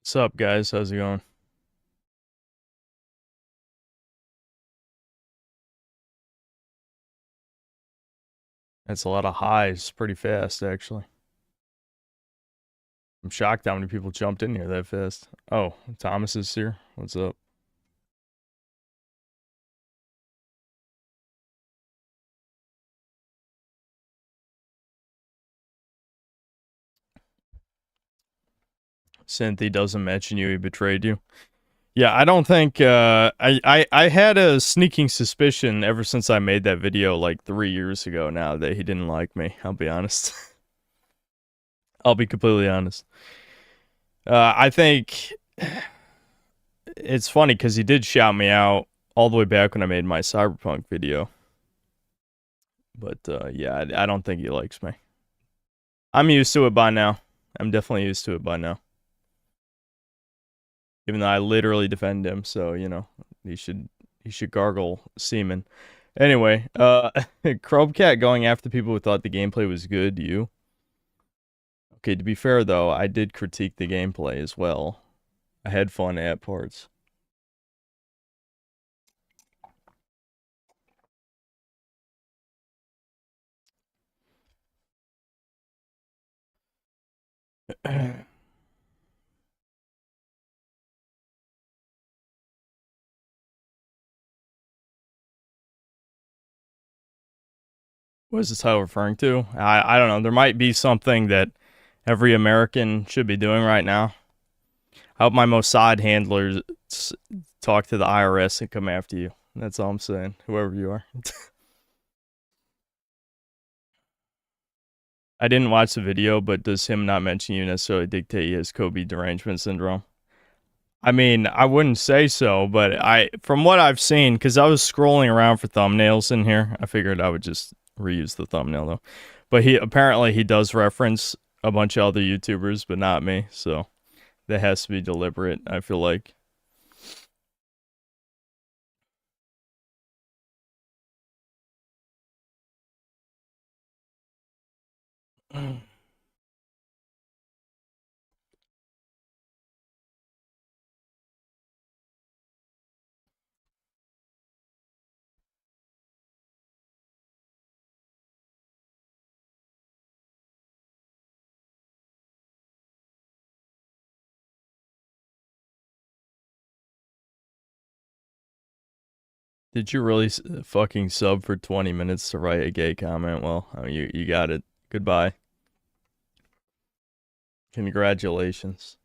What's up, guys? How's it going? That's a lot of highs pretty fast, actually. I'm shocked how many people jumped in here that fast. Oh, Thomas is here. What's up? Cynthia doesn't mention you. He betrayed you. Yeah, I don't think. I had a sneaking suspicion ever since I made that video like 3 years ago. Now that he didn't like me, I'll be honest. I'll be completely honest. I think it's funny because he did shout me out all the way back when I made my Cyberpunk video. But yeah, I don't think he likes me. I'm used to it by now. I'm definitely used to it by now. Even though I literally defend him, so you know he should gargle semen. Anyway, Chromcat going after people who thought the gameplay was good. You okay? To be fair though, I did critique the gameplay as well. I had fun at parts. What is this title referring to? I don't know. There might be something that every American should be doing right now. I hope my Mossad handlers talk to the IRS and come after you. That's all I'm saying. Whoever you are. I didn't watch the video, but does him not mention you necessarily dictate he has Kobe derangement syndrome? I mean, I wouldn't say so, but from what I've seen, because I was scrolling around for thumbnails in here, I figured I would just reuse the thumbnail though. But he does reference a bunch of other YouTubers, but not me, so that has to be deliberate, I feel like. Did you really fucking sub for 20 minutes to write a gay comment? Well, I mean, you got it. Goodbye. Congratulations.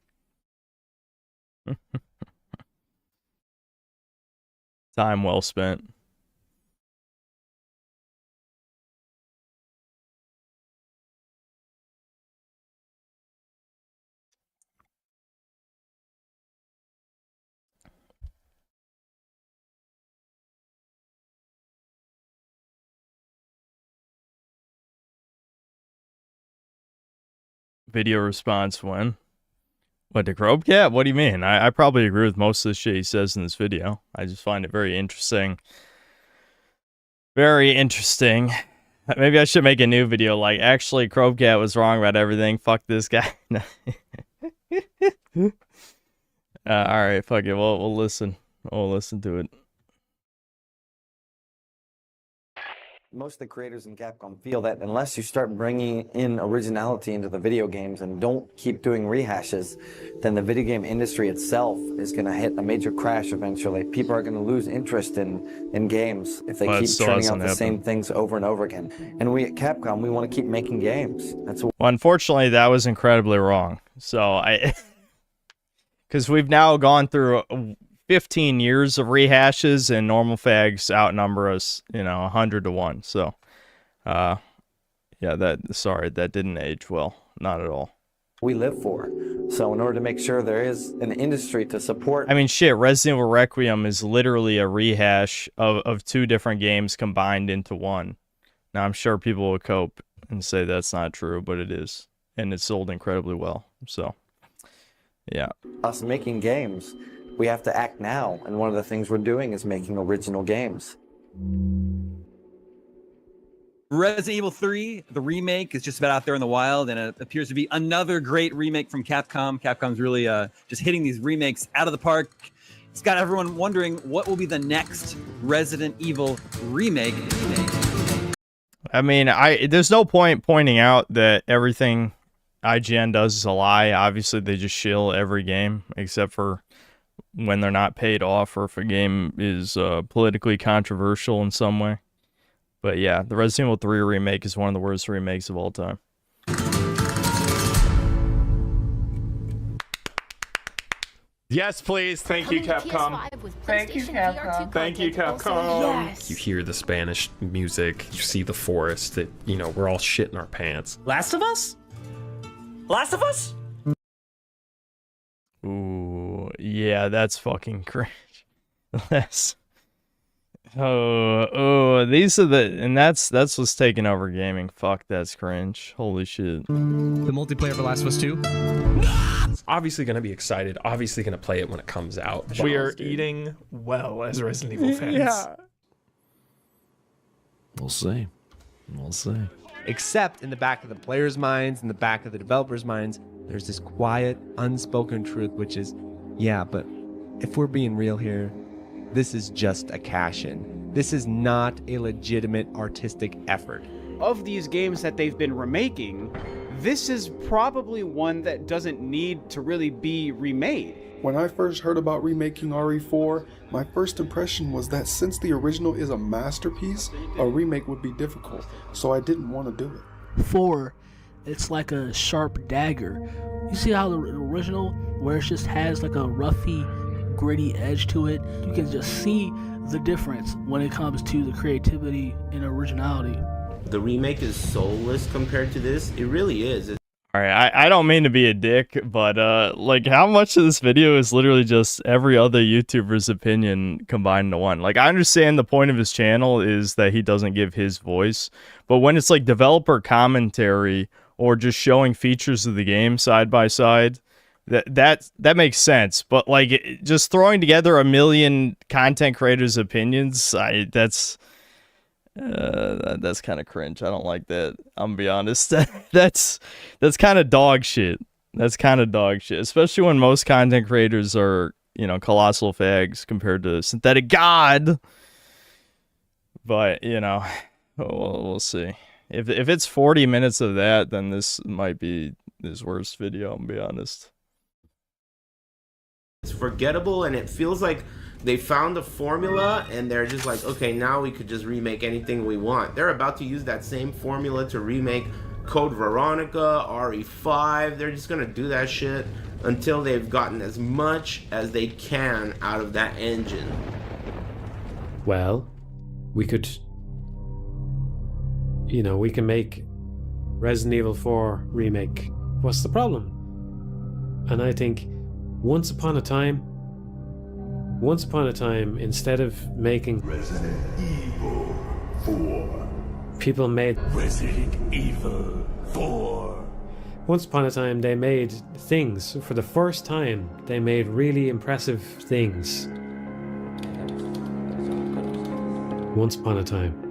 Time well spent. Video response when? What, to Grobcat? What do you mean? I probably agree with most of the shit he says in this video. I just find it very interesting. Very interesting. Maybe I should make a new video like, actually, Grobcat was wrong about everything. Fuck this guy. Alright, fuck it. We'll listen. We'll listen to it. Most of the creators in Capcom feel that unless you start bringing in originality into the video games and don't keep doing rehashes, then the video game industry itself is going to hit a major crash eventually. People are going to lose interest in games if they keep churning out the same things over and over again. And we at Capcom, we want to keep making games. Well, unfortunately, that was incredibly wrong. So because we've now gone through 15 years of rehashes, and normal fags outnumber us, 100 to 1. So, yeah, that didn't age well. Not at all. We live for. So in order to make sure there is an industry to support... I mean, shit, Resident Evil Requiem is literally a rehash of two different games combined into one. Now, I'm sure people will cope and say that's not true, but it is. And it sold incredibly well. So, yeah. Us making games, we have to act now, and one of the things we're doing is making original games. Resident Evil 3, the remake, is just about out there in the wild, and it appears to be another great remake from Capcom. Capcom's really just hitting these remakes out of the park. It's got everyone wondering what will be the next Resident Evil remake. I mean, there's no point pointing out that everything IGN does is a lie. Obviously, they just shill every game except for when they're not paid off or if a game is politically controversial in some way. But yeah, the Resident Evil 3 remake is one of the worst remakes of all time. Yes, please. Thank you, Capcom. Thank you, Capcom. Thank you, Capcom. Yes. You hear the Spanish music, you see the forest, that, you know, we're all shitting our pants. Last of Us? Last of Us? Ooh, yeah, that's fucking cringe. That's... these are that's what's taking over gaming. Fuck, that's cringe. Holy shit. The multiplayer for Last of Us 2? Obviously gonna be excited, obviously gonna play it when it comes out. We are eating well as Resident Evil fans. Yeah. We'll see. We'll see. Except in the back of the players' minds, in the back of the developers' minds, there's this quiet, unspoken truth, which is, yeah, but if we're being real here, this is just a cash-in. This is not a legitimate artistic effort. Of these games that they've been remaking, this is probably one that doesn't need to really be remade. When I first heard about remaking RE4, my first impression was that since the original is a masterpiece, a remake would be difficult, so I didn't want to do it. 4, it's like a sharp dagger. You see how the original, where it just has like a roughy, gritty edge to it, you can just see the difference when it comes to the creativity and originality. The remake is soulless compared to this. It really is. All right, I don't mean to be a dick, but like, how much of this video is literally just every other YouTuber's opinion combined into one? Like, I understand the point of his channel is that he doesn't give his voice, but when it's like developer commentary or just showing features of the game side by side, that makes sense. But like, just throwing together a million content creators' opinions, that's kind of cringe. I don't like that. I'm gonna be honest. That's kind of dog shit. That's kind of dog shit, especially when most content creators are, you know, colossal fags compared to Synthetic God. But, you know, we'll see. If it's 40 minutes of that, then this might be his worst video, I'm gonna be honest. It's forgettable, and it feels like they found a formula and they're just like, okay, now we could just remake anything we want. They're about to use that same formula to remake Code Veronica, RE5. They're just gonna do that shit until they've gotten as much as they can out of that engine. Well, we could, you know, we can make Resident Evil 4 remake. What's the problem? And I think once upon a time, instead of making Resident Evil 4, people made Resident Evil 4. Once upon a time, they made things. For the first time, they made really impressive things. Once upon a time.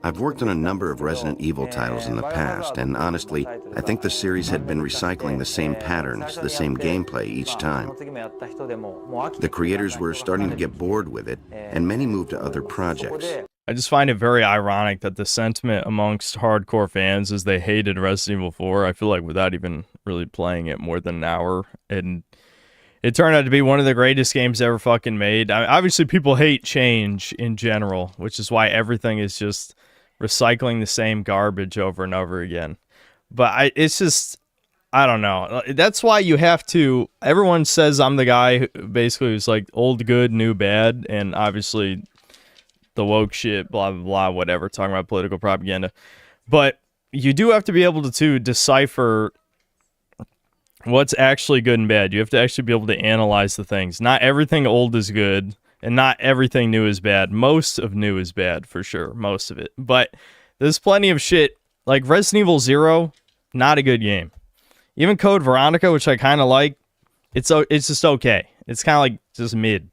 I've worked on a number of Resident Evil titles in the past, and honestly, I think the series had been recycling the same patterns, the same gameplay each time. The creators were starting to get bored with it, and many moved to other projects. I just find it very ironic that the sentiment amongst hardcore fans is they hated Resident Evil 4. I feel like without even really playing it more than an hour, and it turned out to be one of the greatest games ever fucking made. Obviously, people hate change in general, which is why everything is just recycling the same garbage over and over again. But it's just, I don't know. That's why you have to, everyone says I'm the guy who basically who's like old good, new bad, and obviously the woke shit, blah, blah, blah, whatever, talking about political propaganda. But you do have to be able to decipher what's actually good and bad. You have to actually be able to analyze the things. Not everything old is good, and not everything new is bad. Most of new is bad, for sure. Most of it. But there's plenty of shit. Like Resident Evil 0, not a good game. Even Code Veronica, which I kind of like, it's just okay. It's kind of like just mid,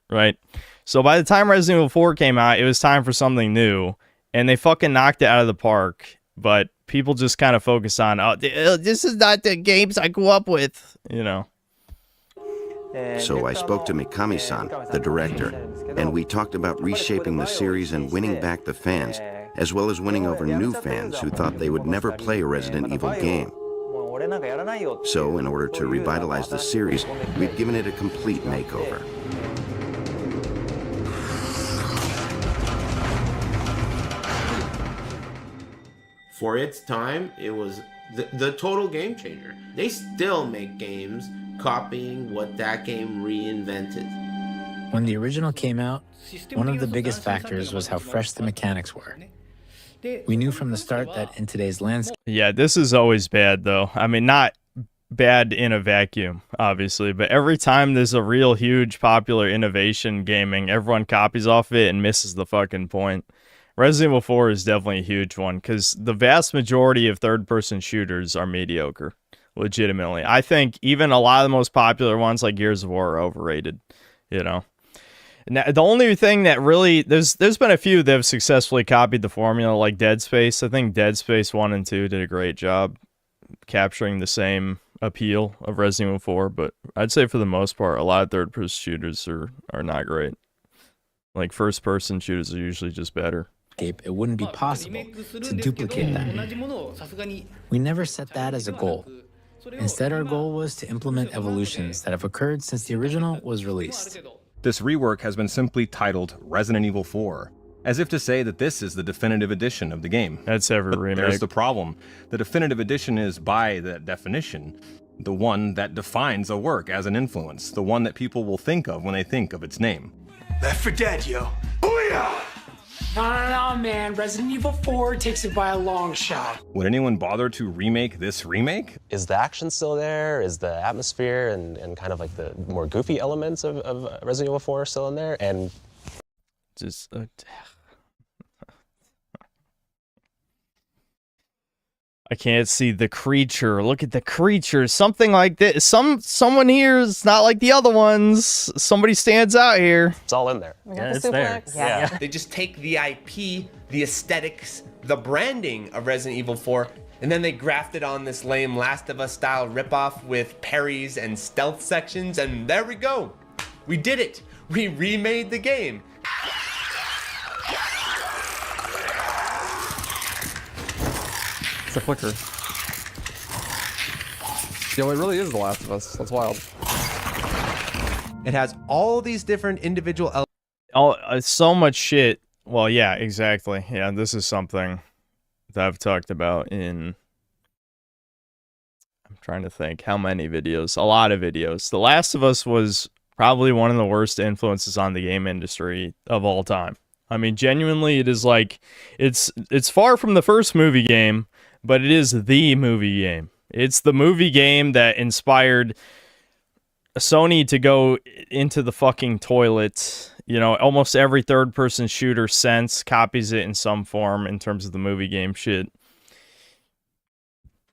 right? So by the time Resident Evil 4 came out, it was time for something new. and they fucking knocked it out of the park. But people just kind of focus on, oh, this is not the games I grew up with, you know. So I spoke to Mikami-san, the director, and we talked about reshaping the series and winning back the fans, as well as winning over new fans who thought they would never play a Resident Evil game. So, in order to revitalize the series, we've given it a complete makeover. For its time, it was the total game changer. They still make games copying what that game reinvented. When the original came out, one of the biggest factors was how fresh the mechanics were. We knew from the start that in today's landscape... Yeah, this is always bad, though. I mean, not bad in a vacuum, obviously, but every time there's a real huge popular innovation gaming, everyone copies off of it and misses the fucking point. Resident Evil 4 is definitely a huge one, because the vast majority of third-person shooters are mediocre, legitimately. I think even a lot of the most popular ones, like Gears of War, are overrated, you know? Now, the only thing that really... There's been a few that have successfully copied the formula, like Dead Space. I think Dead Space 1 and 2 did a great job capturing the same appeal of Resident Evil 4, but I'd say for the most part, a lot of third-person shooters are not great. Like, first-person shooters are usually just better. It wouldn't be possible to duplicate that. We never set that as a goal. Instead, our goal was to implement evolutions that have occurred since the original was released. This rework has been simply titled Resident Evil 4, as if to say that this is the definitive edition of the game. That's every remake. There's the problem. The definitive edition is, by that definition, the one that defines a work as an influence, the one that people will think of when they think of its name. Left 4 Dead, yo. Booyah! No, man. Resident Evil 4 takes it by a long shot. Would anyone bother to remake this remake? Is the action still there? Is the atmosphere and kind of like the more goofy elements of Resident Evil 4 still in there? And just I can't see the creature. Look at the creature. Something like this. Someone here is not like the other ones. Somebody stands out here. It's all in there. Yeah, it's there. Yeah. They just take the IP, the aesthetics, the branding of Resident Evil 4, and then they graft it on this lame Last of Us style ripoff with parries and stealth sections, and there we go. We did it. We remade the game. It's a flicker. Yo, it really is The Last of Us. That's wild. It has all these different individual elements. Oh, so much shit. Well, yeah, exactly. Yeah, this is something that I've talked about in... I'm trying to think how many videos. A lot of videos. The Last of Us was probably one of the worst influences on the game industry of all time. I mean, genuinely, it is like... It's far from the first movie game, but it is the movie game. It's the movie game that inspired Sony to go into the fucking toilet. You know, almost every third-person shooter since copies it in some form in terms of the movie game shit.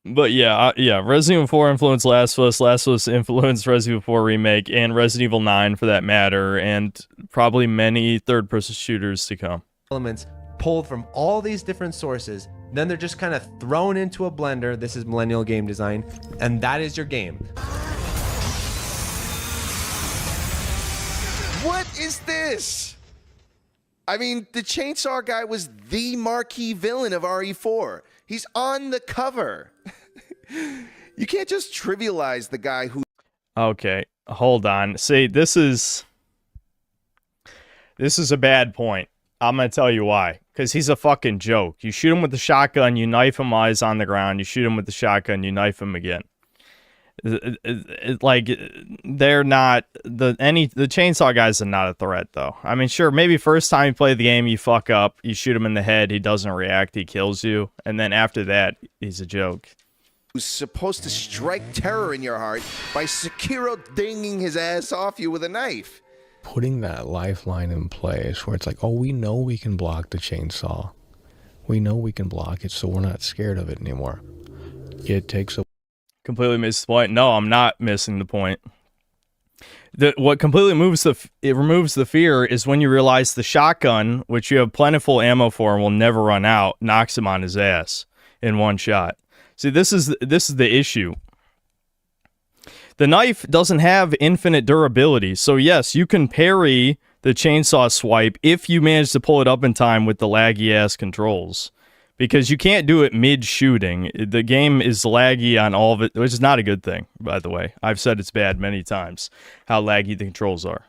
But yeah, Resident Evil 4 influenced Last of Us influenced Resident Evil 4 Remake, and Resident Evil 9 for that matter, and probably many third-person shooters to come. Elements pulled from all these different sources, then they're just kind of thrown into a blender. This is millennial game design, and that is your game. What is this? I mean, the chainsaw guy was the marquee villain of RE4. He's on the cover. You can't just trivialize the guy who... Okay, hold on. See, this is a bad point. I'm going to tell you why. Because he's a fucking joke. You shoot him with the shotgun, you knife him while he's on the ground. You shoot him with the shotgun, you knife him again. Like, they're not... The chainsaw guys are not a threat, though. I mean, sure, maybe first time you play the game, you fuck up. You shoot him in the head, he doesn't react, he kills you. And then after that, he's a joke. Who's supposed to strike terror in your heart by Sekiro dinging his ass off you with a knife. Putting that lifeline in place where it's like, oh, we know we can block the chainsaw. We know we can block it, so we're not scared of it anymore. It takes a... Completely missed the point. No, I'm not missing the point. what completely removes the fear is when you realize the shotgun, which you have plentiful ammo for and will never run out, knocks him on his ass in one shot. See, this is the issue. The knife doesn't have infinite durability, so yes, you can parry the chainsaw swipe if you manage to pull it up in time with the laggy ass controls, because you can't do it mid shooting. The game is laggy on all of it, which is not a good thing, by the way. I've said it's bad many times how laggy the controls are.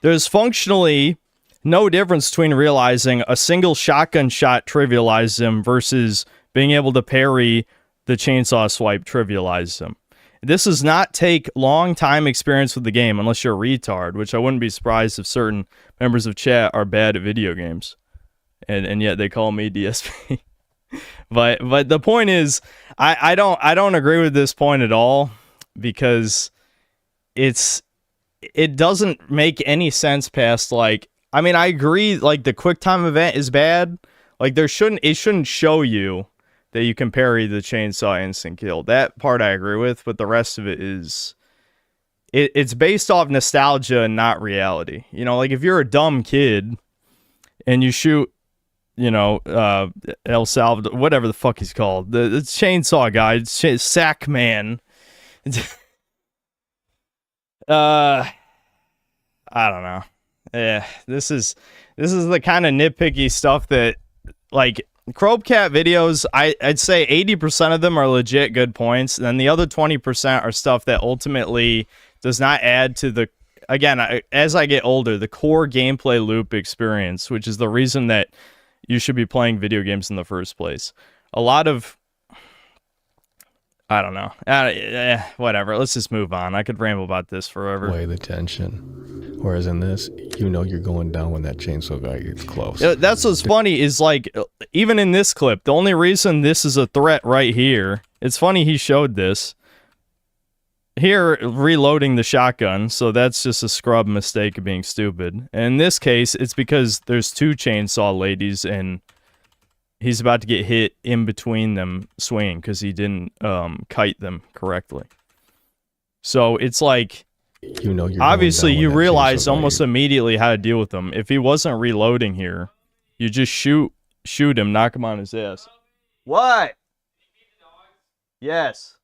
There's functionally no difference between realizing a single shotgun shot trivializes him versus being able to parry the chainsaw swipe trivializes him. This does not take long time experience with the game unless you're a retard, which I wouldn't be surprised if certain members of chat are bad at video games. And yet they call me DSP. but the point is, I don't agree with this point at all, because it doesn't make any sense past, like, I mean, I agree, like, the quick time event is bad. Like, it shouldn't show you that you can parry the chainsaw instant kill. That part I agree with, but the rest of it is... It's based off nostalgia and not reality. You know, like, if you're a dumb kid and you shoot, you know, El Salvador, whatever the fuck he's called, the chainsaw guy, Sack Man. I don't know. Yeah, this is the kind of nitpicky stuff that, like, Crobecat videos, I'd say 80% of them are legit good points, and then the other 20% are stuff that ultimately does not add to the, again, as I get older, the core gameplay loop experience, which is the reason that you should be playing video games in the first place. A lot of, I don't know. Whatever. Let's just move on. I could ramble about this forever. Away the tension. Whereas in this, you know you're going down when that chainsaw guy gets close. That's what's funny is, like, even in this clip, the only reason this is a threat right here, it's funny he showed this. Here, reloading the shotgun, so that's just a scrub mistake of being stupid. And in this case, it's because there's two chainsaw ladies and he's about to get hit in between them swinging because he didn't kite them correctly. So it's like, you know, you're obviously you realize almost immediately how to deal with them. If he wasn't reloading here, you just shoot him, knock him on his ass. What? Yes.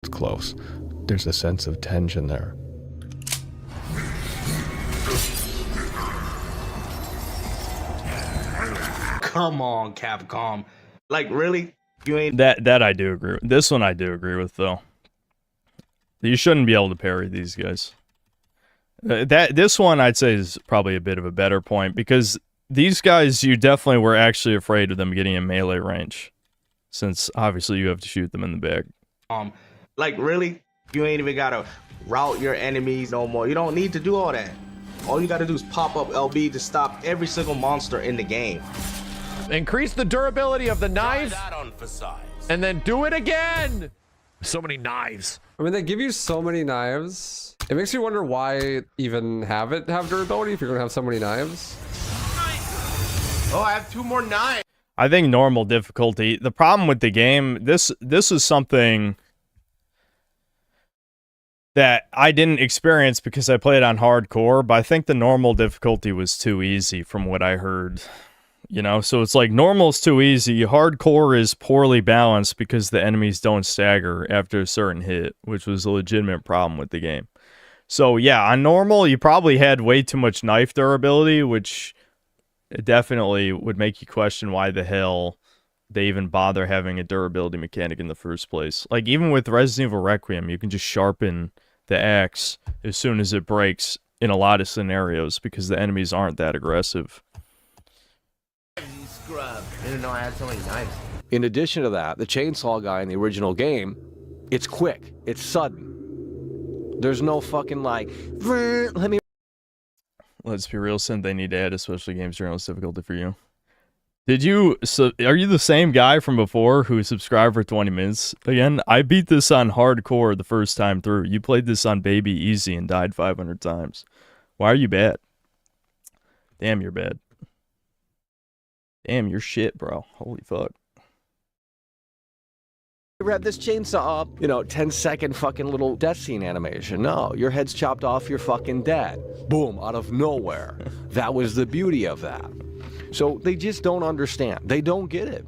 It's close. There's a sense of tension there. Come on, Capcom. Like, really? You ain't... That I do agree with. This one I do agree with, though. You shouldn't be able to parry these guys. This one I'd say is probably a bit of a better point, because these guys, you definitely were actually afraid of them getting in melee range, since obviously you have to shoot them in the back. Like, really? You ain't even gotta route your enemies no more. You don't need to do all that. All you gotta do is pop up LB to stop every single monster in the game. Increase the durability of the knives, and then do it again. So many knives. I mean, they give you so many knives. It makes you wonder why even have durability if you're gonna have so many knives. Oh, I have 2 more knives. I think normal difficulty. The problem with the game, this is something that I didn't experience because I played on hardcore, but I think the normal difficulty was too easy from what I heard. You know, so it's like normal's too easy, hardcore is poorly balanced because the enemies don't stagger after a certain hit, which was a legitimate problem with the game. So yeah, on normal, you probably had way too much knife durability, which definitely would make you question why the hell they even bother having a durability mechanic in the first place. Like, even with Resident Evil Requiem, you can just sharpen the axe as soon as it breaks in a lot of scenarios because the enemies aren't that aggressive. Scrub. I didn't know I had so many knives. In addition to that, the chainsaw guy in the original game, it's quick, it's sudden. There's no fucking like, let me. Let's be real, Sim, they need to add especially games journalist difficulty for you. Are you the same guy from before who subscribed for 20 minutes? Again, I beat this on hardcore the first time through. You played this on baby easy and died 500 times. Why are you bad? Damn, you're bad. Damn, you're shit, bro. Holy fuck. ever had this chainsaw up? 10-second fucking little death scene animation. No, your head's chopped off, you're fucking dead. Boom, out of nowhere. That was the beauty of that. So they just don't understand. They don't get it.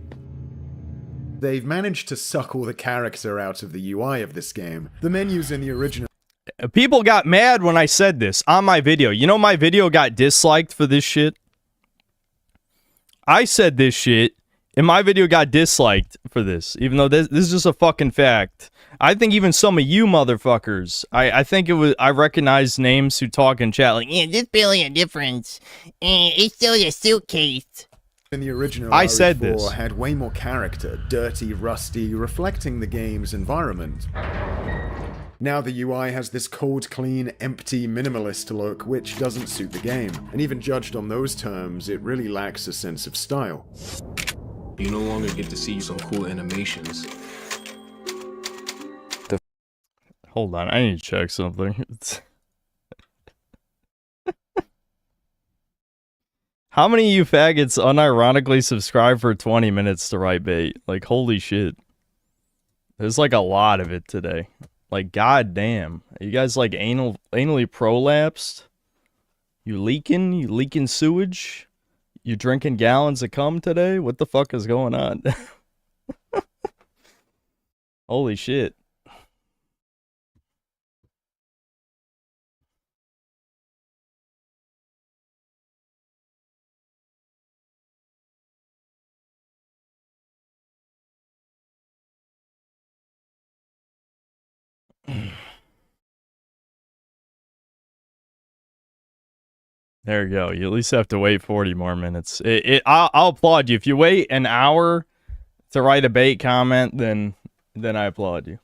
They've managed to suck all the character out of the UI of this game. The menus in the original... People got mad when I said this on my video. You know my video got disliked for this shit? I said this shit, and my video got disliked for this, even though this is just a fucking fact. I think even some of you motherfuckers, I think I recognize names who talk in chat like, yeah, there's barely a difference. It's still a suitcase. In the original, I said this. had way more character, dirty, rusty, reflecting the game's environment. Now the UI has this cold, clean, empty, minimalist look, which doesn't suit the game. And even judged on those terms, it really lacks a sense of style. You no longer get to see some cool animations. Hold on, I need to check something. How many of you faggots unironically subscribe for 20 minutes to write bait? Like, holy shit. There's like a lot of it today. Like, goddamn. Are you guys like anally prolapsed? You leaking sewage? You drinking gallons of cum today? What the fuck is going on? Holy shit. There you go. You at least have to wait 40 more minutes. I'll applaud you. If you wait an hour to write a bait comment, then I applaud you.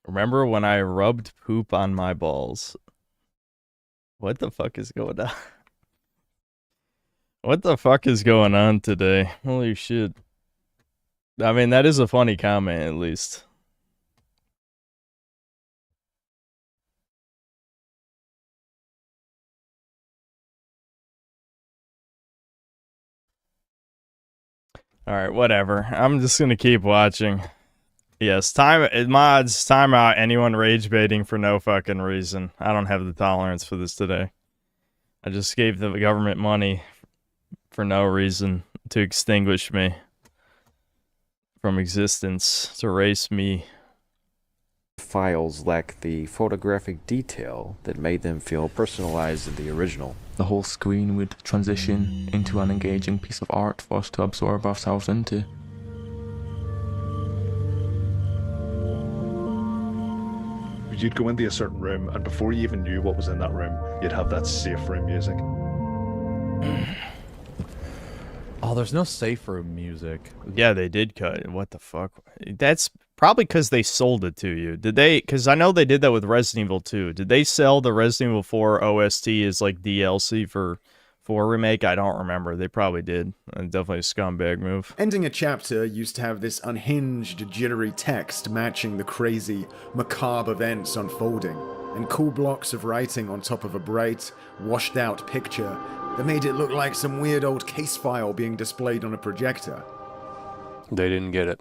Remember when I rubbed poop on my balls? What the fuck is going on? What the fuck is going on today? Holy shit. I mean, that is a funny comment, at least. Alright, whatever. I'm just gonna keep watching. Yes, mods, time out anyone rage baiting for no fucking reason. I don't have the tolerance for this today. I just gave the government money for no reason to extinguish me from existence, to erase me. Files lack the photographic detail that made them feel personalized in the original. The whole screen would transition into an engaging piece of art for us to absorb ourselves into. You'd go into a certain room, and before you even knew what was in that room, you'd have that safe room music. Oh, there's no safe room music. Yeah, they did cut it. What the fuck? That's probably because they sold it to you. Did they? Because I know they did that with Resident Evil 2. Did they sell the Resident Evil 4 OST as like DLC for 4 remake? I don't remember. They probably did. Definitely a scumbag move. Ending a chapter used to have this unhinged, jittery text matching the crazy, macabre events unfolding, and cool blocks of writing on top of a bright, washed-out picture that made it look like some weird old case file being displayed on a projector. They didn't get it.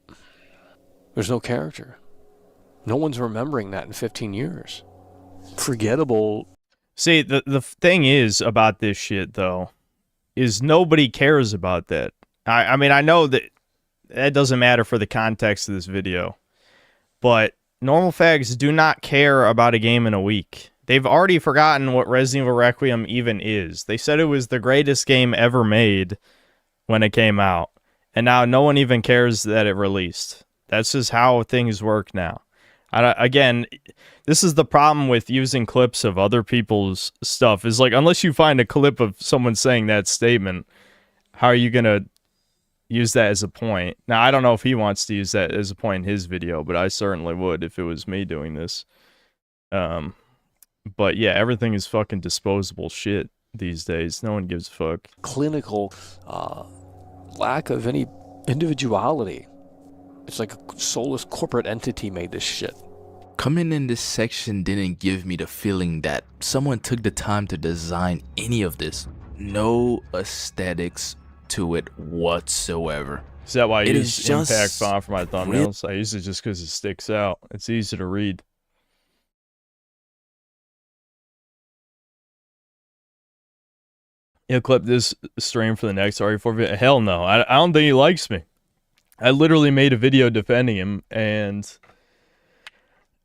There's no character. No one's remembering that in 15 years. Forgettable. See, the thing is about this shit, though, is nobody cares about that. I mean, I know that doesn't matter for the context of this video, but normal fags do not care about a game in a week. They've already forgotten what Resident Evil Requiem even is. They said it was the greatest game ever made when it came out, and now no one even cares that it released. That's just how things work now. Again, this is the problem with using clips of other people's stuff. Is like, unless you find a clip of someone saying that statement, how are you going to use that as a point? Now, I don't know if he wants to use that as a point in his video, but I certainly would if it was me doing this. But yeah, everything is fucking disposable shit these days. No one gives a fuck. Clinical lack of any individuality. It's like a soulless corporate entity made this shit. Coming in this section didn't give me the feeling that someone took the time to design any of this. No aesthetics to it whatsoever. Is that why I It use is just impact font for my thumbnails? I use it just because it sticks out. It's easy to read. He'll clip this stream for the next RE4 video. Hell no. I don't think he likes me. I literally made a video defending him, and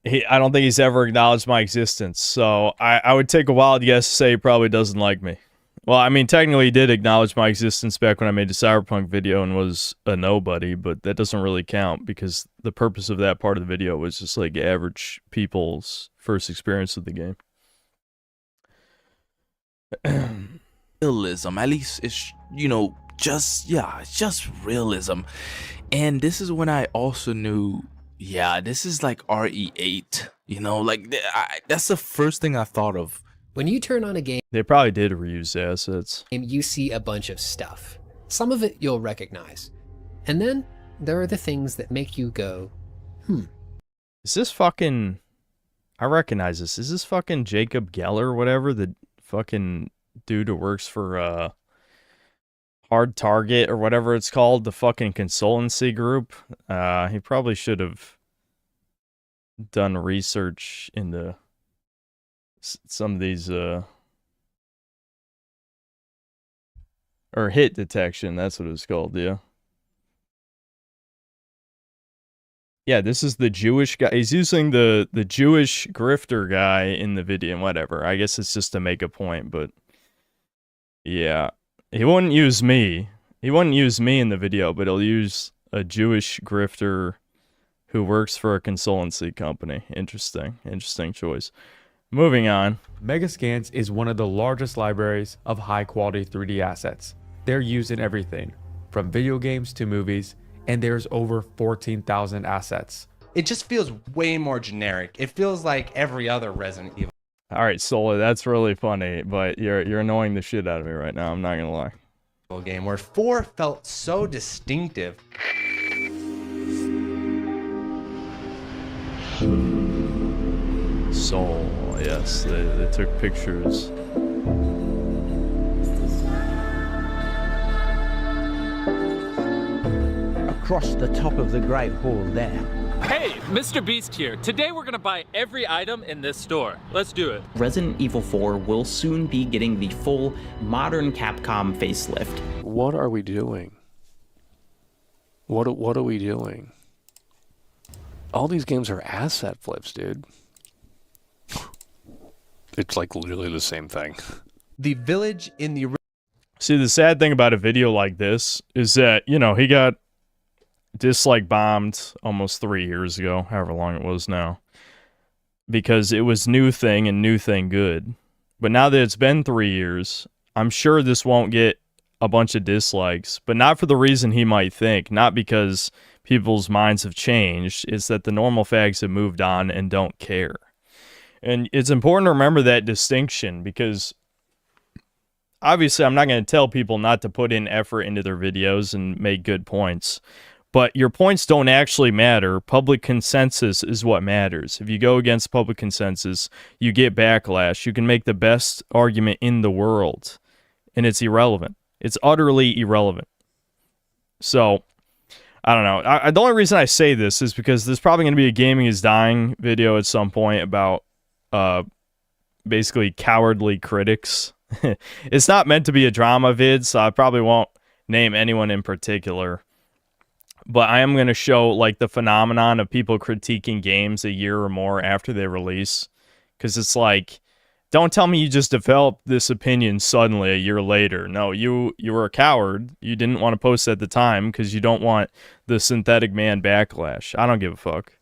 I don't think he's ever acknowledged my existence. So I would take a wild guess to say he probably doesn't like me. Well, I mean, technically he did acknowledge my existence back when I made the Cyberpunk video and was a nobody, but that doesn't really count because the purpose of that part of the video was just like average people's first experience with the game. Realism, at least it's, you know, it's just realism. And this is when I also knew, yeah, this is like RE8, you know, like that's the first thing I thought of. When you turn on a game, They probably did reuse assets. you see a bunch of stuff. Some of it you'll recognize. And then there are the things that make you go, Is this fucking... I recognize this. Is this fucking Jacob Geller or whatever? The fucking dude who works for Hard Target or whatever it's called, the fucking consultancy group. He probably should have done research into some of these or hit detection. That's what it was called. Yeah, this is the Jewish guy. He's using the Jewish grifter guy in the video and whatever. I guess it's just to make a point, but yeah. He wouldn't use me. He wouldn't use me in the video, but he'll use a Jewish grifter who works for a consultancy company. Interesting. Interesting choice. Moving on. Megascans is one of the largest libraries of high-quality 3D assets. They're used in everything, from video games to movies, and there's over 14,000 assets. It just feels way more generic. It feels like every other Resident Evil All right, Sola, that's really funny, but you're annoying the shit out of me right now. I'm not gonna lie. game, where 4 felt so distinctive. Soul, yes, they took pictures. Across the top of the Great Hall there. Hey, Mr. Beast here. Today we're gonna buy every item in this store. Let's do it. Resident Evil 4 will soon be getting the full modern Capcom facelift. What are we doing? What are we doing? All these games are asset flips, dude. It's like literally the same thing. The village in the... See, the sad thing about a video like this is that, you know, he got dislike bombed almost 3 years ago, however long it was now, because it was new thing and new thing good. But now that it's been 3 years, I'm sure this won't get a bunch of dislikes, but not for the reason he might think, not because people's minds have changed. It's that the normal fags have moved on and don't care. And it's important to remember that distinction, because obviously I'm not going to tell people not to put in effort into their videos and make good points. But your points don't actually matter. Public consensus is what matters. If you go against public consensus, you get backlash. You can make the best argument in the world, and it's irrelevant. It's utterly irrelevant. So, I don't know. The only reason I say this is because there's probably going to be a Gaming is Dying video at some point about basically cowardly critics. It's not meant to be a drama vid, so I probably won't name anyone in particular. But I am going to show like the phenomenon of people critiquing games a year or more after they release. Because it's like, don't tell me you just developed this opinion suddenly a year later. No, you were a coward. You didn't want to post at the time because you don't want the synthetic man backlash. I don't give a fuck.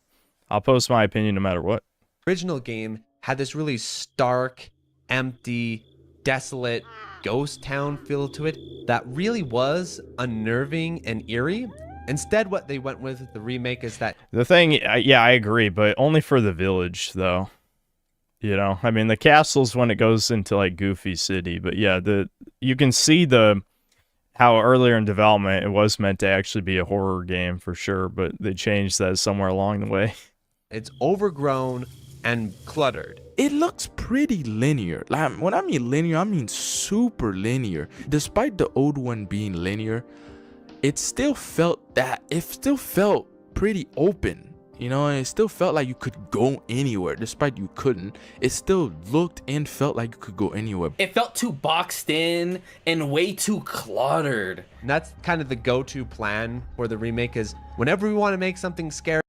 I'll post my opinion no matter what. Original game had this really stark, empty, desolate ghost town feel to it that really was unnerving and eerie. Instead, what they went with the remake is that... The thing, yeah, I agree, but only for the village, though. You know, I mean, the castle's when it goes into, like, Goofy City, but yeah, you can see how earlier in development it was meant to actually be a horror game for sure, but they changed that somewhere along the way. It's overgrown and cluttered. It looks pretty linear. Like, when I mean linear, I mean super linear. Despite the old one being linear, it still felt pretty open. You know, and it still felt like you could go anywhere, despite you couldn't. It still looked and felt like you could go anywhere. It felt too boxed in and way too cluttered. And that's kind of the go-to plan for the remake, is whenever we want to make something scary.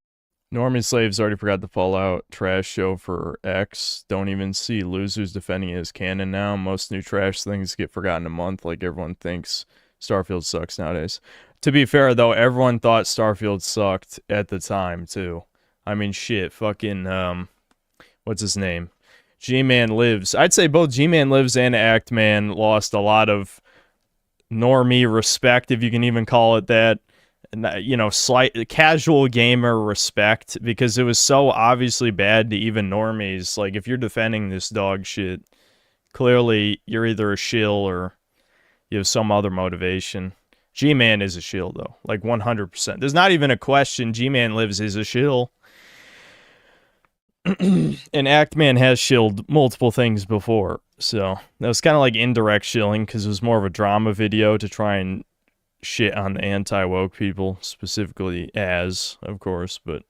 Norman Slaves already forgot the Fallout trash show for X. Don't even see losers defending it as canon now. Most new trash things get forgotten a month, like everyone thinks Starfield sucks nowadays. To be fair, though, everyone thought Starfield sucked at the time, too. I mean, shit, fucking, what's his name? G-Man Lives. I'd say both G-Man Lives and Act-Man lost a lot of normie respect, if you can even call it that. You know, slight casual gamer respect, because it was so obviously bad to even normies. Like, if you're defending this dog shit, clearly you're either a shill or you have some other motivation. G-Man is a shill, though. Like, 100%. There's not even a question. G-Man Lives is a shill. And Act-Man has shilled multiple things before. So, that was kind of like indirect shilling, because it was more of a drama video to try and shit on the anti-woke people, specifically Az, of course, but...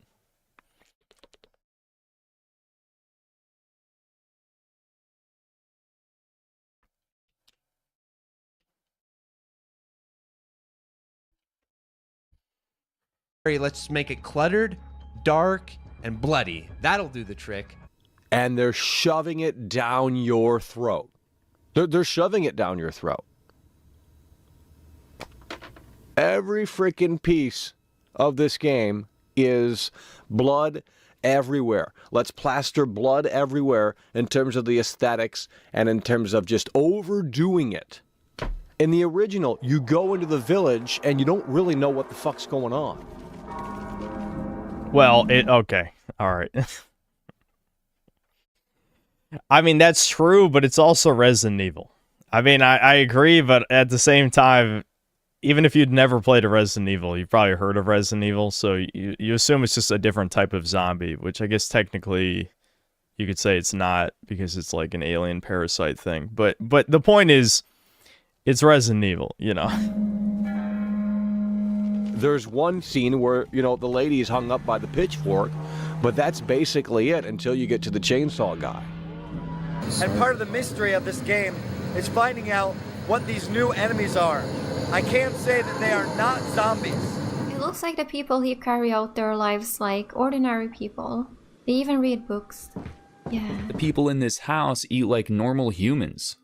Let's make it cluttered, dark, and bloody. That'll do the trick. And they're shoving it down your throat. They're shoving it down your throat. Every freaking piece of this game is blood everywhere. Let's plaster blood everywhere in terms of the aesthetics and in terms of just overdoing it. In the original, you go into the village and you don't really know what the fuck's going on. Well, okay. All right. I mean, that's true, but it's also Resident Evil. I mean, I agree, but at the same time, even if you'd never played a Resident Evil, you've probably heard of Resident Evil, so you assume it's just a different type of zombie, which I guess technically you could say it's not, because it's like an alien parasite thing. But the point is, it's Resident Evil, you know. There's one scene where, you know, the lady's hung up by the pitchfork, but that's basically it until you get to the chainsaw guy. And part of the mystery of this game is finding out what these new enemies are. I can't say that they are not zombies. It looks like the people here carry out their lives like ordinary people. They even read books. Yeah. The people in this house eat like normal humans.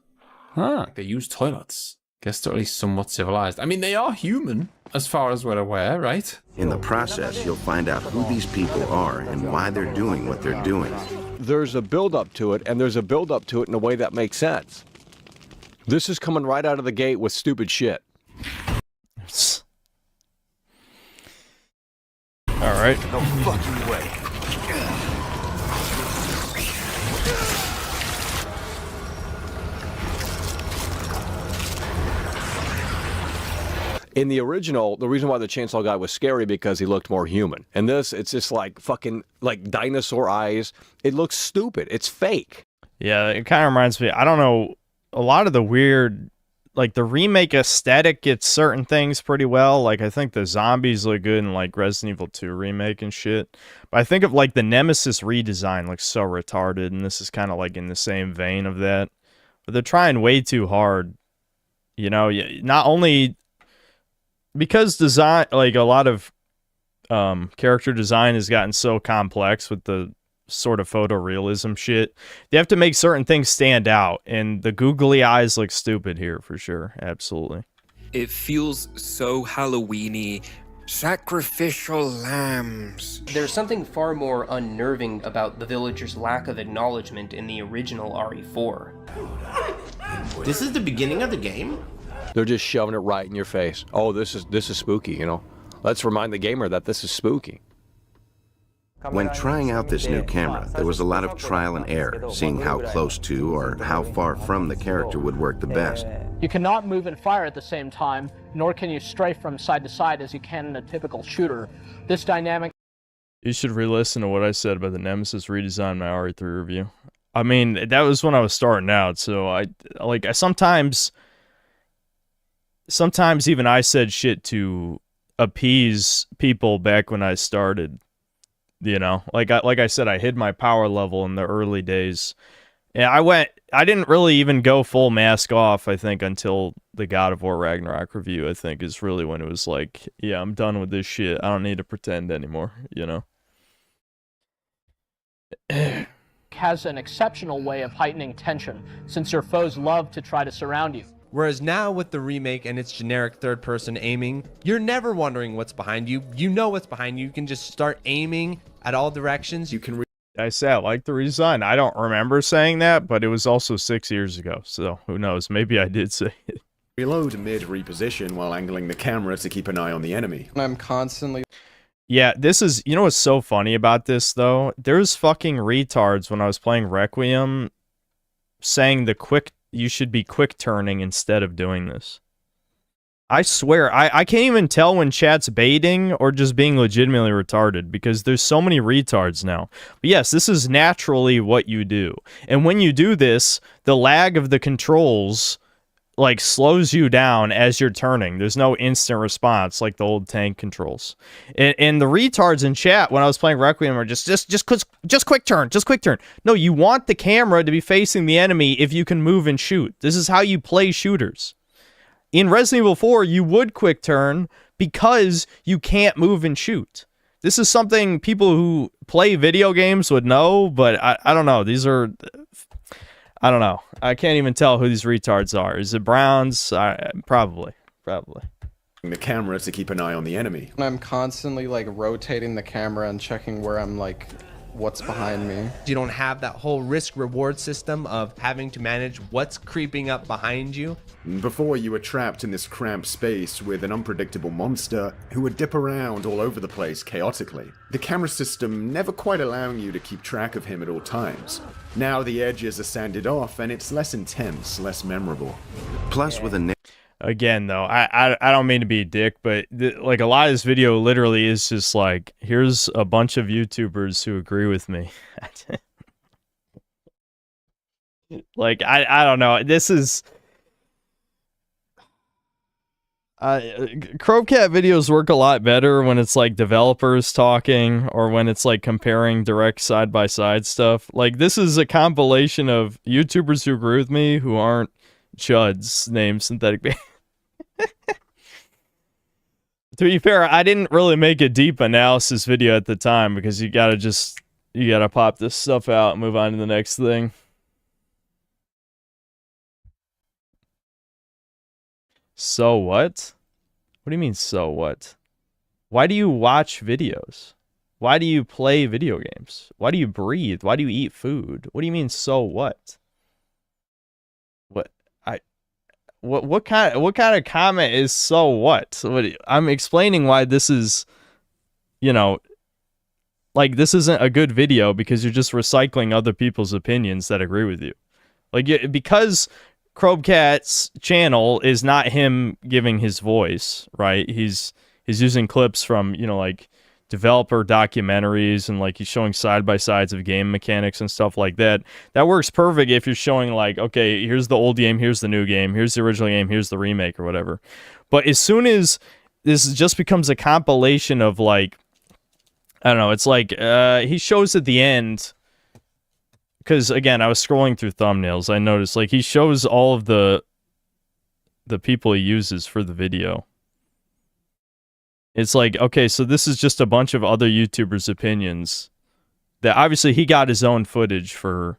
Huh, they use toilets. Guess they're at least somewhat civilized. I mean, they are human, as far as we're aware, right? In the process, you'll find out who these people are and why they're doing what they're doing. There's a build-up to it, and there's a build-up to it in a way that makes sense. This is coming right out of the gate with stupid shit. Alright. No fucking way. In the original, the reason why the chainsaw guy was scary because he looked more human. In this, it's just like fucking, like dinosaur eyes. It looks stupid. It's fake. Yeah, it kind of reminds me, I don't know, a lot of the weird, like the remake aesthetic gets certain things pretty well. Like I think the zombies look good in like Resident Evil 2 remake and shit. But I think of like the Nemesis redesign looks so retarded, and this is kind of like in the same vein of that. But they're trying way too hard. You know, not only... because design, like a lot of character design has gotten so complex with the sort of photorealism shit, they have to make certain things stand out, and the googly eyes look stupid here for sure. Absolutely. It feels so Halloween-y. Sacrificial lambs. There's something far more unnerving about the villagers' lack of acknowledgement in the original RE4. This is the beginning of the game? They're just shoving it right in your face. Oh, this is spooky, you know. Let's remind the gamer that this is spooky. When trying out this new camera, there was a lot of trial and error, seeing how close to or how far from the character would work the best. You cannot move and fire at the same time, nor can you strafe from side to side as you can in a typical shooter. This dynamic... You should re-listen to what I said about the Nemesis redesign my RE3 review. I mean, that was when I was starting out, so I sometimes even I said shit to appease people back when I started. You know, like I said, I hid my power level in the early days. And I didn't really even go full mask off, I think, until the God of War Ragnarok review, I think, is really when it was like, yeah, I'm done with this shit. I don't need to pretend anymore, you know? has an exceptional way of heightening tension, since your foes love to try to surround you. Whereas now with the remake and its generic third-person aiming, you're never wondering what's behind you. You know what's behind you. You can just start aiming at all directions. You can... I say I like the redesign. I don't remember saying that, but it was also 6 years ago, so who knows? Maybe I did say it. Reload mid-reposition while angling the camera to keep an eye on the enemy. I'm constantly... Yeah, this is... You know what's so funny about this, though? There's fucking retards when I was playing Requiem saying you should be quick turning instead of doing this. I swear, I can't even tell when chat's baiting or just being legitimately retarded because there's so many retards now. But yes, this is naturally what you do. And when you do this, the lag of the controls like slows you down as you're turning. There's no instant response like the old tank controls. And the retards in chat when I was playing Requiem are just quick turn, just quick turn. No, you want the camera to be facing the enemy if you can move and shoot. This is how you play shooters. In Resident Evil 4, you would quick turn because you can't move and shoot. This is something people who play video games would know, but I don't know. These are... I don't know. I can't even tell who these retards are. Is it Browns? Probably. The camera to keep an eye on the enemy. I'm constantly like rotating the camera and checking where I'm like, what's behind me. You don't have that whole risk-reward system of having to manage what's creeping up behind you. Before, you were trapped in this cramped space with an unpredictable monster who would dip around all over the place chaotically. The camera system never quite allowing you to keep track of him at all times. Now the edges are sanded off and it's less intense, less memorable. Plus with a... Again, though, I don't mean to be a dick, but like a lot of this video literally is just like, here's a bunch of YouTubers who agree with me. Like, I don't know. This is... Chromcat videos work a lot better when it's like developers talking or when it's like comparing direct side-by-side stuff. Like, this is a compilation of YouTubers who agree with me who aren't chuds named Synthetic Baby. To be fair, I didn't really make a deep analysis video at the time because you gotta pop this stuff out and move on to the next thing. So what? What do you mean, so what? Why do you watch videos? Why do you play video games? Why do you breathe? Why do you eat food? What do you mean, so what? What kind of comment is so what? I'm explaining why this is, you know, like this isn't a good video because you're just recycling other people's opinions that agree with you. Like, because Chromcat's channel is not him giving his voice, right? He's using clips from, you know, like developer documentaries and like he's showing side-by-sides of game mechanics and stuff like that. That works perfect if you're showing like, okay, here's the old game, here's the new game, here's the original game, here's the remake or whatever. But as soon as this just becomes a compilation of like, I don't know, it's like he shows at the end, because again, I was scrolling through thumbnails, I noticed like he shows all of the people he uses for the video. It's like, okay, so this is just a bunch of other YouTubers' opinions that obviously he got his own footage for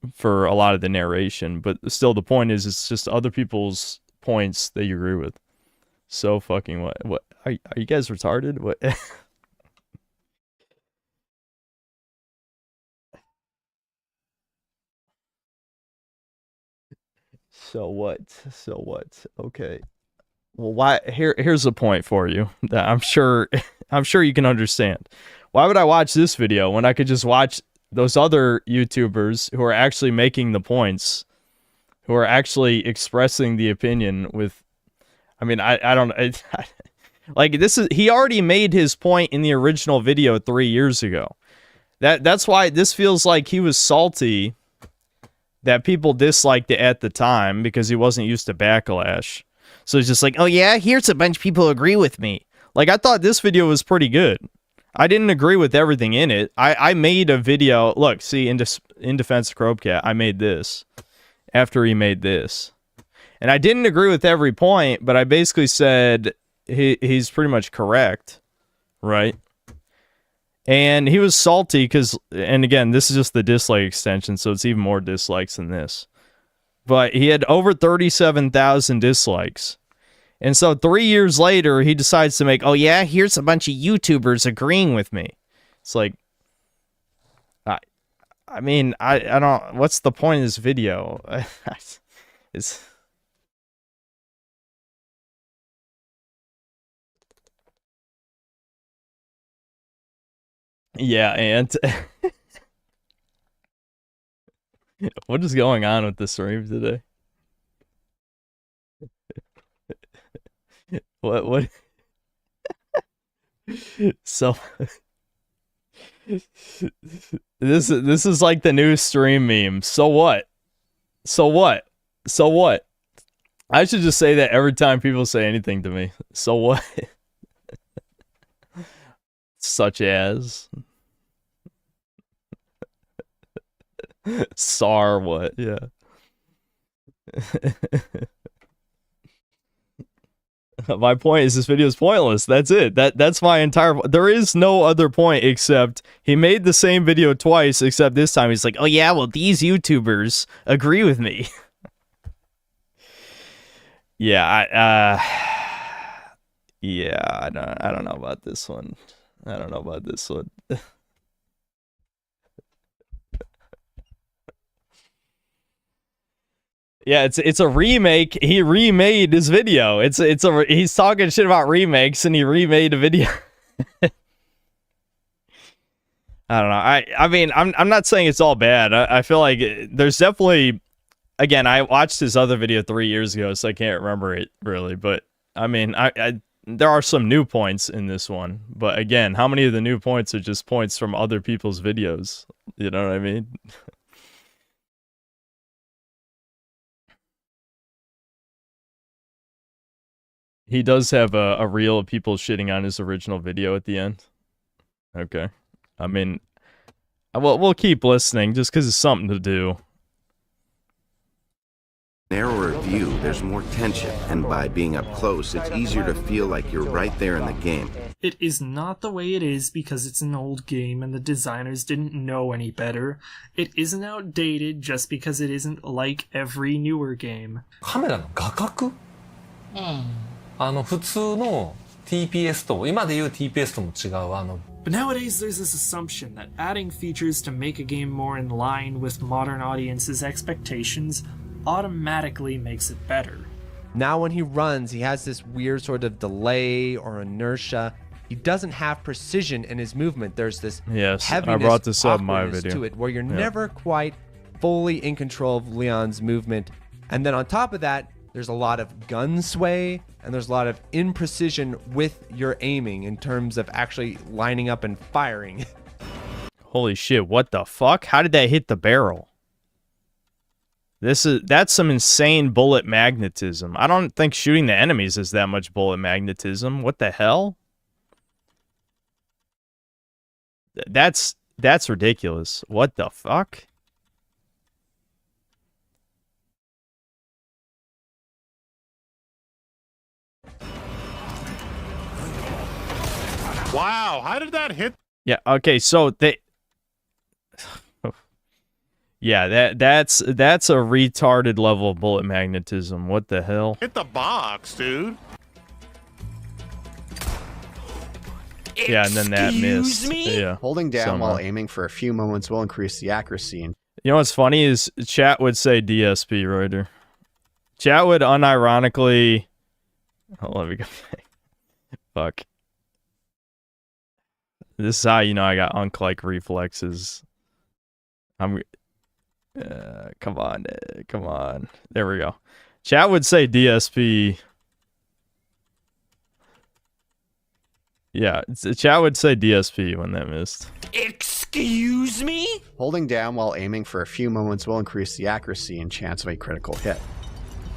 a lot of the narration, but still the point is it's just other people's points that you agree with. So fucking what are you guys retarded? What? So what? Okay. Well, why? Here's a point for you that I'm sure you can understand. Why would I watch this video when I could just watch those other YouTubers who are actually making the points, who are actually expressing the opinion with, I mean, I don't, like, this is, he already made his point in the original video 3 years ago. That's why this feels like he was salty that people disliked it at the time because he wasn't used to backlash. So he's just like, oh yeah, here's a bunch of people who agree with me. Like, I thought this video was pretty good. I didn't agree with everything in it. I made a video. Look, see, in defense of Crobcat, I made this after he made this. And I didn't agree with every point, but I basically said he's pretty much correct, right? And he was salty because, and again, this is just the dislike extension, so it's even more dislikes than this. But he had over 37,000 dislikes. And so 3 years later, he decides to make, oh yeah, here's a bunch of YouTubers agreeing with me. It's like, I mean, I don't, what's the point of this video? It's... Yeah, and what is going on with the stream today? What? So this is like the new stream meme. So what? So what? So what? I should just say that every time people say anything to me. So what? Such as SAR what? Yeah. My point is this video is pointless. That's it. That's my entire... There is no other point except he made the same video twice, except this time he's like, oh yeah, well, these YouTubers agree with me. Yeah, yeah, I don't know about this one. I don't know about this one. Yeah, it's a remake. He remade his video. He's talking shit about remakes and he remade a video. I don't know. I mean, I'm not saying it's all bad. I feel like there's definitely, again, I watched his other video 3 years ago, so I can't remember it really, but I mean, there are some new points in this one, but again, how many of the new points are just points from other people's videos? You know what I mean? He does have a reel of people shitting on his original video at the end. Okay. I mean, we'll keep listening just because it's something to do. Narrower view, there's more tension, and by being up close, it's easier to feel like you're right there in the game. It is not the way it is because it's an old game and the designers didn't know any better. It isn't outdated just because it isn't like every newer game. カメラの画角？普通の TPS と今で言う TPS とも違うBut nowadays there's this assumption that adding features to make a game more in line with modern audiences' expectations automatically makes it better. Now when he runs, he has this weird sort of delay or inertia. He doesn't have precision in his movement. There's this heaviness, I brought this up in my video. To it, where you're never quite fully in control of Leon's movement. And then on top of that, there's a lot of gun sway, and there's a lot of imprecision with your aiming in terms of actually lining up and firing. Holy shit, what the fuck? How did that hit the barrel? That's some insane bullet magnetism. I don't think shooting the enemies is that much bullet magnetism. What the hell? That's ridiculous. What the fuck? Wow, how did that hit? Yeah, okay, so they... Yeah, that's a retarded level of bullet magnetism. What the hell? Hit the box, dude. Yeah, and then that missed. Yeah. Holding down while Somehow. aiming for a few moments will increase the accuracy. And You know what's funny is chat would say DSP, Reuter. Chat would unironically... Hold on, let me go back. Fuck. This is how you know I got unk-like reflexes. Come on, come on. There we go. Chat would say DSP. Yeah, chat would say DSP when that missed. Excuse me? Holding down while aiming for a few moments will increase the accuracy and chance of a critical hit.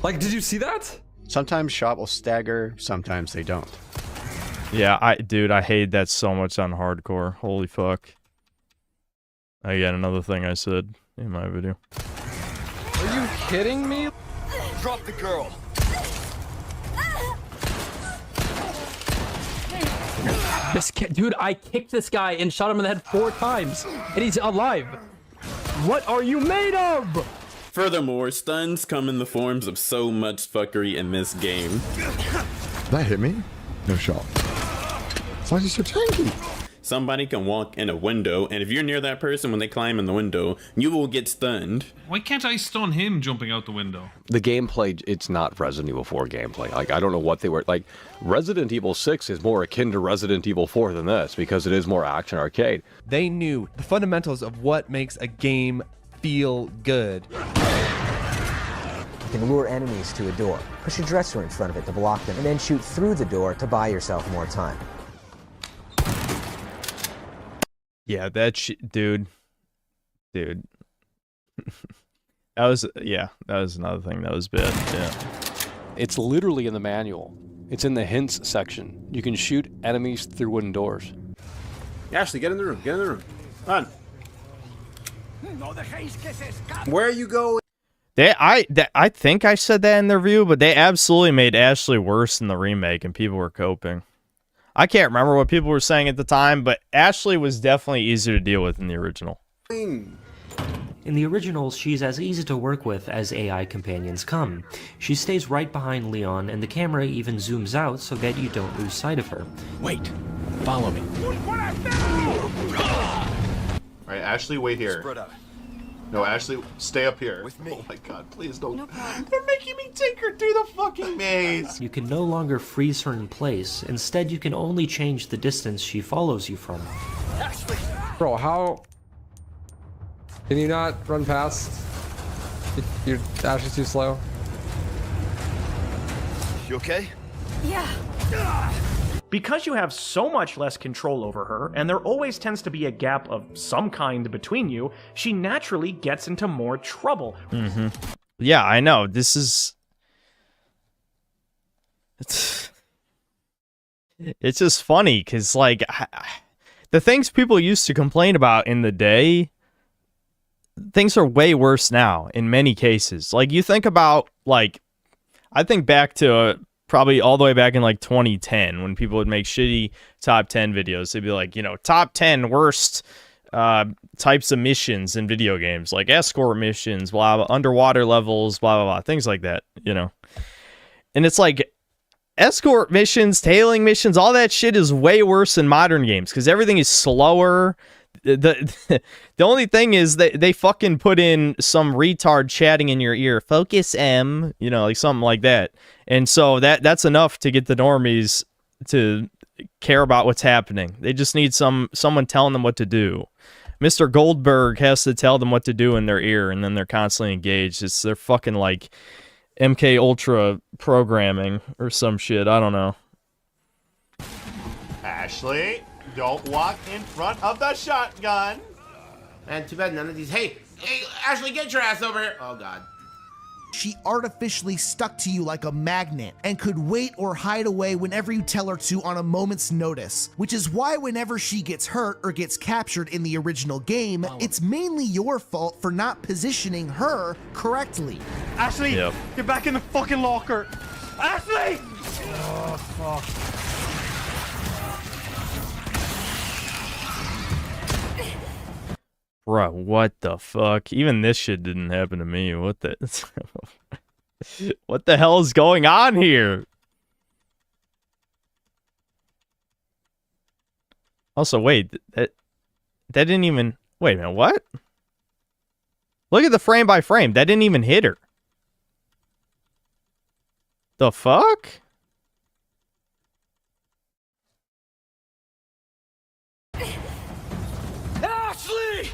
Like, did you see that? Sometimes shot will stagger, sometimes they don't. Yeah, dude, I hate that so much on hardcore. Holy fuck. Again, another thing I said in my video. Are you kidding me? Drop the girl. This kid, dude, I kicked this guy and shot him in the head 4 times, and he's alive. What are you made of? Furthermore, stuns come in the forms of so much fuckery in this game. That hit me? No shot. Why is he so tanky? Somebody can walk in a window, and if you're near that person when they climb in the window, you will get stunned. Why can't I stun him jumping out the window? The gameplay, it's not Resident Evil 4 gameplay. Like, I don't know what they were, like, Resident Evil 6 is more akin to Resident Evil 4 than this, because it is more action arcade. They knew the fundamentals of what makes a game feel good. You can lure enemies to a door, push a dresser in front of it to block them, and then shoot through the door to buy yourself more time. Yeah, that dude. That was another thing that was bad. Yeah. It's literally in the manual. It's in the hints section. You can shoot enemies through wooden doors. Ashley, get in the room. Get in the room. Run. Where you go? I think I said that in the review, but they absolutely made Ashley worse in the remake, and people were coping. I can't remember what people were saying at the time, but Ashley was definitely easier to deal with in the original. In the original, she's as easy to work with as AI companions come. She stays right behind Leon, and the camera even zooms out so that you don't lose sight of her. Wait, follow me. Alright, Ashley, wait here. No, Ashley, stay up here. With me. Oh my god, please don't. No problem. They're making me take her through the fucking maze. You can no longer freeze her in place. Instead, you can only change the distance she follows you from. Bro, how... Can you not run past? Your dash is too slow. You okay? Yeah. Because you have so much less control over her, and there always tends to be a gap of some kind between you, she naturally gets into more trouble. Mm-hmm. Yeah, I know. This is... It's just funny, because, like, the things people used to complain about in the day, things are way worse now, in many cases. Like, you think about, like, I think back to... probably all the way back in like 2010 when people would make shitty top 10 videos. They'd be like, you know, top 10 worst types of missions in video games, like escort missions, blah, blah, underwater levels, blah, blah, blah, things like that, you know. And it's like escort missions, tailing missions, all that shit is way worse in modern games because everything is slower. The only thing is that they fucking put in some retard chatting in your ear, focus M, you know, like something like that. And so that's enough to get the normies to care about what's happening. They just need someone telling them what to do. Mr. Goldberg has to tell them what to do in their ear, and then they're constantly engaged. They're fucking like MK Ultra programming or some shit. I don't know. Ashley, don't walk in front of the shotgun. And too bad none of these. Hey, Ashley, get your ass over here. Oh god. She artificially stuck to you like a magnet and could wait or hide away whenever you tell her to on a moment's notice, which is why whenever she gets hurt or gets captured in the original game, it's mainly your fault for not positioning her correctly. Ashley, get back in the fucking locker. Ashley! Oh, fuck. Bro, what the fuck? Even this shit didn't happen to me. What the... What the hell is going on here? Also, wait. That didn't even... Wait a minute, what? Look at the frame by frame. That didn't even hit her. The fuck? Ashley!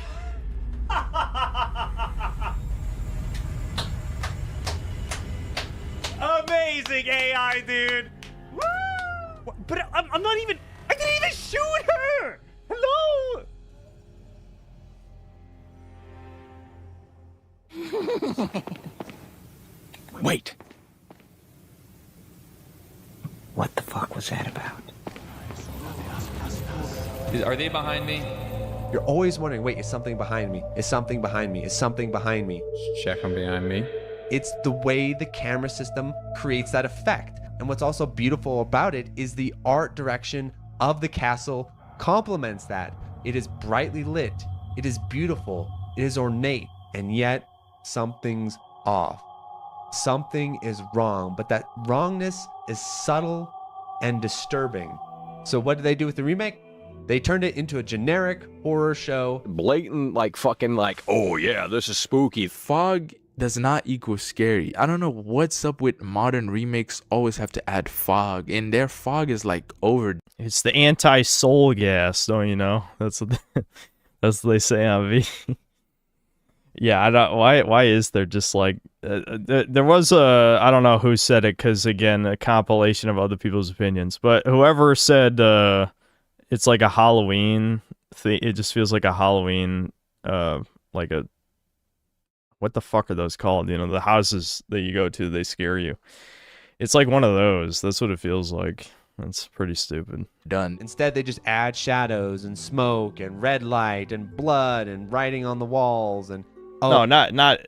guy, dude. Woo! But I'm not even. I didn't even shoot her. Hello. Wait. What the fuck was that about? Are they behind me? You're always wondering, wait, is something behind me? Is something behind me? Is something behind me? Check them behind me. It's the way the camera system creates that effect. And what's also beautiful about it is the art direction of the castle complements that. It is brightly lit. It is beautiful. It is ornate. And yet, something's off. Something is wrong. But that wrongness is subtle and disturbing. So what did they do with the remake? They turned it into a generic horror show. Blatant, like, fucking, like, oh yeah, this is spooky. Fog does not equal scary. I don't know what's up with modern remakes always have to add fog, and their fog is like over. It's the anti-soul gas, don't you know? That's what that's what they say on V. Yeah, I don't. Why is there just like there was a, I don't know who said it, because again, a compilation of other people's opinions, but whoever said it's like a Halloween thing. It just feels like a Halloween, like a, what the fuck are those called? You know, the houses that you go to, they scare you. It's like one of those. That's what it feels like. That's pretty stupid. Done. Instead, they just add shadows and smoke and red light and blood and writing on the walls and no, not.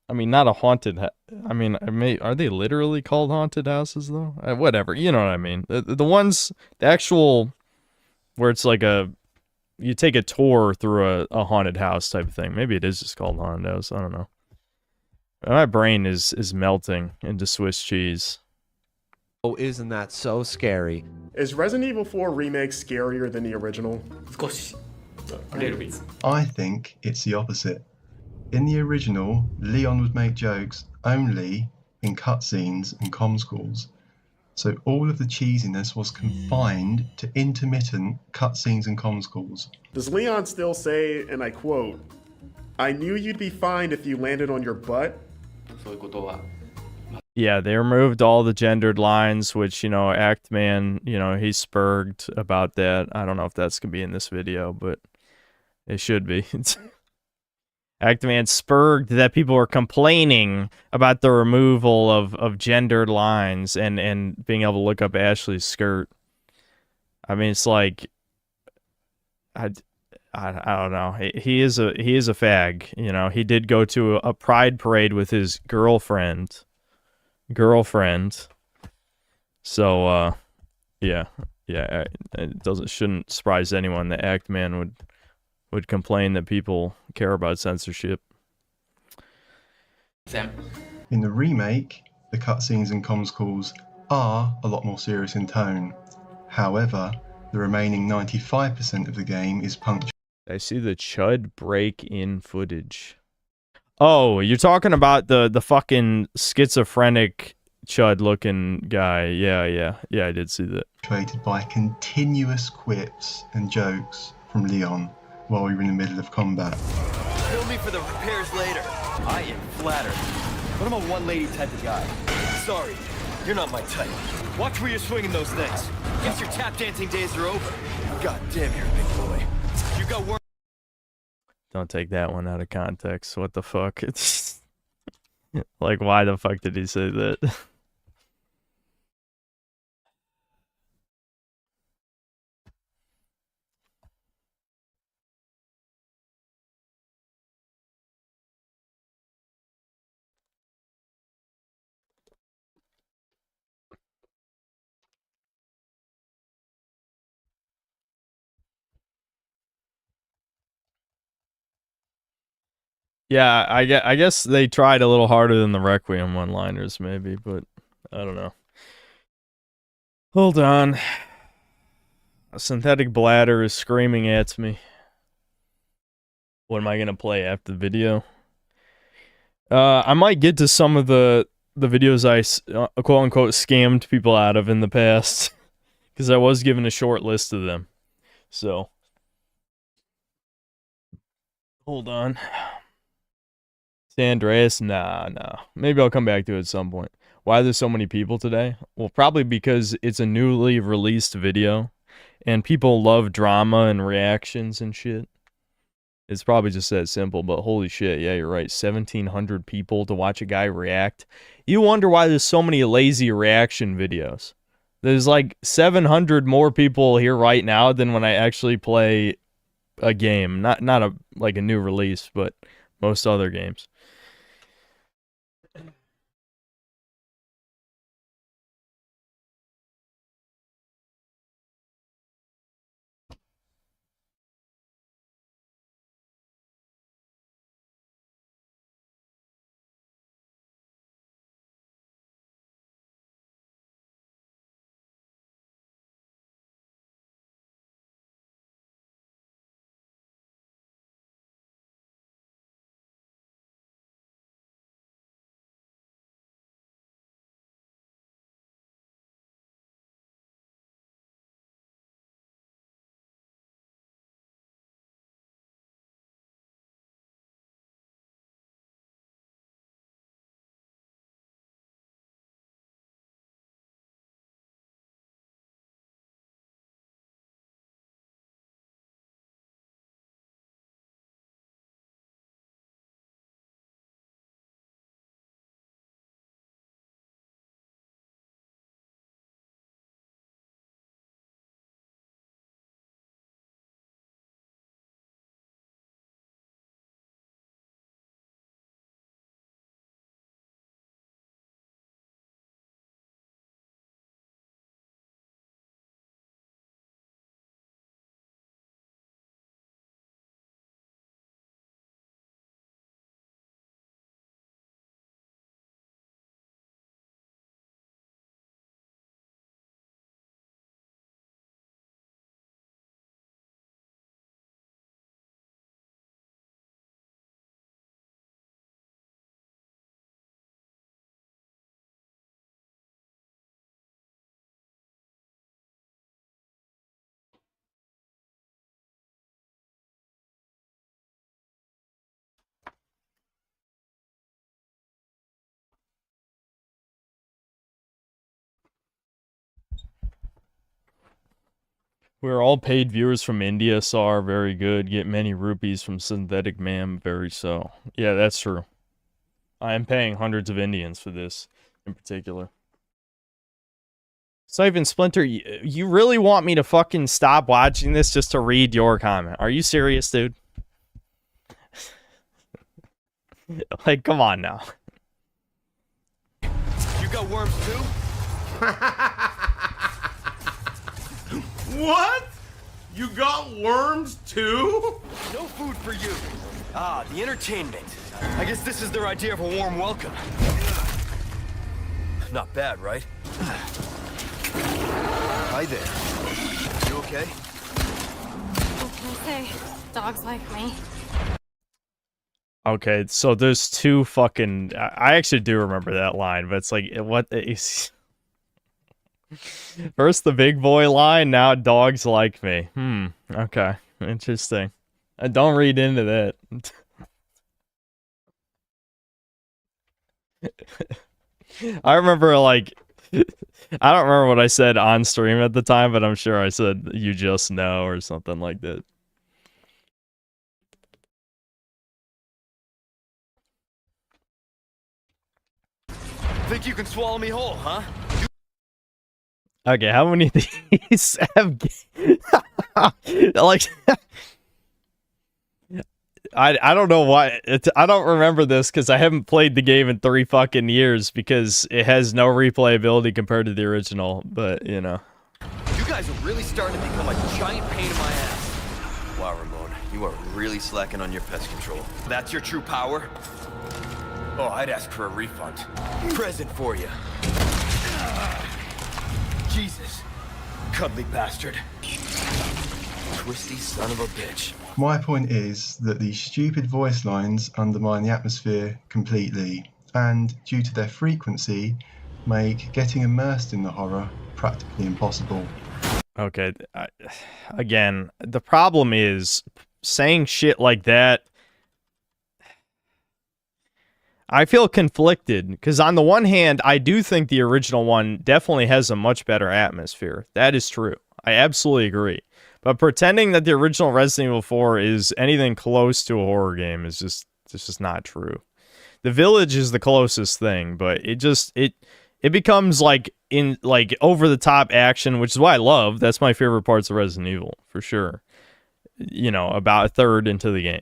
I mean, not a haunted. I mean, are they literally called haunted houses though? Whatever. You know what I mean. The ones, the actual, where it's like you take a tour through a haunted house type of thing. Maybe it is just called haunted house. I don't know. My brain is melting into Swiss cheese. Oh, isn't that so scary? Is Resident Evil 4 Remake scarier than the original? Of course. A little bit. I think it's the opposite. In the original, Leon would make jokes only in cutscenes and comms calls. So all of the cheesiness was confined to intermittent cutscenes and comms calls. Does Leon still say, and I quote, "I knew you'd be fine if you landed on your butt"? Yeah, they removed all the gendered lines, which, you know, Actman, you know, he's spurged about that. I don't know if that's going to be in this video, but it should be. Actman spurged that people were complaining about the removal of gendered lines and being able to look up Ashley's skirt. I mean, it's like, I don't know. He is a fag, you know. He did go to a pride parade with his girlfriend. So yeah, it shouldn't surprise anyone that Actman would complain that people care about censorship. Sam. In the remake, the cutscenes and comms calls are a lot more serious in tone. However, the remaining 95% of the game is punctuated. I see the Chud break-in footage. Oh, you're talking about the fucking schizophrenic Chud-looking guy. Yeah, I did see that. Punctuated by continuous quips and jokes from Leon while we were in the middle of combat. Bill me for the repairs later. I am flattered, but I'm a one-lady type of guy. Sorry, you're not my type. Watch where you're swinging those things. Guess your tap dancing days are over. God damn, you're a big boy. You got work. Don't take that one out of context. What the fuck? It's like, why the fuck did he say that? Yeah, I guess they tried a little harder than the Requiem one-liners, maybe, but I don't know. Hold on. A synthetic bladder is screaming at me. What am I gonna play after the video? I might get to some of the videos I quote-unquote scammed people out of in the past, because I was given a short list of them. So, hold on. San Andreas? Nah. Maybe I'll come back to it at some point. Why there's so many people today? Well, probably because it's a newly released video and people love drama and reactions and shit. It's probably just that simple, but holy shit, yeah, you're right. 1,700 people to watch a guy react. You wonder why there's so many lazy reaction videos. There's like 700 more people here right now than when I actually play a game. Not like a new release, but most other games. We're all paid viewers from India, SAR, very good. Get many rupees from Synthetic Man, very so. Yeah, that's true. I am paying hundreds of Indians for this, in particular. Siphon Splinter, you really want me to fucking stop watching this just to read your comment? Are you serious, dude? Like, come on now. You got worms too? What? You got worms too? No food for you. Ah, the entertainment. I guess this is their idea of a warm welcome. Not bad, right? Hi there. You okay? What can I say? Dogs like me. Okay, so there's two fucking... I actually do remember that line, but it's like, what is... First the big boy line, now dogs like me. Okay, interesting. I don't read into that. I remember, like... I don't remember what I said on stream at the time, but I'm sure I said, you just know, or something like that. Think you can swallow me whole, huh? Okay, how many of these have... like... I don't know why. I don't remember this because I haven't played the game in 3 fucking years because it has no replayability compared to the original, but, you know. You guys are really starting to become a giant pain in my ass. Wow, Ramon, you are really slacking on your pest control. That's your true power? Oh, I'd ask for a refund. Present for you. Jesus. Cuddly bastard. Twisty son of a bitch. My point is that these stupid voice lines undermine the atmosphere completely, and due to their frequency, make getting immersed in the horror practically impossible. Okay, again, the problem is saying shit like that. I feel conflicted because on the one hand, I do think the original one definitely has a much better atmosphere. That is true. I absolutely agree. But pretending that the original Resident Evil 4 is anything close to a horror game is just not true. The Village is the closest thing, but it becomes like over the top action, which is what I love. That's my favorite parts of Resident Evil for sure. You know, about a third into the game.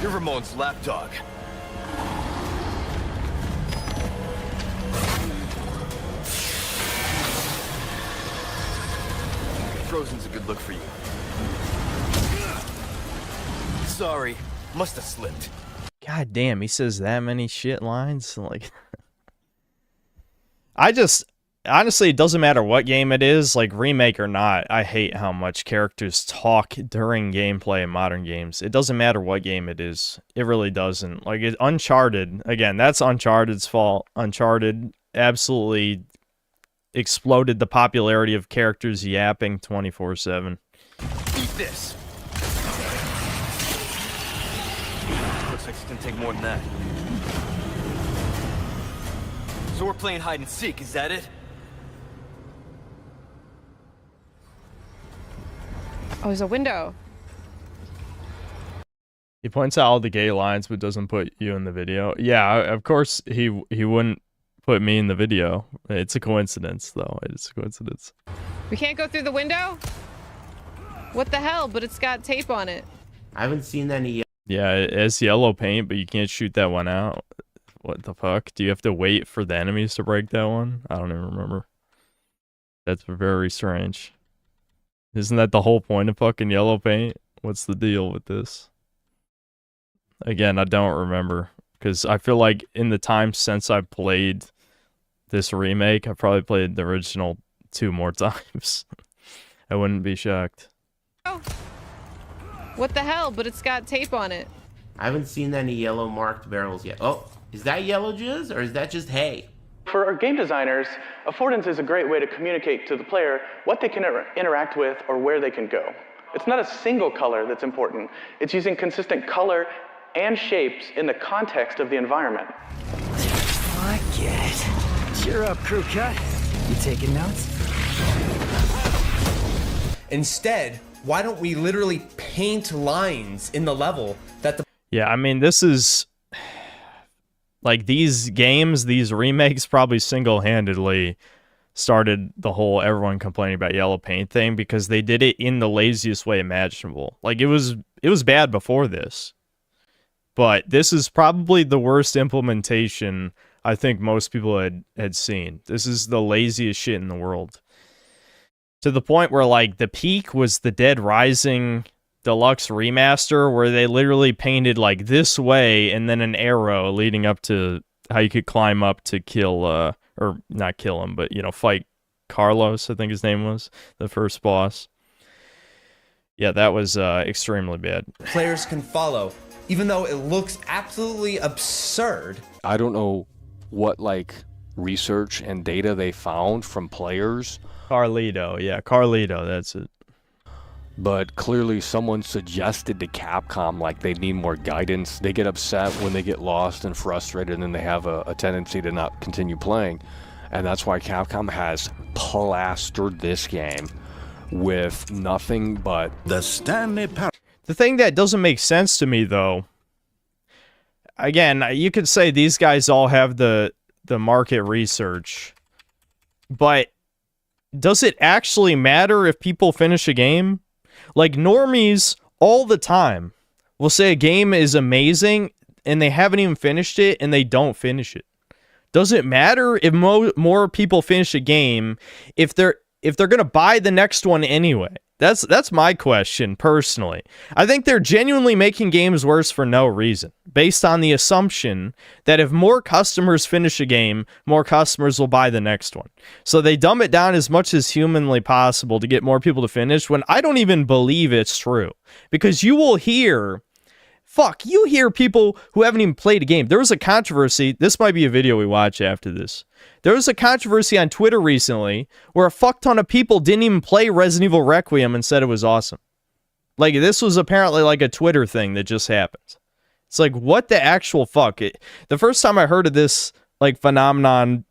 You're Ramon's lapdog. Frozen's a good look for you. Sorry, must have slipped. God damn, he says that many shit lines. Like, honestly, it doesn't matter what game it is, like remake or not. I hate how much characters talk during gameplay in modern games. It doesn't matter what game it is. It really doesn't. Like, Uncharted, again, that's Uncharted's fault. Uncharted absolutely exploded the popularity of characters yapping 24/7. Eat this. Looks like it's gonna take more than that. So we're playing hide and seek, is that it? Oh, there's a window. He points out all the gay lines, but doesn't put you in the video. Yeah, of course he wouldn't put me in the video. It's a coincidence, though. It's a coincidence. We can't go through the window? What the hell? But it's got tape on it. I haven't seen any. Yeah, it has yellow paint, but you can't shoot that one out. What the fuck? Do you have to wait for the enemies to break that one? I don't even remember. That's very strange. Isn't that the whole point of fucking yellow paint? What's the deal with this? Again, I don't remember. Because I feel like in the time since I played this remake, I probably played the original 2 more times. I wouldn't be shocked. Oh. What the hell? But it's got tape on it. I haven't seen any yellow marked barrels yet. Oh, is that yellow jizz or is that just hay? For our game designers, affordance is a great way to communicate to the player what they can interact with or where they can go. It's not a single color that's important. It's using consistent color and shapes in the context of the environment. I get it. Cheer up, crew cut. You taking notes? Instead, why don't we literally paint lines in the level that the... Yeah, I mean, this is... Like, these games, these remakes probably single-handedly started the whole everyone complaining about yellow paint thing because they did it in the laziest way imaginable. Like, it was bad before this. But this is probably the worst implementation I think most people had seen. This is the laziest shit in the world. To the point where, like, the peak was the Dead Rising Deluxe Remaster, where they literally painted, like, this way and then an arrow leading up to how you could climb up to kill, or not kill him, but, you know, fight Carlos, I think his name was, the first boss. Yeah, that was extremely bad. Players can follow, even though it looks absolutely absurd. I don't know what, like, research and data they found from players. Carlito, yeah, Carlito, that's it. But clearly someone suggested to Capcom, like, they need more guidance. They get upset when they get lost and frustrated, and then they have a tendency to not continue playing. And that's why Capcom has plastered this game with nothing but the Stanley Parable. The thing that doesn't make sense to me, though, again, you could say these guys all have the market research, but does it actually matter if people finish a game? Like, normies all the time will say a game is amazing and they haven't even finished it and they don't finish it. Does it matter if more people finish a game if they're going to buy the next one anyway? That's my question, personally. I think they're genuinely making games worse for no reason, based on the assumption that if more customers finish a game, more customers will buy the next one. So they dumb it down as much as humanly possible to get more people to finish, when I don't even believe it's true. Because you will hear... you hear people who haven't even played a game. There was a controversy. This might be a video we watch after this. There was a controversy on Twitter recently where a fuck ton of people didn't even play Resident Evil Requiem and said it was awesome. Like, this was apparently like a Twitter thing that just happened. It's like, what the actual fuck? The first time I heard of this, like, phenomenon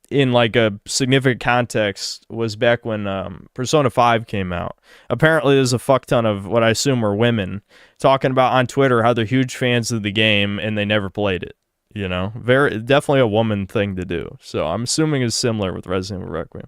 in, like, a significant context was back when Persona 5 came out. Apparently, there's a fuck ton of what I assume were women talking about on Twitter how they're huge fans of the game and they never played it. You know? Definitely a woman thing to do. So I'm assuming it's similar with Resident Evil Requiem.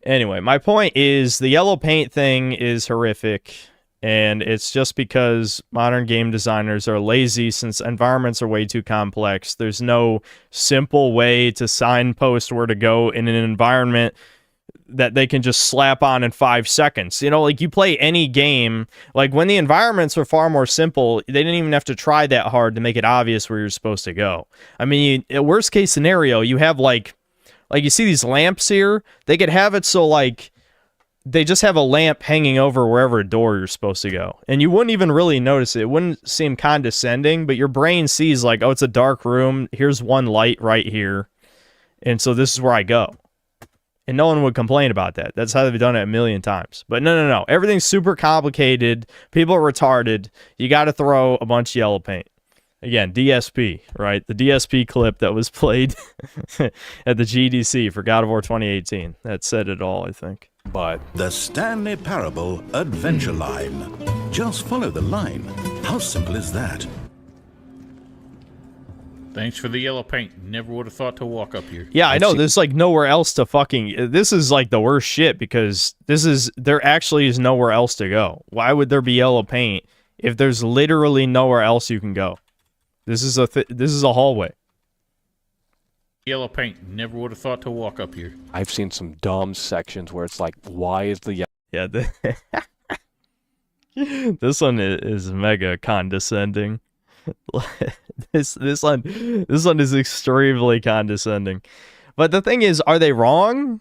Anyway, my point is the yellow paint thing is horrific, and it's just because modern game designers are lazy since environments are way too complex. There's no simple way to signpost where to go in an environment that they can just slap on in 5 seconds. You know, like you play any game, like when the environments were far more simple, they didn't even have to try that hard to make it obvious where you're supposed to go. I mean, worst case scenario, you have like you see these lamps here, they could have it so like they just have a lamp hanging over wherever door you're supposed to go. And you wouldn't even really notice it. It wouldn't seem condescending, but your brain sees like, oh, it's a dark room. Here's one light right here. And so this is where I go. And no one would complain about that. That's how they've done it a million times. But no. Everything's super complicated. People are retarded. You got to throw a bunch of yellow paint. Again, DSP, right? The DSP clip that was played at the GDC for God of War 2018. That said it all, I think. But the Stanley Parable Adventure Line. Just follow the line. How simple is that? Thanks for the yellow paint. Never would have thought to walk up here. Yeah, I know. There's like nowhere else to fucking... This is like the worst shit because there actually is nowhere else to go. Why would there be yellow paint if there's literally nowhere else you can go? This is a hallway. Yellow paint. Never would have thought to walk up here. I've seen some dumb sections where it's like, why is the Yeah, this one is mega condescending. this one is extremely condescending. But the thing is, are they wrong?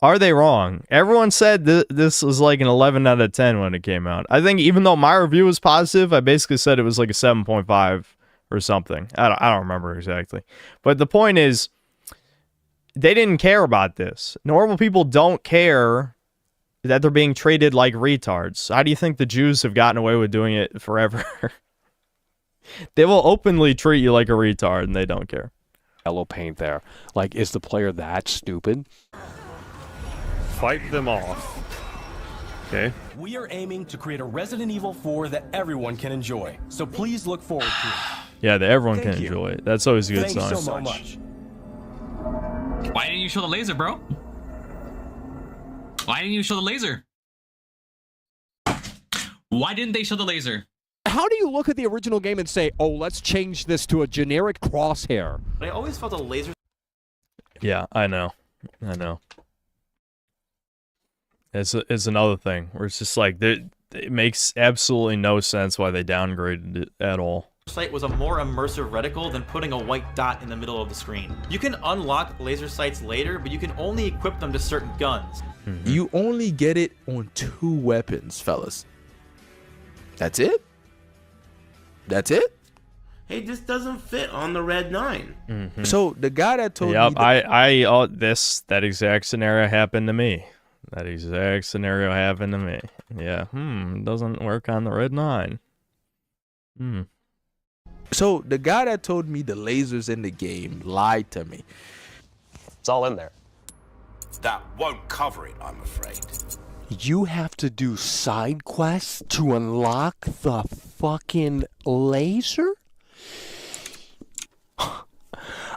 Are they wrong? Everyone said this was like an 11 out of 10 when it came out. I think even though my review was positive, I basically said it was like a 7.5 or something. I don't remember exactly. But the point is, they didn't care about this. Normal people don't care that they're being treated like retards. How do you think the Jews have gotten away with doing it forever? They will openly treat you like a retard and they don't care. Yellow paint there. Like, is the player that stupid? Fight them off. Okay. We are aiming to create a Resident Evil 4 that everyone can enjoy. So please look forward to it. Yeah, that everyone can enjoy it. That's always a good sign. Thanks so much. Why didn't you show the laser, bro? Why didn't you show the laser? Why didn't they show the laser? How do you look at the original game and say, oh, let's change this to a generic crosshair? I always felt a laser... Yeah, I know. It's another thing where it's just like, it makes absolutely no sense why they downgraded it at all. Sight was a more immersive reticle than putting a white dot in the middle of the screen. You can unlock laser sights later, but you can only equip them to certain guns. You only get it on 2 weapons, fellas. That's it? That's it? Hey, this doesn't fit on the Red 9. So the guy that told me Yep, that that exact scenario happened to me. Yeah, it doesn't work on the Red 9. So the guy that told me the lasers in the game lied to me. It's all in there. That won't cover it, I'm afraid. You have to do side quests to unlock the fucking laser?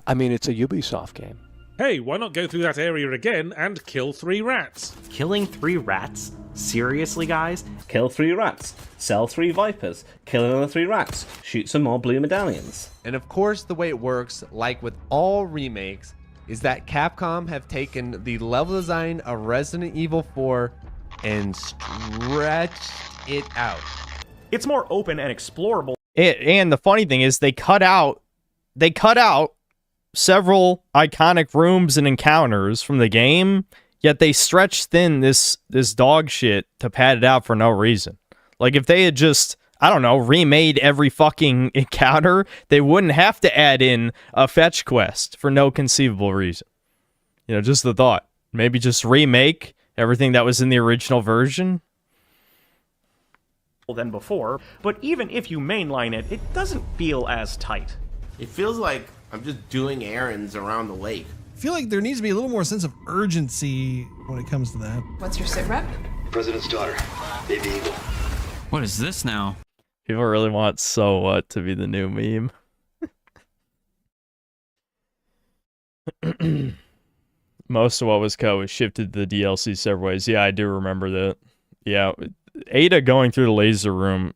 I mean, it's a Ubisoft game. Hey, why not go through that area again and kill 3 rats? Killing 3 rats? Seriously, guys? Kill 3 rats, sell 3 vipers, kill another 3 rats, shoot some more blue medallions. And of course, the way it works, like with all remakes, is that Capcom have taken the level design of Resident Evil 4 and stretched it out. It's more open and explorable. And the funny thing is, they cut out several iconic rooms and encounters from the game, yet they stretched thin this dog shit to pad it out for no reason. Like, if they had just, I don't know, remade every fucking encounter, they wouldn't have to add in a fetch quest for no conceivable reason. You know, just the thought. Maybe just remake everything that was in the original version. than before, but even if you mainline it, it doesn't feel as tight. It feels like I'm just doing errands around the lake. I feel like there needs to be a little more sense of urgency when it comes to that. What's your sit rep? President's daughter, Baby Eagle. What is this now? People really want So What to be the new meme. Most of what was cut was shifted to the DLC several ways. Yeah, I do remember that. Yeah, Ada going through the laser room.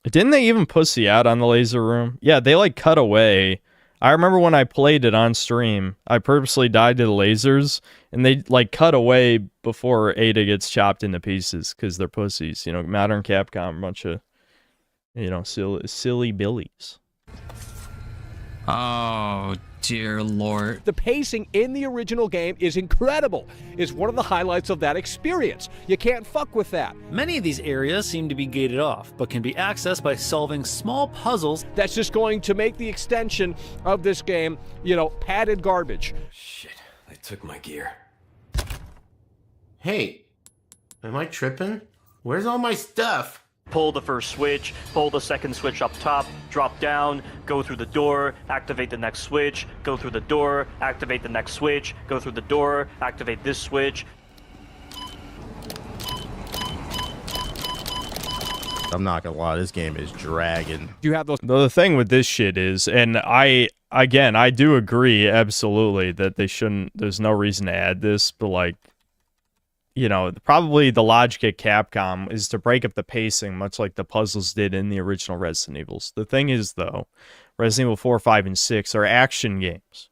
Didn't they even pussy out on the laser room? Yeah, they like cut away. I remember when I played it on stream, I purposely died to the lasers, and they like cut away before Ada gets chopped into pieces because they're pussies. You know, modern Capcom, a bunch of, you know, silly billies. Oh, dear Lord. The pacing in the original game is incredible. It's one of the highlights of that experience. You can't fuck with that. Many of these areas seem to be gated off, but can be accessed by solving small puzzles. That's just going to make the extension of this game, you know, padded garbage. Shit, they took my gear. Hey, am I tripping? Where's all my stuff? Pull the first switch, pull the second switch up top, drop down, go through the door, activate the next switch, go through the door, activate the next switch, go through the door, activate this switch. I'm not gonna lie, this game is dragging. You have those. The thing with this shit is, and I do agree absolutely that they shouldn't. There's no reason to add this, but like, you know, probably the logic at Capcom is to break up the pacing, much like the puzzles did in the original Resident Evils. The thing is, though, Resident Evil 4, 5, and 6 are action games.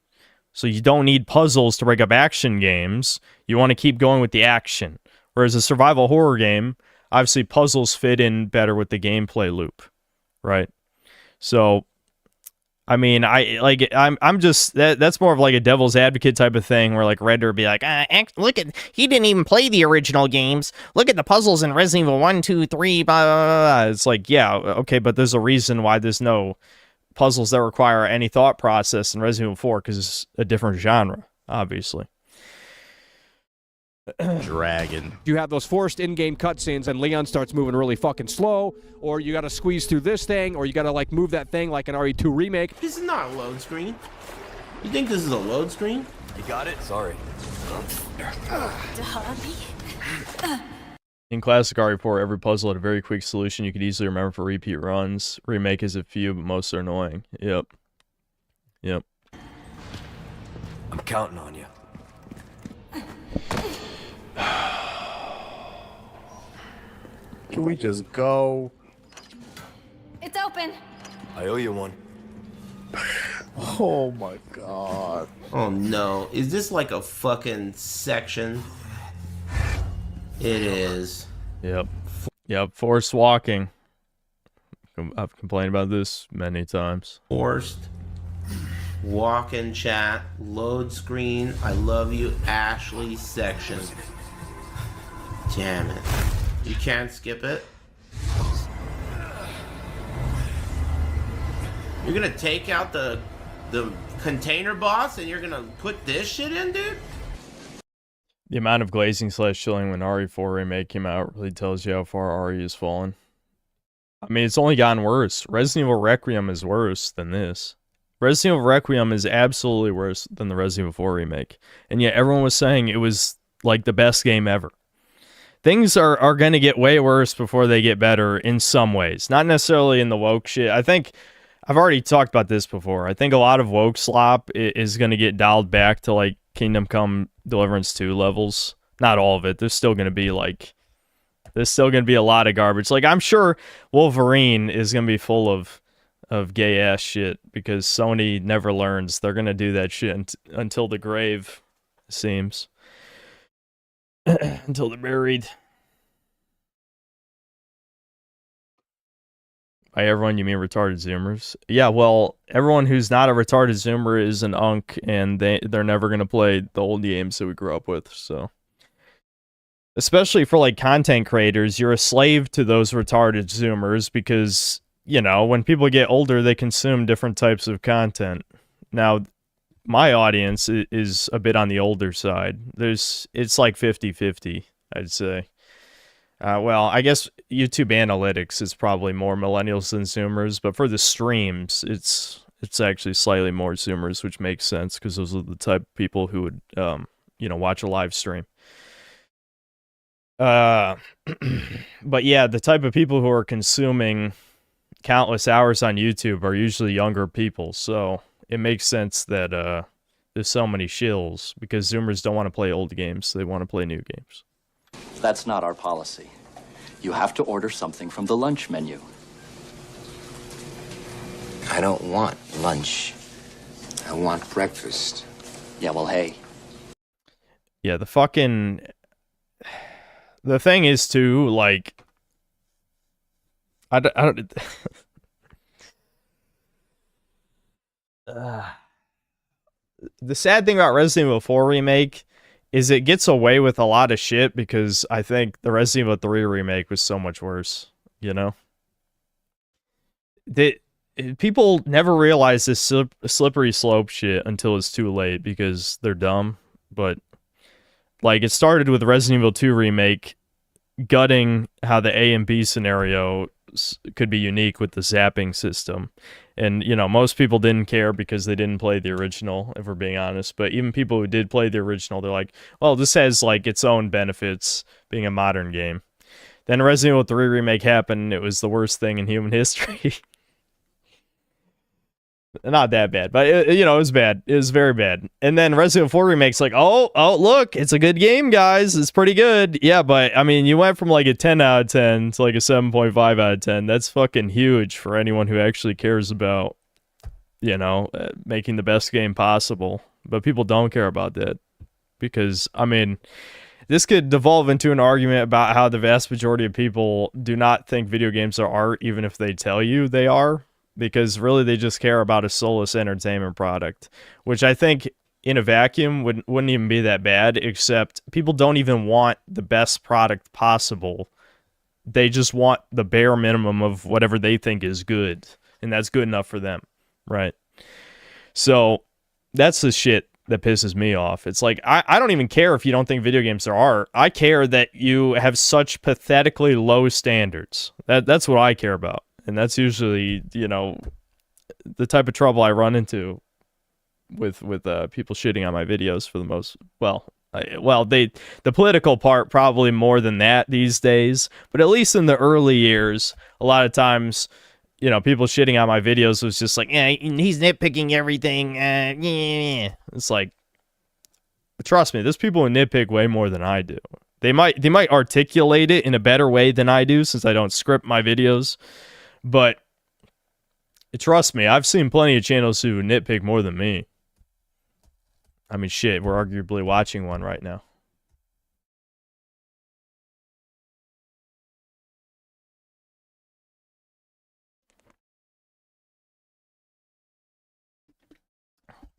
So you don't need puzzles to break up action games. You want to keep going with the action. Whereas a survival horror game, obviously puzzles fit in better with the gameplay loop, right? So, I mean, I'm just that's more of like a devil's advocate type of thing, where like Redder would be like, look at, he didn't even play the original games. Look at the puzzles in Resident Evil 1, 2, 3, blah, blah, blah. It's like, yeah, okay, but there's a reason why there's no puzzles that require any thought process in Resident Evil 4, because it's a different genre, obviously. Dragon. You have those forced in-game cutscenes and Leon starts moving really fucking slow, or you gotta squeeze through this thing, or you gotta like move that thing like an RE2 remake. This is not a load screen. You think this is a load screen? You got it? Sorry. In classic RE4, every puzzle had a very quick solution you could easily remember for repeat runs. Remake is a few, but most are annoying. Yep. I'm counting on you. Can we just go? It's open. I owe you one. Oh my god. Oh no. Is this like a fucking section? It is. Yep. Forced walking. I've complained about this many times. Forced walk-in chat, load screen, I love you, Ashley section. Damn it. You can't skip it? You're gonna take out the container boss and you're gonna put this shit in, dude? The amount of glazing / chilling when RE4 remake came out really tells you how far RE has fallen. I mean, it's only gotten worse. Resident Evil Requiem is worse than this. Resident Evil Requiem is absolutely worse than the Resident Evil 4 remake. And yet everyone was saying it was like the best game ever. Things are going to get way worse before they get better in some ways. Not necessarily in the woke shit. I think, I've already talked about this before. I think a lot of woke slop is going to get dialed back to like Kingdom Come Deliverance 2 levels. Not all of it. There's still going to be like, there's still going to be a lot of garbage. Like, I'm sure Wolverine is going to be full of gay ass shit because Sony never learns. They're going to do that shit until the grave, it seems. Until they're buried. By everyone, you mean retarded Zoomers? Yeah, well, everyone who's not a retarded Zoomer is an unk, and they're never going to play the old games that we grew up with, so. Especially for, like, content creators, you're a slave to those retarded Zoomers because, you know, when people get older, they consume different types of content. Now, my audience is a bit on the older side. It's like 50-50, I'd say. Well, I guess YouTube analytics is probably more millennials than Zoomers, but for the streams, it's actually slightly more Zoomers, which makes sense because those are the type of people who would, watch a live stream. But yeah, the type of people who are consuming countless hours on YouTube are usually younger people, so it makes sense that there's so many shills because Zoomers don't want to play old games; they want to play new games. That's not our policy. You have to order something from the lunch menu. I don't want lunch. I want breakfast. Yeah, well, hey. Yeah, the thing is too, like, I don't the sad thing about Resident Evil 4 Remake is it gets away with a lot of shit because I think the Resident Evil 3 Remake was so much worse, you know? People never realize this slippery slope shit until it's too late because they're dumb, but like it started with Resident Evil 2 Remake gutting how the A and B scenario could be unique with the zapping system. And, most people didn't care because they didn't play the original, if we're being honest. But even people who did play the original, they're like, well, this has, like, its own benefits being a modern game. Then Resident Evil 3 Remake happened, and it was the worst thing in human history. Not that bad, but, it was bad. It was very bad. And then Resident Evil 4 Remake's like, oh, look, it's a good game, guys. It's pretty good. Yeah, but, I mean, you went from, like, a 10 out of 10 to, like, a 7.5 out of 10. That's fucking huge for anyone who actually cares about, making the best game possible. But people don't care about that because, I mean, this could devolve into an argument about how the vast majority of people do not think video games are art, even if they tell you they are. Because really they just care about a soulless entertainment product, which I think in a vacuum wouldn't even be that bad, except people don't even want the best product possible. They just want the bare minimum of whatever they think is good, and that's good enough for them, right? So that's the shit that pisses me off. It's like, I don't even care if you don't think video games are art. I care that you have such pathetically low standards. That's what I care about. And that's usually, the type of trouble I run into with people shitting on my videos for the most, the political part probably more than that these days, but at least in the early years, a lot of times, people shitting on my videos was just like, yeah, he's nitpicking everything. Yeah. It's like, trust me, there's people who nitpick way more than I do. They might articulate it in a better way than I do since I don't script my videos. But trust me, I've seen plenty of channels who nitpick more than me. I mean, shit, we're arguably watching one right now.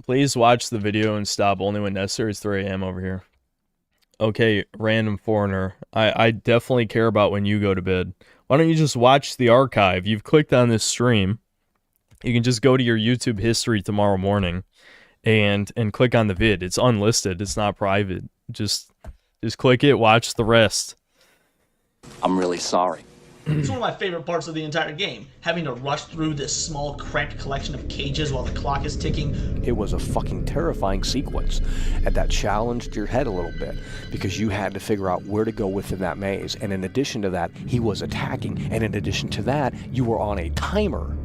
Please watch the video and stop only when necessary. It's 3 a.m. over here. Okay, random foreigner. I definitely care about when you go to bed. Why don't you just watch the archive? You've clicked on this stream. You can just go to your YouTube history tomorrow morning and click on the vid. It's unlisted. It's not private. Just click it, watch the rest. I'm really sorry. It's one of my favorite parts of the entire game, having to rush through this small, cramped collection of cages while the clock is ticking. It was a fucking terrifying sequence, and that challenged your head a little bit, because you had to figure out where to go within that maze, and in addition to that, he was attacking, and in addition to that, you were on a timer.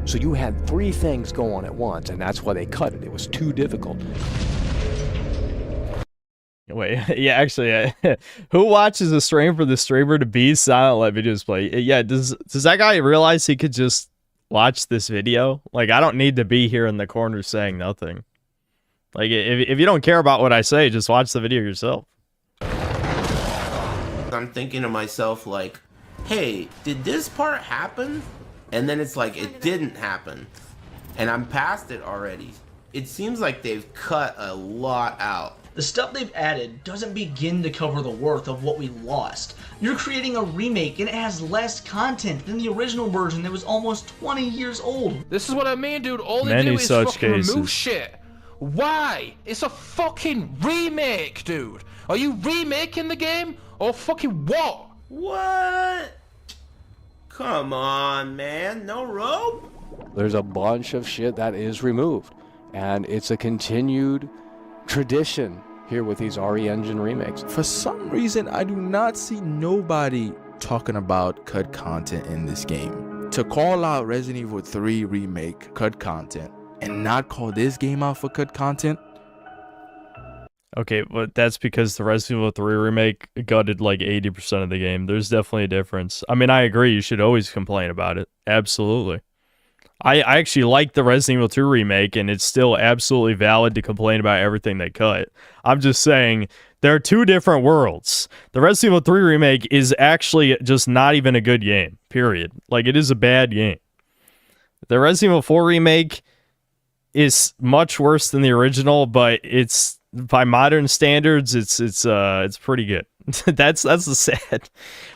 So you had 3 things go on at once, and that's why they cut it. It was too difficult. Wait, yeah, actually, who watches a stream for the streamer to be silent, let videos play? Yeah, does that guy realize he could just watch this video? Like, I don't need to be here in the corner saying nothing. Like, if you don't care about what I say, just watch the video yourself. I'm thinking to myself, like, hey, did this part happen? And then it's like, it didn't happen. And I'm past it already. It seems like they've cut a lot out. The stuff they've added doesn't begin to cover the worth of what we lost. You're creating a remake and it has less content than the original version that was almost 20 years old. This is what I mean, dude. All they Many do is such fucking cases. remove shit. Why? It's a fucking remake, dude. Are you remaking the game or fucking what? What? Come on, man. No rope? There's a bunch of shit that is removed, and it's a continued tradition here with these RE Engine remakes. For some reason, I do not see nobody talking about cut content in this game. To call out Resident Evil 3 Remake cut content and not call this game out for cut content? Okay, but that's because the Resident Evil 3 remake gutted like 80% of the game. There's definitely a difference. I mean, I agree. You should always complain about it. Absolutely. I actually like the Resident Evil 2 remake, and it's still absolutely valid to complain about everything they cut. I'm just saying, there are two different worlds. The Resident Evil 3 remake is actually just not even a good game, period. Like, it is a bad game. The Resident Evil 4 remake is much worse than the original, but it's, by modern standards, it's pretty good. that's the sad.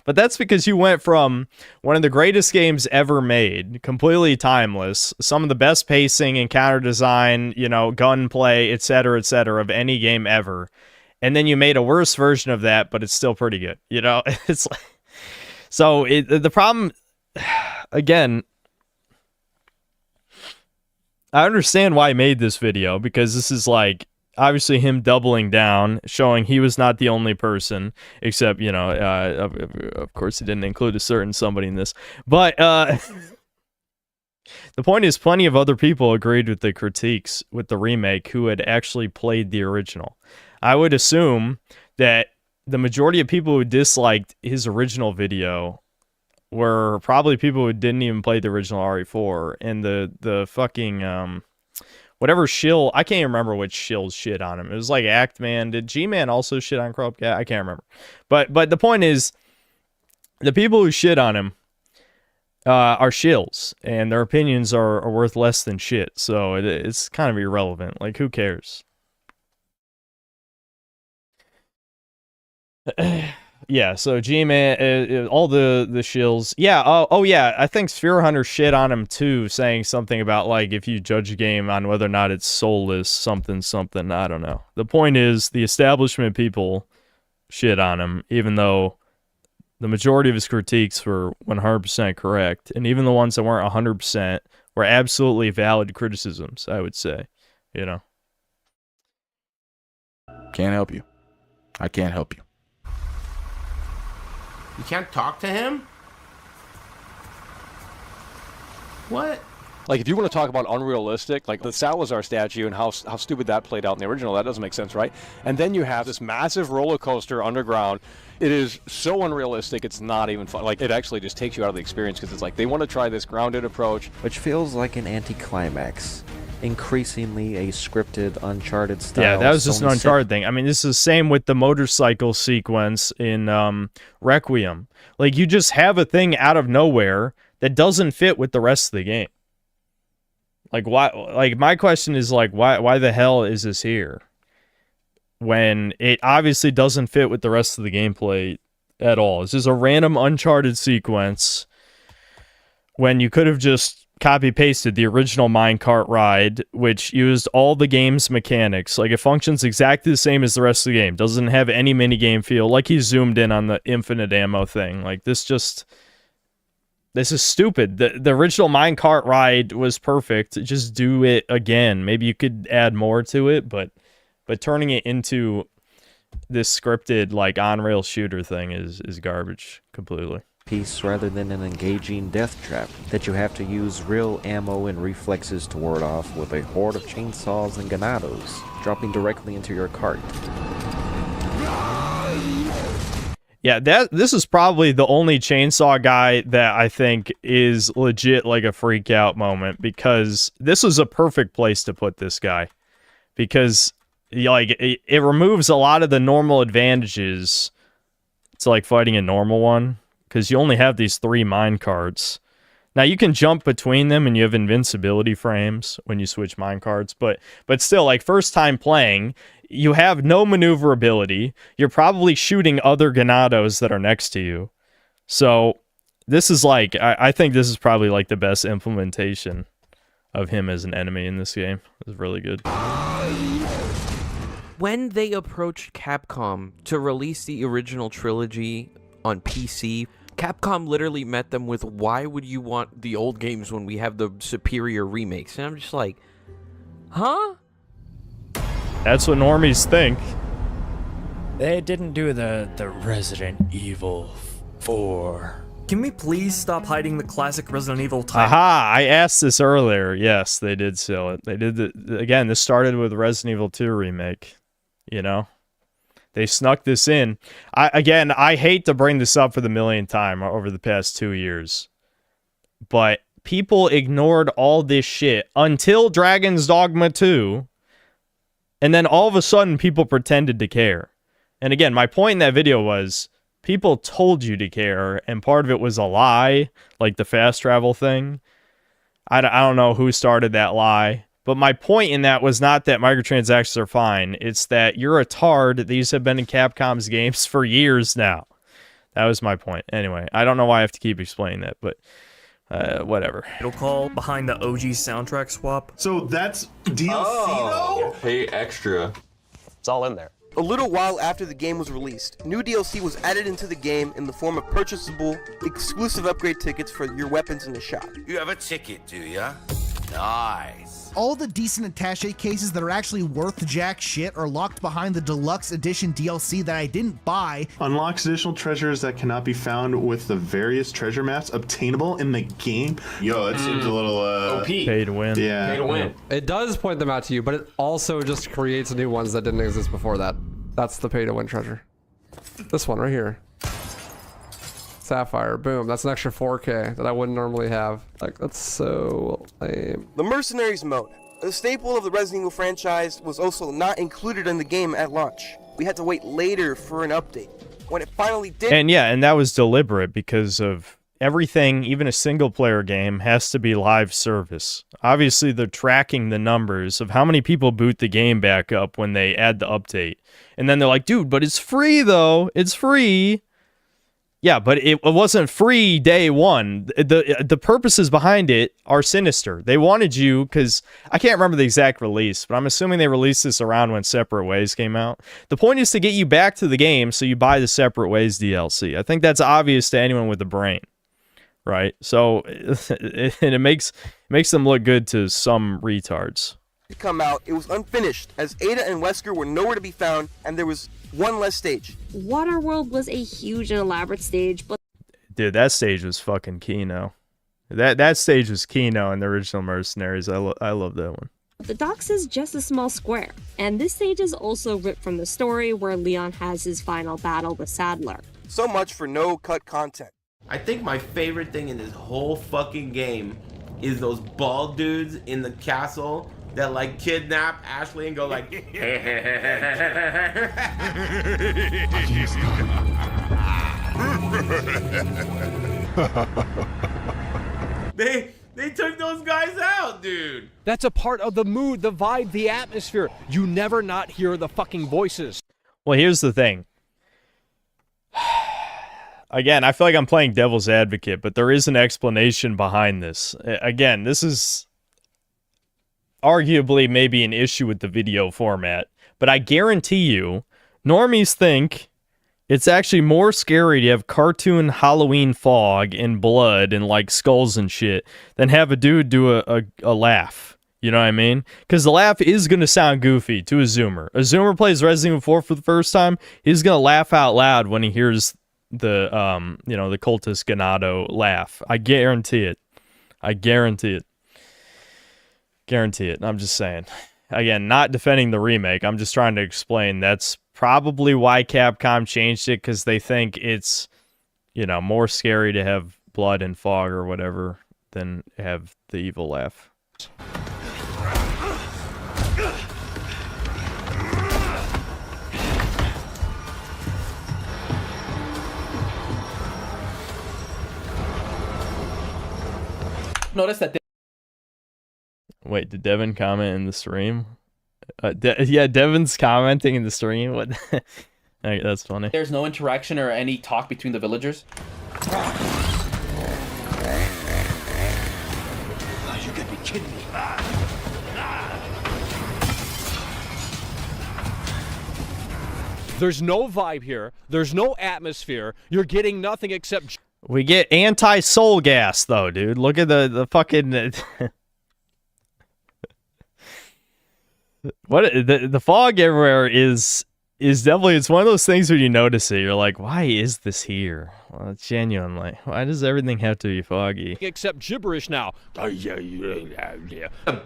But that's because you went from one of the greatest games ever made, completely timeless, some of the best pacing and counter design, you know, gunplay, etc., of any game ever. And then you made a worse version of that, but it's still pretty good. You know, it's like, so the problem, again, I understand why I made this video, because this is like, obviously him doubling down, showing he was not the only person, except, you know, of course he didn't include a certain somebody in this. But the point is, plenty of other people agreed with the critiques with the remake who had actually played the original. I would assume that the majority of people who disliked his original video were probably people who didn't even play the original RE4, and the fucking whatever shill, I can't even remember which shills shit on him. It was like Actman. Did G-Man also shit on Cropcat? I can't remember. But the point is, the people who shit on him are shills, and their opinions are worth less than shit. So it's kind of irrelevant. Like, who cares? Yeah, so G-Man, all the shills. Yeah, oh yeah, I think Sphere Hunter shit on him too, saying something about, like, if you judge a game on whether or not it's soulless, something, I don't know. The point is, the establishment people shit on him, even though the majority of his critiques were 100% correct, and even the ones that weren't 100% were absolutely valid criticisms, I would say, you know. Can't help you. I can't help you. You can't talk to him? What? Like, if you want to talk about unrealistic, like the Salazar statue and how stupid that played out in the original, that doesn't make sense, right? And then you have this massive roller coaster underground. It is so unrealistic, it's not even fun. Like, it actually just takes you out of the experience, because it's like, they want to try this grounded approach. Which feels like an anticlimax. Increasingly a scripted Uncharted style. Yeah, that was just an Uncharted thing. I mean, this is the same with the motorcycle sequence in Requiem. Like, you just have a thing out of nowhere that doesn't fit with the rest of the game. Like, why? Like, my question is, like, why the hell is this here? When it obviously doesn't fit with the rest of the gameplay at all. It's just a random Uncharted sequence when you could have just copy-pasted the original minecart ride, which used all the game's mechanics. Like, it functions exactly the same as the rest of the game. Doesn't have any minigame feel. Like, he zoomed in on the infinite ammo thing. Like, this is stupid. The original minecart ride was perfect. Just do it again. Maybe you could add more to it, but turning it into this scripted, like, on-rail shooter thing is garbage completely. Piece rather than an engaging death trap that you have to use real ammo and reflexes to ward off with a horde of chainsaws and ganados dropping directly into your cart. Yeah, this is probably the only chainsaw guy that I think is legit like a freak out moment, because this was a perfect place to put this guy, because like it removes a lot of the normal advantages to like fighting a normal one. Because you only have these 3 mine carts. Now, you can jump between them, and you have invincibility frames when you switch mine carts. But still, like, first time playing, you have no maneuverability. You're probably shooting other ganados that are next to you. So, this is, like, I think this is probably, like, the best implementation of him as an enemy in this game. It's really good. When they approached Capcom to release the original trilogy on PC. Capcom literally met them with, why would you want the old games when we have the superior remakes? And I'm just like, huh? That's what normies think. They didn't do the Resident Evil 4. Can we please stop hiding the classic Resident Evil title? Aha! I asked this earlier. Yes, they did sell it. They did again. This started with Resident Evil 2 remake. You know, they snuck this in. I hate to bring this up for the millionth time over the past 2 years, but people ignored all this shit until Dragon's Dogma 2, and then all of a sudden people pretended to care. And again, my point in that video was, people told you to care, and part of it was a lie, like the fast travel thing. I don't know who started that lie, but my point in that was not that microtransactions are fine. It's that you're a tard. These have been in Capcom's games for years now. That was my point. Anyway, I don't know why I have to keep explaining that, but whatever. It'll call behind the OG soundtrack swap. So that's DLC though? Pay extra. It's all in there. A little while after the game was released, new DLC was added into the game in the form of purchasable, exclusive upgrade tickets for your weapons in the shop. You have a ticket, do ya? Nice. All the decent attaché cases that are actually worth jack shit are locked behind the deluxe edition DLC that I didn't buy. Unlocks additional treasures that cannot be found with the various treasure maps obtainable in the game. Yo, it seems a little OP. Pay to win. Yeah. Pay to win. It does point them out to you, but it also just creates new ones that didn't exist before that. That's the pay to win treasure. This one right here. Sapphire, boom. That's an extra 4K that I wouldn't normally have. Like, that's so lame. The Mercenaries mode, a staple of the Resident Evil franchise, was also not included in the game at launch. We had to wait later for an update. When it finally did... And yeah, and that was deliberate because of everything, even a single-player game, has to be live service. Obviously, they're tracking the numbers of how many people boot the game back up when they add the update. And then they're like, dude, but it's free, though. It's free. Yeah, but it wasn't free day one. The purposes behind it are sinister. They wanted you, because I can't remember the exact release, but I'm assuming they released this around when Separate Ways came out. The point is to get you back to the game so you buy the Separate Ways DLC. I think that's obvious to anyone with a brain, right? So it makes them look good to some retards. Come out, it was unfinished, as Ada and Wesker were nowhere to be found, and there was one less stage. Waterworld was a huge and elaborate stage, but dude, that stage was fucking Kino. That stage was Kino in the original Mercenaries. I love that one. the docks is just a small square, and this stage is also ripped from the story where Leon has his final battle with Sadler. So much for no cut content. I think my favorite thing in this whole fucking game is those bald dudes in the castle that like kidnap Ashley and go like They took those guys out, dude. That's a part of the mood, the vibe, the atmosphere. You never not hear the fucking voices. Well, here's the thing. Again, I feel like I'm playing devil's advocate, but there is an explanation behind this. Again, this is arguably maybe an issue with the video format, but I guarantee you, normies think it's actually more scary to have cartoon Halloween fog and blood and like skulls and shit than have a dude do a laugh. You know what I mean? Because the laugh is going to sound goofy to a Zoomer. A Zoomer plays Resident Evil 4 for the first time, he's going to laugh out loud when he hears the the cultist Ganado laugh. I guarantee it. I guarantee it. Guarantee it. I'm just saying. Again, not defending the remake. I'm just trying to explain that's probably why Capcom changed it, because they think it's, more scary to have blood and fog or whatever than have the evil laugh. Notice that. Wait, did Devin comment in the stream? Yeah, Devin's commenting in the stream. What? Right, that's funny. There's no interaction or any talk between the villagers. Oh, you gotta be kidding me. There's no vibe here. There's no atmosphere. You're getting nothing except... We get anti-soul gas, though, dude. Look at the fucking... What the fog everywhere is definitely, it's one of those things when you notice it, you're like, why is this here? Well, genuinely, why does everything have to be foggy? Except gibberish now. A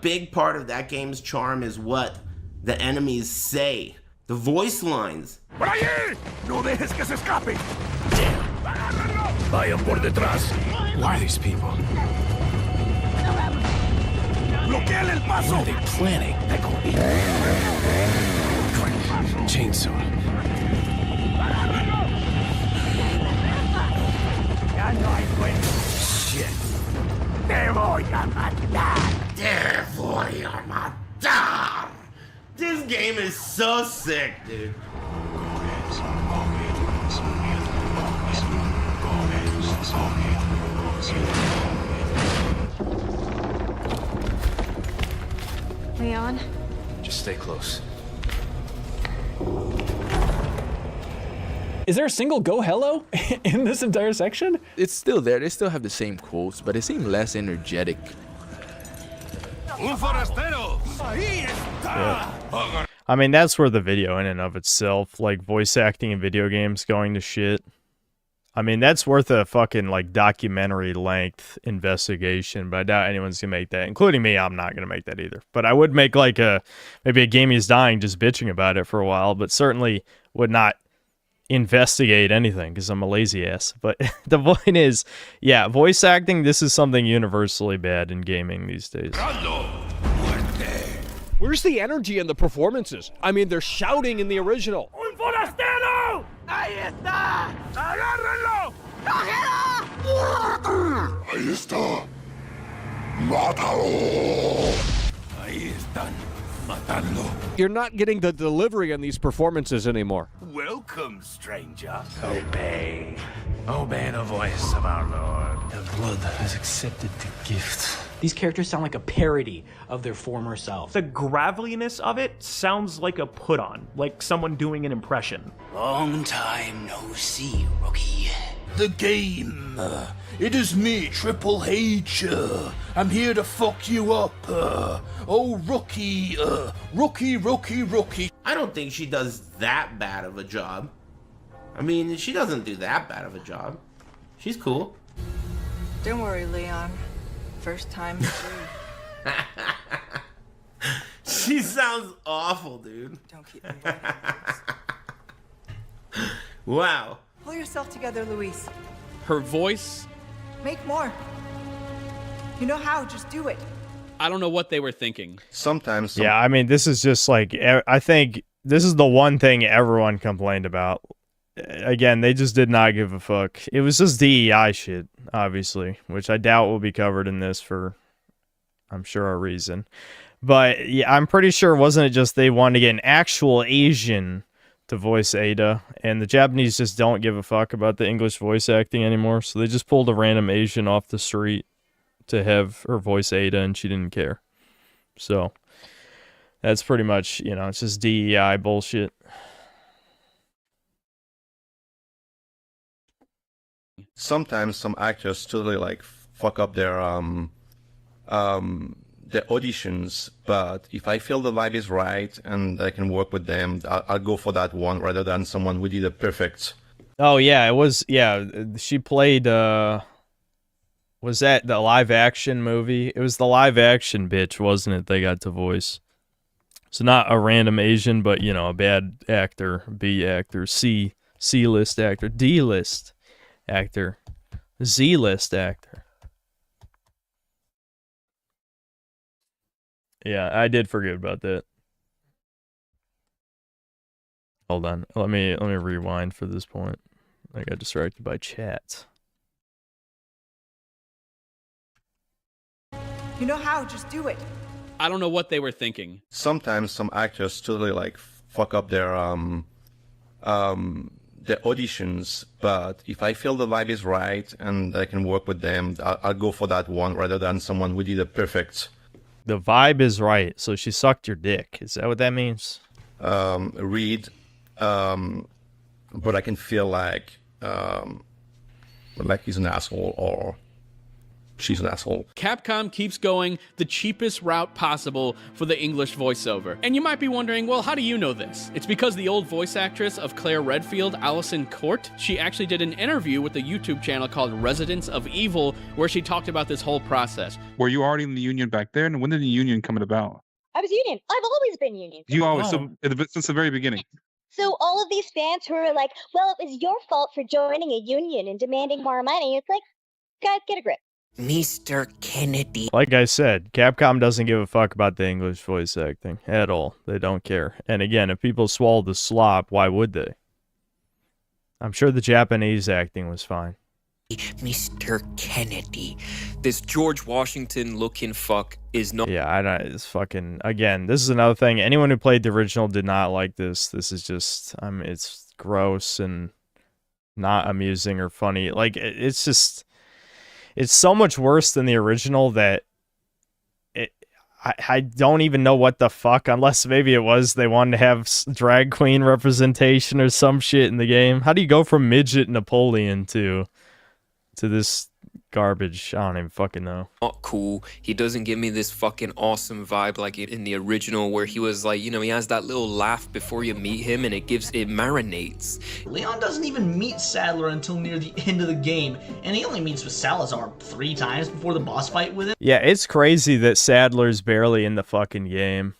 big part of that game's charm is what the enemies say. The voice lines. ¡Por allí! ¡No dejes que se escape! Vayan por detrás. Who are these people? ¡Bloqueale el paso! What are they planning? They're going to chainsaw. Shit. Te voy a matar. Te voy a matar. This game is so sick, dude. Leon? Just stay close. Is there a single go hello in this entire section? It's still there. They still have the same quotes, but it seemed less energetic. Un forastero. Ahí está. I mean, that's where the video in and of itself, like voice acting in video games going to shit. I mean, that's worth a fucking like documentary length investigation, but I doubt anyone's gonna make that, including me. I'm not gonna make that either. But I would make like maybe a game is dying just bitching about it for a while, but certainly would not investigate anything because I'm a lazy ass. But the point is, yeah, voice acting, this is something universally bad in gaming these days. Where's the energy in the performances? I mean, they're shouting in the original. Un forastero. Ahí está. Agárrenlo. Ahí está. Mátalo. Ahí están. Matando. You're not getting the delivery in these performances anymore. Welcome, stranger. Obey. Obey the voice of our Lord. The blood has accepted the gift. These characters sound like a parody of their former self. The graveliness of it sounds like a put-on, like someone doing an impression. Long time no see, rookie. The game. It is me, Triple H. I'm here to fuck you up. Oh, rookie. Rookie. I don't think she does that bad of a job. I mean, she doesn't do that bad of a job. She's cool. Don't worry, Leon. First time through. She sounds awful, dude. Don't keep me waiting. Wow. Pull yourself together, Luis. Her voice, Make more. You know how, just do it. I don't know what they were thinking. Sometimes. Yeah, I mean, this is just like, I think this is the one thing everyone complained about. Again, they just did not give a fuck. It was just DEI shit, obviously, which I doubt will be covered in this for, I'm sure, a reason. But yeah, I'm pretty sure, wasn't it just they wanted to get an actual Asian to voice Ada, and the Japanese just don't give a fuck about the English voice acting anymore, so they just pulled a random Asian off the street to have her voice Ada, and she didn't care. So that's pretty much, you know, it's just DEI bullshit. Sometimes some actors totally like fuck up their auditions, but if I feel the vibe is right and I can work with them, I'll go for that one rather than someone who did a perfect. Oh yeah, it was, yeah, she played was that the live action movie? It was the live action bitch, wasn't it? They got to voice. So not a random Asian, but you know, a bad actor, B actor, C-list actor, D-list actor, Z-list actor. Yeah, I did forget about that. Hold on. Let me rewind for this point. I got distracted by chat. You know how, just do it. I don't know what they were thinking. Sometimes some actors totally like fuck up their auditions, but if I feel the vibe is right and I can work with them, I'll go for that one rather than someone who did a perfect. The vibe is right, so she sucked your dick. Is that what that means? Reed but I can feel like he's an asshole or she's an asshole. Capcom keeps going the cheapest route possible for the English voiceover. And you might be wondering, well, how do you know this? It's because the old voice actress of Claire Redfield, Allison Court, she actually did an interview with a YouTube channel called Residents of Evil, where she talked about this whole process. Were you already in the union back there? And when did the union come about? I was union. I've always been union. You always, since the very beginning. So all of these fans who are like, well, it was your fault for joining a union and demanding more money. It's like, guys, get a grip. Mr. Kennedy. Like I said, Capcom doesn't give a fuck about the English voice acting at all. They don't care. And again, if people swallow the slop, why would they? I'm sure the Japanese acting was fine. Mr. Kennedy. This George Washington looking fuck is not. Yeah, I don't. It's fucking. Again, this is another thing. Anyone who played the original did not like this. This is just. I mean, it's gross and not amusing or funny. Like, it's just. It's so much worse than the original that I don't even know what the fuck, unless maybe it was they wanted to have drag queen representation or some shit in the game. How do you go from midget Napoleon to this garbage? I don't even fucking know. Not cool. He doesn't give me this fucking awesome vibe like in the original, where he was like, you know, he has that little laugh before you meet him and it marinates. Leon doesn't even meet Sadler until near the end of the game, and he only meets with Salazar 3 times before the boss fight with him. Yeah, it's crazy that Sadler's barely in the fucking game.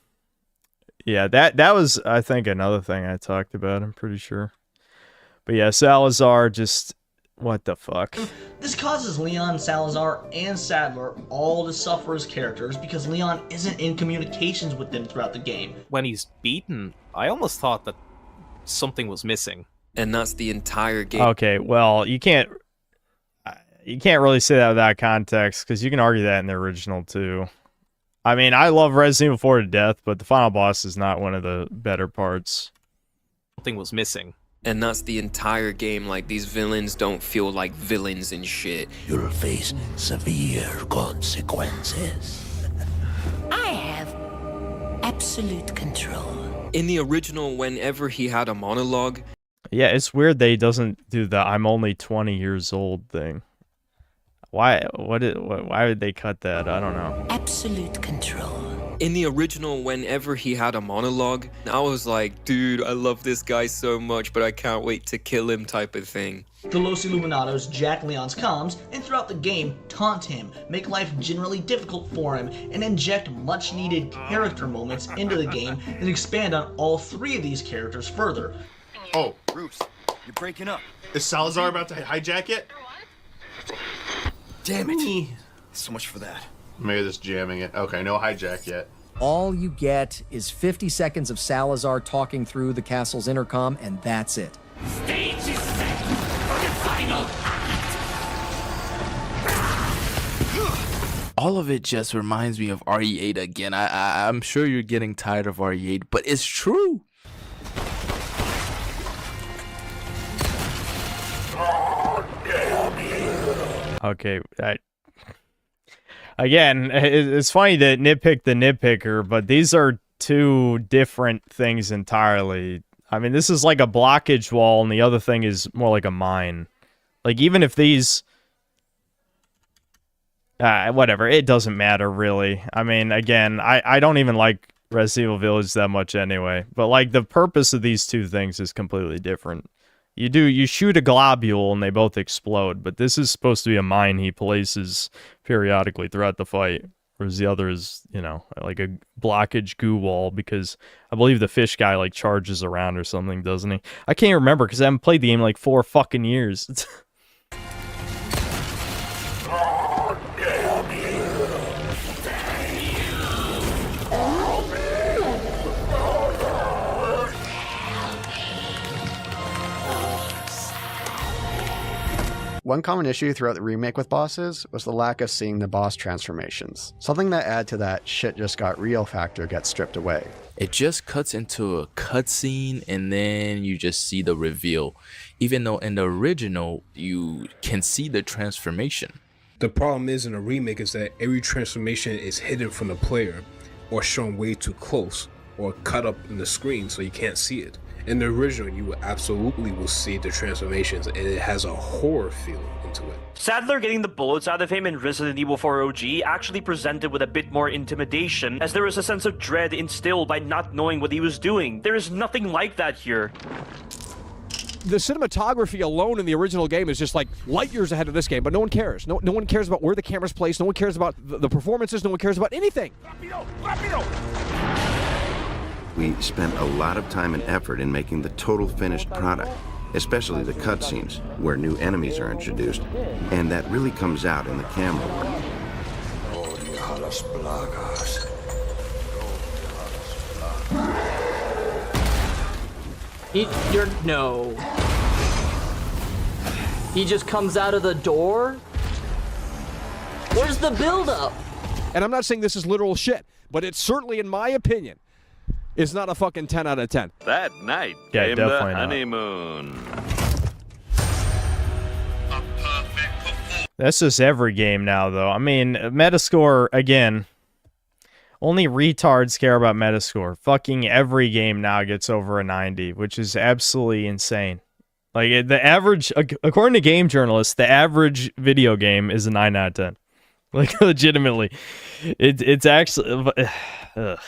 Yeah, that was, I think, another thing I talked about, I'm pretty sure. But yeah, Salazar just... What the fuck? This causes Leon, Salazar, and Sadler all to suffer as characters because Leon isn't in communications with them throughout the game. When he's beaten, I almost thought that something was missing. And that's the entire game. Okay, well, you can't really say that without context, because you can argue that in the original too. I mean, I love Resident Evil 4 to death, but the final boss is not one of the better parts. Something was missing. And that's the entire game. Like, these villains don't feel like villains and shit. You'll face severe consequences. I have absolute control. In the original, whenever he had a monologue... Yeah, it's weird that he doesn't do the I'm only 20 years old thing. Why would they cut that? I don't know. Absolute control. In the original, whenever he had a monologue, I was like, dude, I love this guy so much, but I can't wait to kill him type of thing. The Los Illuminados jack Leon's comms, and throughout the game, taunt him, make life generally difficult for him, and inject much-needed character moments into the game, and expand on all 3 of these characters further. Oh, Bruce, you're breaking up. Is Salazar about to hijack it? Damn it. So much for that. Maybe just jamming it. Okay, no hijack yet. All you get is 50 seconds of Salazar talking through the castle's intercom, and that's it. Stage is set for the final act. All of it just reminds me of RE8 again. I'm sure you're getting tired of RE8, but it's true. Okay, again, it's funny to nitpick the nitpicker, but these are 2 different things entirely. I mean, this is like a blockage wall, and the other thing is more like a mine. Like, even if these... whatever, it doesn't matter, really. I mean, again, I don't even like Resident Evil Village that much anyway. But, like, the purpose of these 2 things is completely different. You shoot a globule and they both explode, but this is supposed to be a mine he places periodically throughout the fight, whereas the other is, you know, like a blockage goo wall, because I believe the fish guy, like, charges around or something, doesn't he? I can't remember, because I haven't played the game in, like, 4 fucking years. One common issue throughout the remake with bosses was the lack of seeing the boss transformations. Something that add to that shit just got real factor gets stripped away. It just cuts into a cutscene and then you just see the reveal. Even though in the original, you can see the transformation. The problem is in a remake is that every transformation is hidden from the player or shown way too close or cut up in the screen so you can't see it. In the original, you absolutely will see the transformations, and it has a horror feeling into it. Sadler getting the bullets out of him in Resident Evil 4 OG actually presented with a bit more intimidation, as there was a sense of dread instilled by not knowing what he was doing. There is nothing like that here. The cinematography alone in the original game is just like light years ahead of this game, but no one cares. No one cares about where the camera's placed. No one cares about the performances. No one cares about anything. We spent a lot of time and effort in making the total finished product, especially the cutscenes, where new enemies are introduced, and that really comes out in the camera work. No. He just comes out of the door? Where's the build-up? And I'm not saying this is literal shit, but it's certainly, in my opinion, is not a fucking 10 out of 10. That night Yeah, came the definitely not. honeymoon. That's just every game now, though. I mean, Metascore, again, only retards care about Metascore. Fucking every game now gets over a 90, which is absolutely insane. Like, the average, according to game journalists, the average video game is a 9 out of 10. Like, legitimately. It's actually... ugh.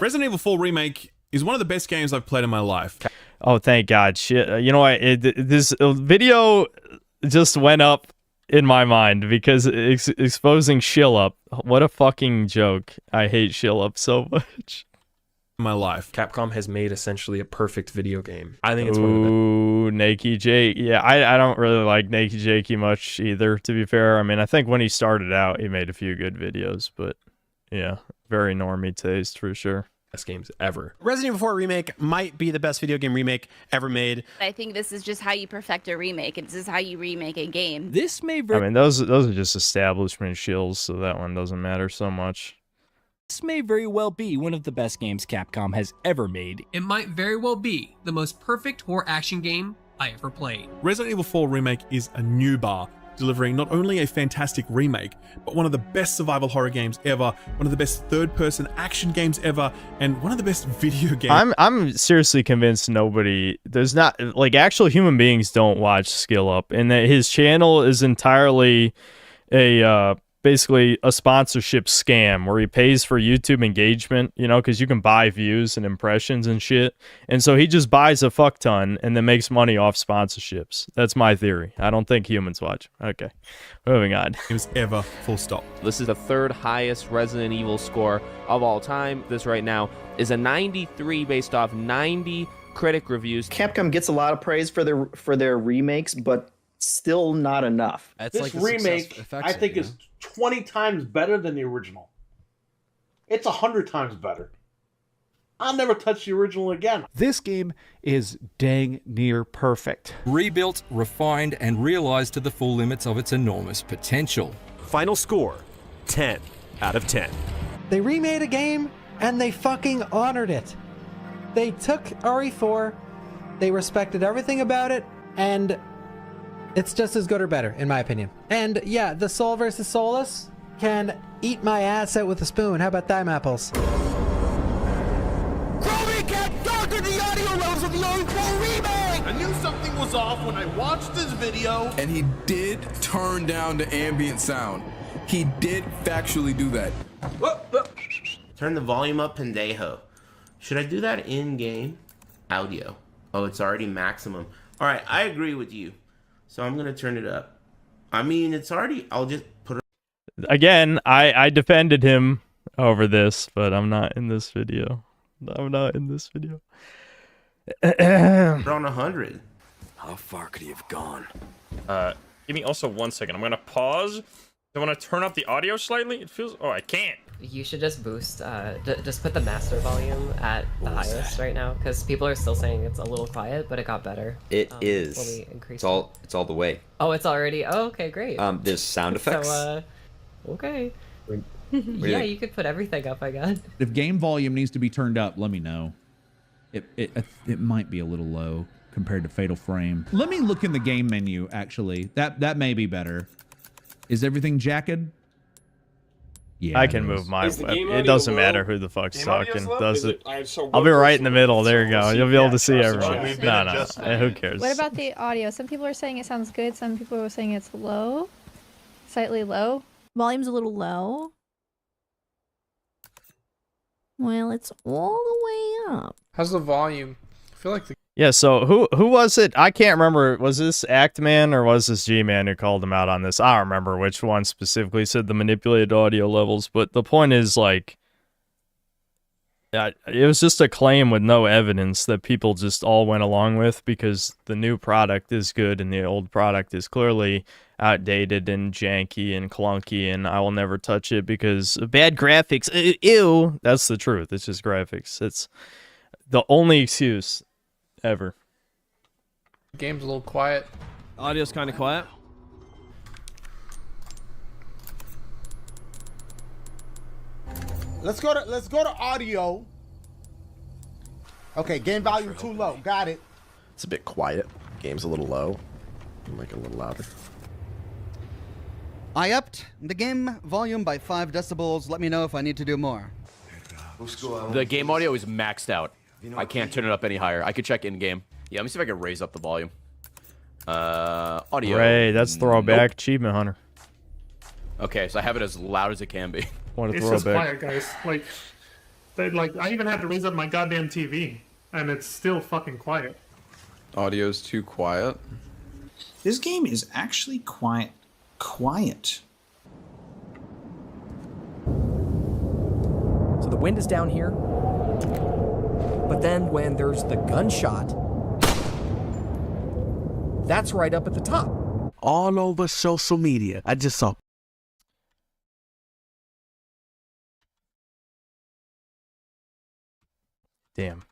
Resident Evil 4 Remake is one of the best games I've played in my life. Oh, thank God. Shit. You know what? This video just went up in my mind because exposing Shill-Up. What a fucking joke. I hate Shill-Up so much. My life. Capcom has made essentially a perfect video game. I think it's one of the Ooh, Nakey Jake. Yeah, I don't really like Nakey Jakey much either, to be fair. I mean, I think when he started out, he made a few good videos, but yeah, very normie taste for sure. best games ever. Resident Evil 4 Remake might be the best video game remake ever made. I think this is just how you perfect a remake. This is how you remake a game. This may I mean, those are just establishment shills, so that one doesn't matter so much. This may very well be one of the best games Capcom has ever made. It might very well be the most perfect horror action game I ever played. Resident Evil 4 Remake is a new bar, delivering not only a fantastic remake, but one of the best survival horror games ever, one of the best third-person action games ever, and one of the best video games. I'm seriously convinced there's not, like, actual human beings don't watch Skill Up, and that his channel is entirely basically a sponsorship scam where he pays for YouTube engagement, you know, because you can buy views and impressions and shit. And so he just buys a fuck ton and then makes money off sponsorships. That's my theory. I don't think humans watch. Okay, moving on. Games ever, full stop. This is the third highest Resident Evil score of all time. This right now is a 93 based off 90 critic reviews. Capcom gets a lot of praise for their remakes, but still not enough. This remake, I think, is 20 times better than the original. It's 100 times better. I'll never touch the original again. This game is dang near perfect. Rebuilt, refined, and realized to the full limits of its enormous potential. Final score, 10 out of 10. They remade a game, and they fucking honored it. They took RE4, they respected everything about it, and it's just as good or better, in my opinion. And yeah, the Soul versus Soulless can eat my ass out with a spoon. How about them apples? Chromie kept darker the audio levels of the RE4 remake! I knew something was off when I watched this video. And he did turn down the ambient sound. He did factually do that. Turn the volume up, pendejo. Should I do that in-game? Audio. Oh, it's already maximum. All right, I agree with you. So I'm going to turn it up. I mean, it's already... I'll just put it... Again, I defended him over this, but I'm not in this video. I'm not in this video. We're on 100. How far could he have gone? Give me also 1 second. I'm going to pause. I want to turn up the audio slightly. It feels... Oh, I can't. You should just boost, just put the master volume at the highest right now, because people are still saying it's a little quiet, but it got better. It is. When we increased It's all the way. Oh, it's already. Oh, okay, great. There's sound effects. So, okay. Yeah, you could put everything up, I guess. If game volume needs to be turned up, let me know. It might be a little low compared to Fatal Frame. Let me look in the game menu. Actually, that may be better. Is everything jacked? Yeah, I it can is. move my. Is the game It audio doesn't low? matter who the fuck's Game audio talking. low? Does Is it? so I'll be what right goes in the to middle. the There you go. You'll be able to see trust everyone. issues? No, who cares? What about the audio? Some people are saying it sounds good. Some people are saying it's low, slightly low. Volume's a little low. Well, it's all the way up. How's the volume? I feel like the Yeah, so who was it? I can't remember. Was this Actman or was this G-Man who called him out on this? I don't remember which one specifically said the manipulated audio levels, but the point is, like, it was just a claim with no evidence that people just all went along with because the new product is good and the old product is clearly outdated and janky and clunky, and I will never touch it because of bad graphics. Ew! That's the truth. It's just graphics. It's the only excuse ever. game's a little quiet. Audio's kind of quiet. Let's go to audio. Okay, game volume too low. Got it. It's a bit quiet. Game's a little low. Make it a little louder. I upped the game volume by 5 decibels. Let me know if I need to do more. The game audio is maxed out. I can't turn it up any higher. I could check in-game. Yeah, let me see if I can raise up the volume. Audio. Ray, that's throwback. Nope. Achievement Hunter. Okay, so I have it as loud as it can be. What a It's just quiet, guys. Like I even had to raise up my goddamn TV, and it's still fucking quiet. Audio's too quiet. This game is actually quite quiet. So the wind is down here, but then when there's the gunshot, that's right up at the top. All over social media, I just saw. Damn.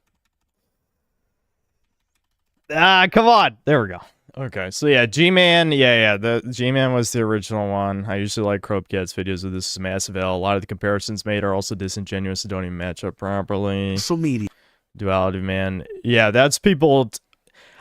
Come on. There we go. Okay, so yeah, G-Man, the G-Man was the original one. I usually like Cropecat's videos of This Is Massive L. A lot of the comparisons made are also disingenuous and don't even match up properly. Social media. Duality Man. Yeah, that's people...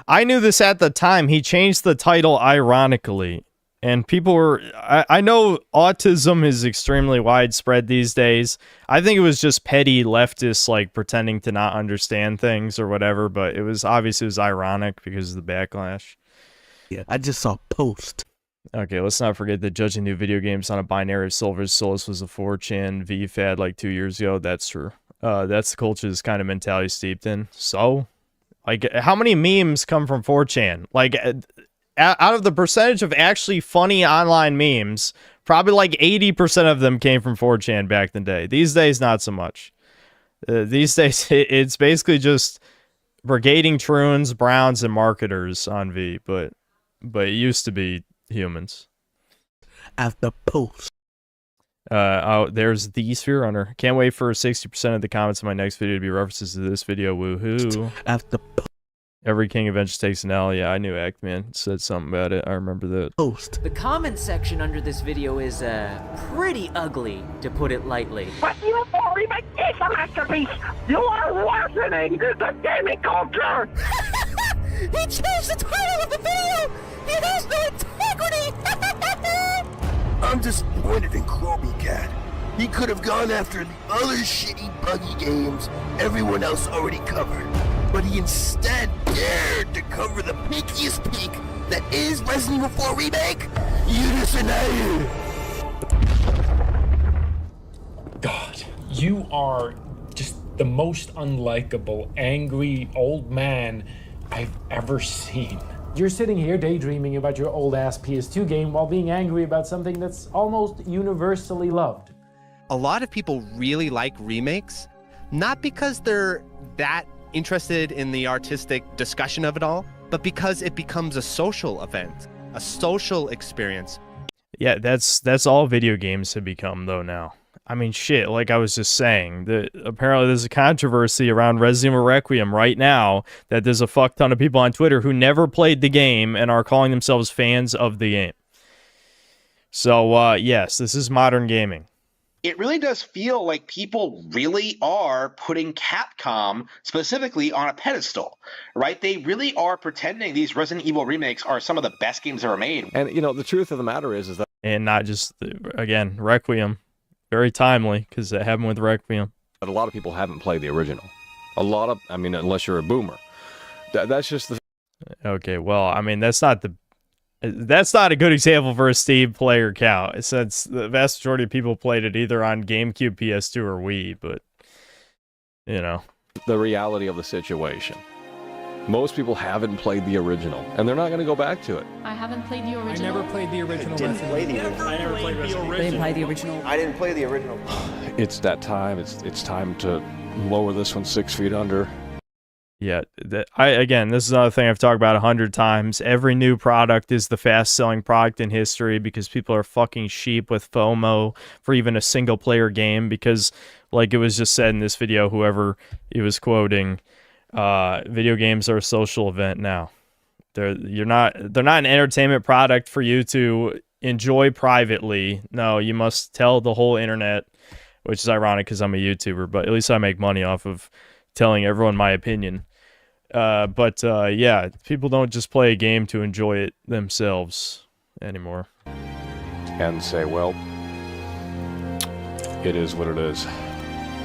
I knew this at the time. He changed the title ironically. And people were... I know autism is extremely widespread these days. I think it was just petty leftists, like, pretending to not understand things or whatever. But it was ironic because of the backlash. Yeah, I just saw a post. Okay, let's not forget that judging new video games on a binary of Silver's Solus was a 4chan V-fad like 2 years ago. That's true. That's the culture this kind of mentality steeped in. So, like, how many memes come from 4chan? Like, out of the percentage of actually funny online memes, probably like 80% of them came from 4chan back in the day. These days, not so much. These days, it's basically just brigading Troons, Browns, and marketers on V, but it used to be humans. After post. Oh, there's the Sphere Runner. Can't wait for 60% of the comments in my next video to be references to this video. Woohoo. After Every King eventually takes an L. Yeah, I knew Actman said something about it. I remember that. Post. The comment section under this video is, pretty ugly, to put it lightly. But you Remake is a masterpiece! You are worsening the gaming culture! He changed the title of the video! He has no integrity! I'm disappointed in Cropeycat. He could have gone after the other shitty buggy games everyone else already covered. But he instead dared to cover the peakiest peak that is Resident Evil 4 Remake, Unison. God, you are just the most unlikable, angry old man I've ever seen. You're sitting here daydreaming about your old-ass PS2 game while being angry about something that's almost universally loved. A lot of people really like remakes, not because they're that interested in the artistic discussion of it all, but because it becomes a social event, a social experience. Yeah, that's all video games have become, though, now. I mean, shit, like I was just saying, apparently there's a controversy around Resident Evil Requiem right now that there's a fuck ton of people on Twitter who never played the game and are calling themselves fans of the game. So, yes, this is modern gaming. It really does feel like people really are putting Capcom specifically on a pedestal, right? They really are pretending these Resident Evil remakes are some of the best games ever made. And, you know, the truth of the matter is that... And not just, again, Requiem. very timely because it happened with Requiem. But a lot of people haven't played the original. I mean, unless you're a boomer. That's just the... Okay, well, I mean, that's not a good example for a Steam player count, since the vast majority of people played it either on GameCube, PS2, or Wii, but, you know. The reality of the situation. Most people haven't played the original, and they're not going to go back to it. I haven't played the original. I never played the original. Didn't play the original. I never played the original. Didn't play the original. I didn't play the original. It's that time. It's time to lower this one 6 feet under. Yeah, again, this is another thing I've talked about 100 times. Every new product is the fast-selling product in history because people are fucking sheep with FOMO for even a single-player game because, like it was just said in this video, whoever he was quoting, video games are a social event now. They're not an entertainment product for you to enjoy privately. No, you must tell the whole internet, which is ironic because I'm a YouTuber, but at least I make money off of telling everyone my opinion. Yeah, people don't just play a game to enjoy it themselves anymore. And say, well, it is what it is.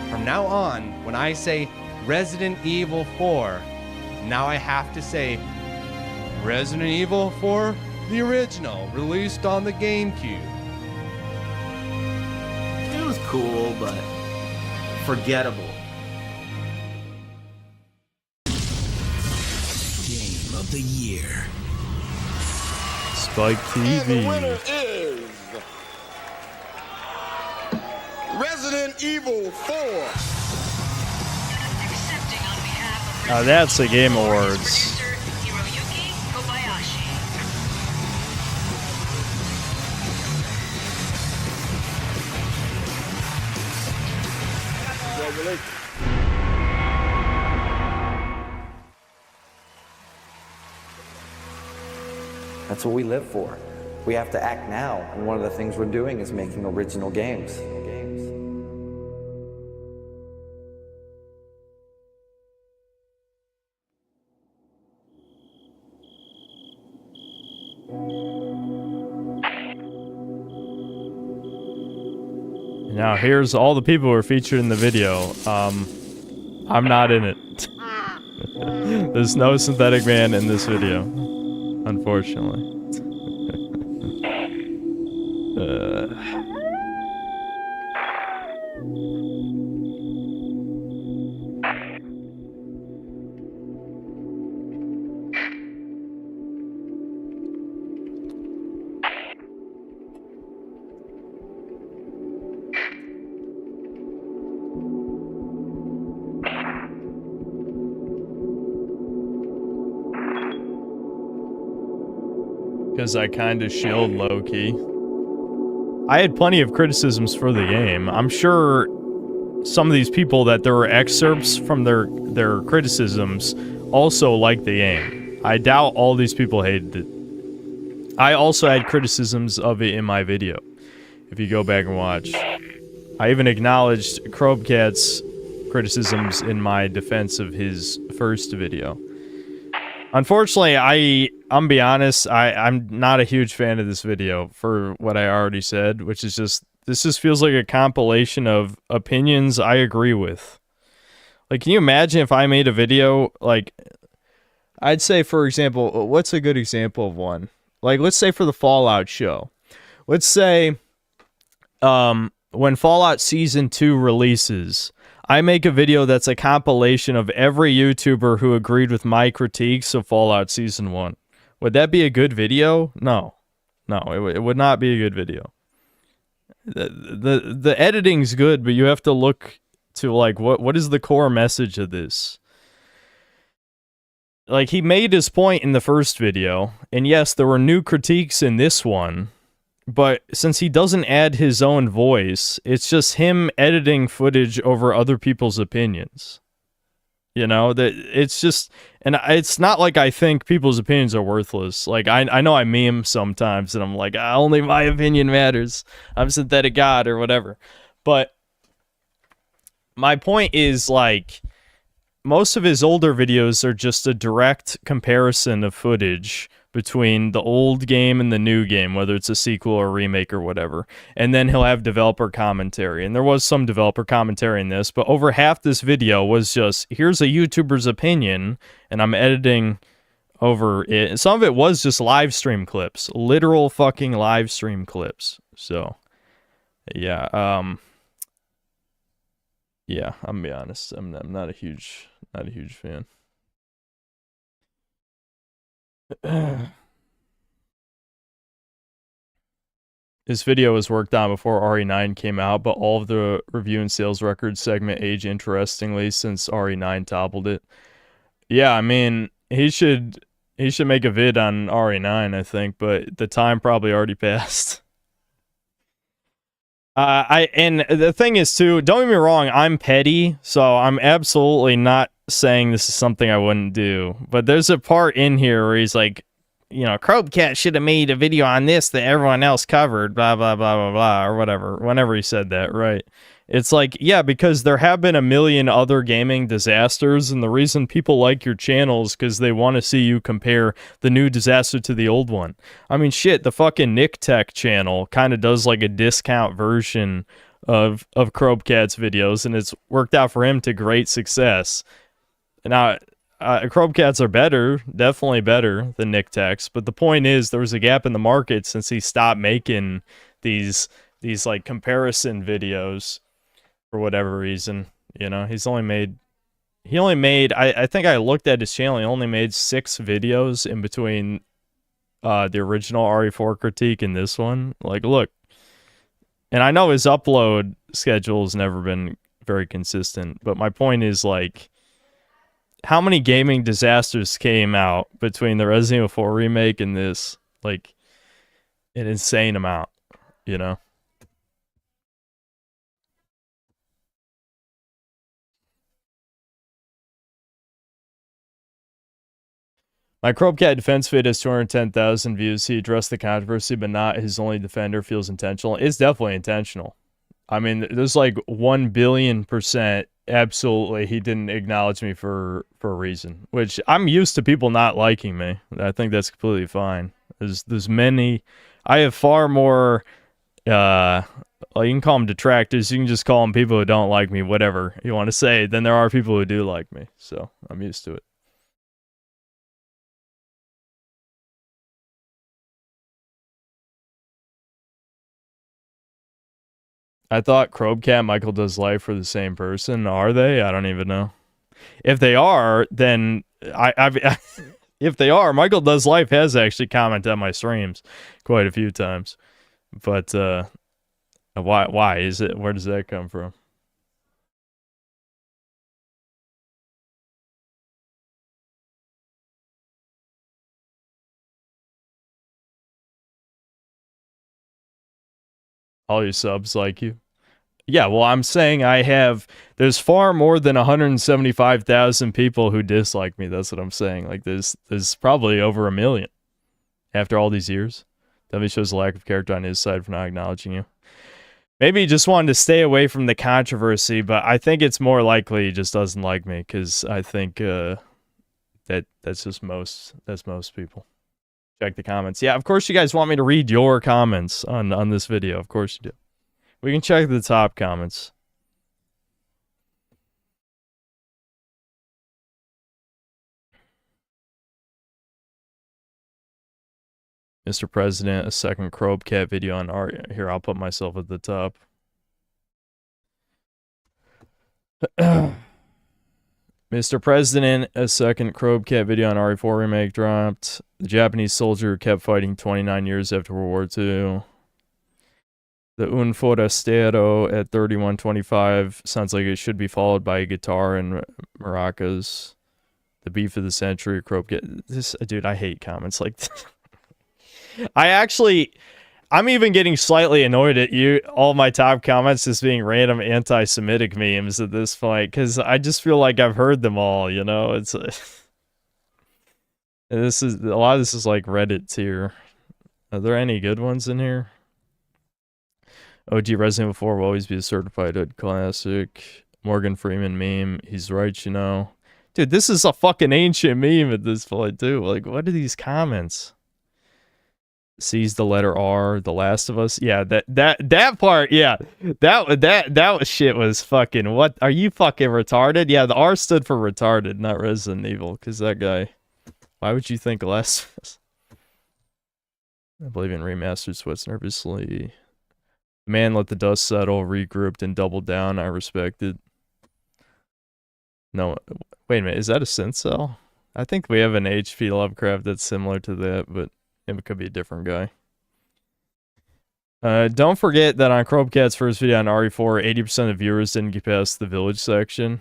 From now on, when I say Resident Evil 4, now I have to say Resident Evil 4, the original, released on the GameCube. It was cool, but forgettable. Game of the year. Spike TV. And the winner is Resident Evil 4. Now that's the Game Awards. That's what we live for. We have to act now, and one of the things we're doing is making original games. Now here's all the people who are featured in the video. I'm not in it. There's no Synthetic Man in this video, unfortunately. Because I kind of shilled low-key. I had plenty of criticisms for the game. I'm sure some of these people that there were excerpts from their criticisms also liked the game. I doubt all these people hated it. I also had criticisms of it in my video, if you go back and watch. I even acknowledged Krobcat's criticisms in my defense of his first video. Unfortunately, I'm be honest, I'm not a huge fan of this video for what I already said, which is just, this just feels like a compilation of opinions I agree with. Like, can you imagine if I made a video, like, I'd say, for example, what's a good example of one? Like, let's say for the Fallout show. Let's say, when Fallout Season 2 releases, I make a video that's a compilation of every YouTuber who agreed with my critiques of Fallout Season 1. Would that be a good video? No. No, it would not be a good video. The editing's good, but you have to look to, like, what is the core message of this? Like, he made his point in the first video, and yes, there were new critiques in this one, but since he doesn't add his own voice, it's just him editing footage over other people's opinions. You know, that it's just, and it's not like I think people's opinions are worthless. Like, I know I meme sometimes, and I'm like, only my opinion matters. I'm Synthetic God or whatever. But my point is, like, most of his older videos are just a direct comparison of footage between the old game and the new game, whether it's a sequel or a remake or whatever. And then he'll have developer commentary. And there was some developer commentary in this, but over half this video was just, here's a YouTuber's opinion, and I'm editing over it. Some of it was just live stream clips, literal fucking live stream clips. So, yeah, yeah, I'm gonna be honest. I'm not a huge fan. This video was worked on before RE9 came out, but all of the review and sales records segment age interestingly since RE9 toppled it. Yeah, I mean, he should make a vid on RE9, I think, but the time probably already passed. And the thing is too, don't get me wrong, I'm petty, so I'm absolutely not saying this is something I wouldn't do. But there's a part in here where he's like, you know, Crobecat should have made a video on this that everyone else covered, blah, blah, blah, blah, blah, or whatever, whenever he said that, right? It's like, yeah, because there have been a million other gaming disasters, and the reason people like your channel is because they want to see you compare the new disaster to the old one. I mean, shit, the fucking Nick Tech channel kind of does like a discount version of Crobecat's videos, and it's worked out for him to great success. Now, Crobecats are better, definitely better than Nick Tech's, but the point is there was a gap in the market since he stopped making these like comparison videos. For whatever reason, you know, he only made, I think I looked at his channel, he only made 6 videos in between the original RE4 critique and this one. Like, look, and I know his upload schedule has never been very consistent, but my point is, like, how many gaming disasters came out between the Resident Evil 4 remake and this? Like, an insane amount, you know? My Crobecat defense vid has 210,000 views. He addressed the controversy, but not his only defender feels intentional. It's definitely intentional. I mean, there's like 1 billion% absolutely he didn't acknowledge me for a reason, which I'm used to people not liking me. I think that's completely fine. There's many, I have far more, well, you can call them detractors, you can just call them people who don't like me, whatever you want to say, than there are people who do like me. So I'm used to it. I thought Crobecat, Michael Does Life were the same person. Are they? I don't even know. If they are, then if they are, Michael Does Life has actually commented on my streams quite a few times. But why is it? Where does that come from? All your subs like you. Yeah, well, I'm saying there's far more than 175,000 people who dislike me. That's what I'm saying. Like, there's probably over 1 million after all these years. Definitely shows a lack of character on his side for not acknowledging you. Maybe he just wanted to stay away from the controversy, but I think it's more likely he just doesn't like me, because I think that's most people. Check the comments. Yeah, of course you guys want me to read your comments on this video. Of course you do. We can check the top comments. Mr. President, a second Crobecat video on art. Here, I'll put myself at the top. Mr. President, a second Crobecat video on RE4 remake dropped. The Japanese soldier who kept fighting 29 years after World War II. The Un Forastero at 3125 sounds like it should be followed by a guitar and maracas. The beef of the century, Crobecat. This, dude, I hate comments like this. I'm even getting slightly annoyed at you, all my top comments just being random anti-Semitic memes at this point, because I just feel like I've heard them all, you know? It's a lot of this is like Reddit tier. Are there any good ones in here? OG Resident Evil 4 will always be a certified hood classic. Morgan Freeman meme. He's right, you know. Dude, this is a fucking ancient meme at this point, too. Like, what are these comments? sees the letter R, The Last of Us. Yeah, that part, yeah. That shit was fucking, what? Are you fucking retarded? Yeah, the R stood for retarded, not Resident Evil, because that guy, why would you think Last of Us? I believe in remastered sweats nervously. Man, let the dust settle, regrouped, and doubled down. I respect it. No, wait a minute, is that a synth cell? I think we have an HP Lovecraft that's similar to that, but it could be a different guy. Don't forget that on Chromecat's first video on RE4, 80% of viewers didn't get past the village section.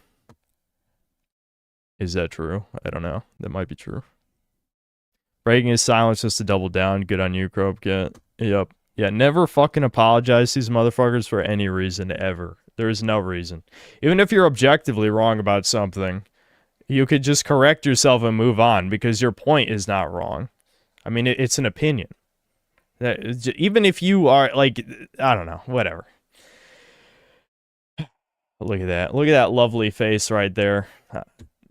Is that true? I don't know. That might be true. Breaking his silence just to double down. Good on you, Chromecat. Yep. Yeah, never fucking apologize to these motherfuckers for any reason ever. There is no reason. Even if you're objectively wrong about something, you could just correct yourself and move on because your point is not wrong. I mean, it's an opinion. Even if you are, like, I don't know, whatever. Look at that. Look at that lovely face right there.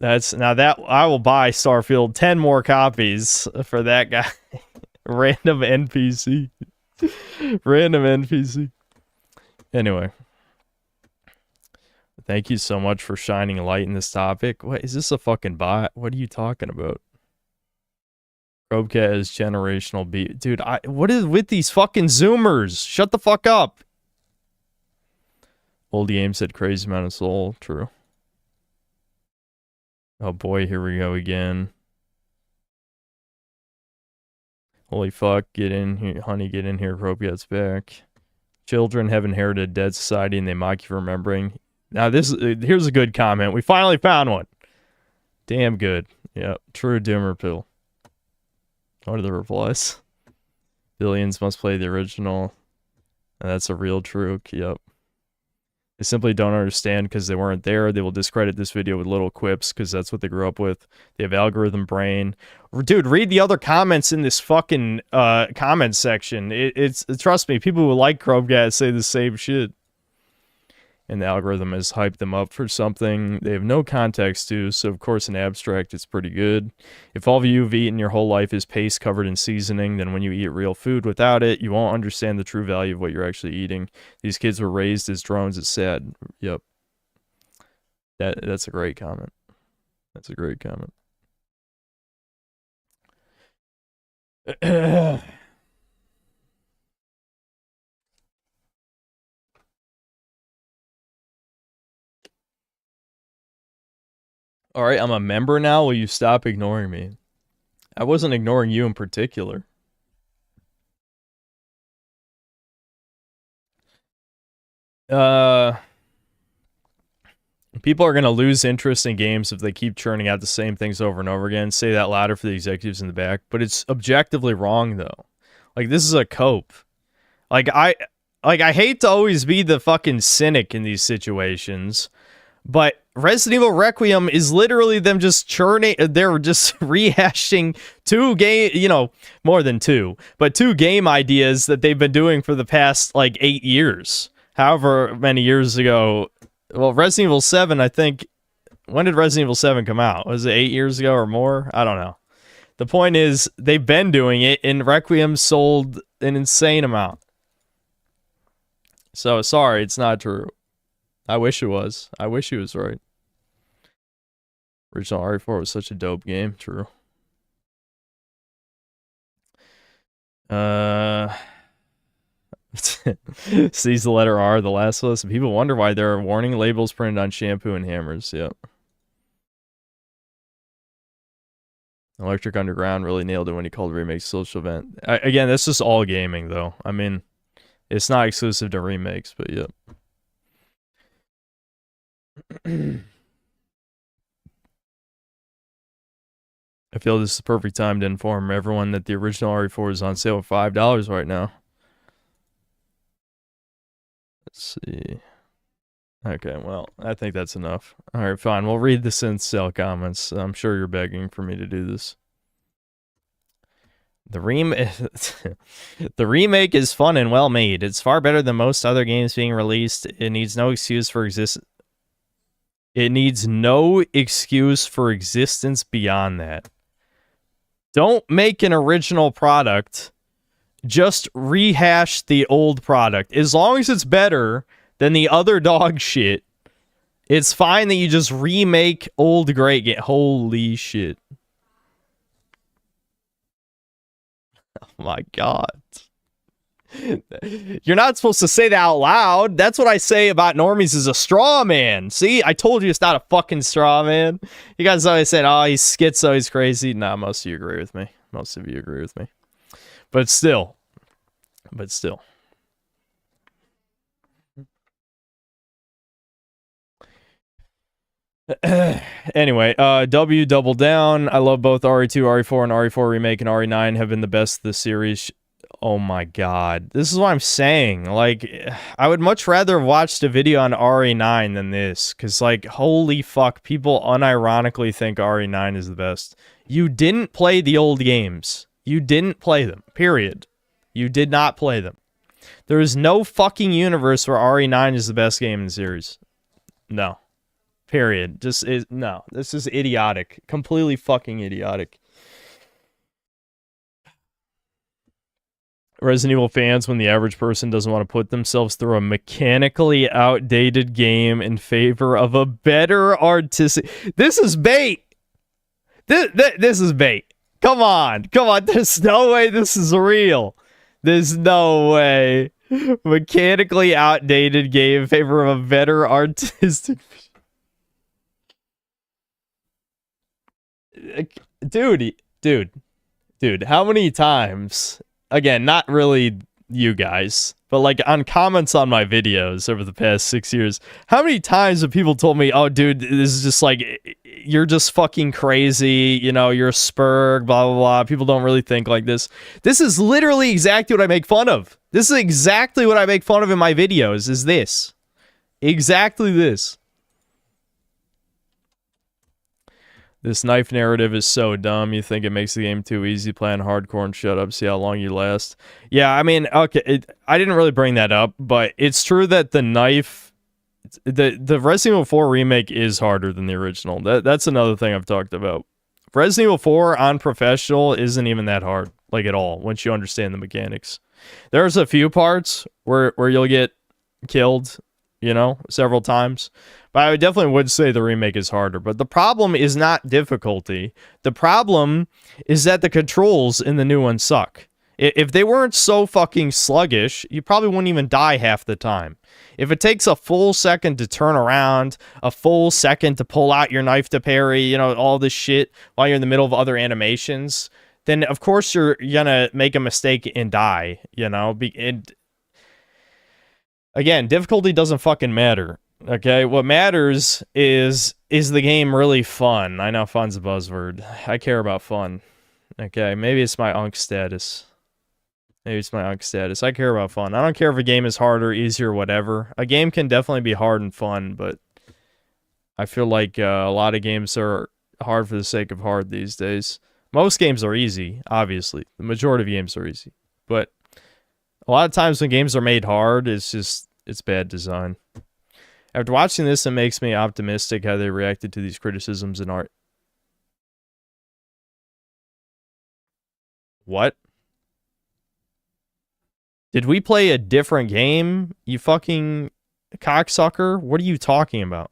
Now that I will buy Starfield 10 more copies for that guy. Random NPC. Random NPC. Anyway. Thank you so much for shining light in this topic. What, is this a fucking bot? What are you talking about? Robecat is generational beat. Dude, what is with these fucking Zoomers? Shut the fuck up. Old game said crazy amount of soul. True. Oh boy, here we go again. Holy fuck, get in here. Honey, get in here. Robecat's back. Children have inherited a dead society and they mock you for remembering. Now this here's a good comment. We finally found one. Damn good. Yep. True doomer pill. What are the replies? Billions must play the original. And that's a real truth. Yep. They simply don't understand because they weren't there. They will discredit this video with little quips because that's what they grew up with. They have algorithm brain. Dude, read the other comments in this fucking comment section. It's trust me, people who like Chromecat say the same shit. And the algorithm has hyped them up for something they have no context to, so of course in abstract it's pretty good. If all you've eaten your whole life is paste covered in seasoning, then when you eat real food without it, you won't understand the true value of what you're actually eating. These kids were raised as drones, it's sad. Yep. That's a great comment. That's a great comment. All right, I'm a member now. Will you stop ignoring me? I wasn't ignoring you in particular. People are going to lose interest in games if they keep churning out the same things over and over again. Say that louder for the executives in the back. But it's objectively wrong, though. Like, this is a cope. Like, I hate to always be the fucking cynic in these situations, but Resident Evil Requiem is literally them just churning, they're just rehashing two game, more than two, but two game ideas that they've been doing for the past, 8 years. However many years ago, well, Resident Evil 7, I think, when did Resident Evil 7 come out? Was it 8 years ago or more? I don't know. The point is, they've been doing it, and Requiem sold an insane amount. So, sorry, it's not true. I wish it was. I wish he was right. Original RE4 was such a dope game. True. Sees the letter R, The Last of Us. People wonder why there are warning labels printed on shampoo and hammers. Yep. Electric Underground really nailed it when he called remakes social event. Again, that's just all gaming, though. I mean, it's not exclusive to remakes, but yep. I feel this is the perfect time to inform everyone that the original RE4 is on sale for $5 right now. Let's see. Okay, well, I think that's enough. Alright, fine. We'll read the synth cell comments. I'm sure you're begging for me to do this. The remake is fun and well made. It's far better than most other games being released. It needs no excuse for existence. It needs no excuse for existence beyond that. Don't make an original product just rehash the old product. As long as it's better than the other dog shit, it's fine that you just remake old great game. Holy shit. Oh my god. You're not supposed to say that out loud. That's what I say about normies is a straw man. See, I told you it's not a fucking straw man. You guys always said, oh, he's schizo, he's crazy. Nah, most of you agree with me. Most of you agree with me. But still. Anyway, W double down. I love both RE2, RE4, and RE4 Remake and RE9 have been the best of the series. Oh my god. This is what I'm saying. Like, I would much rather have watched a video on RE9 than this. Because, like, holy fuck, people unironically think RE9 is the best. You didn't play the old games. You didn't play them. Period. You did not play them. There is no fucking universe where RE9 is the best game in the series. No. Period. No. This is idiotic. Completely fucking idiotic. Resident Evil fans, when the average person doesn't want to put themselves through a mechanically outdated game in favor of a better artistic... This is bait! This is bait. Come on. There's no way this is real. There's no way. Mechanically outdated game in favor of a better artistic... Dude, how many times... Again, not really you guys, but like on comments on my videos over the past 6 years, how many times have people told me, oh, dude, this is just like, you're just fucking crazy, you know, you're a spurg, blah, blah, blah. People don't really think like this. This is literally exactly what I make fun of. This is exactly what I make fun of in my videos, is this. Exactly this. This knife narrative is so dumb. You think it makes the game too easy, playing hardcore and shut up, see how long you last. Yeah, I mean, okay, I didn't really bring that up, but it's true that the knife, the Resident Evil 4 remake is harder than the original. That's another thing I've talked about. Resident Evil 4 on professional isn't even that hard, like at all, once you understand the mechanics. There's a few parts where you'll get killed, you know, several times. But I definitely would say the remake is harder. But the problem is not difficulty. The problem is that the controls in the new one suck. If they weren't so fucking sluggish, you probably wouldn't even die half the time. If it takes a full second to turn around, a full second to pull out your knife to parry, you know, all this shit while you're in the middle of other animations, then of course you're gonna make a mistake and die, you know? Again, difficulty doesn't fucking matter. Okay, what matters is the game really fun? I know fun's a buzzword. I care about fun. Okay, maybe it's my unk status. I care about fun. I don't care if a game is harder, easier, whatever. A game can definitely be hard and fun, but I feel like a lot of games are hard for the sake of hard these days. Most games are easy, obviously. The majority of games are easy. But a lot of times when games are made hard, it's bad design. After watching this, it makes me optimistic how they reacted to these criticisms in art. What? Did we play a different game, you fucking cocksucker? What are you talking about?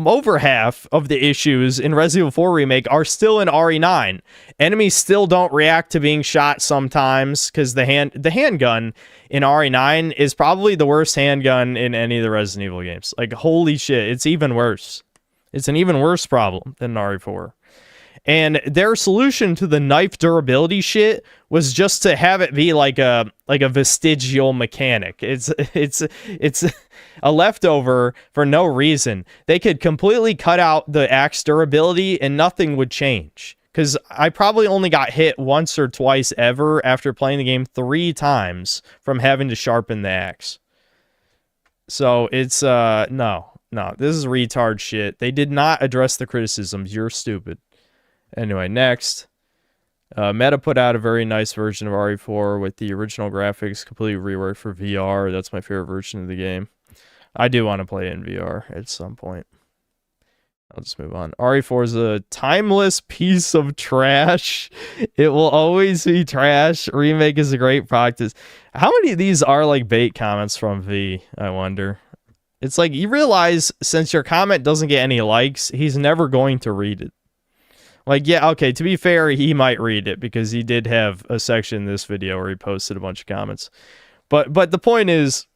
Over half of the issues in Resident Evil 4 Remake are still in RE9. Enemies still don't react to being shot sometimes, because the handgun in RE9 is probably the worst handgun in any of the Resident Evil games. Like, holy shit, it's even worse. It's an even worse problem than RE4. And their solution to the knife durability shit was just to have it be like a vestigial mechanic. It's a leftover for no reason. They could completely cut out the axe durability and nothing would change. Because I probably only got hit once or twice ever after playing the game 3 times from having to sharpen the axe. So it's, no, this is retard shit. They did not address the criticisms. You're stupid. Anyway, next. Meta put out a very nice version of RE4 with the original graphics completely reworked for VR. That's my favorite version of the game. I do want to play it in VR at some point. I'll just move on. RE4 is a timeless piece of trash. It will always be trash. Remake is a great practice. How many of these are like bait comments from V, I wonder? It's like, you realize since your comment doesn't get any likes, he's never going to read it. Like, yeah, okay, to be fair, he might read it because he did have a section in this video where he posted a bunch of comments. But the point is,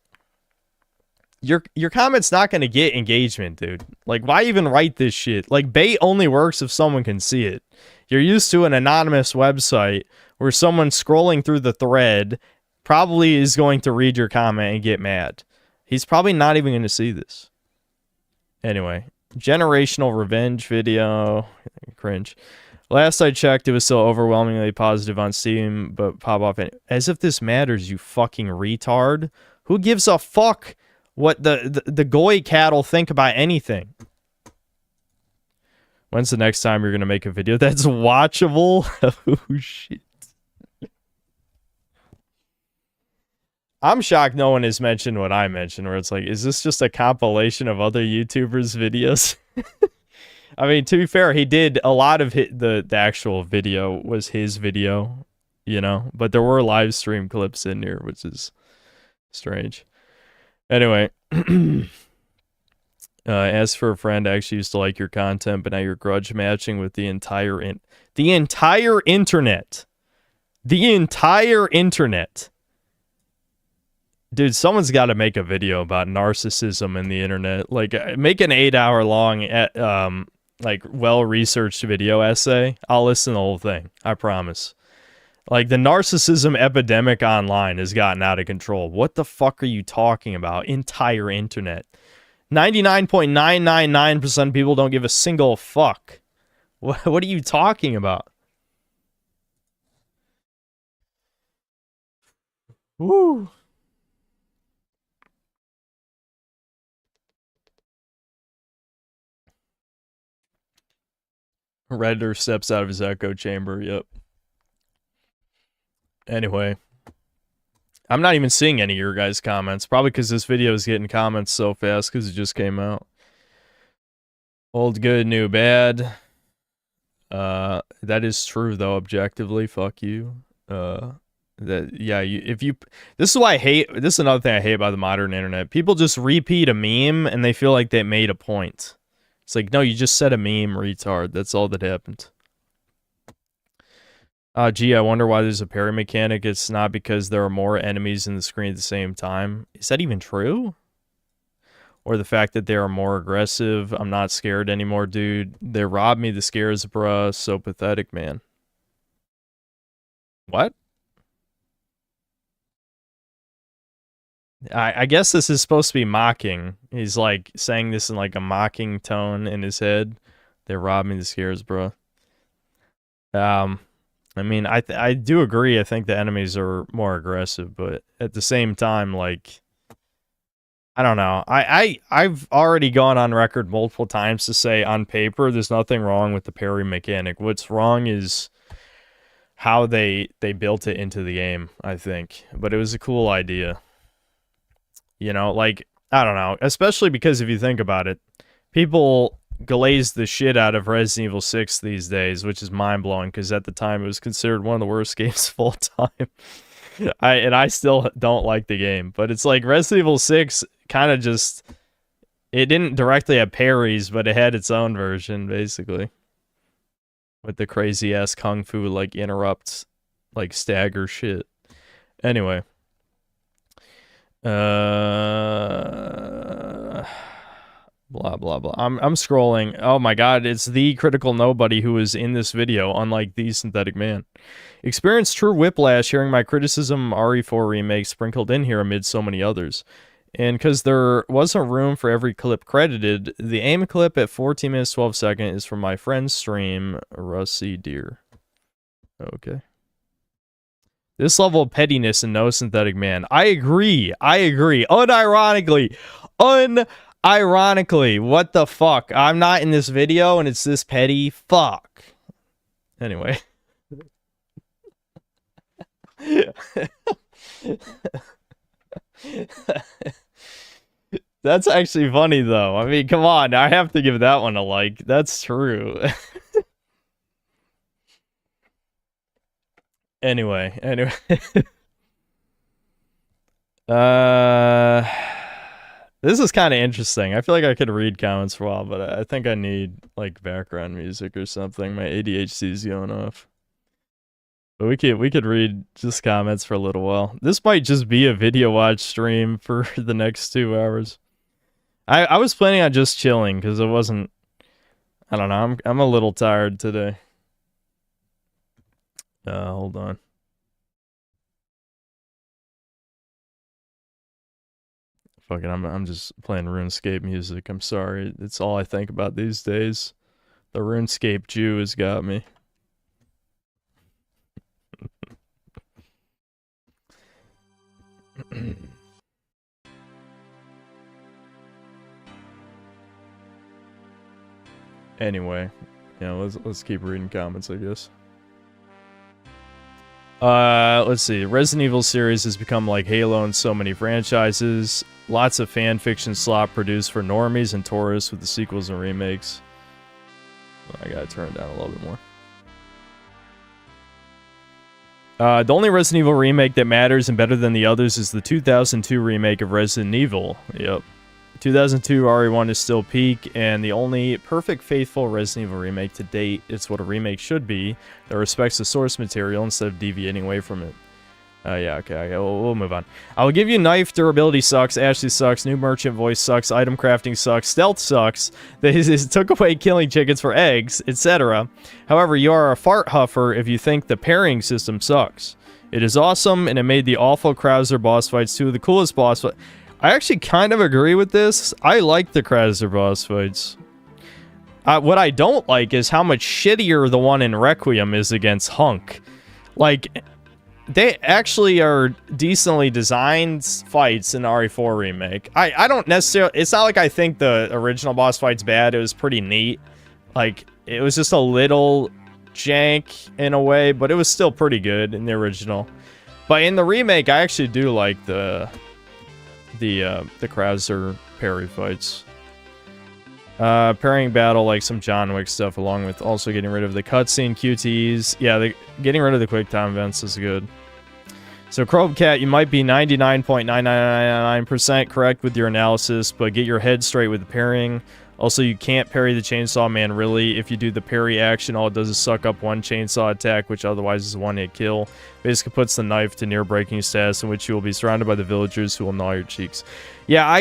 your comment's not going to get engagement, dude. Like, why even write this shit? Like, bait only works if someone can see it. You're used to an anonymous website where someone scrolling through the thread probably is going to read your comment and get mad. He's probably not even going to see this. Anyway, generational revenge video. Cringe. Last I checked, it was still overwhelmingly positive on Steam, but pop off. As if this matters, you fucking retard. Who gives a fuck what the goy cattle think about anything? When's the next time you're going to make a video that's watchable? Oh, shit. I'm shocked no one has mentioned what I mentioned, where it's like, is this just a compilation of other YouTubers' videos? I mean, to be fair, he did a lot of the actual video was his video, you know, but there were live stream clips in here, which is strange. Anyway, as for a friend, I actually used to like your content, but now you're grudge matching with the entire internet. The entire internet. Dude, someone's got to make a video about narcissism in the internet. Like, make an 8-hour long, like, well-researched video essay. I'll listen to the whole thing. I promise. Like, the narcissism epidemic online has gotten out of control. What the fuck are you talking about? Entire internet. 99.999% of people don't give a single fuck. What are you talking about? Woo. Redditor steps out of his echo chamber. Yep. Anyway, I'm not even seeing any of your guys' comments. Probably because this video is getting comments so fast because it just came out. Old good, new bad. That is true though. Objectively, fuck you. This is why I hate. This is another thing I hate about the modern internet. People just repeat a meme and they feel like they made a point. It's like, no, you just said a meme, retard. That's all that happened. Gee, I wonder why there's a parry mechanic. It's not because there are more enemies in the screen at the same time. Is that even true? Or the fact that they are more aggressive. I'm not scared anymore, dude. They robbed me the scares, bruh. So pathetic, man. What? I guess this is supposed to be mocking. He's like saying this in like a mocking tone in his head. They robbed me the scares, bro. I mean, I do agree. I think the enemies are more aggressive, but at the same time, like, I don't know. I've already gone on record multiple times to say on paper there's nothing wrong with the parry mechanic. What's wrong is how they built it into the game, I think. But it was a cool idea. You know, like, I don't know. Especially because if you think about it, people glaze the shit out of Resident Evil 6 these days, which is mind-blowing because at the time it was considered one of the worst games of all time. I still don't like the game, but it's like Resident Evil 6 kind of just, it didn't directly have parries, but it had its own version, basically. With the crazy-ass kung fu, like, interrupt, like, stagger shit. Anyway. Blah blah blah. I'm scrolling. Oh my god, it's the critical nobody who is in this video, unlike the synthetic man. Experienced true whiplash hearing my criticism RE4 remake sprinkled in here amid so many others. And because there wasn't room for every clip credited, the aim clip at 14 minutes 12 seconds is from my friend's stream, Rusty Deer. Okay. This level of pettiness and no synthetic man. I agree. Unironically. Unironically. What the fuck? I'm not in this video and it's this petty. Fuck. Anyway. That's actually funny, though. I mean, come on. I have to give that one a like. That's true. Anyway. This is kind of interesting. I feel like I could read comments for a while, but I think I need, like, background music or something. My ADHD's going off. But we could read just comments for a little while. This might just be a video watch stream for the next 2 hours. I was planning on just chilling because it wasn't. I don't know. I'm a little tired today. Hold on. Fuck it, I'm just playing RuneScape music. I'm sorry. It's all I think about these days. The RuneScape Jew has got me. Anyway, yeah, let's keep reading comments, I guess. Let's see. Resident Evil series has become like Halo in so many franchises. Lots of fan fiction slop produced for normies and tourists with the sequels and remakes. I gotta turn it down a little bit more. The only Resident Evil remake that matters and better than the others is the 2002 remake of Resident Evil. Yep. 2002 RE1 is still peak, and the only perfect, faithful Resident Evil remake to date. It's what a remake should be, that respects the source material instead of deviating away from it. Yeah, okay, we'll move on. I'll give you knife durability sucks, Ashley sucks, new merchant voice sucks, item crafting sucks, stealth sucks, they took away killing chickens for eggs, etc. However, you are a fart huffer if you think the parrying system sucks. It is awesome, and it made the awful Krauser boss fights two of the coolest boss fights. I actually kind of agree with this. I like the Krauser boss fights. What I don't like is how much shittier the one in Requiem is against Hunk. Like, they actually are decently designed fights in the RE4 remake. I don't necessarily... It's not like I think the original boss fight's bad. It was pretty neat. Like, it was just a little jank in a way, but it was still pretty good in the original. But in the remake, I actually do like the Krauser parry fights. Parrying battle, like some John Wick stuff, along with also getting rid of the cutscene QTEs. Yeah, getting rid of the quick time events is good. So Chromecat, you might be 99.9999% correct with your analysis, but get your head straight with the parrying. Also, you can't parry the Chainsaw Man, really. If you do the parry action, all it does is suck up one chainsaw attack, which otherwise is a one-hit kill. Basically puts the knife to near breaking status, in which you will be surrounded by the villagers who will gnaw your cheeks. Yeah, I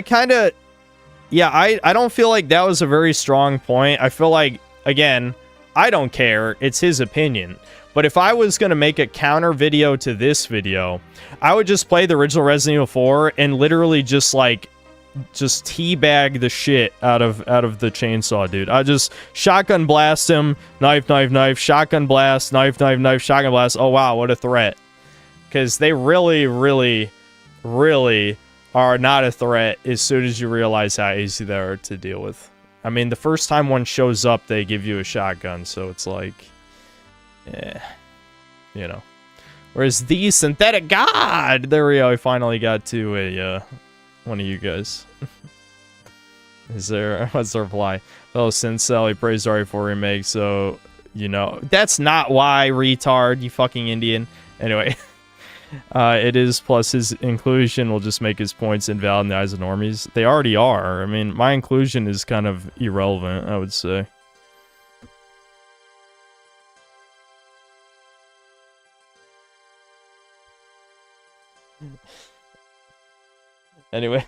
don't feel like that was a very strong point. I feel like, again, I don't care. It's his opinion. But if I was going to make a counter video to this video, I would just play the original Resident Evil 4 and literally just teabag the shit out of the chainsaw, dude. I just shotgun blast him, knife, knife, knife, shotgun blast, knife, knife, knife, shotgun blast. Oh, wow, what a threat. Because they really, really, really are not a threat as soon as you realize how easy they are to deal with. I mean, the first time one shows up, they give you a shotgun, so it's like, you know. Whereas the Synthetic God, there we go, I finally got to a, one of you guys. What's the reply? Oh, Sincel, he praised RE4 remake, so, you know. That's not why, retard, you fucking Indian. Anyway. It is, plus his inclusion will just make his points invalid in the eyes of normies. They already are. I mean, my inclusion is kind of irrelevant, I would say. Anyway.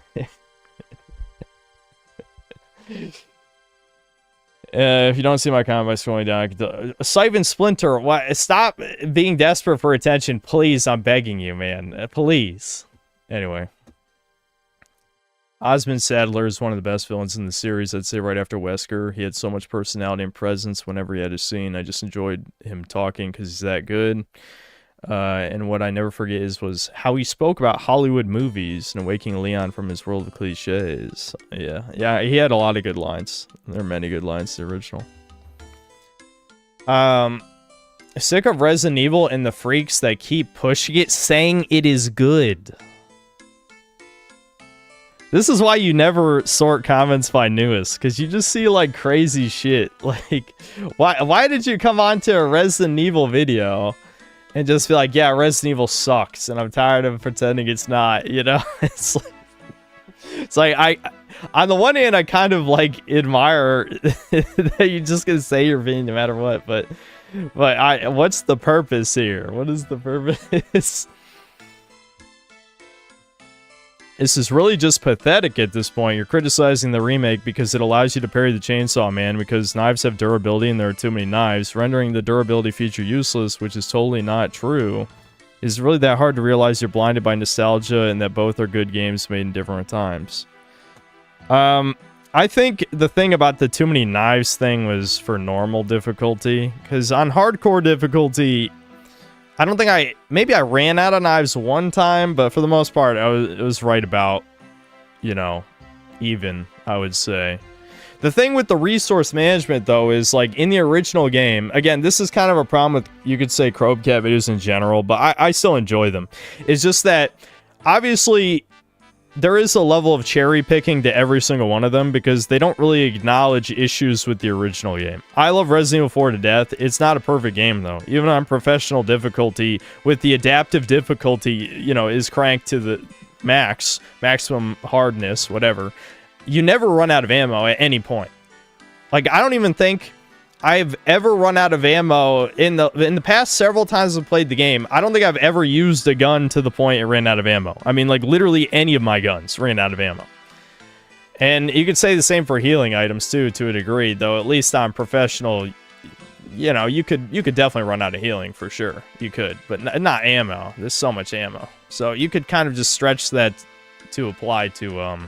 If you don't see my comment by scrolling down, Siphon Splinter, what? Stop being desperate for attention, please. I'm begging you, man. Please. Anyway. Osmond Sadler is one of the best villains in the series, I'd say, right after Wesker. He had so much personality and presence whenever he had a scene. I just enjoyed him talking because he's that good. And what I never forget was how he spoke about Hollywood movies and awakening Leon from his world of cliches. Yeah, he had a lot of good lines. There are many good lines in the original. Sick of Resident Evil and the freaks that keep pushing it, saying it is good. This is why you never sort comments by newest, because you just see like crazy shit. Like, why did you come onto a Resident Evil video and just be like, yeah, Resident Evil sucks, and I'm tired of pretending it's not, you know? It's like I on the one hand, I kind of like admire that you're just gonna say your opinion no matter what, but what's the purpose here? What is the purpose? This is really just pathetic at this point. You're criticizing the remake because it allows you to parry the Chainsaw Man because knives have durability and there are too many knives, rendering the durability feature useless, which is totally not true. Is it really that hard to realize you're blinded by nostalgia and that both are good games made in different times? I think the thing about the too many knives thing was for normal difficulty, because on hardcore difficulty, I don't think maybe I ran out of knives one time, but for the most part, it was right about, you know, even, I would say. The thing with the resource management, though, is like in the original game, again, this is kind of a problem with, you could say, Chromecast videos in general, but I still enjoy them. It's just that, obviously, there is a level of cherry picking to every single one of them because they don't really acknowledge issues with the original game. I love Resident Evil 4 to death. It's not a perfect game, though. Even on professional difficulty, with the adaptive difficulty, you know, is cranked to the maximum hardness, whatever. You never run out of ammo at any point. Like, I don't even think I've ever run out of ammo in the past several times I've played the game. I don't think I've ever used a gun to the point it ran out of ammo. I mean, like, literally any of my guns ran out of ammo. And you could say the same for healing items, too, to a degree, though at least on professional, you know, you could definitely run out of healing, for sure. You could, but not ammo. There's so much ammo. So you could kind of just stretch that to apply to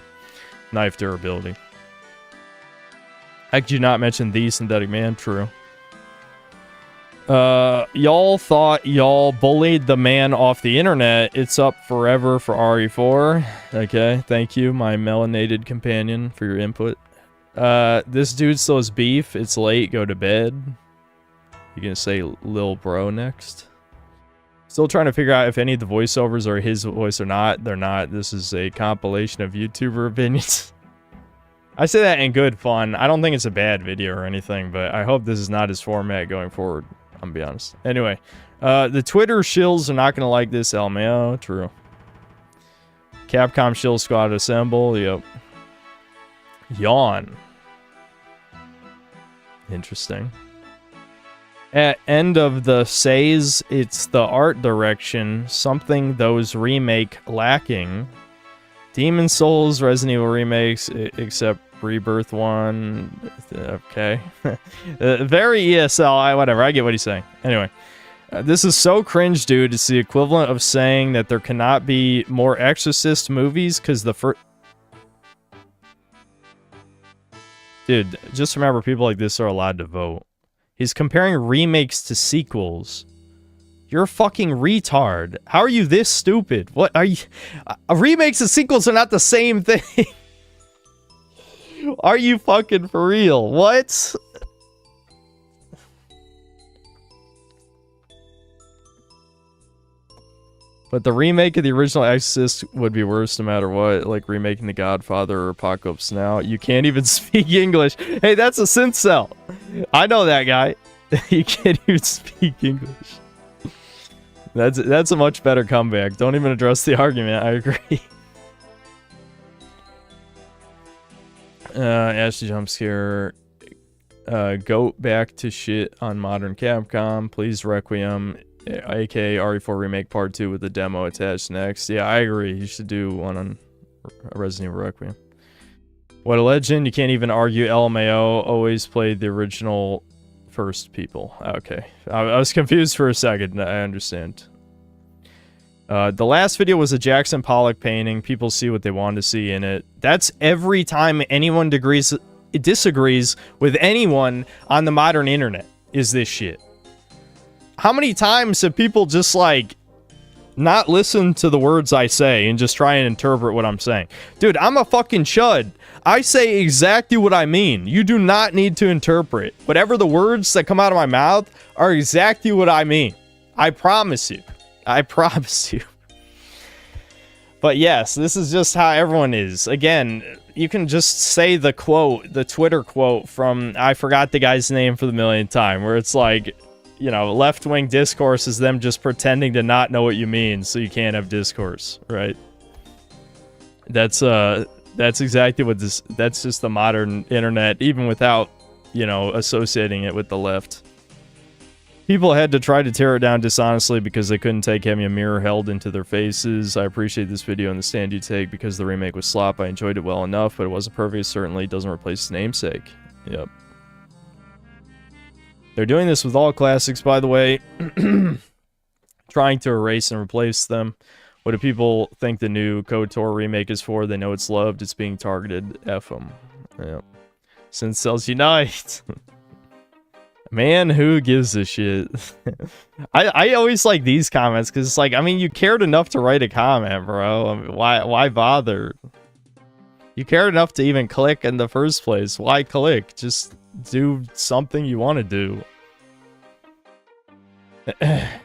knife durability. I could not mention the Synthetic Man. True. Y'all thought y'all bullied the man off the internet. It's up forever for RE4. Okay, thank you, my melanated companion, for your input. This dude still has beef. It's late. Go to bed. You gonna say Lil Bro next? Still trying to figure out if any of the voiceovers are his voice or not. They're not. This is a compilation of YouTuber opinions. I say that in good fun. I don't think it's a bad video or anything, but I hope this is not his format going forward. I'm gonna be honest. Anyway, the Twitter shills are not gonna like this, LMAO. True. Capcom shill squad assemble. Yep. Yawn. Interesting. At end of the says, it's the art direction, something those remake lacking. Demon Souls, Resident Evil remakes, except Rebirth 1. Okay. Very ESL, whatever. I get what he's saying. Anyway. This is so cringe, dude. It's the equivalent of saying that there cannot be more Exorcist movies because the first... Dude, just remember, people like this are allowed to vote. He's comparing remakes to sequels. You're a fucking retard. How are you this stupid? What are you... remakes and sequels are not the same thing. Are you fucking for real? What? But the remake of the original Exorcist would be worse no matter what, like remaking The Godfather or Apocalypse Now. You can't even speak English. Hey, that's a synth cell. I know that guy. You can't even speak English. That's a much better comeback. Don't even address the argument. I agree. Ashley jump scare. Go back to shit on modern Capcom. Please Requiem. AK RE4 Remake Part 2 with the demo attached next. Yeah, I agree. You should do one on Resident Evil Requiem. What a legend. You can't even argue LMAO always played the original first people. Okay. I was confused for a second. I understand. The last video was a Jackson Pollock painting. People see what they want to see in it. That's every time anyone disagrees with anyone on the modern internet is this shit. How many times have people just, like, not listen to the words I say and just try and interpret what I'm saying? Dude, I'm a fucking chud. I say exactly what I mean. You do not need to interpret. Whatever the words that come out of my mouth are exactly what I mean. I promise you. I promise you. But yes, this is just how everyone is. Again, you can just say the quote, the Twitter quote from, I forgot the guy's name for the millionth time, where it's like, you know, left-wing discourse is them just pretending to not know what you mean, so you can't have discourse, right? That's exactly what this, that's just the modern internet, even without, you know, associating it with the left. People had to try to tear it down dishonestly because they couldn't take having a mirror held into their faces. I appreciate this video and the stand you take because the remake was slop. I enjoyed it well enough, but it wasn't perfect. It certainly doesn't replace its namesake. Yep. They're doing this with all classics, by the way. Trying to erase and replace them. What do people think the new KOTOR remake is for? They know it's loved. It's being targeted. F them. Yep. Since Cells Unite. Man, who gives a shit? I always like these comments because it's like, I mean, you cared enough to write a comment, bro. I mean, why bother? You cared enough to even click in the first place. Why click? Just do something you want to do.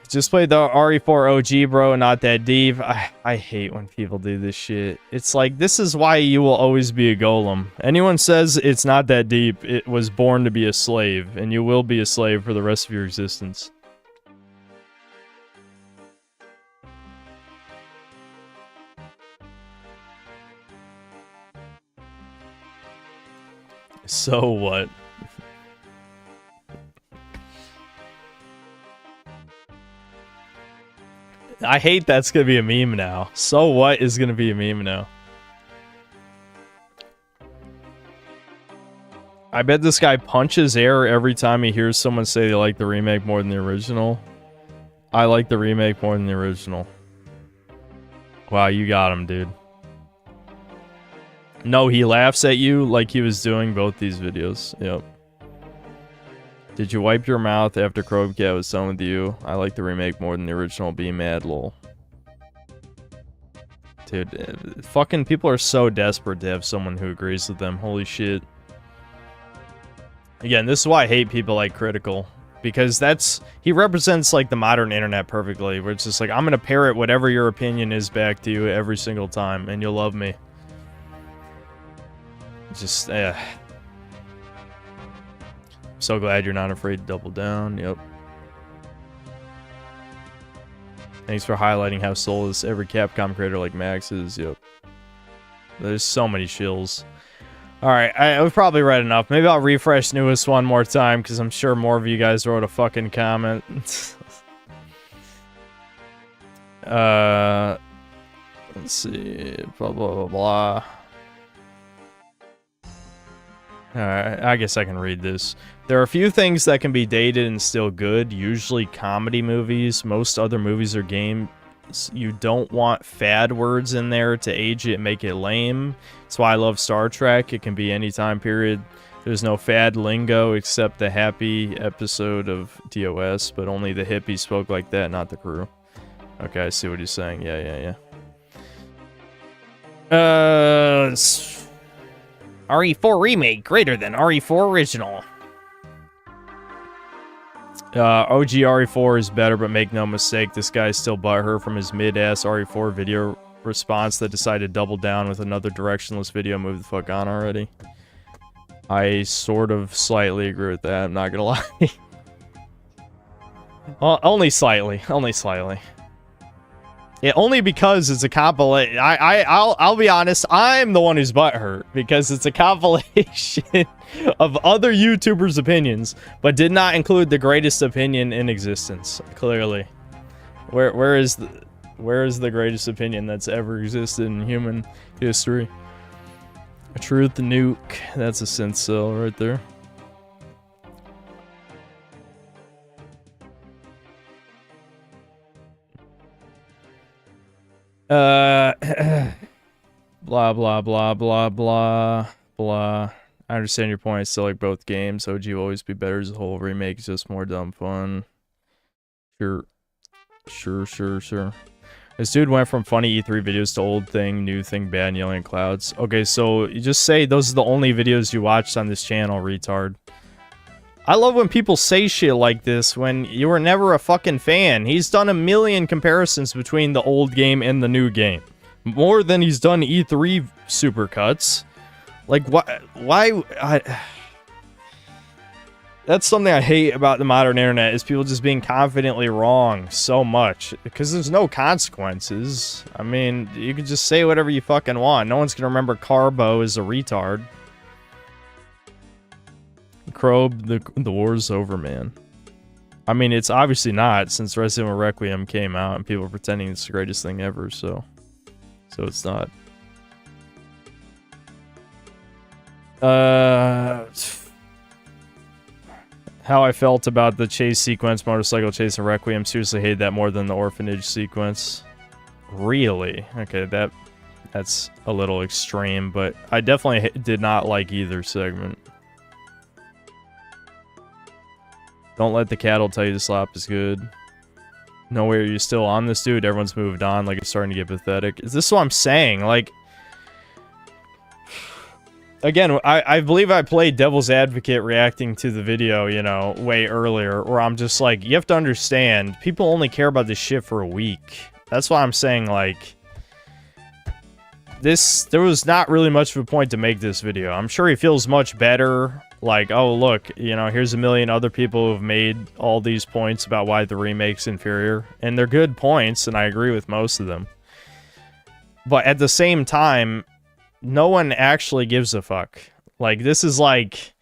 Just play the RE4 OG, bro, not that deep. I hate when people do this shit. It's like, this is why you will always be a golem. Anyone says it's not that deep, it was born to be a slave, and you will be a slave for the rest of your existence. So what? I hate that's gonna be a meme now. So what is gonna be a meme now? I bet this guy punches air every time he hears someone say they like the remake more than the original. I like the remake more than the original. Wow, you got him, dude. No, he laughs at you like he was doing both these videos. Yep. Did you wipe your mouth after Chromecast was done with you? I like the remake more than the original. Be mad, lol. Dude, fucking people are so desperate to have someone who agrees with them. Holy shit. Again, this is why I hate people like Critical. Because he represents like the modern internet perfectly. Where it's just like, I'm gonna parrot whatever your opinion is back to you every single time. And you'll love me. Just, so glad you're not afraid to double down. Yep. Thanks for highlighting how soulless every Capcom creator like Max is. Yep. There's so many shills. Alright, I've probably read enough. Maybe I'll refresh newest one more time because I'm sure more of you guys wrote a fucking comment. Let's see. Blah, blah, blah, blah. Alright, I guess I can read this. There are a few things that can be dated and still good, usually comedy movies. Most other movies or games, you don't want fad words in there to age it and make it lame. That's why I love Star Trek. It can be any time period. There's no fad lingo except the happy episode of DOS, but only the hippies spoke like that, not the crew. Okay, I see what he's saying. Yeah. RE4 remake greater than RE4 original. OG RE4 is better, but make no mistake, this guy's still butthurt from his mid-ass RE4 video response that decided to double down with another directionless video. Move the fuck on already. I sort of slightly agree with that, I'm not gonna lie. Well, only slightly. Yeah, only because it's a compilation. I'll be honest, I'm the one who's butthurt because it's a compilation of other YouTubers' opinions, but did not include the greatest opinion in existence. Clearly, where is the greatest opinion that's ever existed in human history? Truth Nuke. That's a synth cell right there. Blah blah blah blah blah blah. I understand your point. I still like both games. OG will always be better as a whole. Remake is just more dumb fun. Sure. This dude went from funny E3 videos to old thing, new thing, bad, yelling at clouds. Okay, so you just say those are the only videos you watched on this channel, retard. I love when people say shit like this when you were never a fucking fan. He's done a million comparisons between the old game and the new game. More than he's done E3 supercuts. Like, why? That's something I hate about the modern internet, is people just being confidently wrong so much. Because there's no consequences. I mean, you can just say whatever you fucking want. No one's gonna remember Carbo as a retard. Crobe, the war's over, man. I mean, it's obviously not, since Resident Evil Requiem came out and people are pretending it's the greatest thing ever, so it's not. How I felt about the chase sequence, motorcycle chase in Requiem. Seriously hate that more than the orphanage sequence. Really? Okay, that's a little extreme, but I definitely did not like either segment. Don't let the cattle tell you the slap is good. Nowhere, you're still on this dude. Everyone's moved on. Like, it's starting to get pathetic. Is this what I'm saying? Like, again, I believe I played devil's advocate reacting to the video, you know, way earlier, where I'm just like, you have to understand, people only care about this shit for a week. That's why I'm saying, like, there was not really much of a point to make this video. I'm sure he feels much better. Like, oh, look, you know, here's a million other people who've made all these points about why the remake's inferior. And they're good points, and I agree with most of them. But at the same time, no one actually gives a fuck. Like, this is like...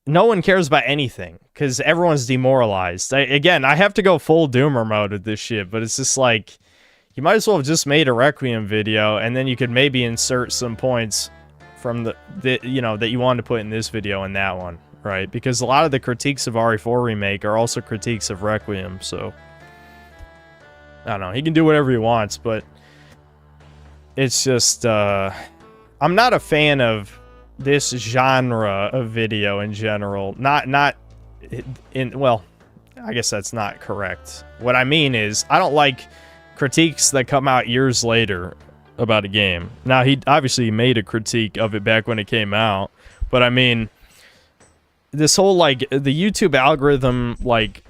No one cares about anything, because everyone's demoralized. Again, I have to go full doomer mode with this shit, but it's just like... You might as well have just made a Requiem video, and then you could maybe insert some points from the you know, that you wanted to put in this video and that one, right? Because a lot of the critiques of RE4 Remake are also critiques of Requiem, so... I don't know, he can do whatever he wants, but... It's just, I'm not a fan of this genre of video in general. Not in, well, I guess that's not correct. What I mean is, I don't like critiques that come out years later about a game. Now, he obviously made a critique of it back when it came out, but I mean, this whole, like, the YouTube algorithm, like,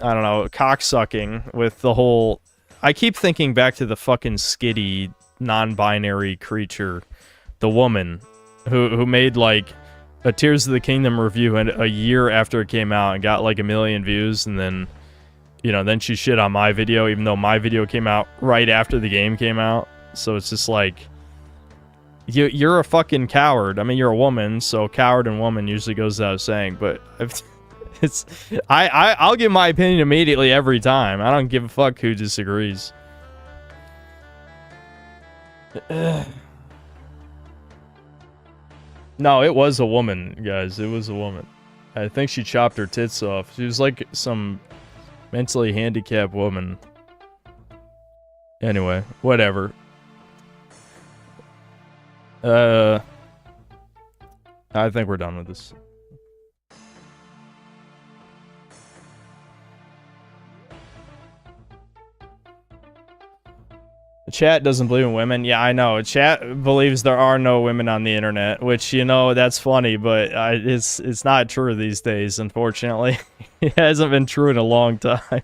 I don't know, cocksucking with the whole... I keep thinking back to the fucking skitty, non-binary creature, the woman, who made, like, a Tears of the Kingdom review a year after it came out and got, like, 1 million views, and then, you know, then she shit on my video, even though my video came out right after the game came out. So it's just like, you're a fucking coward. I mean, you're a woman, so coward and woman usually goes without saying, but I'll give my opinion immediately every time. I don't give a fuck who disagrees. No, it was a woman, guys. It was a woman. I think she chopped her tits off. She was like some mentally handicapped woman. Anyway, whatever. I think we're done with this. Chat doesn't believe in women. Yeah, I know. Chat believes there are no women on the internet, which, you know, that's funny, but it's not true these days, unfortunately. It hasn't been true in a long time.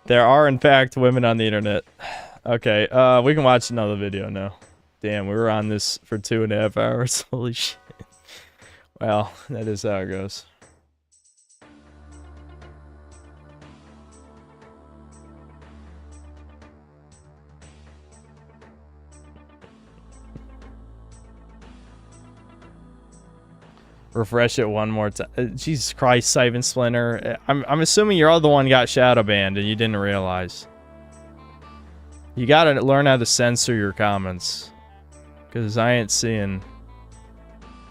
There are, in fact, women on the internet. Okay, we can watch another video now. Damn, we were on this for 2.5 hours. Holy shit. Well, that is how it goes. Refresh it one more time. Jesus Christ, Siphon Splinter. I'm assuming you're the one got shadow banned and you didn't realize. You gotta learn how to censor your comments. Because I ain't seeing...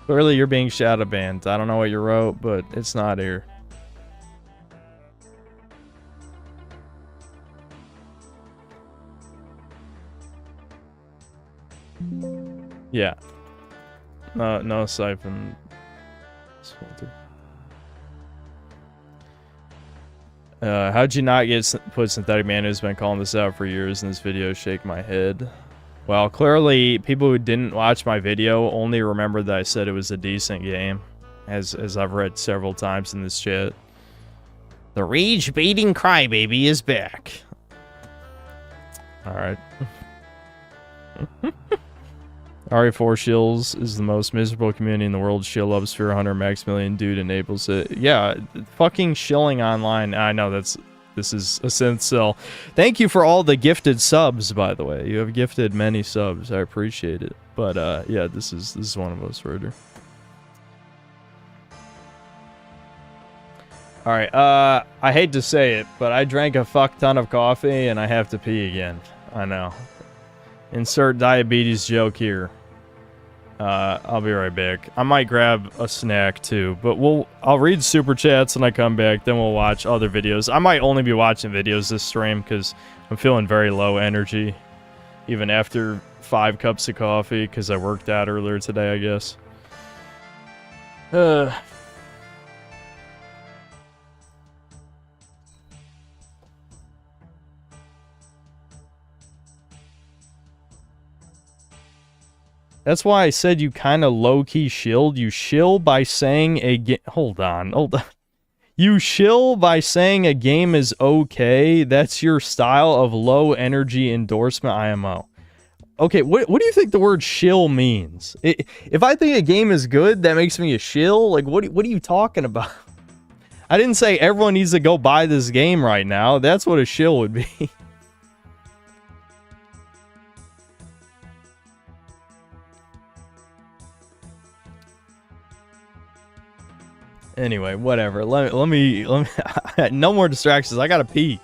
Clearly you're being shadow banned. I don't know what you wrote, but it's not here. Yeah. No Siphon... how'd you not put Synthetic Man, who's been calling this out for years in this video? Shake my head. Well, clearly people who didn't watch my video only remember that I said it was a decent game, as I've read several times in this chat. The rage-baiting crybaby is back. All right. RE4 shills is the most miserable community in the world. Shill up Sphere Hunter Maximilian dude enables it. Yeah, fucking shilling online. I know this is a synth cell. Thank you for all the gifted subs, by the way. You have gifted many subs. I appreciate it. But yeah, this is one of us, Ritter. All right. I hate to say it, but I drank a fuck ton of coffee and I have to pee again. I know. Insert diabetes joke here. I'll be right back. I might grab a snack too, but I'll read super chats when I come back, then we'll watch other videos. I might only be watching videos this stream because I'm feeling very low energy, even after 5 cups of coffee because I worked out earlier today, I guess. That's why I said you kind of low-key shilled. You shill by saying a game... Hold on. You shill by saying a game is okay. That's your style of low-energy endorsement IMO. Okay, what do you think the word shill means? If I think a game is good, that makes me a shill? Like, what are you talking about? I didn't say everyone needs to go buy this game right now. That's what a shill would be. Anyway, whatever. Let me no more distractions. I gotta pee.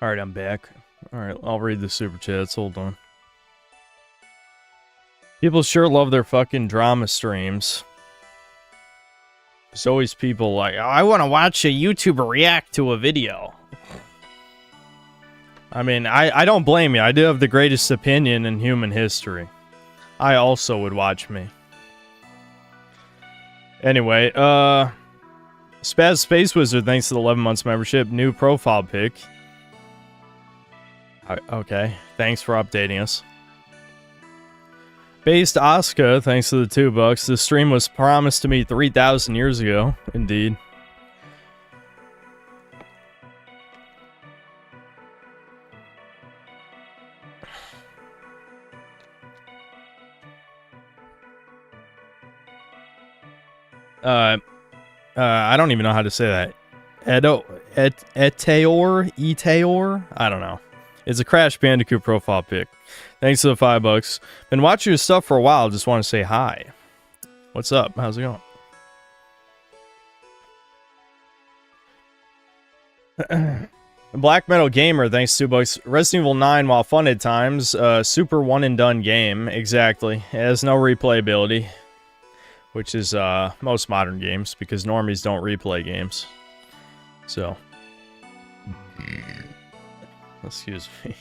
All right, I'm back. All right, I'll read the super chats. Hold on. People sure love their fucking drama streams. There's always people like, oh, I want to watch a YouTuber react to a video. I mean, I don't blame you. I do have the greatest opinion in human history. I also would watch me. Anyway, Spaz Space Wizard, thanks to the 11 months membership. New profile pic. Okay, thanks for updating us. Based Asuka, thanks to the $2. This stream was promised to me 3,000 years ago. Indeed. I don't even know how to say that. Eteor? I don't know. It's a Crash Bandicoot profile pic. Thanks to the $5. Been watching your stuff for a while. Just want to say hi. What's up? How's it going? Black Metal Gamer, thanks to $2. Resident Evil 9, while fun at times, super one and done game. Exactly. It has no replayability, which is most modern games because normies don't replay games. So, excuse me.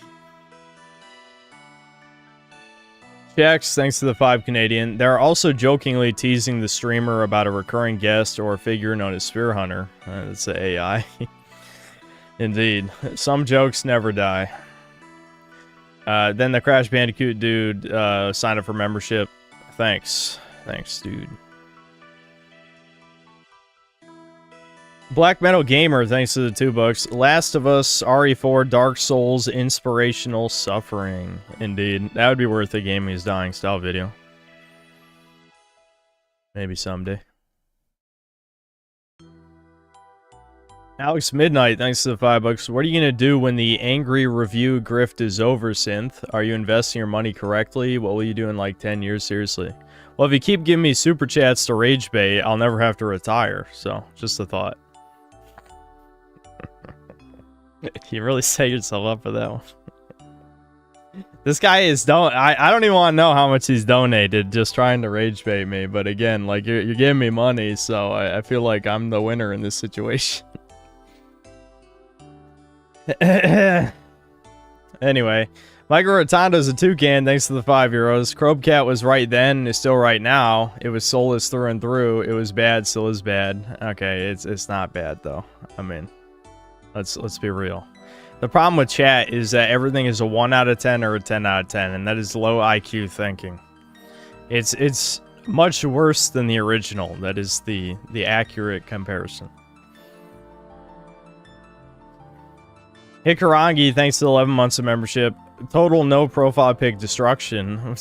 Jax, thanks to the 5 Canadian. They're also jokingly teasing the streamer about a recurring guest or figure known as Spear Hunter. That's an AI. Indeed. Some jokes never die. Then the Crash Bandicoot dude signed up for membership. Thanks. Thanks, dude. Black Metal Gamer, thanks to the $2. Last of Us, RE4, Dark Souls, Inspirational Suffering. Indeed. That would be worth a Gaming is Dying style video. Maybe someday. Alex Midnight, thanks to the $5. What are you going to do when the angry review grift is over, Synth? Are you investing your money correctly? What will you do in like 10 years? Seriously. Well, if you keep giving me super chats to rage bait, I'll never have to retire. So, just a thought. You really set yourself up for that one. This guy is I don't even want to know how much he's donated just trying to rage bait me. But again, like you're giving me money, so I feel like I'm the winner in this situation. Anyway, Michael Rotondo's a toucan, thanks to the €5. Crobecat was right then, is still right now. It was soulless through and through. It was bad, still is bad. Okay, it's not bad though. I mean, let's be real. The problem with chat is that everything is a 1 out of 10 or a 10 out of 10, and that is low IQ thinking. It's much worse than the original. That is the accurate comparison. Hikarangi, thanks to 11 months of membership. Total no profile pic destruction.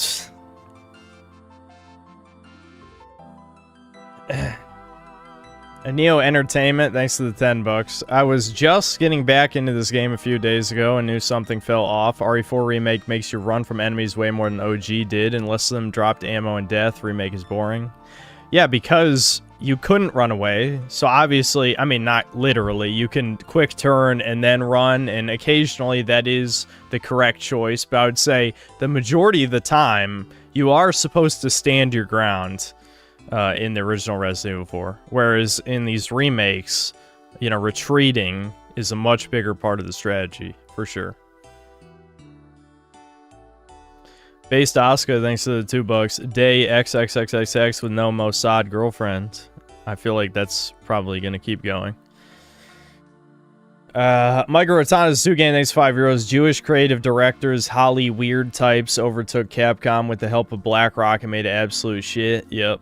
Neo Entertainment, thanks to the $10. I was just getting back into this game a few days ago and knew something fell off. RE4 Remake makes you run from enemies way more than OG did. Unless them dropped ammo and death, Remake is boring. Yeah, because you couldn't run away. So obviously, I mean, not literally. You can quick turn and then run, and occasionally that is the correct choice. But I would say the majority of the time, you are supposed to stand your ground. In the original Resident Evil 4. Whereas in these remakes, you know, retreating is a much bigger part of the strategy, for sure. Based Asuka, thanks to the $2. Day XXXXX with no Mossad girlfriend. I feel like that's probably going to keep going. Michael Rotanda's Zugan, thanks €5. Jewish creative directors, Holly Weird types overtook Capcom with the help of BlackRock and made it absolute shit. Yep.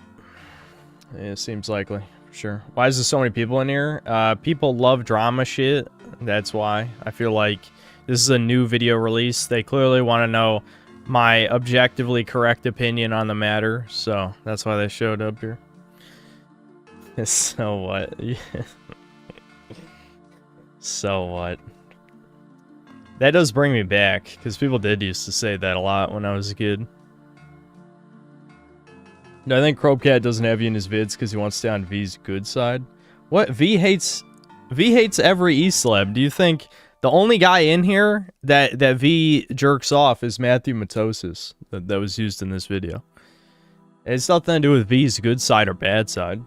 It seems likely, for sure. Why is there so many people in here? People love drama shit. That's why. I feel like this is a new video release. They clearly want to know my objectively correct opinion on the matter. So, that's why they showed up here. So what? So what? That does bring me back, because people did used to say that a lot when I was a kid. No, I think Crobecat doesn't have you in his vids because he wants to stay on V's good side. What? V hates every E-celeb. Do you think The only guy in here that V jerks off is Matthew Matosis that was used in this video. It's nothing to do with V's good side or bad side.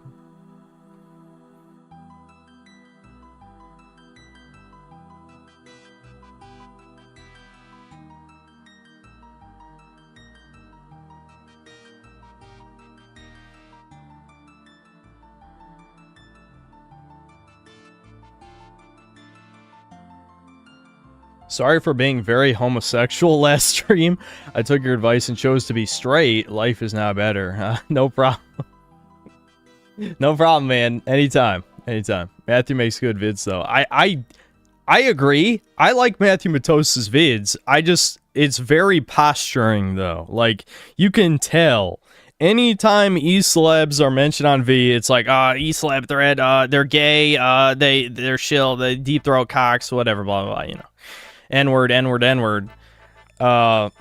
Sorry for being very homosexual last stream. I took your advice and chose to be straight. Life is now better. No problem. No problem, man. Anytime. Anytime. Matthew makes good vids, though. I agree. I like Matthew Matos's vids. It's very posturing, though. Like, you can tell. Anytime E-celebs are mentioned on V, it's like, E-celeb thread, they're gay, they're shill, they deep throat cocks, whatever, blah, blah, blah, you know. N-word, N-word, N-word. But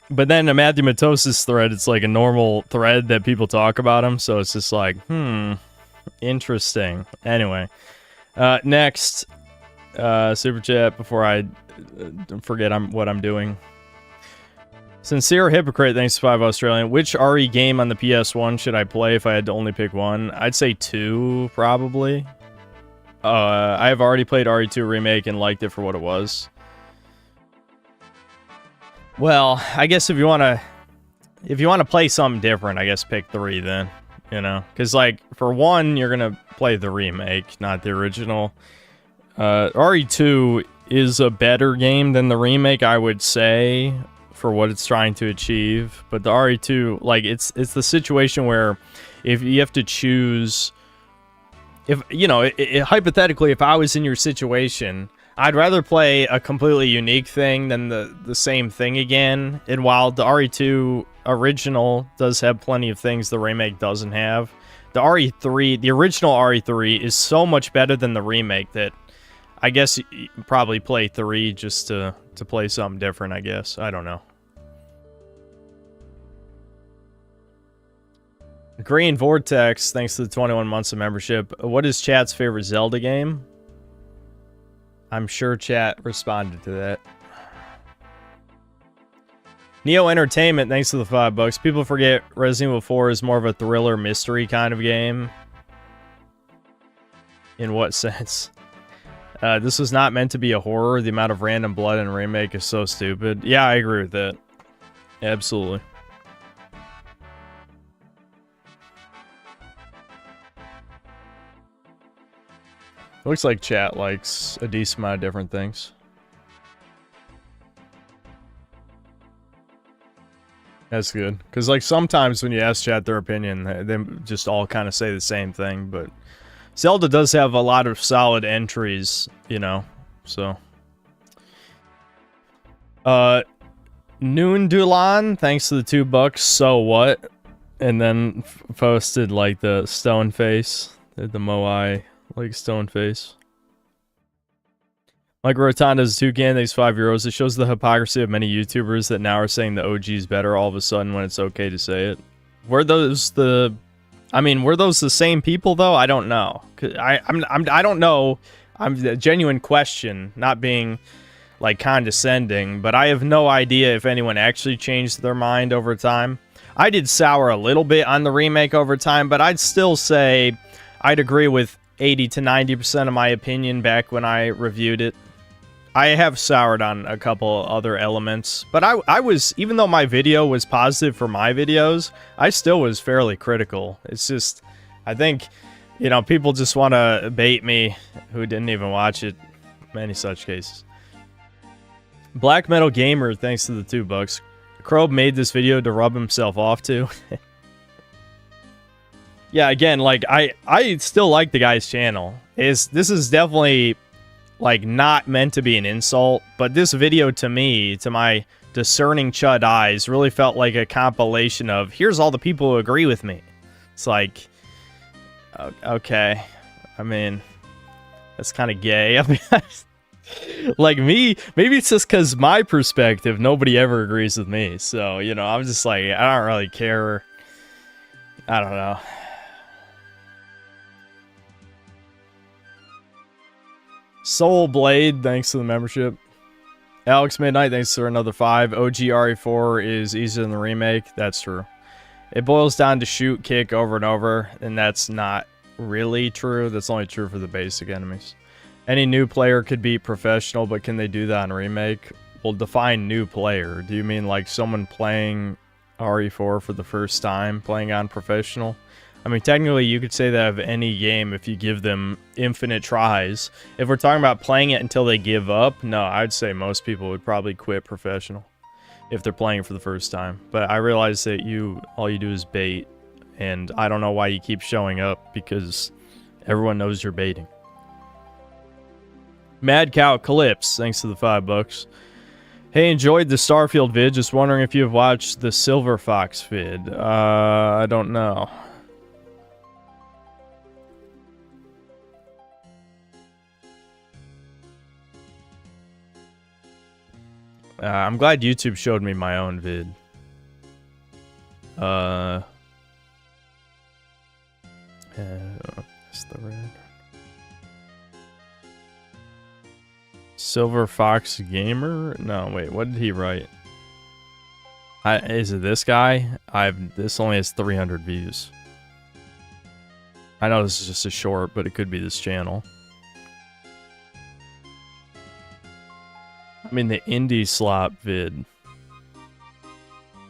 then a Matthew Matosis thread, it's like a normal thread that people talk about him, so it's just like, interesting. Anyway, next, super chat before I forget what I'm doing. Sincere Hypocrite, thanks to 5 Australian. Which RE game on the PS1 should I play if I had to only pick one? I'd say 2, probably. I have already played RE2 Remake and liked it for what it was. Well, I guess if you want to play something different, I guess pick 3 then, you know? Because, like, for 1, you're going to play the remake, not the original. RE2 is a better game than the remake, I would say, for what it's trying to achieve. But the RE2, like, it's the situation where if you have to choose... If, you know, hypothetically, if I was in your situation, I'd rather play a completely unique thing than the same thing again. And while the RE2 original does have plenty of things the remake doesn't have, the RE3, the original RE3 is so much better than the remake that I guess you probably play 3 just to play something different, I guess. I don't know. Green Vortex, thanks to the 21 months of membership. What is chat's favorite Zelda game? I'm sure chat responded to that. Neo Entertainment, thanks to the $5. People forget Resident Evil 4 is more of a thriller mystery kind of game. In what sense? This was not meant to be a horror. The amount of random blood in remake is so stupid. Yeah, I agree with that. Absolutely. Looks like chat likes a decent amount of different things. That's good. Because, like, sometimes when you ask chat their opinion, they just all kind of say the same thing. But Zelda does have a lot of solid entries, you know, so. Noondulan, thanks to the $2. So what? And then posted, like, the stone face. The Moai. Like stone face. Like Rotanda's toucan, thanks €5. It shows the hypocrisy of many YouTubers that now are saying the OG is better all of a sudden when it's okay to say it. Were those the same people though? I don't know. I don't know. I'm a genuine question, not being like condescending, but I have no idea if anyone actually changed their mind over time. I did sour a little bit on the remake over time, but I'd still say I'd agree with 80 to 90% of my opinion back when I reviewed it. I have soured on a couple other elements, but I was, even though my video was positive for my videos, I still was fairly critical. It's just, I think, you know, people just want to bait me who didn't even watch it. Many such cases. Black Metal Gamer, thanks to the $2. Crobe made this video to rub himself off to. Yeah, again, like, I still like the guy's channel. This is definitely, like, not meant to be an insult, but this video to me, to my discerning chud eyes, really felt like a compilation of, here's all the people who agree with me. It's like, okay. I mean, that's kind of gay. I mean, like me, maybe it's just because my perspective, nobody ever agrees with me. So, you know, I'm just like, I don't really care. I don't know. Soul Blade, thanks to the membership. Alex Midnight, thanks for another 5. OG RE4 is easier than the remake. That's true. It boils down to shoot, kick over and over, and that's not really true. That's only true for the basic enemies. Any new player could beat professional, but can they do that in remake? Well, define new player. Do you mean like someone playing RE4 for the first time, playing on professional? I mean, technically, you could say that of any game if you give them infinite tries. If we're talking about playing it until they give up, no, I'd say most people would probably quit professional if they're playing for the first time. But I realize that all you do is bait, and I don't know why you keep showing up, because everyone knows you're baiting. Mad Cow Calypse, thanks to the $5. Hey, enjoyed the Starfield vid. Just wondering if you have watched the Silver Fox vid. I don't know. I'm glad YouTube showed me my own vid. That's the red. Silver Fox Gamer? No, wait, what did he write? Is it this guy? This only has 300 views. I know this is just a short, but it could be this channel. I mean, the indie slop vid.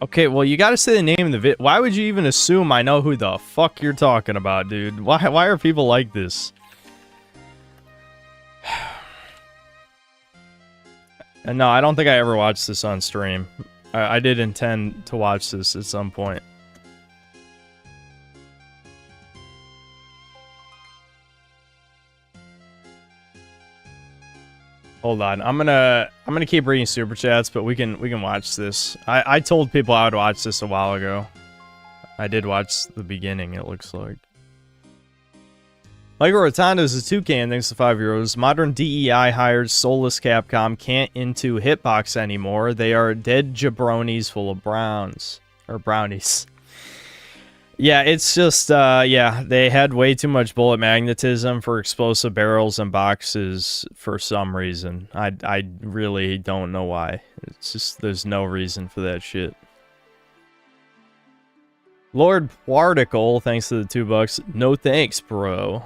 Okay, well, you gotta say the name of the vid. Why would you even assume I know who the fuck you're talking about, dude? Why are people like this? And no, I don't think I ever watched this on stream. I did intend to watch this at some point. Hold on, I'm gonna keep reading super chats, but we can watch this. I told people I would watch this a while ago. I did watch the beginning, it looks like. Michael Rotondo is a toucan, thanks to €5. Modern DEI hired soulless Capcom can't into Hitbox anymore. They are dead jabronis full of brownies. Yeah, it's just, yeah, they had way too much bullet magnetism for explosive barrels and boxes for some reason. I really don't know why. It's just, there's no reason for that shit. Lord Particle, thanks to the $2. No thanks, bro.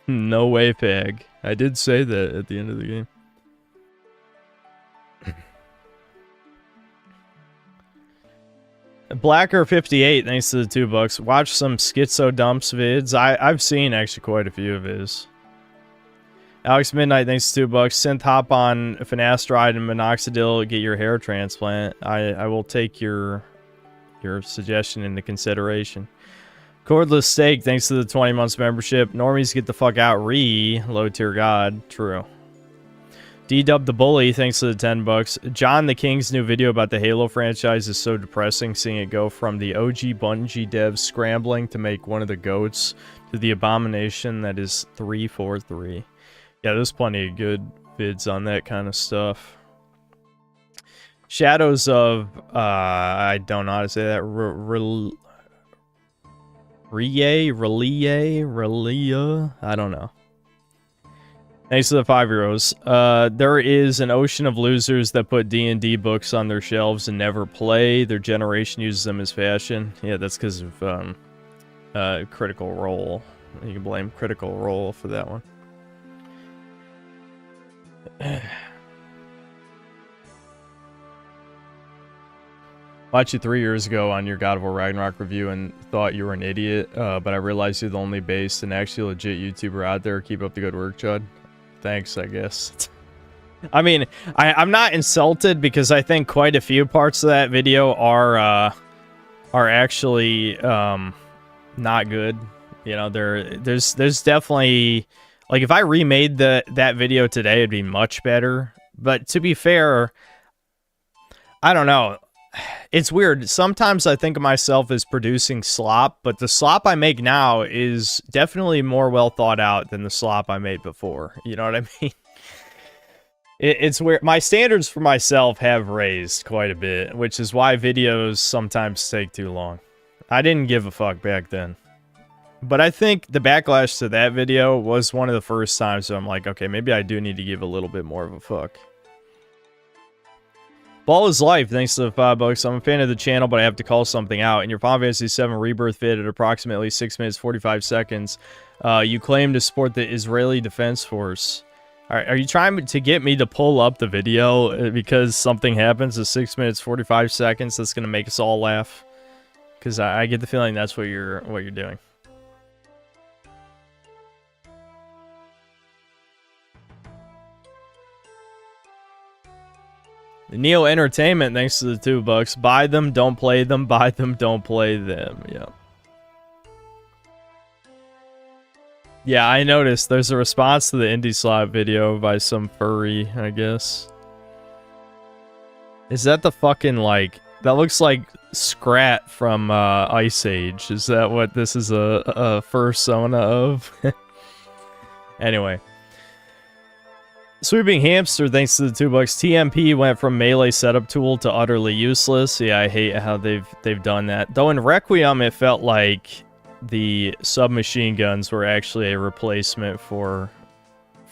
No way, Peg. I did say that at the end of the game. Blacker58, thanks to the $2. Watch some Schizo Dumps vids. I've seen actually quite a few of his. Alex Midnight, thanks to $2. Synth hop on finasteride and minoxidil, get your hair transplant. I will take your suggestion into consideration. Cordless Steak, thanks to the 20 months membership. Normies get the fuck out. Low tier god. True. D-Dub the Bully, thanks to the $10. John the King's new video about the Halo franchise is so depressing, seeing it go from the OG Bungie devs scrambling to make one of the GOATs to the abomination that is 343. Yeah, there's plenty of good vids on that kind of stuff. Shadows of, I don't know how to say that, Relia? I don't know. Thanks to the €5. There is an ocean of losers that put D&D books on their shelves and never play. Their generation uses them as fashion. Yeah, that's because of Critical Role. You can blame Critical Role for that one. Watched you 3 years ago on your God of War Ragnarok review and thought you were an idiot, but I realized you're the only based and actually legit YouTuber out there. Keep up the good work, Chud. Thanks, I guess. I mean, I'm not insulted because I think quite a few parts of that video are actually not good. You know, there's definitely, like, if I remade that video today, it'd be much better. But to be fair, I don't know. It's weird. Sometimes I think of myself as producing slop, but the slop I make now is definitely more well thought out than the slop I made before. You know what I mean? It's weird. My standards for myself have raised quite a bit, which is why videos sometimes take too long. I didn't give a fuck back then. But I think the backlash to that video was one of the first times so I'm like, okay, maybe I do need to give a little bit more of a fuck. Ball is life, thanks to the $5. I'm a fan of the channel, but I have to call something out. In your Final Fantasy VII Rebirth vid at approximately 6 minutes 45 seconds, you claim to support the Israeli Defense Force. Are you trying to get me to pull up the video because something happens at 6 minutes 45 seconds that's going to make us all laugh? Because I get the feeling that's what you're doing. Neo Entertainment, thanks to the $2. Buy them, don't play them. Buy them, don't play them. Yeah. Yeah, I noticed there's a response to the Indie Slot video by some furry, I guess. Is that the fucking, like... That looks like Scrat from Ice Age. Is that what this is a fursona of? Anyway. Sweeping Hamster, thanks to the $2. TMP went from melee setup tool to utterly useless. Yeah, I hate how they've done that. Though in Requiem, it felt like the submachine guns were actually a replacement for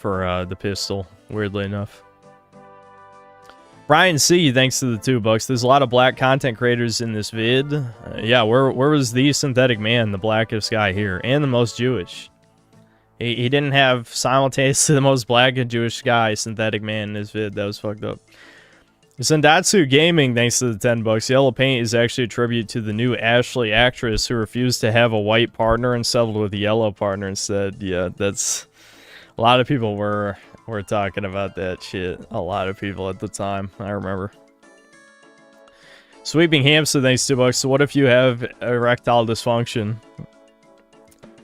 the pistol, weirdly enough. Brian C, thanks to the $2. There's a lot of black content creators in this vid. Yeah, where was the synthetic man, the blackest guy here, and the most Jewish? He didn't have simultaneously the most black and Jewish guy, synthetic man, in his vid. That was fucked up. Sendatsu Gaming, thanks to the $10. Yellow paint is actually a tribute to the new Ashley actress who refused to have a white partner and settled with a yellow partner instead. Yeah, that's... A lot of people were talking about that shit. A lot of people at the time, I remember. Sweeping Hamster, thanks to $2. So what if you have erectile dysfunction?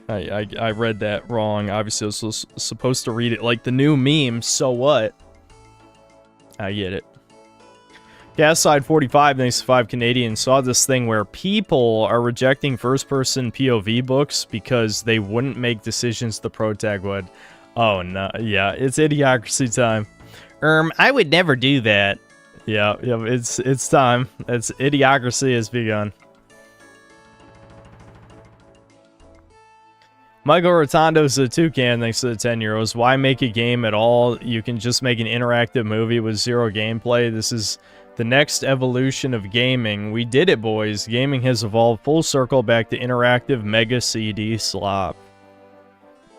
I read that wrong. Obviously, I was supposed to read it like the new meme, so what? I get it. Gasside 45, thanks to 5 Canadians, saw this thing where people are rejecting first-person POV books because they wouldn't make decisions the protag would. Oh, no. Yeah, it's idiocracy time. I would never do that. Yeah, it's time. It's idiocracy has begun. Michael Rotondo's a toucan, thanks to the €10. Why make a game at all? You can just make an interactive movie with zero gameplay. This is the next evolution of gaming. We did it, boys. Gaming has evolved full circle back to interactive mega CD slop.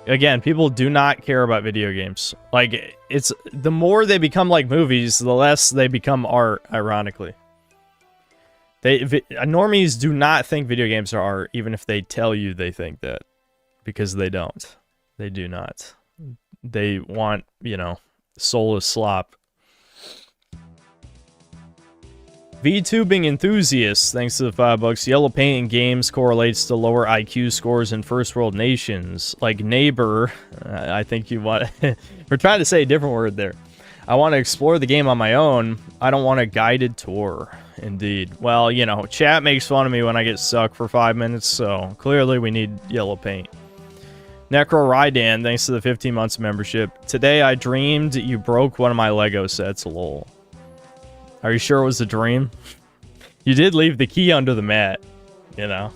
Again, people do not care about video games. Like, it's the more they become like movies, the less they become art, ironically. Normies do not think video games are art, even if they tell you they think that. Because they don't. They do not. They want, you know, soulless slop. VTubing enthusiasts, thanks to the $5. Yellow paint in games correlates to lower IQ scores in first world nations. Like neighbor, I think you want... We're trying to say a different word there. I want to explore the game on my own. I don't want a guided tour. Indeed. Well, you know, chat makes fun of me when I get stuck for 5 minutes, so clearly we need yellow paint. Necro Rydan, thanks to the 15 months membership. Today I dreamed you broke one of my Lego sets, lol. Are you sure it was a dream? You did leave the key under the mat, you know.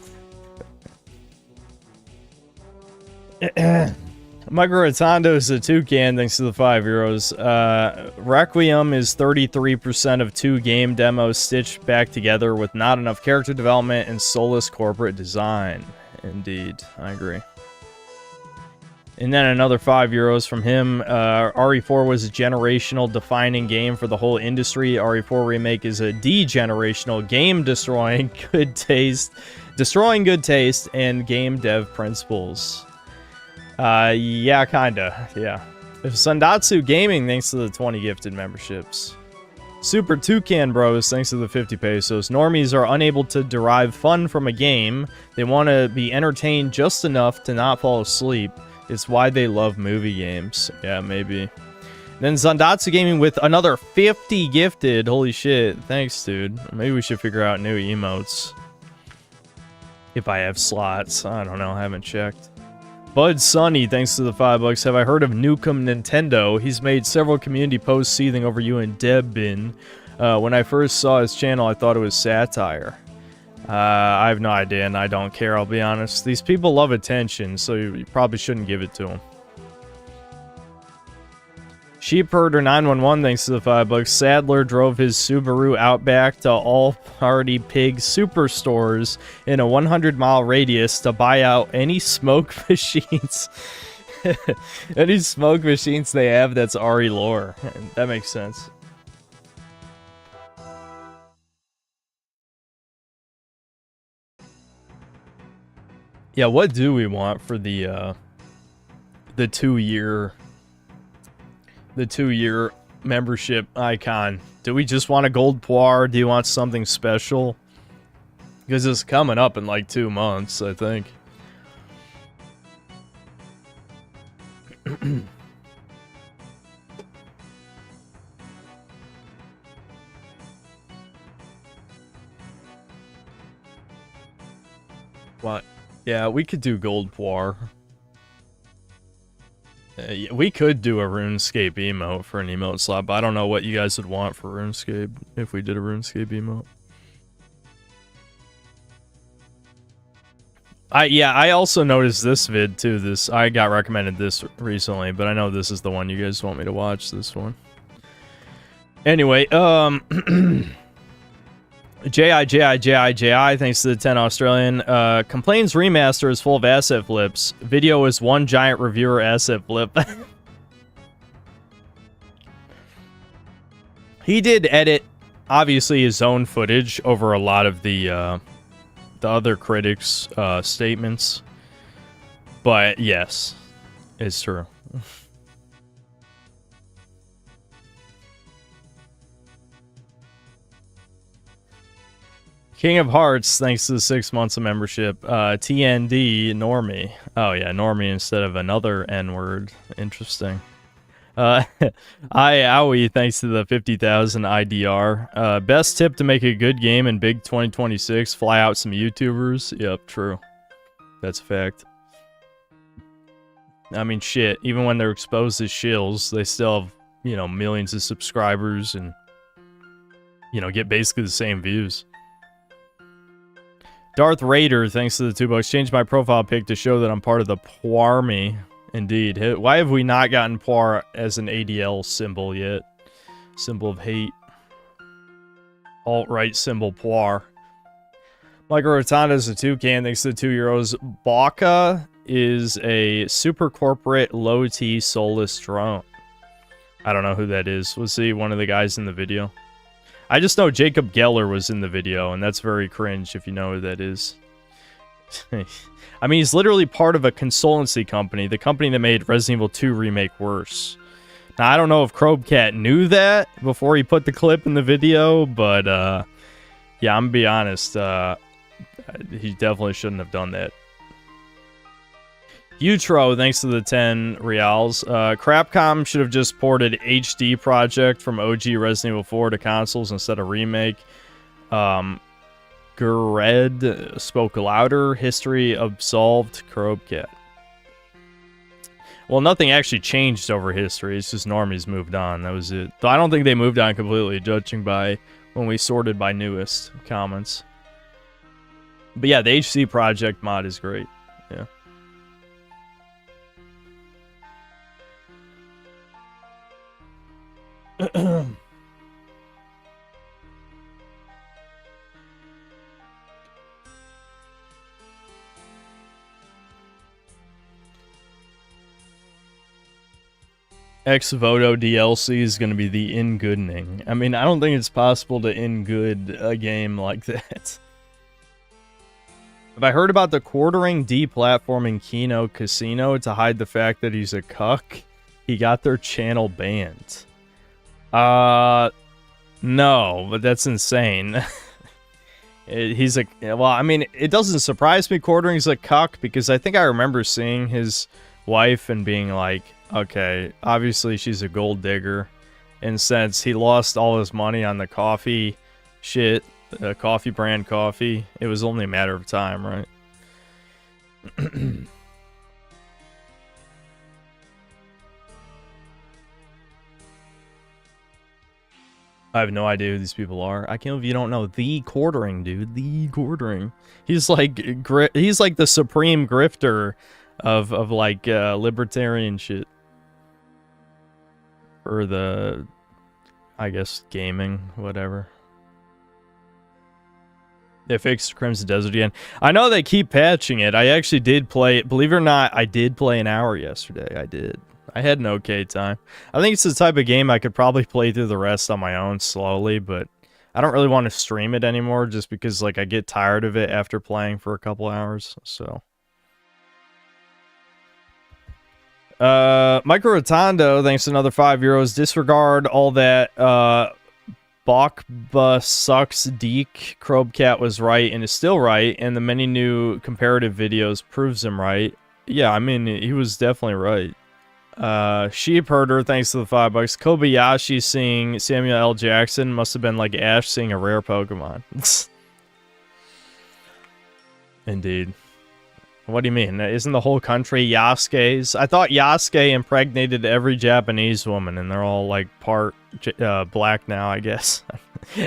Micro Rotondo is a toucan, thanks to the €5. Requiem is 33% of 2 game demos stitched back together with not enough character development and soulless corporate design. Indeed, I agree. And then another €5 from him. RE4 was a generational defining game for the whole industry. RE4 Remake is a degenerational game destroying good taste and game dev principles. Yeah, kinda. Yeah. Sundatsu Gaming, thanks to the 20 gifted memberships. Super Toucan Bros, thanks to the 50 pesos. Normies are unable to derive fun from a game. They want to be entertained just enough to not fall asleep. It's why they love movie games. Yeah, maybe. Then Zandatsu Gaming with another 50 gifted. Holy shit. Thanks, dude. Maybe we should figure out new emotes. If I have slots. I don't know. I haven't checked. Bud Sunny, thanks to the $5. Have I heard of Nukem Nintendo? He's made several community posts seething over you and Debbin. When I first saw his channel, I thought it was satire. I have no idea, and I don't care, I'll be honest. These people love attention, so you probably shouldn't give it to them. Sheepherder 911, thanks to the $5. Sadler drove his Subaru Outback to all Party Pig superstores in a 100-mile radius to buy out any smoke machines. Any smoke machines they have that's Ari lore. That makes sense. Yeah, what do we want for the 2-year membership icon? Do we just want a gold poir? Do you want something special? Because it's coming up in like 2 months, I think. What? Yeah, we could do gold poir. Yeah, we could do a RuneScape emote for an emote slot, but I don't know what you guys would want for RuneScape if we did a RuneScape emote. I also noticed this vid too. I got recommended this recently, but I know this is the one you guys want me to watch, this one. Anyway, J.I. thanks to the 10 Australian. Complains remaster is full of asset flips. Video is one giant reviewer asset flip. He did edit, obviously, his own footage over a lot of the other critics' statements. But yes, it's true. King of Hearts, thanks to the 6 months of membership. TND, Normie. Oh yeah, Normie instead of another N-word. Interesting. Owie, thanks to the 50,000 IDR. Best tip to make a good game in Big 2026, fly out some YouTubers. Yep, true. That's a fact. I mean, shit, even when they're exposed as shills, they still have, you know, millions of subscribers and, you know, get basically the same views. Darth Raider, thanks to the $2. Changed my profile pic to show that I'm part of the Poirmy. Indeed. Why have we not gotten Poir as an ADL symbol yet? Symbol of hate. Alt-right symbol Poir. Michael Rotunda is a toucan, thanks to the €2. Baka is a super corporate low-T soulless drone. I don't know who that is. Was he one of the guys in the video? I just know Jacob Geller was in the video, and that's very cringe if you know who that is. I mean, he's literally part of a consultancy company, the company that made Resident Evil 2 Remake worse. Now, I don't know if Krobcat knew that before he put the clip in the video, but, yeah, I'm gonna be honest, he definitely shouldn't have done that. Utro, thanks to the 10 reals. Crapcom should have just ported HD Project from OG Resident Evil 4 to consoles instead of Remake. Gured spoke louder. History absolved Krobcat. Well, nothing actually changed over history. It's just Normies moved on. That was it. Though I don't think they moved on completely, judging by when we sorted by newest comments. But yeah, the HC Project mod is great. Yeah. Ex-Voto DLC is going to be the in-goodening. I mean, I don't think it's possible to in-good a game like that. Have I heard about the quartering deplatforming Kino Casino to hide the fact that he's a cuck? He got their channel banned. No, but that's insane. He's a... Well, I mean, it doesn't surprise me quartering's a cuck, because I think I remember seeing his wife and being like, okay, obviously she's a gold digger. And since he lost all his money on the coffee shit, coffee brand coffee, it was only a matter of time, right? I have no idea who these people are. I can't believe you don't know The Quartering, dude. The Quartering. He's like the supreme grifter of like libertarian shit. Or the, I guess, gaming, whatever. They fixed Crimson Desert again. I know they keep patching it. I actually did play it. Believe it or not, I did play an hour yesterday. I did. I had an okay time. I think it's the type of game I could probably play through the rest on my own slowly, but I don't really want to stream it anymore just because like I get tired of it after playing for a couple hours. So Micro Rotondo, thanks to another €5. Disregard all that Bokba sucks Deke. Krobcat was right and is still right, and the many new comparative videos proves him right. Yeah, I mean he was definitely right. Sheep Herder, thanks to the $5. Kobayashi seeing Samuel L. Jackson must have been like Ash seeing a rare Pokemon. Indeed. What do you mean? Isn't the whole country Yasuke's? I thought Yasuke impregnated every Japanese woman, and they're all like part black now, I guess.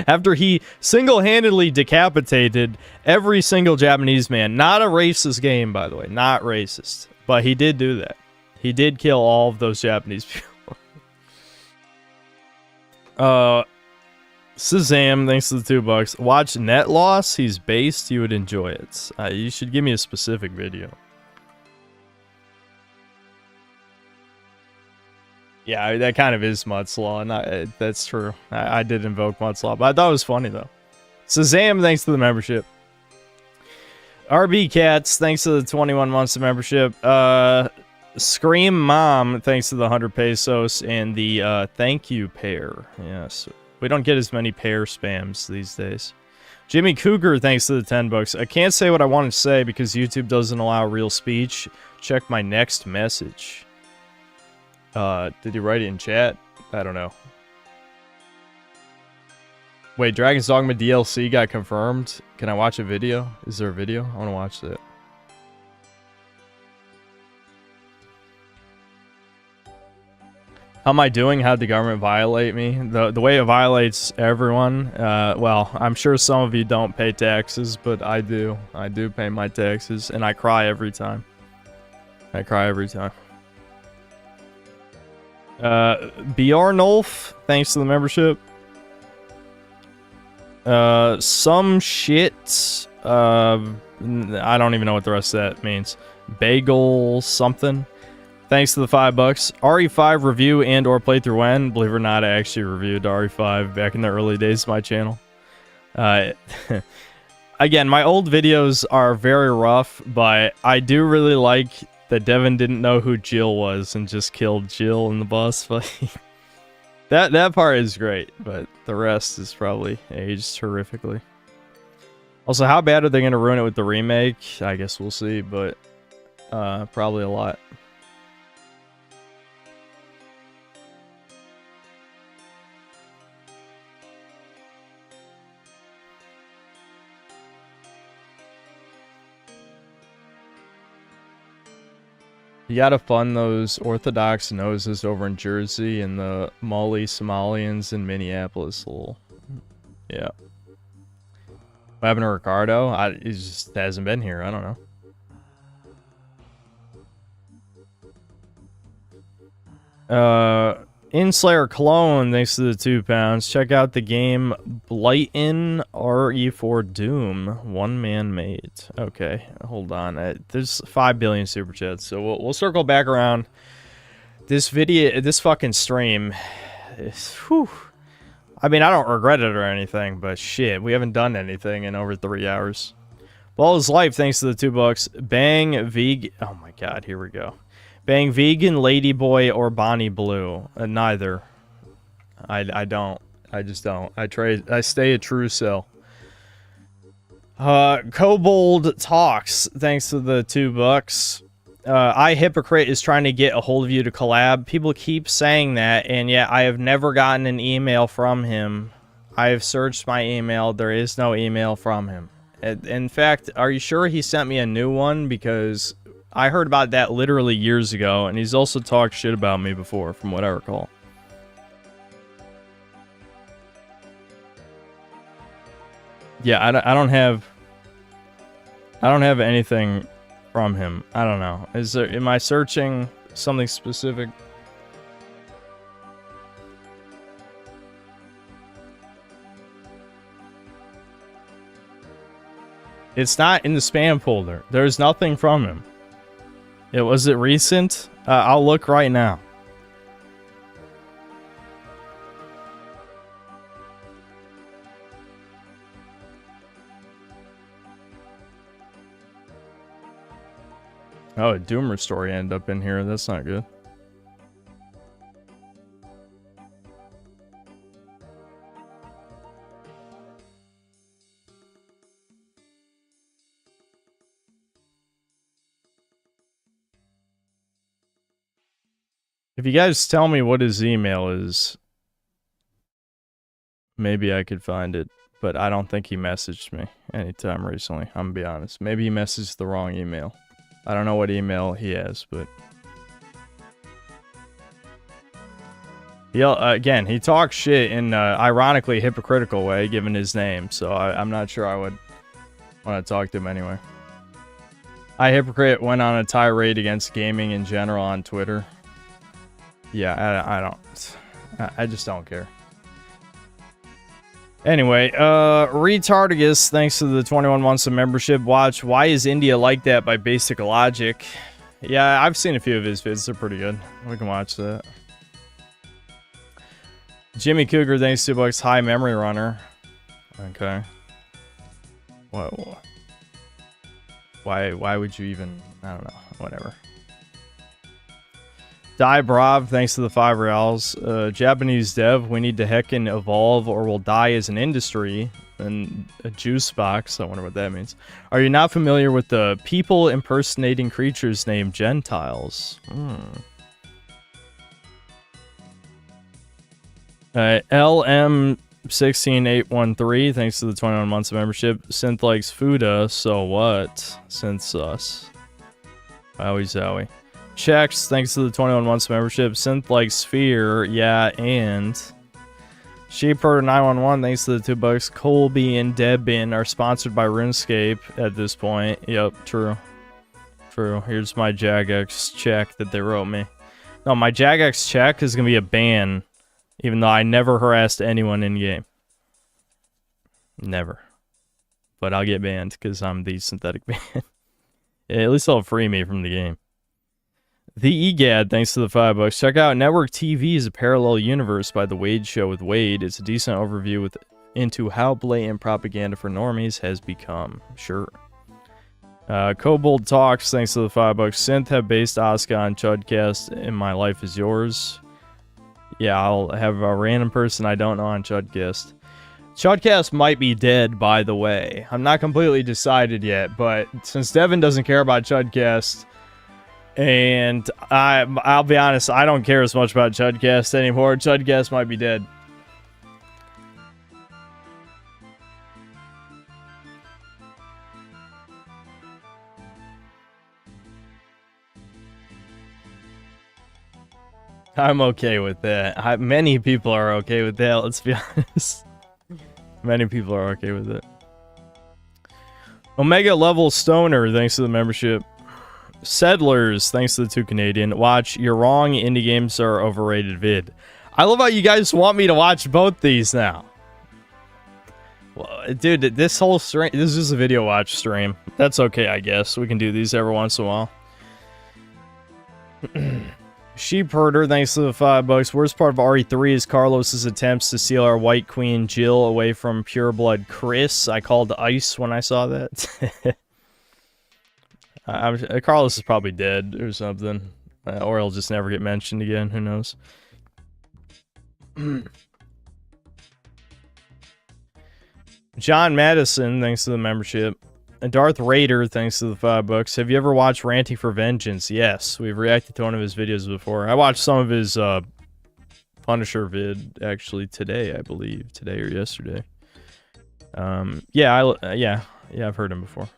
After he single-handedly decapitated every single Japanese man. Not a racist game, by the way. Not racist. But he did do that. He did kill all of those Japanese people. Shazam, thanks to the $2. Watch Net Loss. He's based. You would enjoy it. You should give me a specific video. Yeah, that kind of is Mudslaw. And that's true. I did invoke Mudslaw, but I thought it was funny, though. Shazam, thanks to the membership. RB Cats, thanks to the 21 months of membership. Scream Mom, thanks to the 100 pesos and the thank you pair. Yes, we don't get as many pair spams these days. Jimmy Cougar, thanks to the $10. I can't say what I want to say because YouTube doesn't allow real speech. Check my next message. Did you write it in chat? I don't know. Wait, Dragon's Dogma DLC got confirmed. Can I watch a video? Is there a video? I want to watch that. How am I doing? How'd the government violate me? The way it violates everyone, well, I'm sure some of you don't pay taxes, but I do. I do pay my taxes, and I cry every time. I cry every time. Bjornulf, thanks to the membership. Some shit, I don't even know what the rest of that means. Bagel something. Thanks to the $5. RE5 review and or playthrough when? Believe it or not, I actually reviewed RE5 back in the early days of my channel. Again, my old videos are very rough, but I do really like that Devin didn't know who Jill was and just killed Jill in the boss fight. That part is great, but the rest is probably aged horrifically. Also, how bad are they going to ruin it with the remake? I guess we'll see, but probably a lot. You gotta fund those Orthodox noses over in Jersey and the Mali Somalians in Minneapolis. Lol. Yeah. What happened to Ricardo? He just hasn't been here. I don't know. Inslayer Clone, thanks to the £2. Check out the game Blighton RE4 Doom. One man made. Okay, hold on. There's 5 billion super chats, so we'll circle back around. This video, this fucking stream, whew. I mean, I don't regret it or anything, but shit, we haven't done anything in over 3 hours. Ball is life, thanks to the $2. Bang Vegan. Oh my god, here we go. Bang Vegan, Ladyboy, or Bonnie Blue. Neither. I don't. I just don't. I stay a true self. Kobold Talks, thanks to the $2. iHypocrite is trying to get a hold of you to collab. People keep saying that, and yet I have never gotten an email from him. I have searched my email. There is no email from him. In fact, are you sure he sent me a new one? Because I heard about that literally years ago, and he's also talked shit about me before, from what I recall. Yeah, I don't have anything from him. I don't know. Am I searching something specific? It's not in the spam folder. There's nothing from him. Was it recent? I'll look right now. Oh, a Doomer story ended up in here. That's not good. If you guys tell me what his email is, maybe I could find it. But I don't think he messaged me anytime recently. I'm gonna be honest. Maybe he messaged the wrong email. I don't know what email he has, but... Again, he talks shit in an ironically hypocritical way, given his name. So I'm not sure I would want to talk to him anyway. Hypocrite went on a tirade against gaming in general on Twitter. Yeah, I just don't care. Anyway, Retardigus, thanks to the 21 months of membership. Watch Why Is India Like That by Basic Logic. Yeah, I've seen a few of his vids. They're pretty good. We can watch that. Jimmy Cougar, thanks to $2. High Memory Runner. Okay. Whoa. Why would you even... I don't know. Whatever. Die Brav, thanks to the 5 reals. Japanese dev, we need to heckin' evolve or we'll die as an industry. And a juice box, I wonder what that means. Are you not familiar with the people impersonating creatures named Gentiles? LM16813, thanks to the 21 months of membership. Synth likes Fuda, so what? Synth sus. Wowie zowie. Checks, thanks to the 21 months of membership. Synth like Sphere, yeah, and Sheepherder911, thanks to the $2. Colby and Debin are sponsored by RuneScape at this point. Yep, true. True. Here's my Jagex check that they wrote me. No, my Jagex check is gonna be a ban, even though I never harassed anyone in game. Never. But I'll get banned because I'm the synthetic ban. Yeah, at least they'll free me from the game. The EGAD, thanks to the $5. Check out Network TV is a Parallel Universe by The Wade Show with Wade. It's a decent overview into how blatant propaganda for normies has become. Sure. Kobold Talks, thanks to the $5. Synth have based Asuka on Chudcast in My Life Is Yours. Yeah, I'll have a random person I don't know on Chudcast. Chudcast might be dead, by the way. I'm not completely decided yet, but since Devin doesn't care about Chudcast... And I'll be honest, I don't care as much about Chudcast anymore. Chudcast might be dead. I'm okay with that. Many people are okay with that, let's be honest. Many people are okay with it. Omega Level Stoner, thanks to the membership. Settlers, thanks to the 2 Canadian. Watch You're Wrong, Indie Games Are Overrated vid. I love how you guys want me to watch both these now. Well, dude, this whole stream, this is a video watch stream. That's okay, I guess. We can do these every once in a while. Sheepherder, thanks to the $5. Worst part of RE3 is Carlos's attempts to steal our White Queen Jill away from Pureblood Chris. I called ice when I saw that. Carlos is probably dead or something. Or he'll just never get mentioned again. Who knows? John Madison, thanks to the membership. And Darth Raider, thanks to the $5. Have you ever watched Ranting for Vengeance? Yes, we've reacted to one of his videos before. I watched some of his Punisher vid actually today, I believe. Today or yesterday. Yeah, I've heard him before.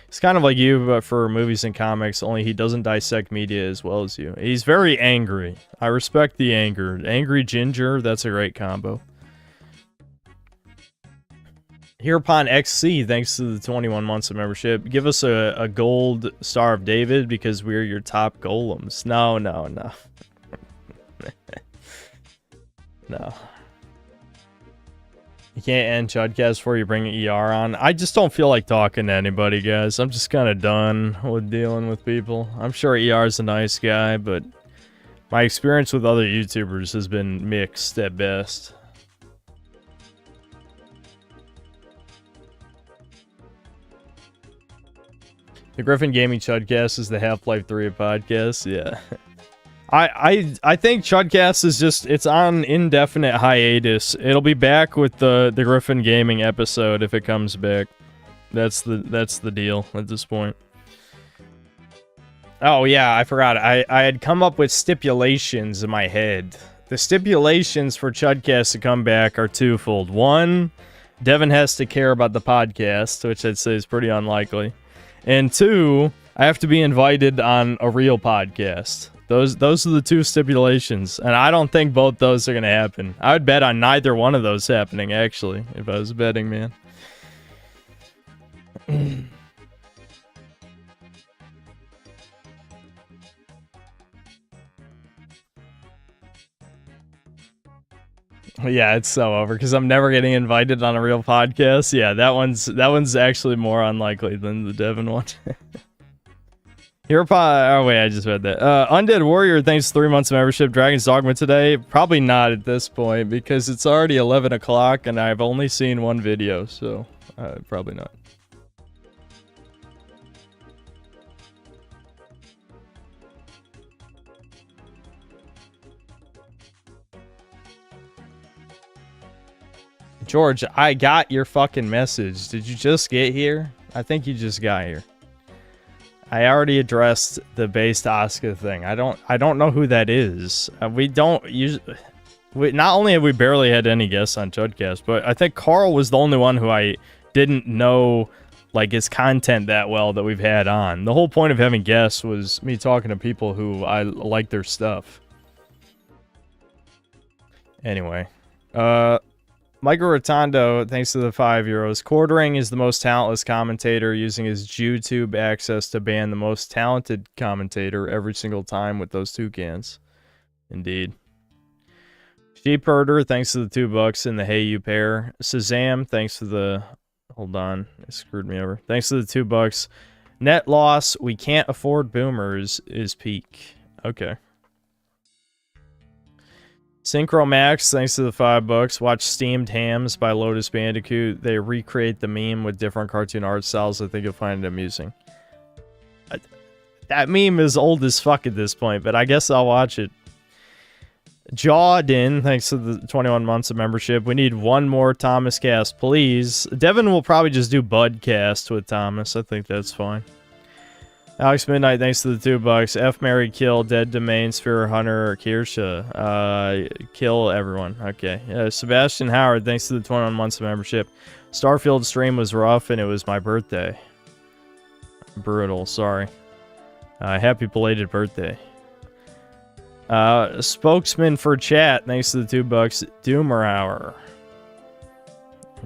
He's kind of like you, but for movies and comics, only he doesn't dissect media as well as you. He's very angry. I respect the anger. Angry Ginger, that's a great combo. Hereupon XC, thanks to the 21 months of membership. Give us a gold Star of David because we're your top golems. No. No. You can't end Chudcast before you bring ER on. I just don't feel like talking to anybody, guys. I'm just kind of done with dealing with people. I'm sure ER's a nice guy, but my experience with other YouTubers has been mixed at best. The Griffin Gaming Chudcast is the Half-Life 3 podcast. Yeah. I think Chudcast is just, it's on indefinite hiatus. It'll be back with the Griffin Gaming episode if it comes back. That's the deal at this point. Oh yeah, I forgot. I had come up with stipulations in my head. The stipulations for Chudcast to come back are twofold. One, Devin has to care about the podcast, which I'd say is pretty unlikely. And two, I have to be invited on a real podcast. Those are the two stipulations, and I don't think both those are going to happen. I would bet on neither one of those happening, actually, if I was a betting man. Yeah, it's so over, because I'm never getting invited on a real podcast. Yeah, that one's actually more unlikely than the Devin one. Oh wait, I just read that. Undead Warrior, thanks 3 months of membership. Dragon's Dogma today? Probably not at this point, because it's already 11 o'clock and I've only seen one video, so probably not. George, I got your fucking message. Did you just get here? I think you just got here. I already addressed the based Asuka thing. I don't know who that is. We don't use. Not only have we barely had any guests on Chudcast, but I think Carl was the only one who I didn't know like his content that well that we've had on. The whole point of having guests was me talking to people who I like their stuff. Anyway, Michael Rotondo, thanks to the €5. Quartering is the most talentless commentator, using his YouTube access to ban the most talented commentator every single time with those toucans. Indeed. Sheep Herder, thanks to the $2 in the Hey You pair. Shazam, thanks to the... Hold on, it screwed me over. Thanks to the $2. Net loss, we can't afford boomers, is peak. Okay. Synchro Max, thanks to the $5. Watch Steamed Hams by Lotus Bandicoot. They recreate the meme with different cartoon art styles. I think you'll find it amusing. That meme is old as fuck at this point, but I guess I'll watch it. Jawdin, thanks to the 21 months of membership. We need one more Thomas cast, please. Devin will probably just do Budcast with Thomas. I think that's fine. Alex Midnight, thanks to the $2. F, Mary, Kill, Dead Domain, Sphere Hunter, Kirsha. Kill everyone. Okay. Sebastian Howard, thanks to the 21 months of membership. Starfield stream was rough and it was my birthday. Brutal, sorry. Happy belated birthday. Spokesman for chat, thanks to the $2. Doomer Hour.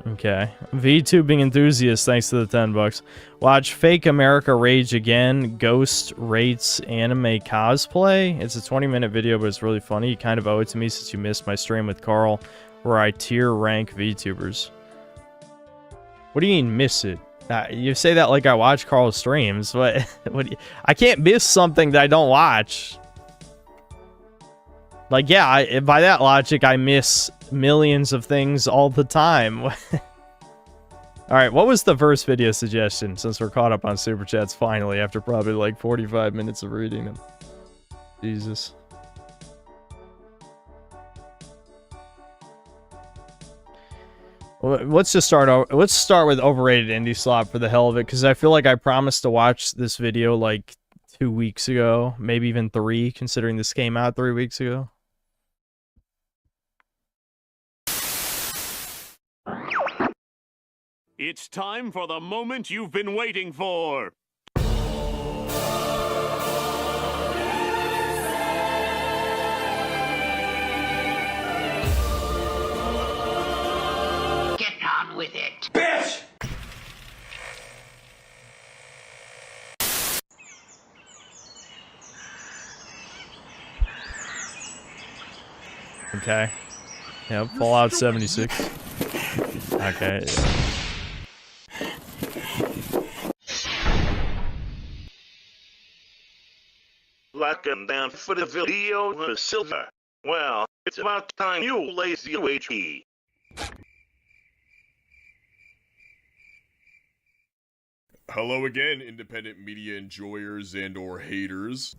Okay. VTubing enthusiast, thanks to the $10. Watch Fake America Rage Again. Ghost rates anime cosplay. It's a 20-minute video, but it's really funny. You kind of owe it to me since you missed my stream with Carl, where I tier rank VTubers. What do you mean miss it? You say that like I watch Carl's streams. What I can't miss something that I don't watch. Like, yeah, by that logic, I miss millions of things all the time. Alright, what was the first video suggestion, since we're caught up on Super Chats finally, after probably like 45 minutes of reading them? Jesus. Well, let's start with overrated indie slop for the hell of it, because I feel like I promised to watch this video like 2 weeks ago, maybe even 3, considering this came out 3 weeks ago. It's time for the moment you've been waiting for. Get on with it. Bitch! Okay. Yep, Fallout 76. Okay. Welcome down for the video with Silver. Well, it's about time you lazy UHE. Hello again, independent media enjoyers and or haters.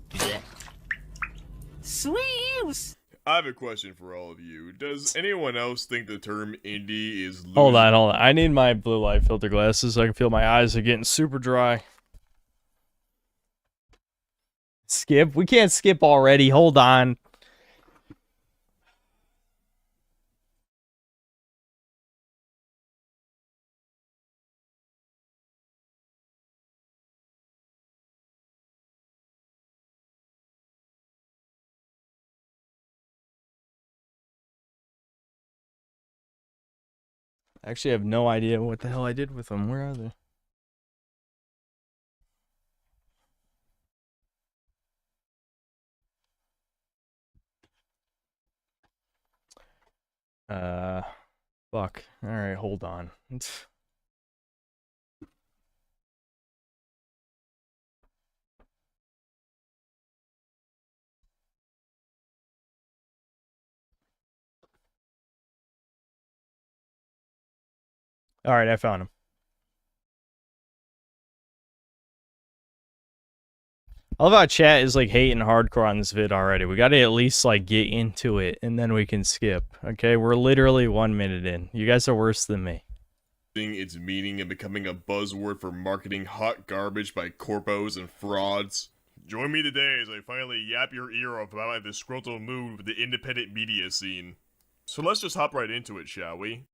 Sweet. I have a question for all of you. Does anyone else think the term indie is losing? Hold on. I need my blue light filter glasses so I can feel my eyes are getting super dry. Skip? We can't skip already. Hold on. I actually have no idea what the hell I did with them. Where are they? Fuck. Alright, hold on. Alright, I found him. I love how chat is like hating hardcore on this vid already. We gotta at least like get into it and then we can skip. Okay, we're literally 1 minute in. You guys are worse than me. Its meaning and becoming a buzzword for marketing hot garbage by corpos and frauds? Join me today as I finally yap your ear off about my disgruntled mood with the independent media scene. So let's just hop right into it, shall we?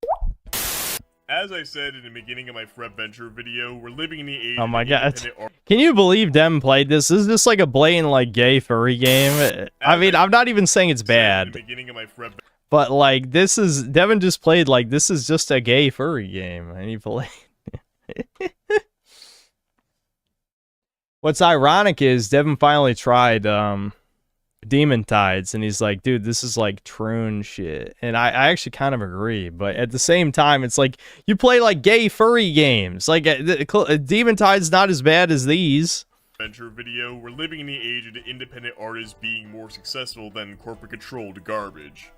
As I said in the beginning of my Fred Venture video, we're living in the age Oh my of god. independent art. Can you believe Devin played this? Is this like a blatant like gay furry game? I mean, I'm not even saying it's In bad. the beginning of my Fred But like this is Devin just played like this is just a gay furry game and he played. What's ironic is Devin finally tried Demon Tides and he's like, dude, this is like troon shit. And I actually kind of agree, but at the same time it's like you play like gay furry games. Like Demon Tides not as bad as these. Venture video, we're living in the age of the independent artists being more successful than corporate-controlled garbage.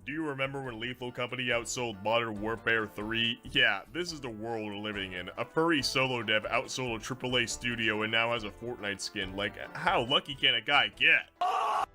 Do you remember when Lethal Company outsold Modern Warfare 3? Yeah, this is the world we're living in. A furry solo dev outsold a AAA studio and now has a Fortnite skin. Like, how lucky can a guy get?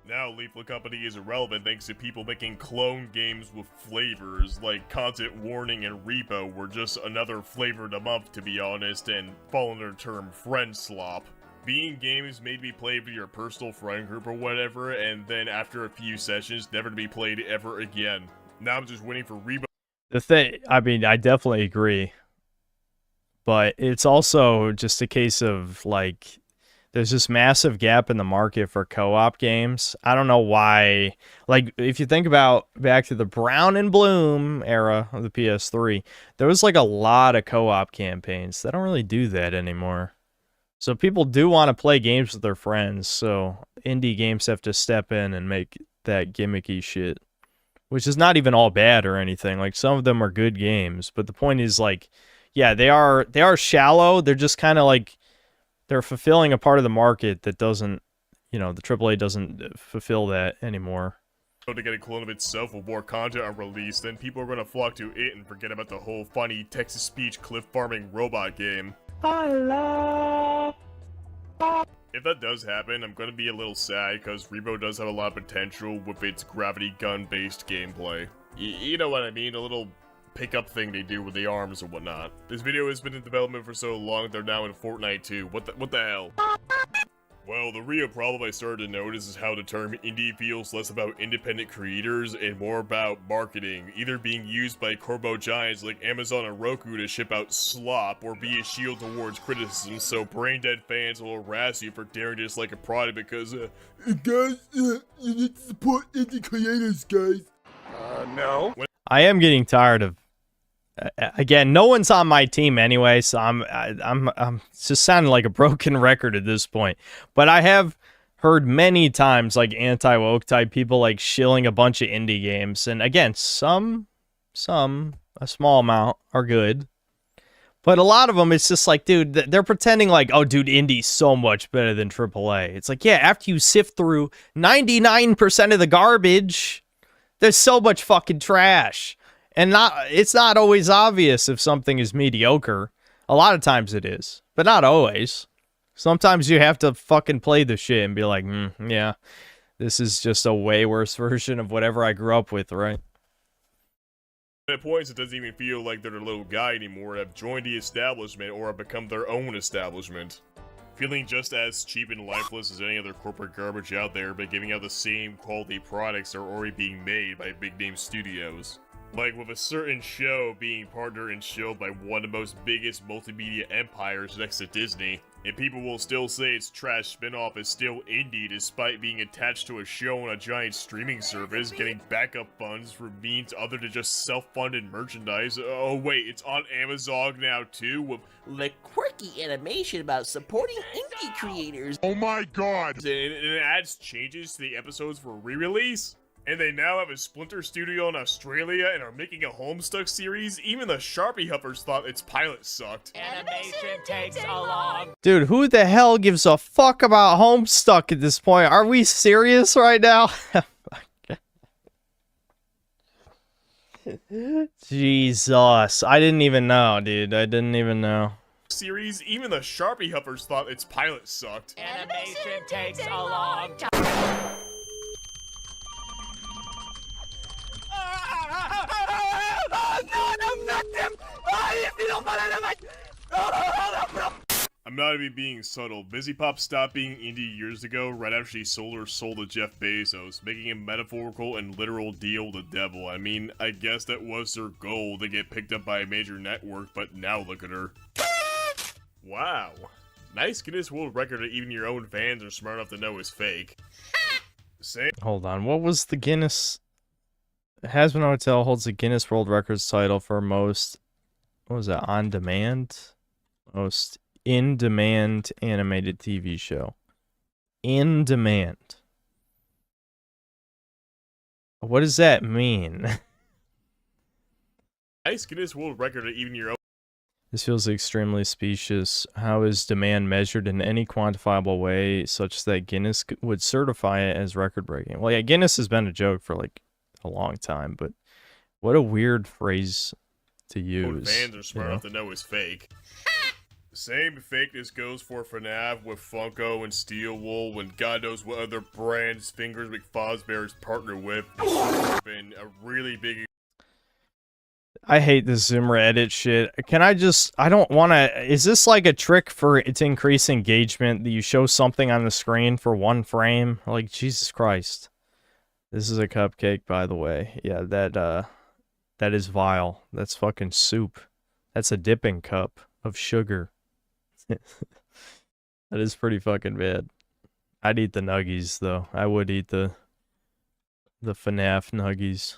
Now Lethal Company is irrelevant thanks to people making clone games with flavors, like Content Warning and Repo were just another flavor of the month to be honest, and fall under the term friend slop. Being games may be played with your personal friend group or whatever, and then after a few sessions, never to be played ever again. Now I'm just waiting for Repo. The thing, I mean, I definitely agree. But it's also just a case of like there's this massive gap in the market for co-op games. I don't know why. Like, if you think about back to the Brown and Bloom era of the PS3, there was like a lot of co-op campaigns. They don't really do that anymore. So people do want to play games with their friends. So indie games have to step in and make that gimmicky shit, which is not even all bad or anything. Like some of them are good games, but the point is like, yeah, they are shallow. They're just kind of like, they're fulfilling a part of the market that doesn't, you know, the AAA doesn't fulfill that anymore. To get a clone of itself with more content are released, then people are going to flock to it and forget about the whole funny text-to-speech cliff farming robot game. If that does happen, I'm going to be a little sad because Repo does have a lot of potential with its gravity gun-based gameplay. You know what I mean? A little pickup thing they do with the arms or whatnot. This video has been in development for so long, they're now in Fortnite too. What the hell? Well, the real problem I started to notice is how the term indie feels less about independent creators and more about marketing, either being used by corpo giants like Amazon and Roku to ship out slop or be a shield towards criticism, so brain-dead fans will harass you for daring to dislike a product because, guys, you need to support indie creators, guys. No. I am getting tired of, again, no one's on my team anyway, so I'm just sounding like a broken record at this point. But I have heard many times like anti-woke type people like shilling a bunch of indie games, and again, some, a small amount are good, but a lot of them it's just like, dude, they're pretending like, oh, dude, indie's so much better than AAA. It's like, yeah, after you sift through 99% of the garbage, there's so much fucking trash, and it's not always obvious if something is mediocre. A lot of times it is, but not always. Sometimes you have to fucking play the shit and be like, yeah, this is just a way worse version of whatever I grew up with, right? At points, it doesn't even feel like they're a little guy anymore, have joined the establishment or have become their own establishment. Feeling just as cheap and lifeless as any other corporate garbage out there, but giving out the same quality products that are already being made by big-name studios. Like with a certain show being partnered and showed by one of the most biggest multimedia empires next to Disney, and people will still say its trash spin-off is still indie despite being attached to a show on a giant streaming service, getting backup funds for means other than just self-funded merchandise. Oh wait, it's on Amazon now too, with the quirky animation about supporting indie creators. oh my god! And it adds changes to the episodes for re-release? And they now have a Splinter studio in Australia and are making a Homestuck series? Even the Sharpie Huffers thought its pilot sucked. Animation takes a long. Dude, who the hell gives a fuck about Homestuck at this point? Are we serious right now? Jesus, I didn't even know, dude. I didn't even know. Series, even the Sharpie Huffers thought its pilot sucked. Animation takes a long time. I'm not even being subtle. Busy Pop stopped being indie years ago, right after she sold her soul to Jeff Bezos, making a metaphorical and literal deal with the devil. I mean, I guess that was their goal, to get picked up by a major network, but now look at her. Wow. Nice Guinness World Record that even your own fans are smart enough to know is fake. Same. Hold on, what was the Guinness? Hazbin Hotel holds the Guinness World Records title for most, what was that, on-demand? Most in-demand animated TV show. In demand. What does that mean? Nice Guinness World Record that even your own. This feels extremely specious. How is demand measured in any quantifiable way such that Guinness would certify it as record-breaking? Well, yeah, Guinness has been a joke for like a long time, but what a weird phrase to use. Fans are smart enough to know is fake. Same fakeness goes for FNAF with Funko and Steel Wool and God knows what other brands Fingers McFosbear's partner with. It's been a really big. I hate this Zoomer edit shit. Can I just, I don't want to, is this like a trick for it to increase engagement that you show something on the screen for one frame? Like, Jesus Christ. This is a cupcake, by the way. Yeah, that is vile. That's fucking soup. That's a dipping cup of sugar. That is pretty fucking bad. I'd eat the nuggies, though. I would eat the FNAF nuggies.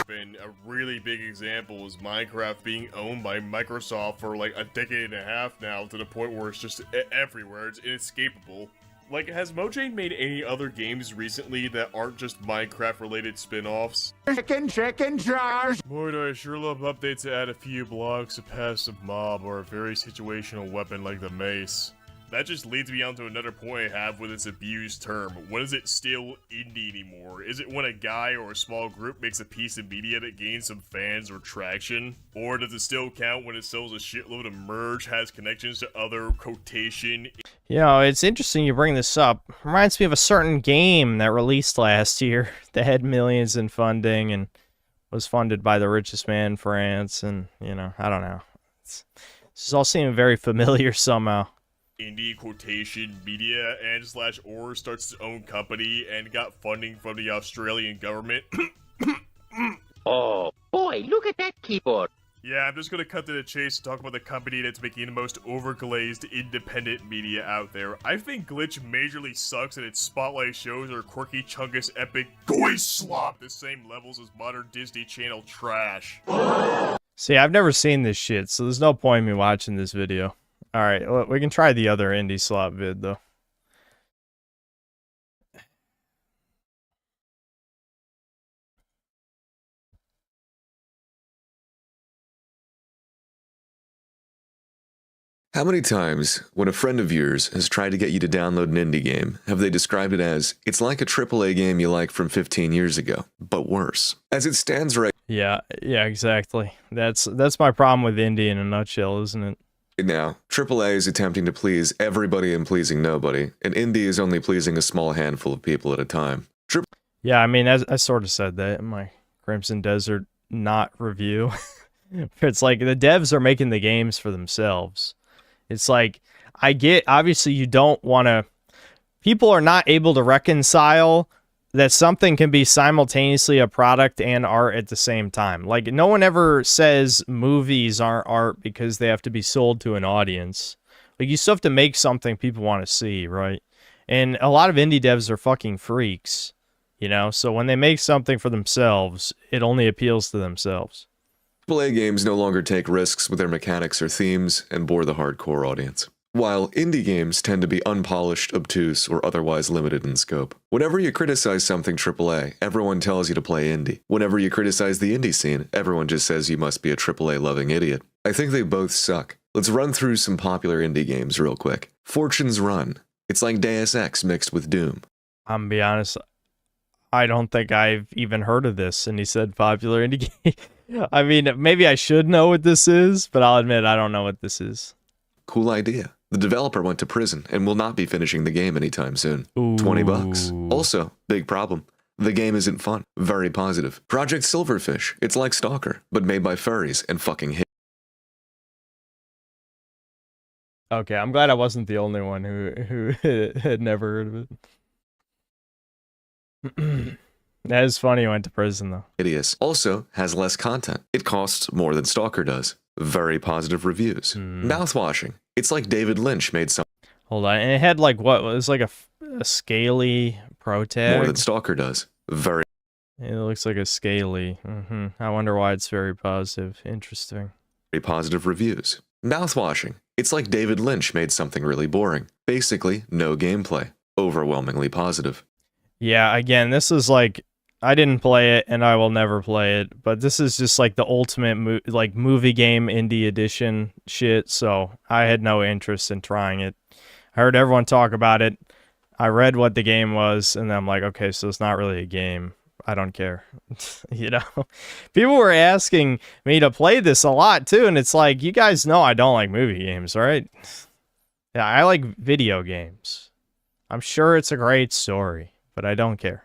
Been a really big example is Minecraft being owned by Microsoft for like a decade and a half now, to the point where it's just everywhere. It's inescapable. Like, has Mojang made any other games recently that aren't just Minecraft-related spin-offs? Chicken jars! Boy, do I sure love updates to add a few blocks, a passive mob, or a very situational weapon like the mace. That just leads me on to another point I have with its abused term. When is it still indie anymore? Is it when a guy or a small group makes a piece of media that gains some fans or traction? Or does it still count when it sells a shitload of merch, has connections to other quotation? You know, it's interesting you bring this up. Reminds me of a certain game that released last year that had millions in funding and was funded by the richest man in France, and, you know, I don't know. This is all seeming very familiar somehow. Indie quotation media and /or starts its own company and got funding from the Australian government. Oh boy, look at that keyboard. Yeah, I'm just gonna cut to the chase and talk about the company that's making the most overglazed independent media out there. I think Glitch majorly sucks and its spotlight shows are quirky chungus epic goy slop the same levels as modern Disney Channel trash. See, I've never seen this shit, so there's no point in me watching this video. Alright, we can try the other indie slop vid, though. How many times, when a friend of yours has tried to get you to download an indie game, have they described it as, it's like a AAA game you like from 15 years ago, but worse? As it stands right Yeah, exactly. That's my problem with indie in a nutshell, isn't it? now, AAA is attempting to please everybody and pleasing nobody, and indie is only pleasing a small handful of people at a time. Yeah, I mean, I sort of said that in my Crimson Desert not review. It's like the devs are making the games for themselves. It's like, I get, obviously you don't want to, people are not able to reconcile that something can be simultaneously a product and art at the same time. Like, no one ever says movies aren't art because they have to be sold to an audience. Like, you still have to make something people want to see, right? And a lot of indie devs are fucking freaks, you know? So when they make something for themselves, it only appeals to themselves. AAA games no longer take risks with their mechanics or themes and bore the hardcore audience, while indie games tend to be unpolished, obtuse, or otherwise limited in scope. Whenever you criticize something AAA, everyone tells you to play indie. Whenever you criticize the indie scene, everyone just says you must be a AAA-loving idiot. I think they both suck. Let's run through some popular indie games real quick. Fortune's Run. It's like Deus Ex mixed with Doom. I'm gonna be honest, I don't think I've even heard of this, and he said popular indie game. I mean, maybe I should know what this is, but I'll admit I don't know what this is. Cool idea. The developer went to prison and will not be finishing the game anytime soon. Ooh. $20. Also, big problem. The game isn't fun. Very positive. Project Silverfish. It's like Stalker, but made by furries and fucking hit. Okay, I'm glad I wasn't the only one who had never heard of it. That is funny, he went to prison, though. Hideous. Also, has less content. It costs more than Stalker does. Very positive reviews. Mouthwashing. It's like David Lynch made some. Hold on, and it had like what? It was like a scaly pro tag? More than Stalker does. Very. It looks like a scaly. I wonder why it's very positive. Interesting. Very positive reviews. Mouthwashing. It's like David Lynch made something really boring. Basically, no gameplay. Overwhelmingly positive. Yeah, again, this is like, I didn't play it and I will never play it, but this is just like the ultimate movie game indie edition shit, so I had no interest in trying it. I heard everyone talk about it. I read what the game was, and then I'm like, okay, so it's not really a game. I don't care. You know? People were asking me to play this a lot, too, and it's like, you guys know I don't like movie games, right? Yeah, I like video games. I'm sure it's a great story, but I don't care.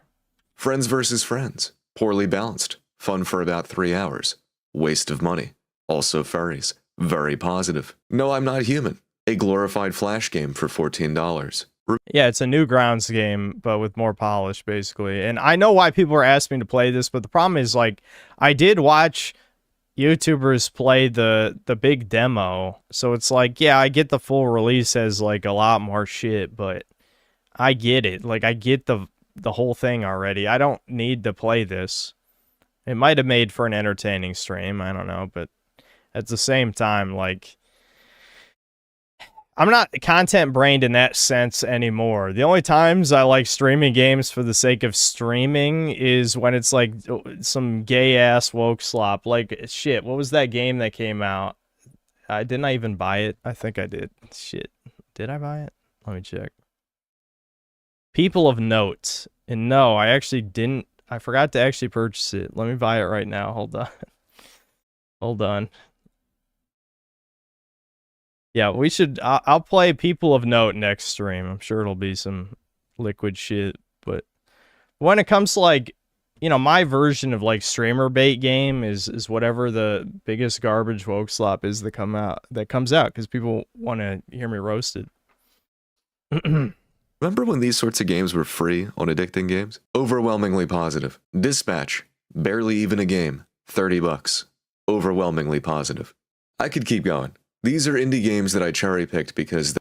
Friends vs. Friends. Poorly balanced. Fun for about 3 hours. Waste of money. Also furries. Very positive. No, I'm Not Human. A glorified Flash game for $14. Yeah, it's a Newgrounds game, but with more polish, basically. And I know why people are asking me to play this, but the problem is, like, I did watch YouTubers play the big demo, so it's like, yeah, I get the full release as, like, a lot more shit, but I get it. Like, I get the whole thing already. I don't need to play this. It might have made for an entertaining stream, I don't know, but at the same time, like, I'm not content-brained in that sense anymore. The only times I like streaming games for the sake of streaming is when it's like some gay-ass woke slop. Like, shit, what was that game that came out? Didn't I even buy it? I think I did. Shit. Did I buy it? Let me check. People of Note. And no, I actually didn't. I forgot to actually purchase it. Let me buy it right now. Hold on. Hold on. Yeah, we should. I'll play People of Note next stream. I'm sure it'll be some liquid shit. But when it comes to, like, you know, my version of like streamer bait game is whatever the biggest garbage woke slop is that comes out because people want to hear me roasted. Remember when these sorts of games were free on Addicting Games? Overwhelmingly positive. Dispatch. Barely even a game. $30. Overwhelmingly positive. I could keep going. These are indie games that I cherry-picked because...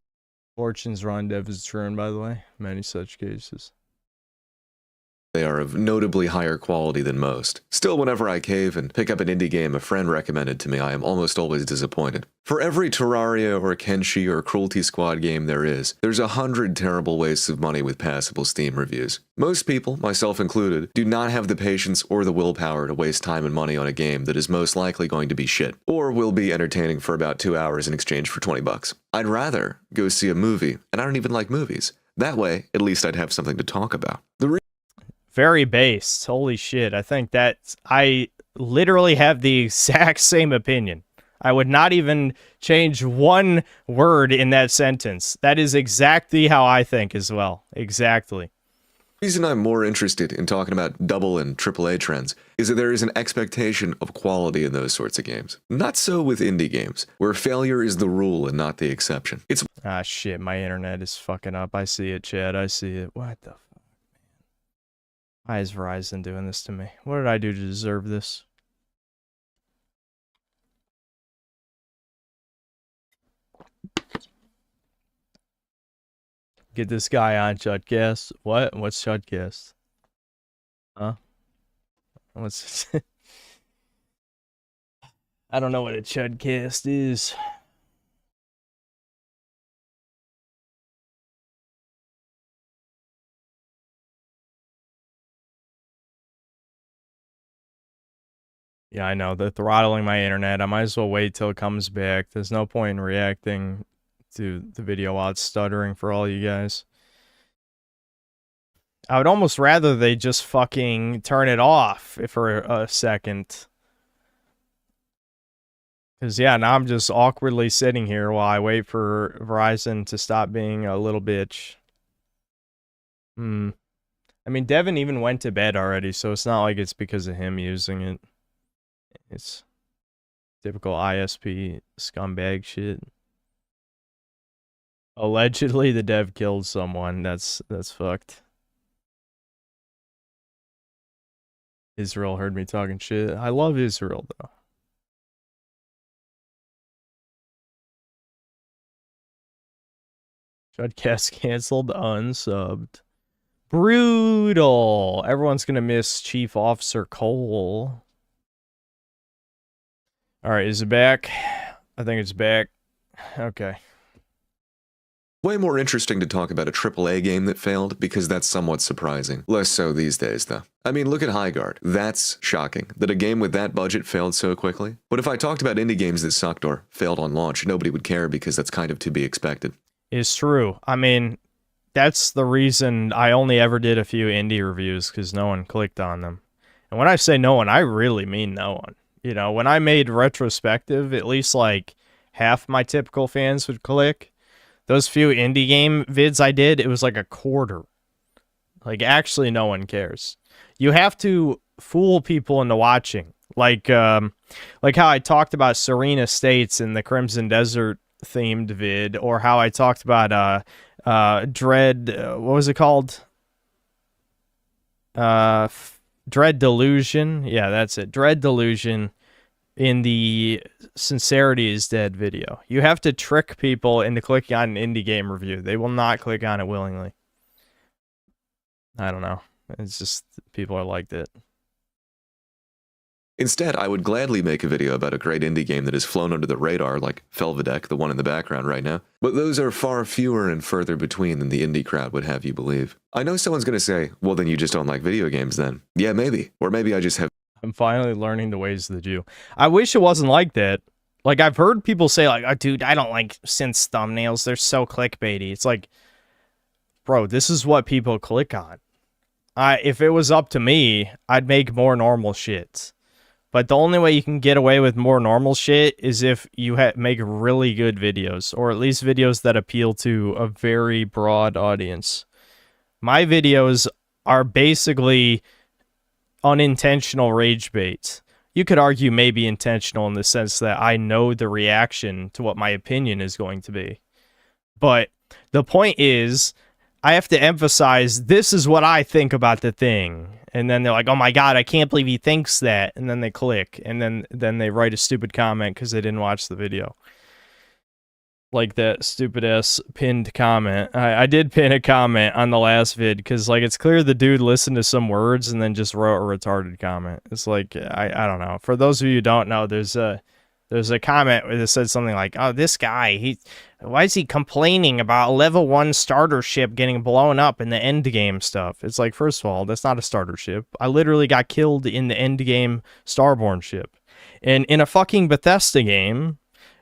Fortune's Run dev is churn, by the way. Many such cases. They are of notably higher quality than most. Still, whenever I cave and pick up an indie game a friend recommended to me, I am almost always disappointed. For every Terraria or Kenshi or Cruelty Squad game there is, there's 100 terrible wastes of money with passable Steam reviews. Most people, myself included, do not have the patience or the willpower to waste time and money on a game that is most likely going to be shit, or will be entertaining for about 2 hours in exchange for 20 bucks. I'd rather go see a movie, and I don't even like movies. That way, at least I'd have something to talk about. Very based. Holy shit. I literally have the exact same opinion. I would not even change one word in that sentence. That is exactly how I think as well. Exactly. The reason I'm more interested in talking about double and AAA trends is that there is an expectation of quality in those sorts of games. Not so with indie games, where failure is the rule and not the exception. Ah, shit. My internet is fucking up. I see it, Chad. I see it. What the fuck? Why is Verizon doing this to me? What did I do to deserve this? Get this guy on Chudcast. What? What's Chudcast? Huh? What's I don't know what a Chudcast is. Yeah, I know. They're throttling my internet. I might as well wait till it comes back. There's no point in reacting to the video while it's stuttering for all you guys. I would almost rather they just fucking turn it off for a second. Because, yeah, now I'm just awkwardly sitting here while I wait for Verizon to stop being a little bitch. I mean, Devin even went to bed already, so it's not like it's because of him using it. It's typical ISP scumbag shit. Allegedly, the dev killed someone. That's fucked. Israel heard me talking shit. I love Israel, though. Shudcast canceled, unsubbed. Brutal. Everyone's gonna miss Chief Officer Cole. Alright, is it back? I think it's back. Okay. Way more interesting to talk about a AAA game that failed, because that's somewhat surprising. Less so these days, though. I mean, look at Highguard. That's shocking, that a game with that budget failed so quickly. But if I talked about indie games that sucked or failed on launch, nobody would care because that's kind of to be expected. It's true. I mean, that's the reason I only ever did a few indie reviews, because no one clicked on them. And when I say no one, I really mean no one. You know, when I made retrospective, at least like half my typical fans would click. Those few indie game vids I did, it was like a quarter. Like, actually, no one cares. You have to fool people into watching. Like how I talked about Serena States in the Crimson Desert themed vid, or how I talked about Dread, what was it called? Dread Delusion. Yeah, that's it. Dread Delusion in the Sincerity is Dead video. You have to trick people into clicking on an indie game review. They will not click on it willingly. I don't know. It's just, people are like that. Instead, I would gladly make a video about a great indie game that has flown under the radar, like Felvedek, the one in the background right now. But those are far fewer and further between than the indie crowd would have you believe. I know someone's going to say, well, then you just don't like video games then. Yeah, maybe. Or maybe I just have... I'm finally learning the ways of the Jew. I wish it wasn't like that. Like, I've heard people say, like, oh, dude, I don't like synth thumbnails. They're so clickbaity. It's like, bro, this is what people click on. If it was up to me, I'd make more normal shit. But the only way you can get away with more normal shit is if you make really good videos, or at least videos that appeal to a very broad audience. My videos are basically unintentional rage bait. You could argue maybe intentional in the sense that I know the reaction to what my opinion is going to be. But the point is, I have to emphasize, this is what I think about the thing. And then they're like, oh my god, I can't believe he thinks that. And then they click. And then they write a stupid comment because they didn't watch the video. like that stupid ass pinned comment. I did pin a comment on the last vid because like it's clear the dude listened to some words and then just wrote a retarded comment. It's like I don't know. For those of you who don't know, there's a comment that said something like, "Oh, this guy, why is he complaining about a level 1 starter ship getting blown up in the end game stuff?" It's like, first of all, that's not a starter ship. I literally got killed in the end game Starborn ship. And in a fucking Bethesda game,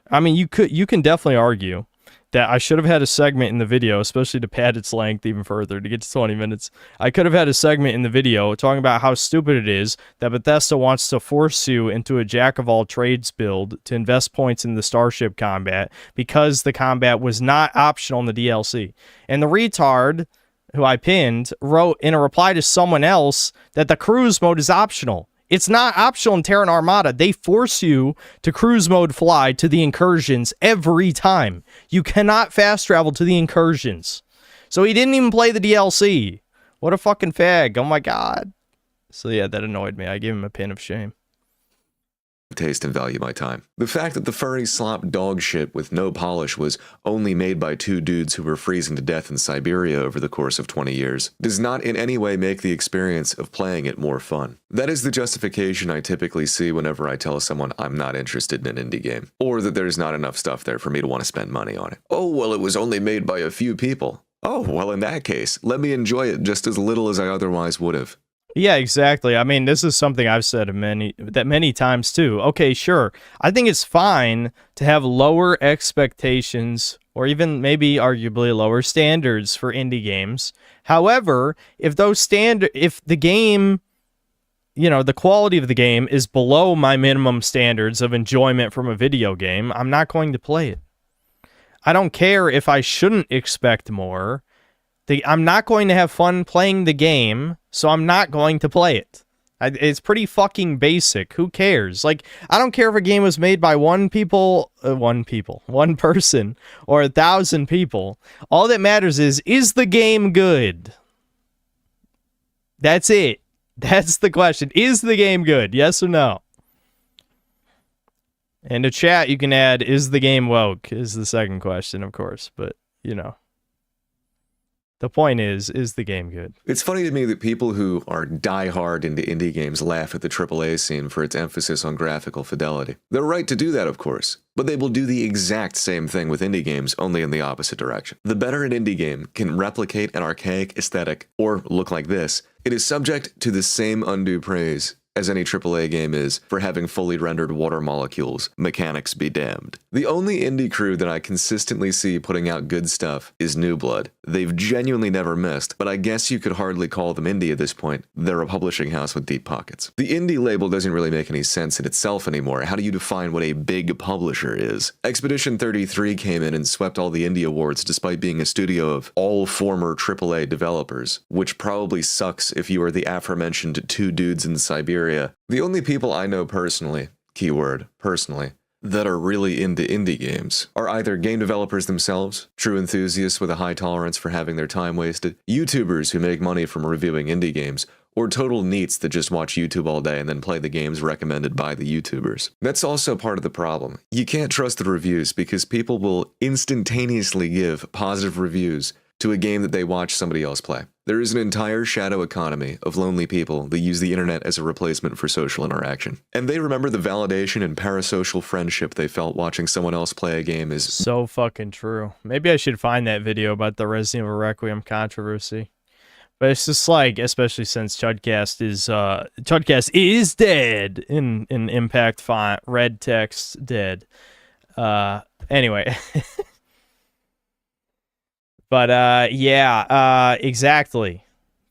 I mean, you can definitely argue that I should have had a segment in the video, especially to pad its length even further to get to 20 minutes. I could have had a segment in the video talking about how stupid it is that Bethesda wants to force you into a jack-of-all-trades build to invest points in the Starship combat because the combat was not optional in the DLC. And the retard, who I pinned, wrote in a reply to someone else that the cruise mode is optional. It's not optional in Terran Armada. They force you to cruise mode fly to the incursions every time. You cannot fast travel to the incursions. So he didn't even play the DLC. What a fucking fag. Oh my god. So yeah, that annoyed me. I gave him a pin of shame. Taste and value my time. The fact that the furry slop dog shit with no polish was only made by 2 dudes who were freezing to death in Siberia over the course of 20 years does not in any way make the experience of playing it more fun. That is the justification I typically see whenever I tell someone I'm not interested in an indie game, or that there's not enough stuff there for me to want to spend money on it. Oh, well, it was only made by a few people. Oh, well, in that case, let me enjoy it just as little as I otherwise would have. Yeah, exactly. I mean, this is something I've said many times too. Okay, sure. I think it's fine to have lower expectations or even maybe arguably lower standards for indie games. However, if the game, you know, the quality of the game is below my minimum standards of enjoyment from a video game, I'm not going to play it. I don't care if I shouldn't expect more. I'm not going to have fun playing the game, so I'm not going to play it. It's pretty fucking basic. Who cares? Like, I don't care if a game was made by one person, or 1,000 people. All that matters is the game good? That's it. That's the question. Is the game good? Yes or no? And to chat, you can add, is the game woke? Is the second question, of course. But, you know. The point is the game good? It's funny to me that people who are die-hard into indie games laugh at the AAA scene for its emphasis on graphical fidelity. They're right to do that, of course, but they will do the exact same thing with indie games, only in the opposite direction. The better an indie game can replicate an archaic aesthetic, or look like this, it is subject to the same undue praise as any AAA game is for having fully rendered water molecules, mechanics be damned. The only indie crew that I consistently see putting out good stuff is New Blood. They've genuinely never missed, but I guess you could hardly call them indie at this point. They're a publishing house with deep pockets. The indie label doesn't really make any sense in itself anymore. How do you define what a big publisher is? Expedition 33 came in and swept all the indie awards despite being a studio of all former AAA developers, which probably sucks if you are the aforementioned 2 dudes in Siberia. The only people I know personally, keyword personally, that are really into indie games are either game developers themselves, true enthusiasts with a high tolerance for having their time wasted, YouTubers who make money from reviewing indie games, or total neats that just watch YouTube all day and then play the games recommended by the YouTubers. That's also part of the problem. You can't trust the reviews because people will instantaneously give positive reviews to a game that they watch somebody else play. There is an entire shadow economy of lonely people that use the internet as a replacement for social interaction. And they remember the validation and parasocial friendship they felt watching someone else play a game is so fucking true. Maybe I should find that video about the Resident Evil Requiem controversy. But it's just like, especially since Chudcast is dead in impact font, red text dead. Anyway. But, yeah, exactly.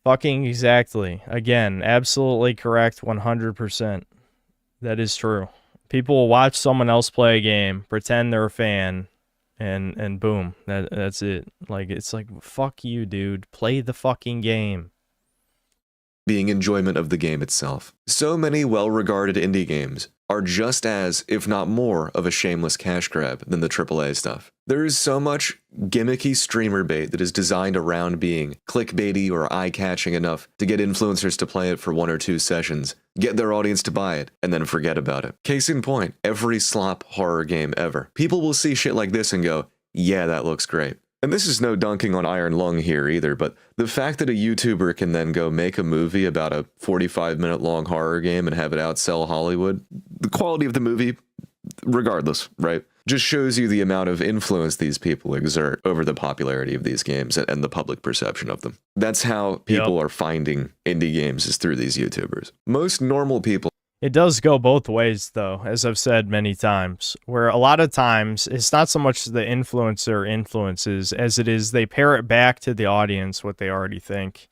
Fucking exactly. Again, absolutely correct, 100%. That is true. People will watch someone else play a game, pretend they're a fan, and boom, that's it. Like, it's like, fuck you, dude. Play the fucking game. Being enjoyment of the game itself. So many well-regarded indie games are just as, if not more, of a shameless cash grab than the AAA stuff. There is so much gimmicky streamer bait that is designed around being clickbaity or eye-catching enough to get influencers to play it for 1 or 2 sessions, get their audience to buy it, and then forget about it. Case in point, every slop horror game ever. People will see shit like this and go, yeah, that looks great. And this is no dunking on Iron Lung here either, but the fact that a YouTuber can then go make a movie about a 45-minute long horror game and have it outsell Hollywood, the quality of the movie, regardless, right, just shows you the amount of influence these people exert over the popularity of these games and the public perception of them. That's how people are finding indie games, is through these YouTubers. Most normal people... It does go both ways, though, as I've said many times, where a lot of times it's not so much the influencer influences as it is they pair it back to the audience what they already think.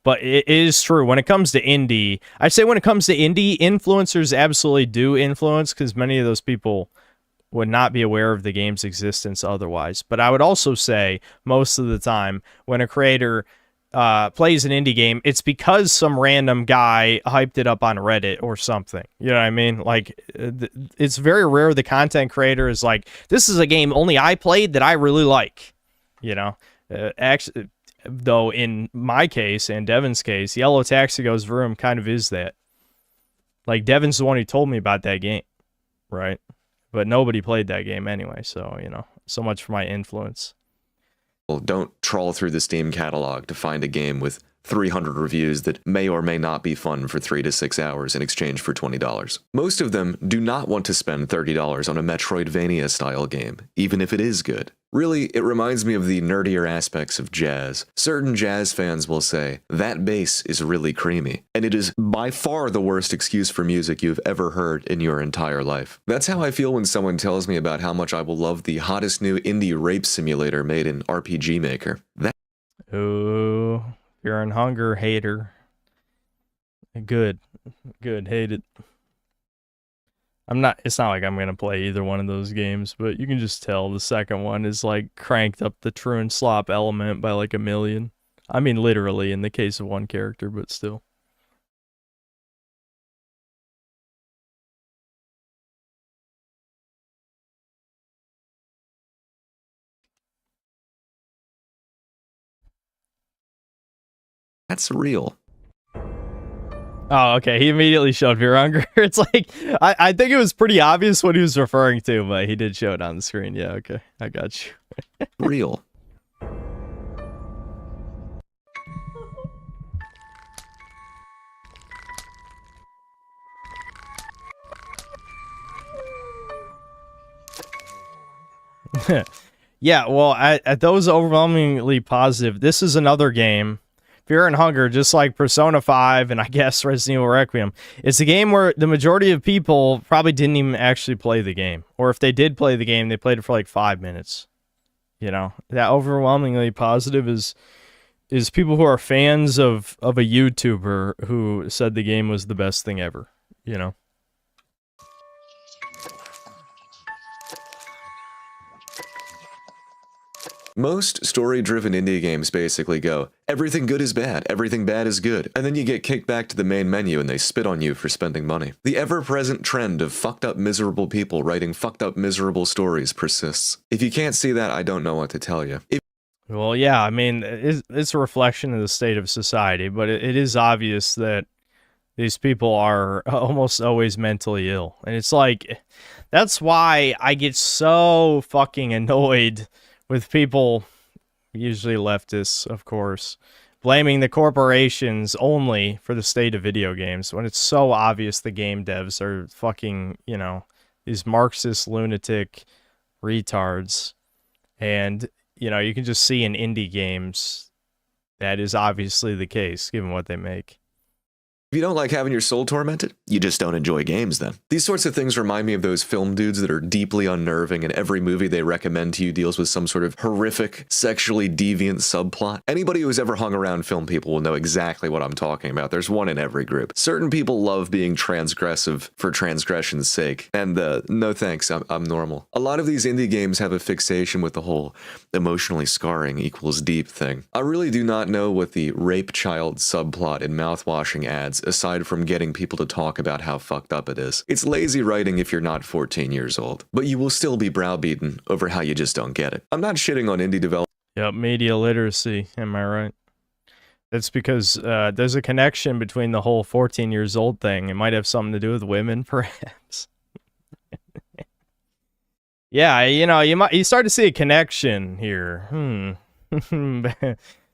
But it is true. When it comes to indie, I say when it comes to indie, influencers absolutely do influence, because many of those people would not be aware of the game's existence otherwise. But I would also say most of the time when a creator plays an indie game, it's because some random guy hyped it up on Reddit or something. You know what I mean? Like, it's very rare the content creator is like, this is a game only I played that I really like. You know? Actually, though, in my case and Devin's case, Yellow Taxi Goes Vroom kind of is that. Like, Devin's the one who told me about that game, right? But nobody played that game anyway, so, you know, so much for my influence. Don't trawl through the Steam catalog to find a game with 300 reviews that may or may not be fun for 3 to 6 hours in exchange for $20. Most of them do not want to spend $30 on a Metroidvania-style game, even if it is good. Really, it reminds me of the nerdier aspects of jazz. Certain jazz fans will say, that bass is really creamy, and it is by far the worst excuse for music you've ever heard in your entire life. That's how I feel when someone tells me about how much I will love the hottest new indie rape simulator made in RPG Maker. Ooh, Fear and Hunger hater. Good, hate it. It's not like I'm going to play either one of those games, but you can just tell the second one is like cranked up the true and slop element by like 1 million. I mean, literally in the case of one character, but still. That's real. Oh, okay. He immediately showed Fear Hunger. It's like, I think it was pretty obvious what he was referring to, but he did show it on the screen. Yeah, okay. I got you. Real. Yeah, well, at those overwhelmingly positive, this is another game. Fear and Hunger, just like Persona 5 and I guess Resident Evil Requiem, it's a game where the majority of people probably didn't even actually play the game. Or if they did play the game, they played it for like 5 minutes. You know, that overwhelmingly positive is people who are fans of a YouTuber who said the game was the best thing ever, you know. Most story-driven indie games basically go, everything good is bad, everything bad is good, and then you get kicked back to the main menu and they spit on you for spending money. The ever-present trend of fucked up miserable people writing fucked up miserable stories persists. If you can't see that, I don't know what to tell you. Well, yeah, I mean, it's a reflection of the state of society, but it is obvious that these people are almost always mentally ill. And it's like, that's why I get so fucking annoyed with people, usually leftists, of course, blaming the corporations only for the state of video games when it's so obvious the game devs are fucking, you know, these Marxist lunatic retards. And, you know, you can just see in indie games that is obviously the case, given what they make. If you don't like having your soul tormented, you just don't enjoy games then. These sorts of things remind me of those film dudes that are deeply unnerving and every movie they recommend to you deals with some sort of horrific, sexually deviant subplot. Anybody who's ever hung around film people will know exactly what I'm talking about. There's one in every group. Certain people love being transgressive for transgression's sake, and no thanks, I'm normal. A lot of these indie games have a fixation with the whole emotionally scarring equals deep thing. I really do not know what the rape child subplot in mouthwashing ads aside from getting people to talk about how fucked up it is. It's lazy writing if you're not 14 years old, but you will still be browbeaten over how you just don't get it. I'm not shitting on indie development. Yep, media literacy, am I right? That's because there's a connection between the whole 14 years old thing. It might have something to do with women, perhaps. Yeah, you start to see a connection here.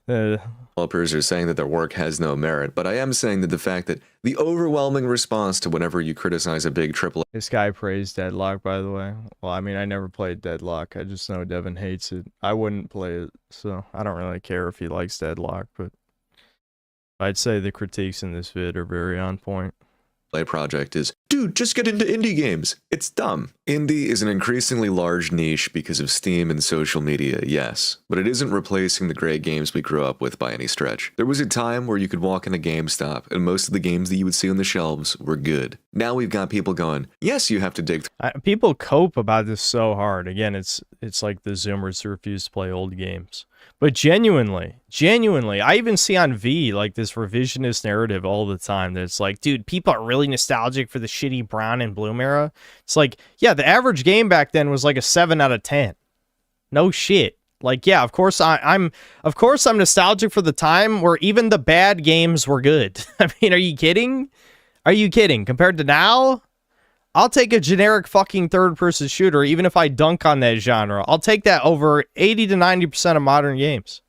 Developers are saying that their work has no merit, but I am saying that the fact that the overwhelming response to whenever you criticize a big AAA... This guy praised Deadlock, by the way. Well, I mean, I never played Deadlock. I just know Devin hates it. I wouldn't play it, so I don't really care if he likes Deadlock, but I'd say the critiques in this vid are very on point. project is, dude, just get into indie games. It's dumb. Indie is an increasingly large niche because of Steam and social media, yes, but it isn't replacing the great games we grew up with by any stretch. There was a time where you could walk in a GameStop and most of the games that you would see on the shelves were good. Now we've got people going, yes, you have to dig. People cope about this so hard. Again, it's like the Zoomers who refuse to play old games. But genuinely, I even see on V like this revisionist narrative all the time that's like, dude, people are really nostalgic for the shitty Brown and Bloom era. It's like, yeah, the average game back then was like a 7 out of 10. No shit. Like, yeah, of course I'm nostalgic for the time where even the bad games were good. I mean, are you kidding? Are you kidding? Compared to now, I'll take a generic fucking third-person shooter, even if I dunk on that genre. I'll take that over 80 to 90% of modern games.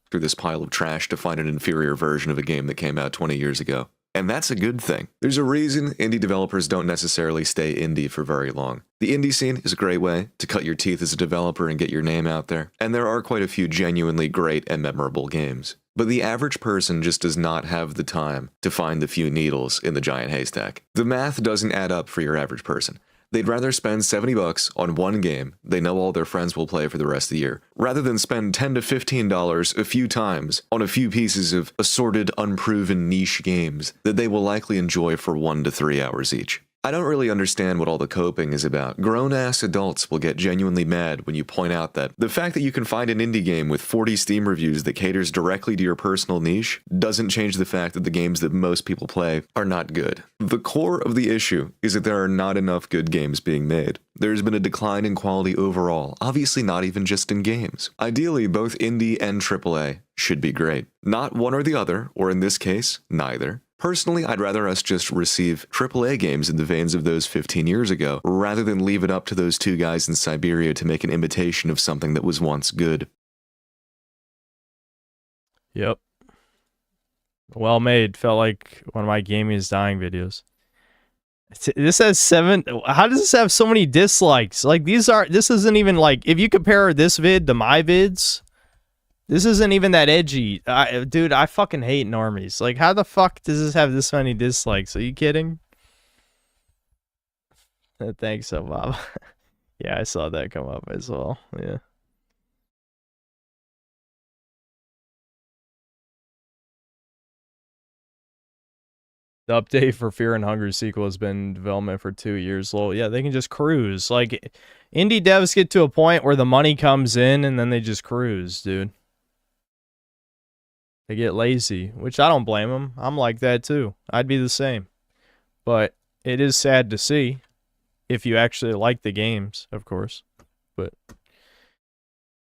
Through this pile of trash to find an inferior version of a game that came out 20 years ago. And that's a good thing. There's a reason indie developers don't necessarily stay indie for very long. The indie scene is a great way to cut your teeth as a developer and get your name out there, and there are quite a few genuinely great and memorable games. But the average person just does not have the time to find the few needles in the giant haystack. The math doesn't add up for your average person. They'd rather spend $70 on one game they know all their friends will play for the rest of the year, rather than spend $10 to $15 a few times on a few pieces of assorted, unproven niche games that they will likely enjoy for 1 to 3 hours each. I don't really understand what all the coping is about. Grown-ass adults will get genuinely mad when you point out that the fact that you can find an indie game with 40 Steam reviews that caters directly to your personal niche doesn't change the fact that the games that most people play are not good. The core of the issue is that there are not enough good games being made. There's been a decline in quality overall, obviously not even just in games. Ideally, both indie and AAA should be great. Not one or the other, or in this case, neither. Personally, I'd rather us just receive AAA games in the veins of those 15 years ago, rather than leave it up to those two guys in Siberia to make an imitation of something that was once good. Yep. Well made. Felt like one of my gaming is dying videos. This has 7... How does this have so many dislikes? Like, this isn't even like... If you compare this vid to my vids... This isn't even that edgy. Dude, I fucking hate normies. Like, how the fuck does this have this many dislikes? Are you kidding? Thanks, Bob. Yeah, I saw that come up as well. Yeah. The update for Fear and Hunger sequel has been in development for 2 years. Well, yeah, they can just cruise. Like, indie devs get to a point where the money comes in and then they just cruise, dude. They get lazy, which I don't blame them. I'm like that too. I'd be the same. But it is sad to see if you actually like the games, of course. But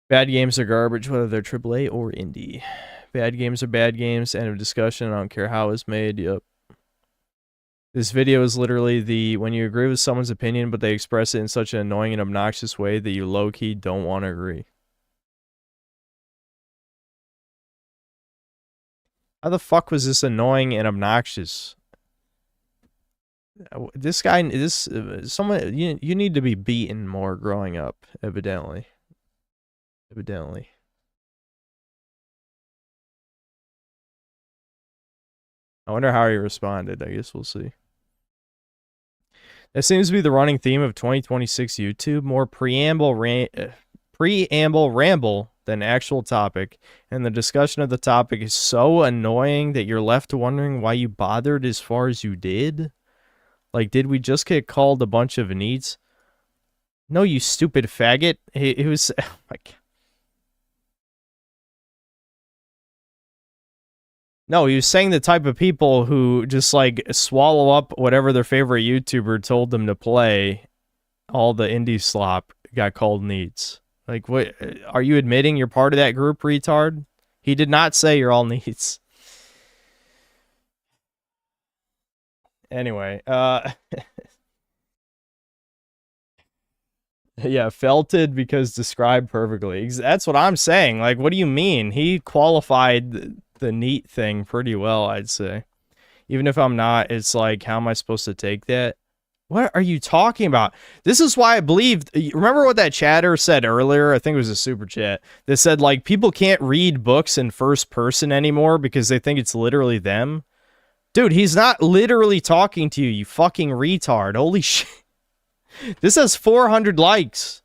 bad games are garbage, whether they're AAA or indie. Bad games are bad games. End of discussion. I don't care how it's made. Yep. This video is literally when you agree with someone's opinion, but they express it in such an annoying and obnoxious way that you low-key don't want to agree. How the fuck was this annoying and obnoxious? This guy, someone, you need to be beaten more growing up, evidently. Evidently. I wonder how he responded. I guess we'll see. That seems to be the running theme of 2026 YouTube. More preamble ramble than actual topic, and the discussion of the topic is so annoying that you're left wondering why you bothered as far as you did. Like, did we just get called a bunch of needs? No, you stupid faggot. It was... Oh my God. No, he was saying the type of people who just, like, swallow up whatever their favorite YouTuber told them to play. All the indie slop got called needs. Like, what? Are you admitting you're part of that group, retard? He did not say you're all needs. Anyway, Yeah, felted because described perfectly. That's what I'm saying. Like, what do you mean? He qualified the neat thing pretty well, I'd say. Even if I'm not, it's like, how am I supposed to take that? What are you talking about? This is why I believe. Remember what that chatter said earlier? I think it was a super chat that said, like, people can't read books in first person anymore because they think it's literally them. Dude, he's not literally talking to you, you fucking retard. Holy shit. This has 400 likes.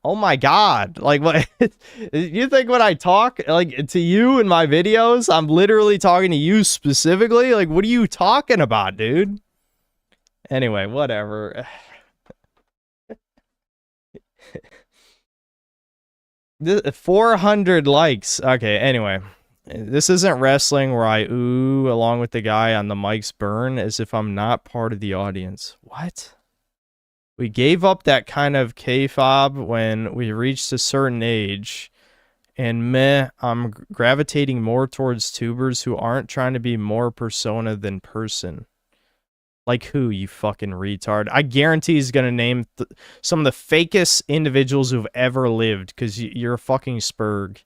Oh my god. Like, what? You think when I talk, like, to you in my videos, I'm literally talking to you specifically? Like, what are you talking about, dude? Anyway, whatever. 400 likes. Okay, anyway. This isn't wrestling where I ooh along with the guy on the mic's burn as if I'm not part of the audience. What? We gave up that kind of kayfabe when we reached a certain age. And meh, I'm gravitating more towards tubers who aren't trying to be more persona than person. Like who, you fucking retard? I guarantee he's gonna name some of the fakest individuals who've ever lived, because you're a fucking spurg.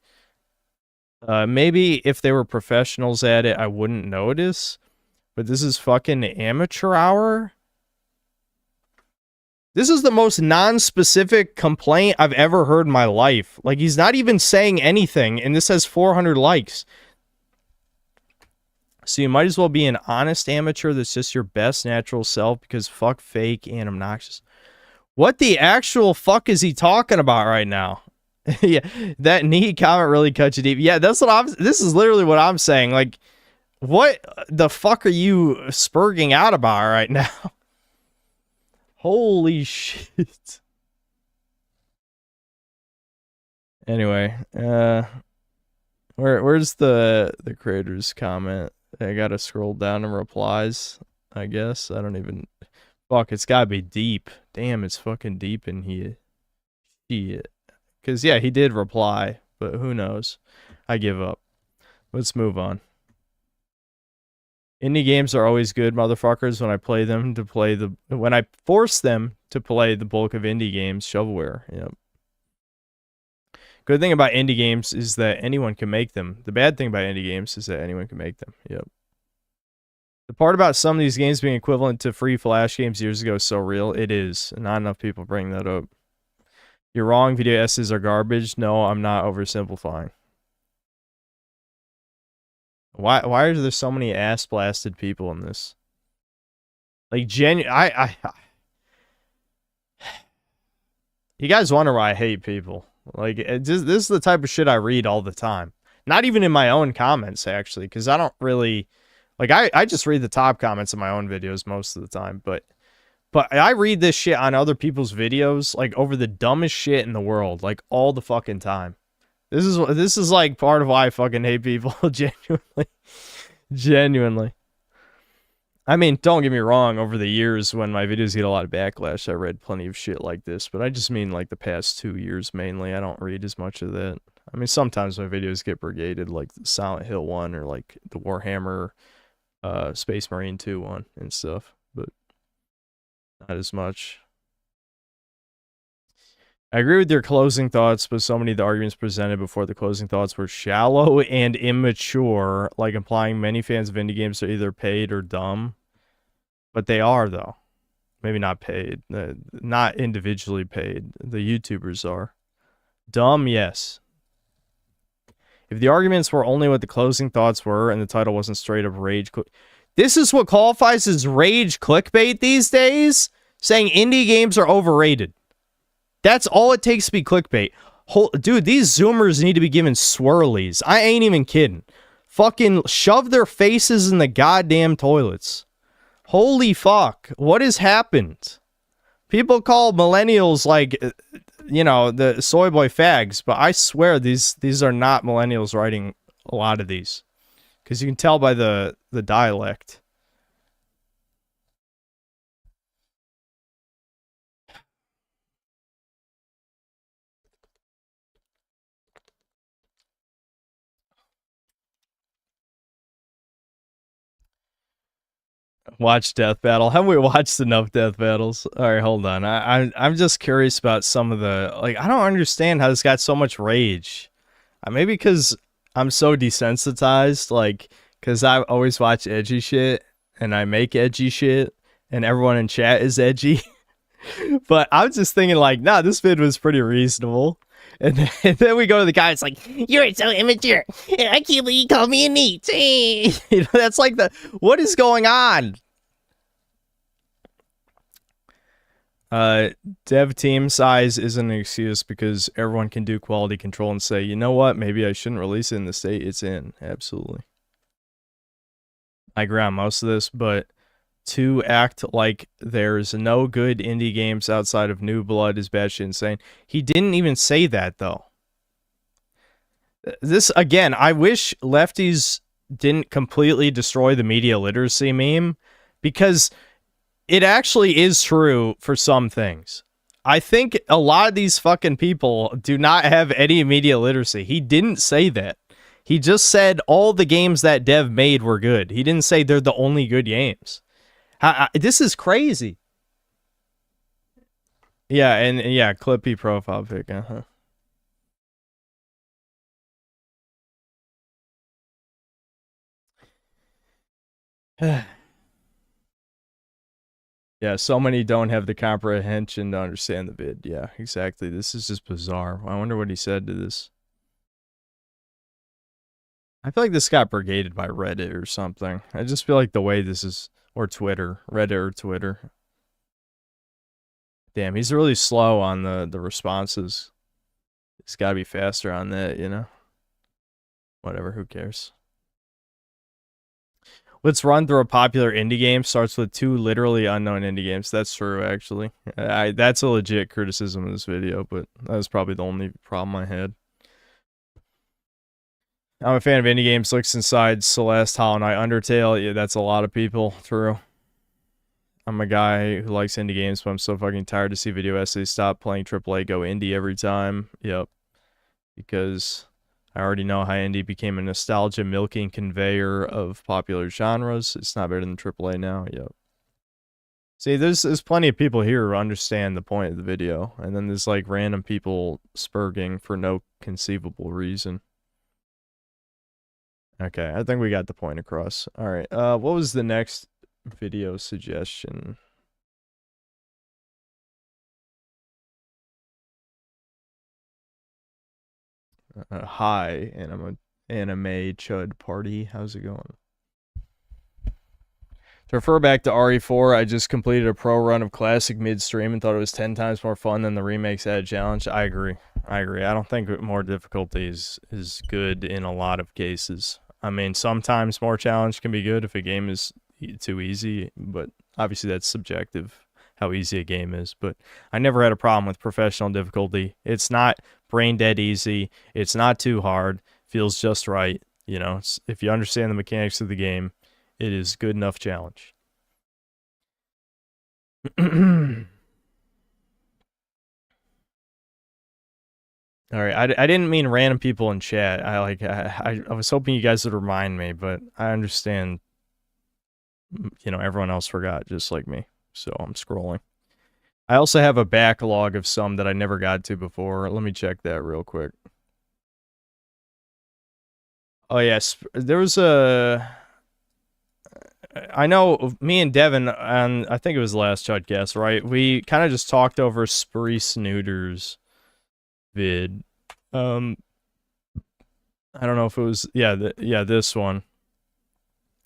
Maybe if they were professionals at it, I wouldn't notice. But this is fucking amateur hour? This is the most non-specific complaint I've ever heard in my life. Like, he's not even saying anything, and this has 400 likes. So you might as well be an honest amateur that's just your best natural self, because fuck fake and obnoxious. What the actual fuck is he talking about right now? Yeah, that neat comment really cut you deep. Yeah, that's what this is literally what I'm saying. Like, what the fuck are you spurging out about right now? Holy shit. Anyway, where's the creator's comment? I gotta scroll down and replies, I guess. I don't even... Fuck, it's gotta be deep. Damn, it's fucking deep in here. Shit. Because, yeah, he did reply, but who knows? I give up. Let's move on. Indie games are always good, motherfuckers, when I play them to play the... When I force them to play the bulk of indie games, shovelware. Yep. Good thing about indie games is that anyone can make them. The bad thing about indie games is that anyone can make them. Yep. The part about some of these games being equivalent to free Flash games years ago is so real. It is. Not enough people bring that up. You're wrong. Video essays are garbage. No, I'm not oversimplifying. Why are there so many ass-blasted people in this? Like, you guys wonder why I hate people. Like, this is the type of shit I read all the time. Not even in my own comments, actually, because I don't really... Like, I just read the top comments in my own videos most of the time, but I read this shit on other people's videos, like, over the dumbest shit in the world, like, all the fucking time. This is like, part of why I fucking hate people, genuinely. Genuinely. I mean, don't get me wrong, over the years, when my videos get a lot of backlash, I read plenty of shit like this, but I just mean, like, the past 2 years, mainly. I don't read as much of that. I mean, sometimes my videos get brigaded, like the Silent Hill 1, or, like, the Warhammer, Space Marine 2 one, and stuff, but not as much. I agree with your closing thoughts, but so many of the arguments presented before the closing thoughts were shallow and immature, like implying many fans of indie games are either paid or dumb. But they are, though. Maybe not paid. Not individually paid. The YouTubers are. Dumb, yes. If the arguments were only what the closing thoughts were and the title wasn't straight up rage... This is what qualifies as rage clickbait these days? Saying indie games are overrated. That's all it takes to be clickbait. Dude, these Zoomers need to be given swirlies. I ain't even kidding. Fucking shove their faces in the goddamn toilets. Holy fuck. What has happened? People call millennials, like, you know, the soy boy fags, but I swear these are not millennials writing a lot of these. Because you can tell by the dialect. Watch Death Battle. Haven't we watched enough Death Battles? All right, hold on. I'm just curious about some of the, like, I don't understand how this got so much rage. Maybe because I'm so desensitized, like, because I always watch edgy shit and I make edgy shit and everyone in chat is edgy. But I'm just thinking, like, nah, this vid was pretty reasonable. And then we go to the guy, it's like, You're so immature. I can't believe you called me a neat. you know, that's like what is going on? Dev team size isn't an excuse because everyone can do quality control and say, you know what, maybe I shouldn't release it in the state it's in. Absolutely. I agree on most of this, but to act like there's no good indie games outside of New Blood is batshit insane. He didn't even say that, though. This, again, I wish lefties didn't completely destroy the media literacy meme, because it actually is true for some things. I think a lot of these fucking people do not have any media literacy. He didn't say that. He just said all the games that Dev made were good. He didn't say they're the only good games. This is crazy. Yeah, and yeah, Clippy profile pic. Yeah, so many don't have the comprehension to understand the vid. Yeah, exactly. This is just bizarre. I wonder what he said to this. I feel like this got brigaded by Reddit or something. I just feel like the way this is, or Twitter, Reddit or Twitter. Damn, he's really slow on the responses. He's got to be faster on that, you know? Whatever, who cares? Let's run through a popular indie game. Starts with 2 literally unknown indie games. That's true, actually. That's a legit criticism of this video, but that was probably the only problem I had. I'm a fan of indie games. Looks inside Celeste, Hollow Knight, Undertale. Yeah, that's a lot of people. True. I'm a guy who likes indie games, but I'm so fucking tired to see video essays stop playing AAA, go indie every time. Yep. Because I already know how indie became a nostalgia milking conveyor of popular genres. It's not better than AAA now. Yep. See, there's plenty of people here who understand the point of the video, and then there's like random people spurging for no conceivable reason. Okay, I think we got the point across. All right, what was the next video suggestion? Hi, anime chud party. How's it going? To refer back to RE4, I just completed a pro run of Classic midstream and thought it was 10 times more fun than the remakes had challenge. I agree. I don't think more difficulty is good in a lot of cases. I mean, sometimes more challenge can be good if a game is too easy, but obviously that's subjective, how easy a game is. But I never had a problem with professional difficulty. It's not brain dead easy. It's not too hard. Feels just right. You know, if you understand the mechanics of the game, it is good enough challenge. All right, I didn't mean random people in chat. I was hoping you guys would remind me, but I understand, you know, everyone else forgot just like me. So I'm scrolling. I also have a backlog of some that I never got to before. Let me check that real quick. Oh yes, there was a... I know me and Devin, and I think it was the last Chudcast, right? We kind of just talked over Spree Snooters vid. I don't know if it was, this one.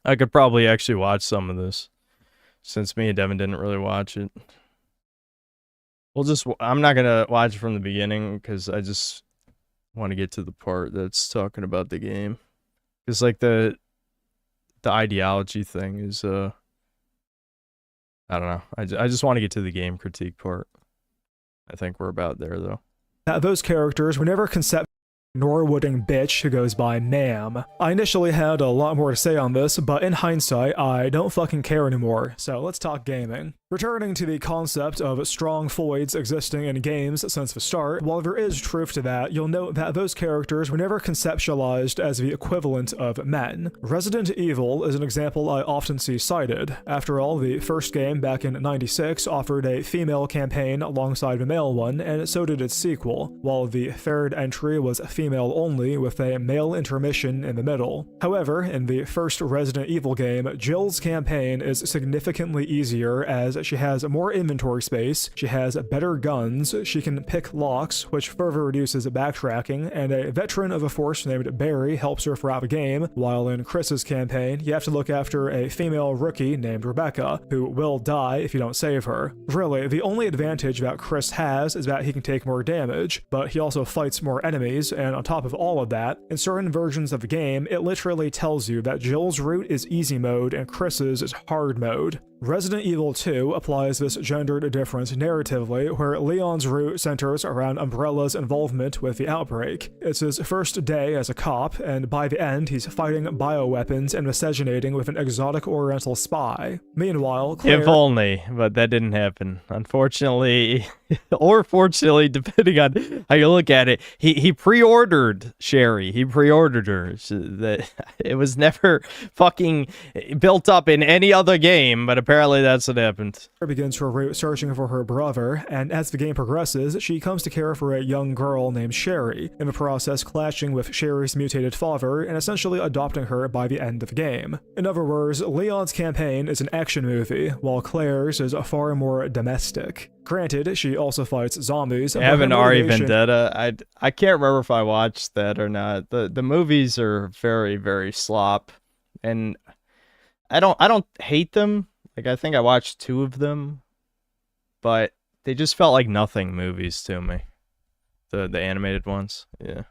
I could probably actually watch some of this, since me and Devin didn't really watch it. I'm not gonna watch it from the beginning, because I just want to get to the part that's talking about the game. Because, like, the ideology thing is, I don't know. I just want to get to the game critique part. I think we're about there, though. Those characters were never concept Norwooding bitch who goes by Ma'am. I initially had a lot more to say on this, but in hindsight, I don't fucking care anymore, so let's talk gaming. Returning to the concept of strong foids existing in games since the start, while there is truth to that, you'll note that those characters were never conceptualized as the equivalent of men. Resident Evil is an example I often see cited. After all, the first game back in '96 offered a female campaign alongside a male one, and so did its sequel, while the third entry was female only with a male intermission in the middle. However, in the first Resident Evil game, Jill's campaign is significantly easier as she has more inventory space, she has better guns, she can pick locks, which further reduces backtracking, and a veteran of the Force named Barry helps her throughout the game, while in Chris's campaign, you have to look after a female rookie named Rebecca, who will die if you don't save her. Really, the only advantage that Chris has is that he can take more damage, but he also fights more enemies, and on top of all of that, in certain versions of the game, it literally tells you that Jill's route is easy mode and Chris's is hard mode. Resident Evil 2 applies this gendered difference narratively, where Leon's route centers around Umbrella's involvement with the outbreak. It's his first day as a cop, and by the end, he's fighting bioweapons and miscegenating with an exotic oriental spy. Meanwhile, Claire... If only, but that didn't happen. Unfortunately, or fortunately, depending on how you look at it, he pre-ordered Sherry. He pre-ordered her. It was never fucking built up in any other game, but apparently that's what happened. Begins her route searching for her brother, and as the game progresses, she comes to care for a young girl named Sherry, in the process clashing with Sherry's mutated father and essentially adopting her by the end of the game. In other words, Leon's campaign is an action movie, while Claire's is far more domestic. Granted, she also fights zombies. I have an Ari Vendetta. I can't remember if I watched that or not. The movies are very, very slop, and I don't hate them. Like, I think I watched 2 of them, but they just felt like nothing movies to me. The animated ones, yeah.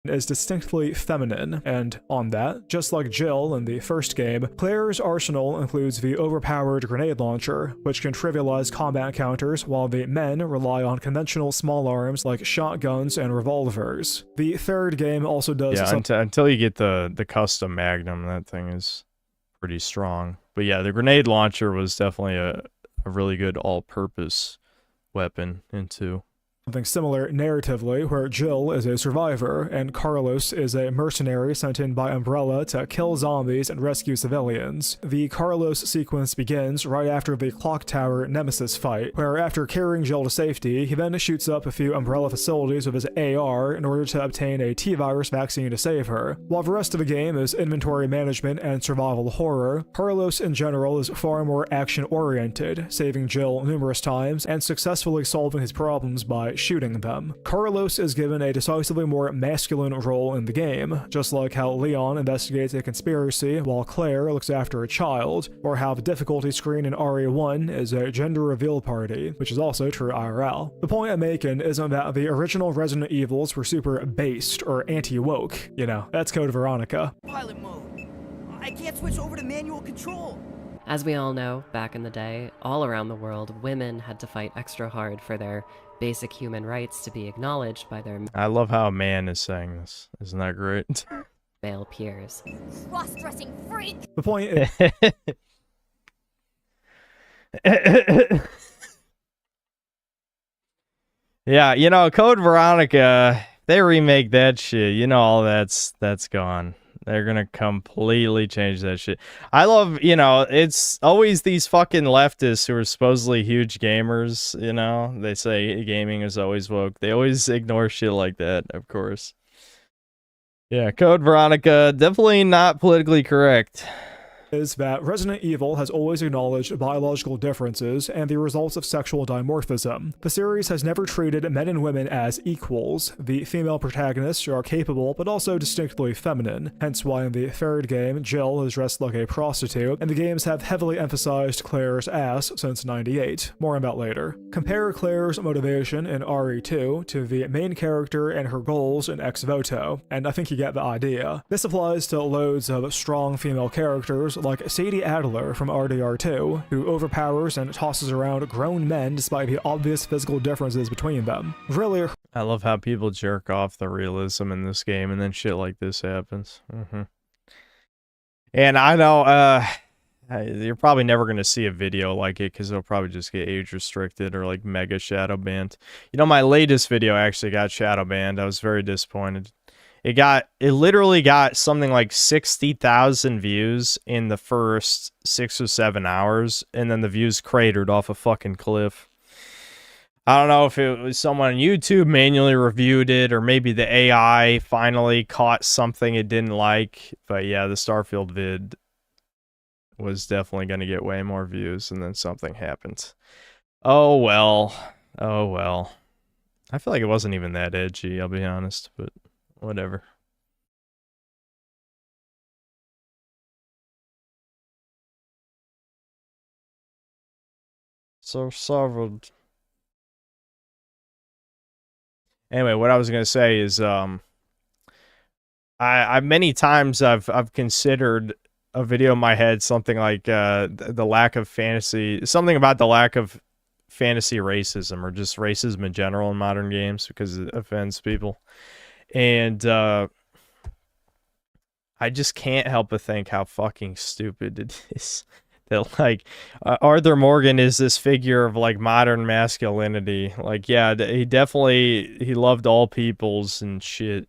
Is distinctly feminine, and on that, just like Jill in the first game, Claire's arsenal includes the overpowered grenade launcher, which can trivialize combat counters, while the men rely on conventional small arms like shotguns and revolvers. The third game also does... Yeah, until you get the custom Magnum, that thing is pretty strong. But yeah, the grenade launcher was definitely a really good all-purpose weapon into... Something similar narratively, where Jill is a survivor, and Carlos is a mercenary sent in by Umbrella to kill zombies and rescue civilians. The Carlos sequence begins right after the Clock Tower Nemesis fight, where after carrying Jill to safety, he then shoots up a few Umbrella facilities with his AR in order to obtain a T-virus vaccine to save her. While the rest of the game is inventory management and survival horror, Carlos in general is far more action-oriented, saving Jill numerous times and successfully solving his problems by shooting them. Carlos is given a decisively more masculine role in the game, just like how Leon investigates a conspiracy while Claire looks after a child, or how the difficulty screen in RE1 is a gender reveal party, which is also true IRL. The point I'm making isn't that the original Resident Evils were super based or anti-woke. You know, that's Code Veronica. Pilot mode. I can't switch over to manual control. As we all know, back in the day, all around the world, women had to fight extra hard for their basic human rights to be acknowledged by their... I love how a man is saying this. Isn't that great? ...male peers. Cross-dressing freak! The point is... Yeah, you know, Code Veronica, they remake that shit. You know, all that's gone. They're gonna completely change that shit. I love, you know, it's always these fucking leftists who are supposedly huge gamers, you know? They say gaming is always woke. They always ignore shit like that, of course. Yeah, Code Veronica, definitely not politically correct. Is that Resident Evil has always acknowledged biological differences and the results of sexual dimorphism. The series has never treated men and women as equals. The female protagonists are capable but also distinctly feminine, hence why in the third game Jill is dressed like a prostitute, and the games have heavily emphasized Claire's ass since '98. More on that later. Compare Claire's motivation in RE2 to the main character and her goals in Ex Voto, and I think you get the idea. This applies to loads of strong female characters like Sadie Adler from RDR2, who overpowers and tosses around grown men despite the obvious physical differences between them. Really, I love how people jerk off the realism in this game and then shit like this happens. And I know, You're probably never going to see a video like it because it'll probably just get age restricted or like mega shadow banned. You know, my latest video actually got shadow banned. I was very disappointed. It literally got something like 60,000 views in the first 6 or 7 hours, and then the views cratered off a fucking cliff. I don't know if it was someone on YouTube manually reviewed it, or maybe the AI finally caught something it didn't like. But yeah, the Starfield vid was definitely going to get way more views, and then something happened. Oh well. Oh well. I feel like it wasn't even that edgy, I'll be honest, but whatever. So sorrowed. Anyway, what I was gonna say is, I many times I've considered a video in my head something like the lack of fantasy, something about the lack of fantasy racism or just racism in general in modern games because it offends people, and I just can't help but think how fucking stupid it is. That like Arthur Morgan is this figure of like modern masculinity. Like, yeah, he loved all peoples and shit.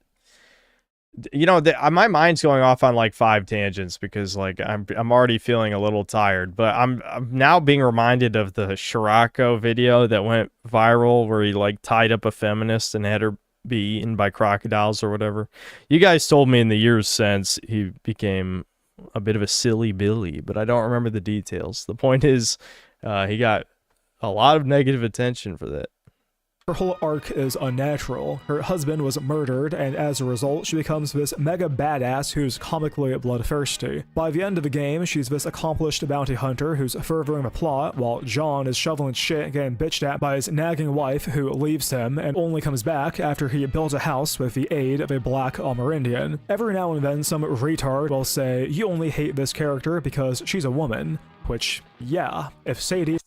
You know, my mind's going off on like 5 tangents because like I'm already feeling a little tired. But I'm now being reminded of the Scirocco video that went viral where he like tied up a feminist and had her be eaten by crocodiles or whatever. You guys told me in the years since he became a bit of a silly Billy, but I don't remember the details. The point is, he got a lot of negative attention for that. Her whole arc is unnatural. Her husband was murdered, and as a result, she becomes this mega badass who's comically bloodthirsty. By the end of the game, she's this accomplished bounty hunter who's furthering the plot, while John is shoveling shit getting bitched at by his nagging wife who leaves him and only comes back after he builds a house with the aid of a black Amerindian. Every now and then, some retard will say, you only hate this character because she's a woman. Which, yeah, if Sadie...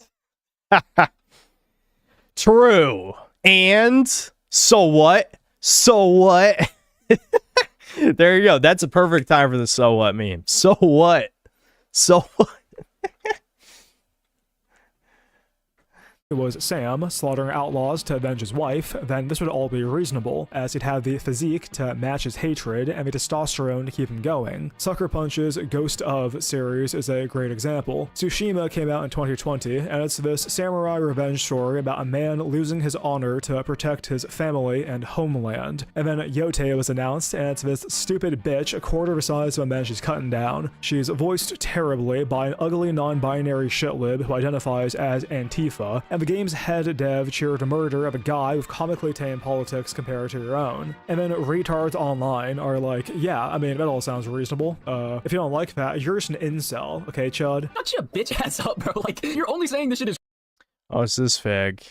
True. And so what? So what? There you go. That's a perfect time for the so what meme. So what? So what? It was Sam slaughtering outlaws to avenge his wife, then this would all be reasonable, as he'd have the physique to match his hatred and the testosterone to keep him going. Sucker Punch's Ghost of series is a great example. Tsushima came out in 2020, and it's this samurai revenge story about a man losing his honor to protect his family and homeland. And then Yote was announced, and it's this stupid bitch a quarter the size of a man she's cutting down. She's voiced terribly by an ugly non-binary shitlib who identifies as Antifa, and the game's head dev cheered the murder of a guy with comically tame politics compared to your own. And then retards online are like, yeah, I mean, that all sounds reasonable. If you don't like that, you're just an incel, okay, Chud? Shut your bitch ass up, bro. Like, you're only saying this shit is... Oh, it's this fag.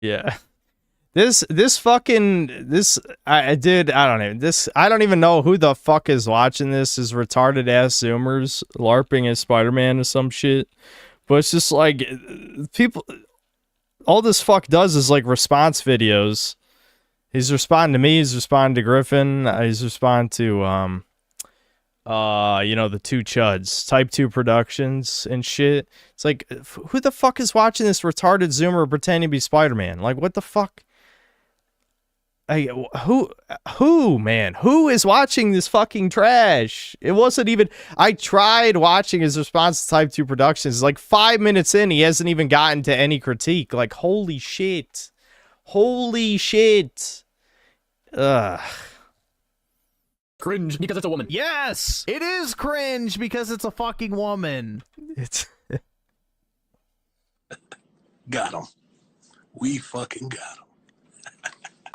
Yeah. This fucking, I don't even know who the fuck is watching this, is retarded ass Zoomers LARPing as Spider-Man or some shit. But it's just like, people, all this fuck does is like response videos. He's responding to me, he's responding to Griffin, he's responding to, you know, the 2 chuds, Type 2 Productions and shit. It's like, who the fuck is watching this retarded Zoomer pretending to be Spider-Man? Like, what the fuck? Who, man? Who is watching this fucking trash? It wasn't even... I tried watching his response to Type 2 Productions. Like 5 minutes in, he hasn't even gotten to any critique. Like, holy shit. Holy shit. Ugh. Cringe because it's a woman. Yes! It is cringe because it's a fucking woman. It's... Got him. We fucking got him.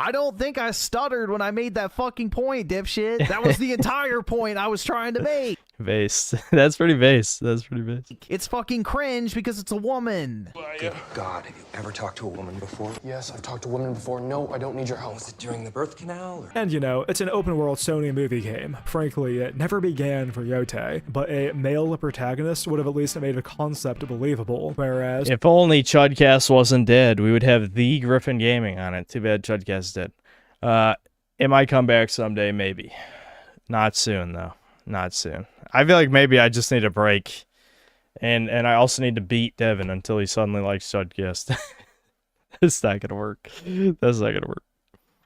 I don't think I stuttered when I made that fucking point, dipshit. That was the entire point I was trying to make. Base. That's pretty base. That's pretty base. It's fucking cringe because it's a woman. Good God, have you ever talked to a woman before? Yes, I've talked to women before. No, I don't need your help. Was it during the birth canal? Or? And you know, it's an open world Sony movie game. Frankly, it never began for Yote, but a male protagonist would have at least made a concept believable, whereas... If only Chudcast wasn't dead, we would have the Griffin Gaming on it. Too bad Chudcast is dead. It might come back someday, maybe. Not soon, though. Not soon. I feel like maybe I just need a break. And I also need to beat Devin until he suddenly likes Judgest. That's not gonna work. That's not gonna work.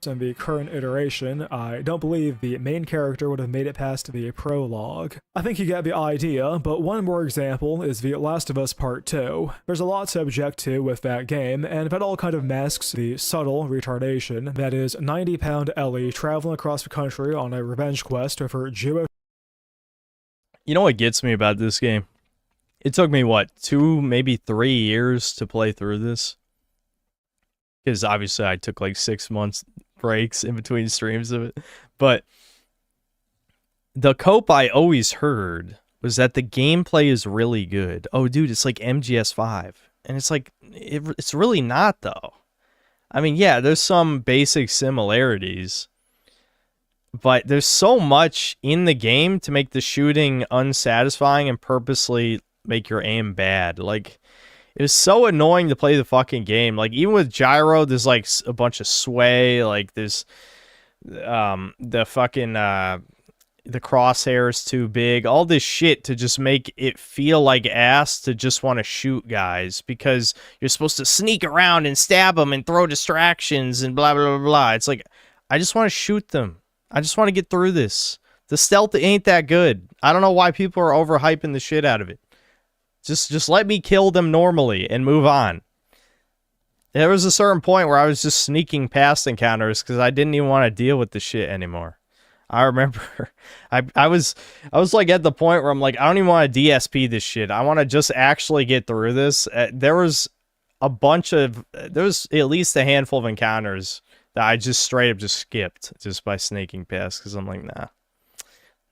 In the current iteration, I don't believe the main character would have made it past the prologue. I think you get the idea, but one more example is The Last of Us Part 2. There's a lot to object to with that game, and that all kind of masks the subtle retardation that is 90-pound Ellie traveling across the country on a revenge quest with her Jewish... You know what gets me about this game? It took me, what, 2, maybe 3 years to play through this? Because obviously I took like 6 months breaks in between streams of it. But the cope I always heard was that the gameplay is really good. Oh, dude, it's like MGS5. And it's like, it's really not, though. I mean, yeah, there's some basic similarities. But there's so much in the game to make the shooting unsatisfying and purposely make your aim bad. Like, it was so annoying to play the fucking game. Like, even with gyro, there's like a bunch of sway. Like, there's the fucking the crosshairs too big. All this shit to just make it feel like ass to just want to shoot guys because you're supposed to sneak around and stab them and throw distractions and blah blah blah blah. It's like, I just want to shoot them. I just want to get through this. The stealth ain't that good. I don't know why people are overhyping the shit out of it. Just let me kill them normally and move on. There was a certain point where I was just sneaking past encounters because I didn't even want to deal with the shit anymore. I remember I was like at the point where I'm like, I don't even want to DSP this shit. I want to just actually get through this. There was at least a handful of encounters that I just straight up just skipped just by sneaking past because I'm like,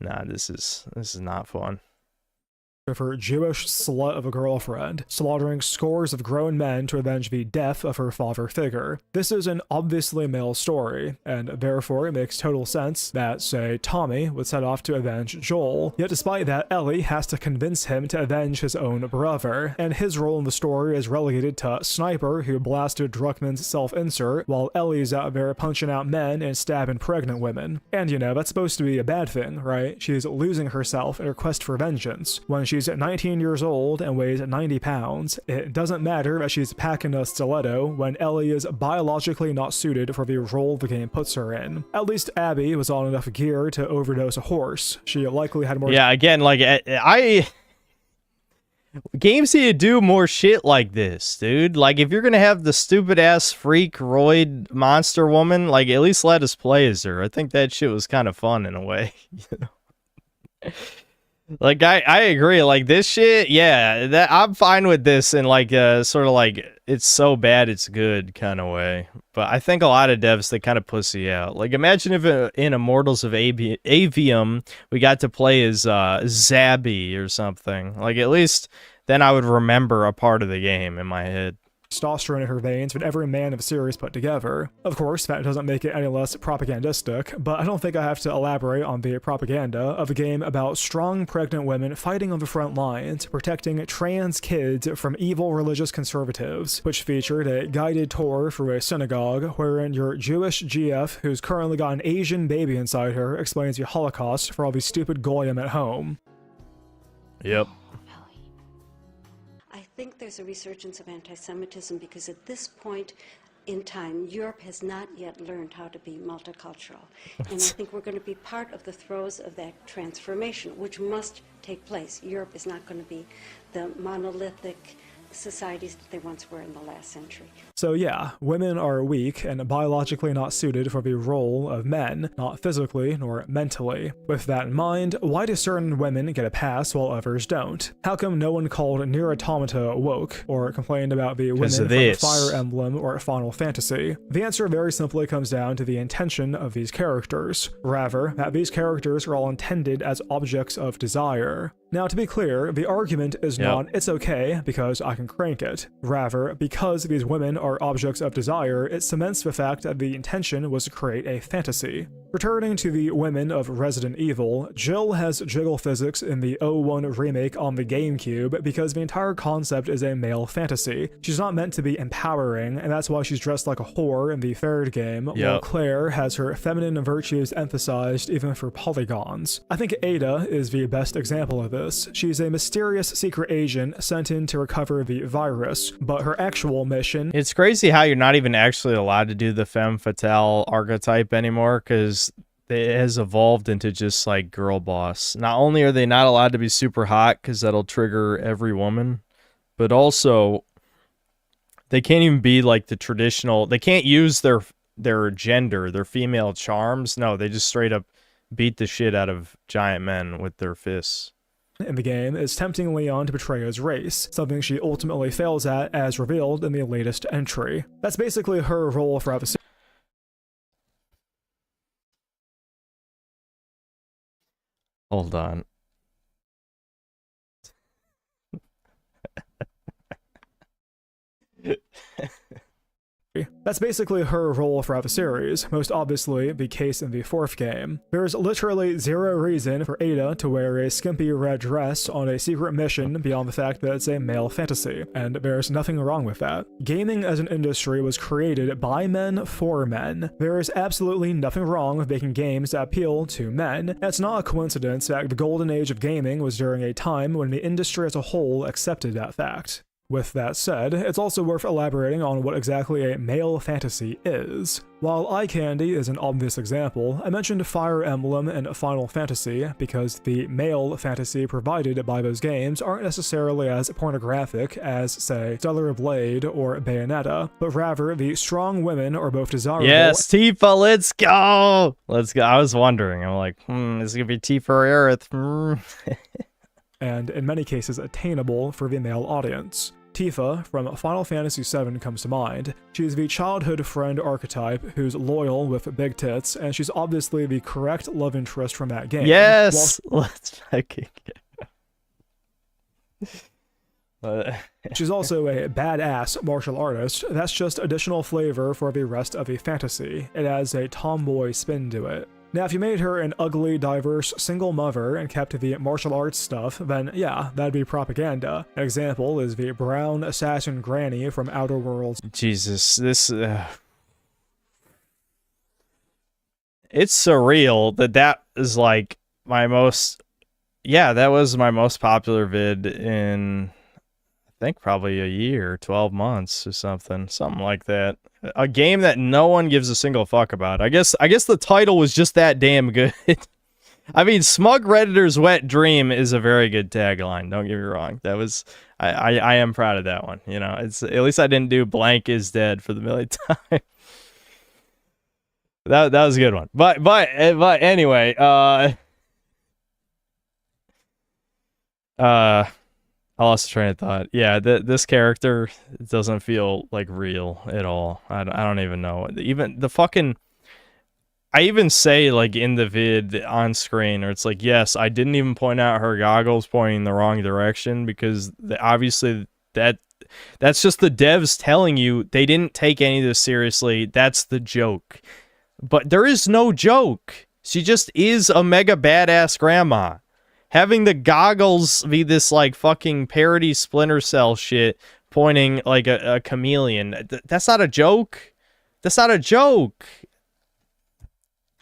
nah, this is not fun. Of her Jewish slut of a girlfriend, slaughtering scores of grown men to avenge the death of her father figure. This is an obviously male story, and therefore it makes total sense that, say, Tommy would set off to avenge Joel, yet despite that, Ellie has to convince him to avenge his own brother, and his role in the story is relegated to Sniper, who blasted Druckmann's self-insert, while Ellie's out there punching out men and stabbing pregnant women. And you know, that's supposed to be a bad thing, right? She's losing herself in her quest for vengeance. When she's 19 years old and weighs 90 pounds. It doesn't matter that she's packing a stiletto when Ellie is biologically not suited for the role the game puts her in. At least Abby was on enough gear to overdose a horse. She likely had more... Yeah, again, like, games need to do more shit like this, dude. Like, if you're gonna have the stupid-ass freak roid monster woman, like, at least let us play as her. I think that shit was kind of fun in a way, you know? Like, I agree. Like, this shit, yeah, I'm fine with this in, like, sort of like, it's so bad it's good kind of way. But I think a lot of devs, they kind of pussy out. Like, imagine if in Immortals of Avium, we got to play as Zabby or something. Like, at least then I would remember a part of the game in my head. Testosterone in her veins than every man of the series put together. Of course, that doesn't make it any less propagandistic, but I don't think I have to elaborate on the propaganda of a game about strong pregnant women fighting on the front lines, protecting trans kids from evil religious conservatives, which featured a guided tour through a synagogue wherein your Jewish GF, who's currently got an Asian baby inside her, explains the Holocaust for all these stupid goyim at home. Yep. I think there's a resurgence of anti-Semitism because at this point in time, Europe has not yet learned how to be multicultural. And I think we're going to be part of the throes of that transformation, which must take place. Europe is not going to be the monolithic societies that they once were in the last century. So yeah, women are weak and biologically not suited for the role of men, not physically nor mentally. With that in mind, why do certain women get a pass while others don't? How come no one called Nier Automata woke, or complained about the women from Fire Emblem or Final Fantasy? The answer very simply comes down to the intention of these characters. Rather, that these characters are all intended as objects of desire. Now, to be clear, the argument is not, it's okay because I can crank it. Rather, because these women are objects of desire, it cements the fact that the intention was to create a fantasy. Returning to the women of Resident Evil, Jill has jiggle physics in the 01 remake on the GameCube because the entire concept is a male fantasy. She's not meant to be empowering, and that's why she's dressed like a whore in the third game, while Claire has her feminine virtues emphasized even for polygons. I think Ada is the best example of this, this. She's a mysterious secret agent sent in to recover the virus, but her actual mission... It's crazy how you're not even actually allowed to do the femme fatale archetype anymore, because it has evolved into just like girl boss. Not only are they not allowed to be super hot because that'll trigger every woman, but also they can't even be like the traditional... They can't use their gender, their female charms. No, they just straight up beat the shit out of giant men with their fists. In the game is tempting Leon to betray his race, something she ultimately fails at as revealed in the latest entry. That's basically her role throughout the series. Hold on. That's basically her role throughout the series, most obviously the case in the 4th game. There's literally zero reason for Ada to wear a skimpy red dress on a secret mission beyond the fact that it's a male fantasy, and there's nothing wrong with that. Gaming as an industry was created by men for men. There is absolutely nothing wrong with making games that appeal to men. It's not a coincidence that the golden age of gaming was during a time when the industry as a whole accepted that fact. With that said, it's also worth elaborating on what exactly a male fantasy is. While Eye Candy is an obvious example, I mentioned Fire Emblem and Final Fantasy because the male fantasy provided by those games aren't necessarily as pornographic as, say, Stellar Blade or Bayonetta, but rather the strong women are both desirable. Yes, Tifa, let's go! Let's go. I was wondering, I'm like, is it gonna be Tifa or Aerith? And in many cases attainable for the male audience. Tifa from Final Fantasy VII comes to mind. She's the childhood friend archetype who's loyal with big tits, and she's obviously the correct love interest from that game. Yes! Let's fucking She's also a badass martial artist. That's just additional flavor for the rest of the fantasy. It adds a tomboy spin to it. Now, if you made her an ugly, diverse, single mother and kept the martial arts stuff, then yeah, that'd be propaganda. An example is the brown assassin granny from Outer Worlds. Jesus, this... It's surreal that is like my most... Yeah, that was my most popular vid in... I think probably a year, 12 months or something like that. A game that no one gives a single fuck about. I guess the title was just that damn good. I mean, Smug Redditor's Wet Dream is a very good tagline, don't get me wrong. That was I am proud of that one. You know, it's at least I didn't do Blank is Dead for the millionth time. That was a good one. But anyway, I lost the train of thought. Yeah, this character doesn't feel like real at all. I don't even know. Even the fucking... I even say like in the vid on screen, or it's like, yes, I didn't even point out her goggles pointing in the wrong direction because obviously that's just the devs telling you they didn't take any of this seriously. That's the joke. But there is no joke. She just is a mega badass grandma. Having the goggles be this, like, fucking parody Splinter Cell shit pointing like a chameleon. That's not a joke. That's not a joke.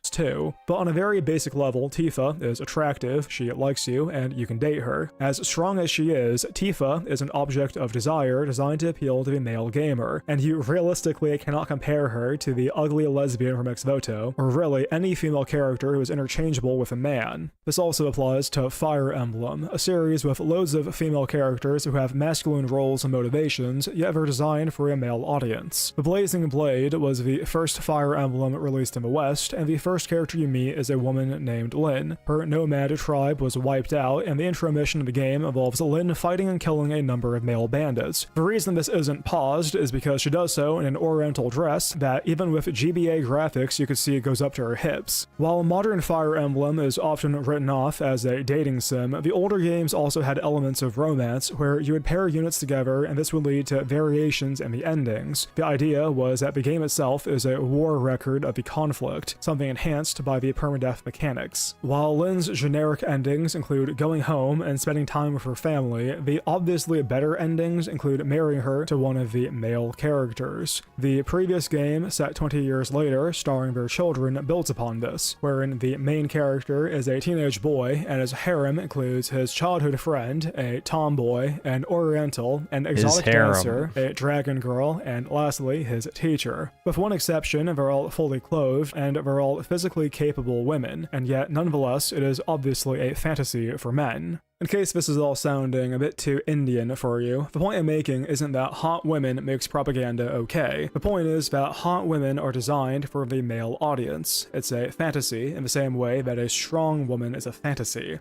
Too. But on a very basic level, Tifa is attractive, she likes you, and you can date her. As strong as she is, Tifa is an object of desire designed to appeal to the male gamer, and you realistically cannot compare her to the ugly lesbian from Ex-Voto, or really any female character who is interchangeable with a man. This also applies to Fire Emblem, a series with loads of female characters who have masculine roles and motivations, yet they're designed for a male audience. The Blazing Blade was the first Fire Emblem released in the West, and the first character you meet is a woman named Lyn. Her nomad tribe was wiped out, and the intro mission of the game involves Lyn fighting and killing a number of male bandits. The reason this isn't paused is because she does so in an oriental dress that, even with GBA graphics, you could see it goes up to her hips. While modern Fire Emblem is often written off as a dating sim, the older games also had elements of romance where you would pair units together, and this would lead to variations in the endings. The idea was that the game itself is a war record of the conflict, something enhanced enhanced by the permadeath mechanics. While Lynn's generic endings include going home and spending time with her family, the obviously better endings include marrying her to one of the male characters. The previous game, set 20 years later, starring their children, builds upon this, wherein the main character is a teenage boy and his harem includes his childhood friend, a tomboy, an oriental, an exotic dancer, a dragon girl, and lastly, his teacher. With one exception, they're all fully clothed and they're all physically capable women, and yet nonetheless it is obviously a fantasy for men. In case this is all sounding a bit too Indian for you, the point I'm making isn't that hot women makes propaganda okay. The point is that hot women are designed for the male audience. It's a fantasy in the same way that a strong woman is a fantasy.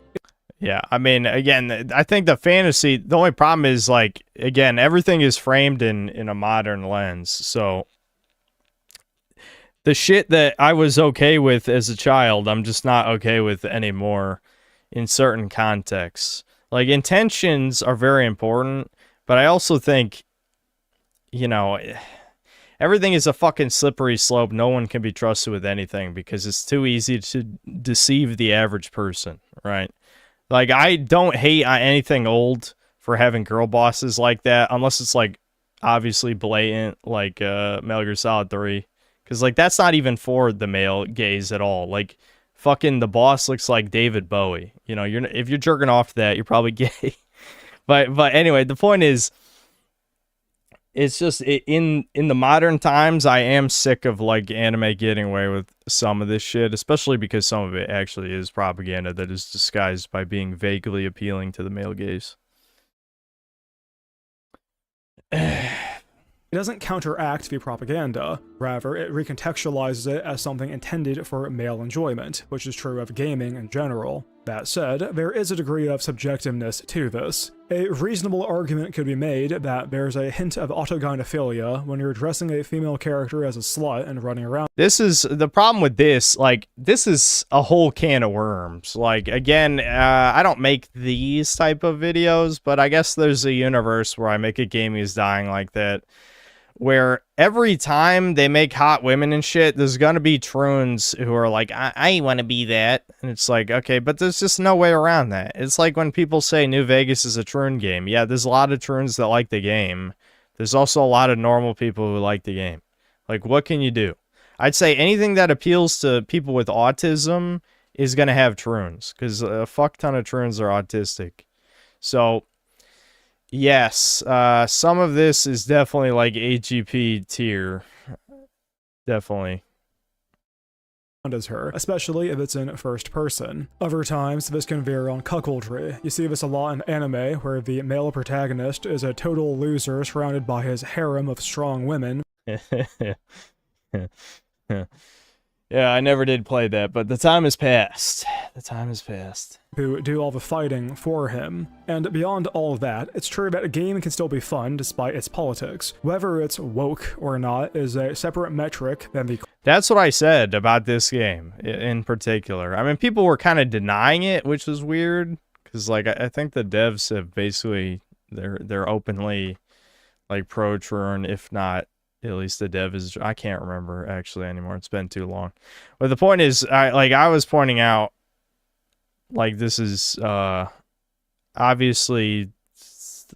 Yeah, I mean, again, I think the fantasy, the only problem is, like, again, everything is framed in a modern lens, so the shit that I was okay with as a child, I'm just not okay with anymore in certain contexts. Like, intentions are very important, but I also think, you know, everything is a fucking slippery slope. No one can be trusted with anything because it's too easy to deceive the average person, right? Like, I don't hate anything old for having girl bosses like that, unless it's, like, obviously blatant, like Metal Gear Solid 3. Because, like, that's not even for the male gaze at all. Like, fucking the boss looks like David Bowie. You know, if you're jerking off to that, you're probably gay. but anyway, the point is, it's just in the modern times, I am sick of, like, anime getting away with some of this shit, especially because some of it actually is propaganda that is disguised by being vaguely appealing to the male gaze. It doesn't counteract the propaganda, rather it recontextualizes it as something intended for male enjoyment, which is true of gaming in general. That said, there is a degree of subjectiveness to this. A reasonable argument could be made that there's a hint of autogynephilia when you're dressing a female character as a slut and running around. This is the problem with this, like, this is a whole can of worms. Like, again, I don't make these type of videos, but I guess there's a universe where I make a game is dying like that, where every time they make hot women and shit, there's gonna be troons who are like, I want to be that. And it's like, okay, but there's just no way around that. It's like when people say New Vegas is a troon game. Yeah, there's a lot of troons that like the game. There's also a lot of normal people who like the game. Like, what can you do? I'd say anything that appeals to people with autism is gonna have troons, because a fuck ton of troons are autistic. So yes, some of this is definitely like AGP tier. Definitely. As her, especially if it's in first person. Other times, this can veer on cuckoldry. You see this a lot in anime, where the male protagonist is a total loser surrounded by his harem of strong women. Yeah, I never did play that, but the time has passed. The time has passed. Who do all the fighting for him. And beyond all of that, it's true that a game can still be fun despite its politics. Whether it's woke or not is a separate metric than the... That's what I said about this game in particular. I mean, people were kind of denying it, which was weird, because, like, I think the devs have basically, they're openly, like, pro-Troon, if not, at least the dev is, I can't remember actually anymore. It's been too long. But the point is, I was pointing out, like, this is obviously,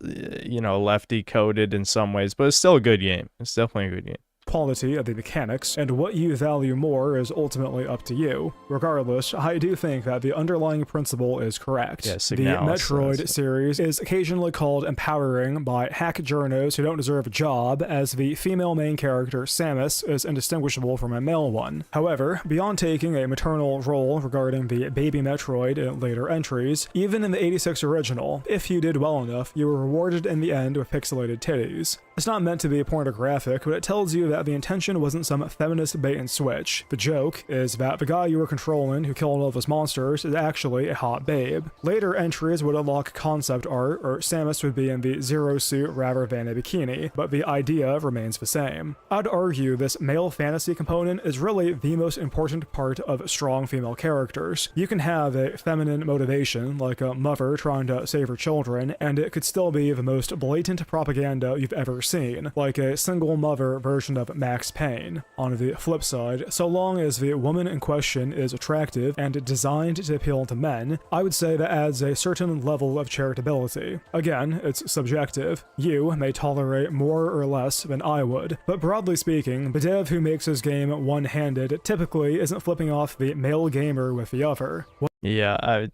you know, lefty coded in some ways, but it's still a good game. It's definitely a good game. Quality of the mechanics, and what you value more is ultimately up to you. Regardless, I do think that the underlying principle is correct. Yes, the Metroid series is occasionally called empowering by hack journos who don't deserve a job, as the female main character, Samus, is indistinguishable from a male one. However, beyond taking a maternal role regarding the baby Metroid in later entries, even in the 86 original, if you did well enough, you were rewarded in the end with pixelated titties. It's not meant to be pornographic, but it tells you that the intention wasn't some feminist bait and switch. The joke is that the guy you were controlling who killed all those monsters is actually a hot babe. Later entries would unlock concept art, or Samus would be in the Zero suit rather than a bikini, but the idea remains the same. I'd argue this male fantasy component is really the most important part of strong female characters. You can have a feminine motivation, like a mother trying to save her children, and it could still be the most blatant propaganda you've ever seen, like a single mother version of Max Payne. On the flip side, so long as the woman in question is attractive and designed to appeal to men, I would say that adds a certain level of charitability. Again, it's subjective. You may tolerate more or less than I would, but broadly speaking, the dev who makes his game one-handed typically isn't flipping off the male gamer with the other. Yeah, I would.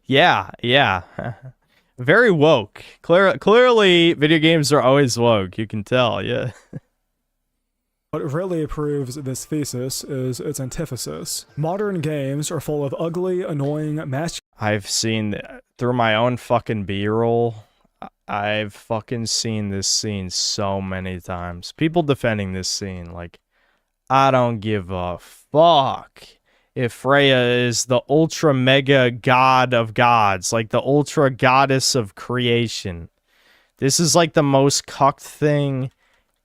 Yeah. Very woke. Clearly, video games are always woke. You can tell, yeah. What really proves this thesis is its antithesis. Modern games are full of ugly, annoying, masculine. I've seen, through my own fucking B-roll, I've fucking seen this scene so many times. People defending this scene, like, I don't give a fuck if Freya is the ultra mega god of gods, like the ultra goddess of creation. This is like the most cucked thing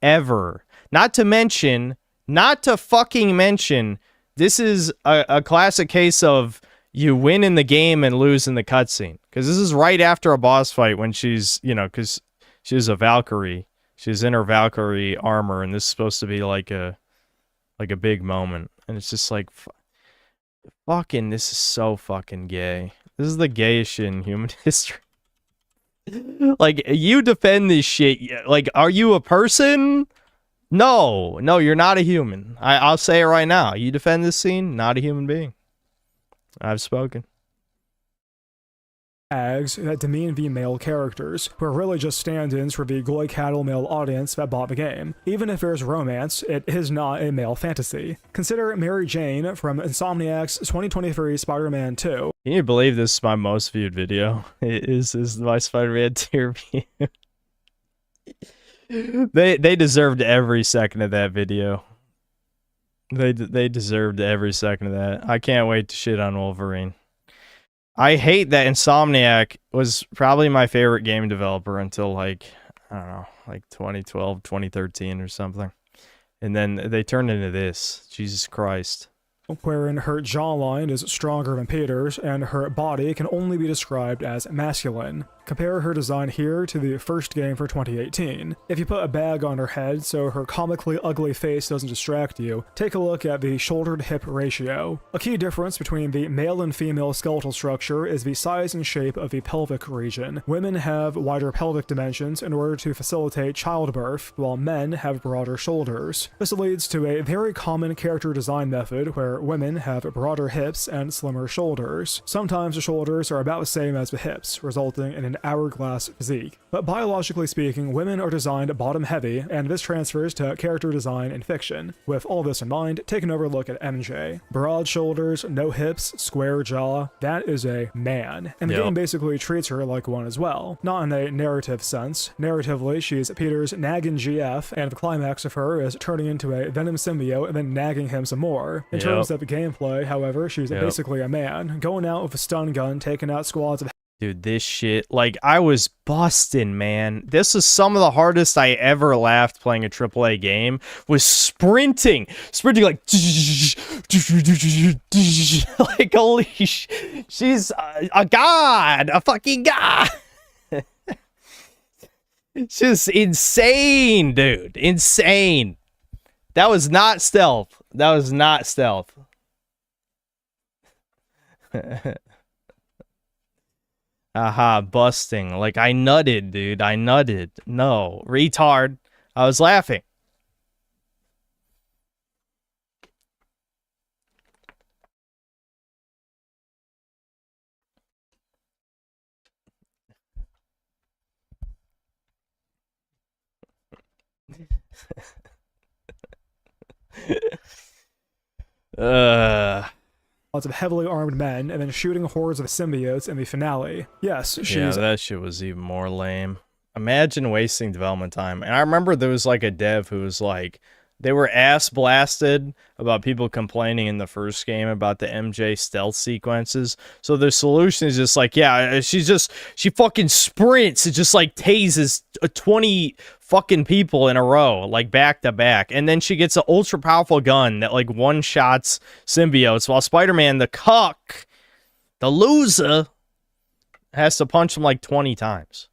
ever. Not to fucking mention, this is a classic case of you win in the game and lose in the cutscene. Because this is right after a boss fight when she's, you know, because she's a Valkyrie. She's in her Valkyrie armor, and this is supposed to be like a big moment. And it's just like, fucking, this is so fucking gay. This is the gayest shit in human history. Like, you defend this shit. Like, are you a person? No, you're not a human. I'll say it right now. You defend this scene, not a human being. I've spoken. Tags that demean the male characters, who are really just stand-ins for the goy cattle male audience that bought the game. Even if there's romance, it is not a male fantasy. Consider Mary Jane from Insomniac's 2023 Spider-Man 2. Can you believe this is my most viewed video? It is my Spider-Man 2 review. They deserved every second of that video. They deserved every second of that. I can't wait to shit on Wolverine. I hate that Insomniac was probably my favorite game developer until, like, I don't know, like 2012, 2013 or something. And then they turned into this. Jesus Christ. Wherein her jawline is stronger than Peter's, and her body can only be described as masculine. Compare her design here to the first game for 2018. If you put a bag on her head so her comically ugly face doesn't distract you, take a look at the shoulder-to-hip ratio. A key difference between the male and female skeletal structure is the size and shape of the pelvic region. Women have wider pelvic dimensions in order to facilitate childbirth, while men have broader shoulders. This leads to a very common character design method where women have broader hips and slimmer shoulders. Sometimes the shoulders are about the same as the hips, resulting in an hourglass physique. But biologically speaking, women are designed bottom-heavy, and this transfers to character design in fiction. With all this in mind, take another look at MJ. Broad shoulders, no hips, square jaw, that is a man. And the game basically treats her like one as well. Not in a narrative sense. Narratively, she's Peter's nagging GF, and the climax of her is turning into a Venom symbiote and then nagging him some more. In terms of the gameplay, however, she's basically a man, going out with a stun gun, taking out squads of... Dude, this shit, like, I was busting, man. This is some of the hardest I ever laughed playing a AAA game, was sprinting like, like, holy she's a god, a fucking god. Just insane, dude, insane. That was not stealth. That was not stealth. Aha, busting. Like, I nutted, dude. I nutted. No. Retard. I was laughing. Lots of heavily armed men, and then shooting hordes of symbiotes in the finale. Yes, she's... Yeah, that shit was even more lame. Imagine wasting development time. And I remember there was, like, a dev who was, like... They were ass blasted about people complaining in the first game about the MJ stealth sequences. So the solution is just like, yeah, she fucking sprints. It just, like, tases 20 fucking people in a row, like, back to back. And then she gets an ultra powerful gun that, like, one-shots symbiotes, while Spider-Man, the cuck, The loser has to punch him like 20 times.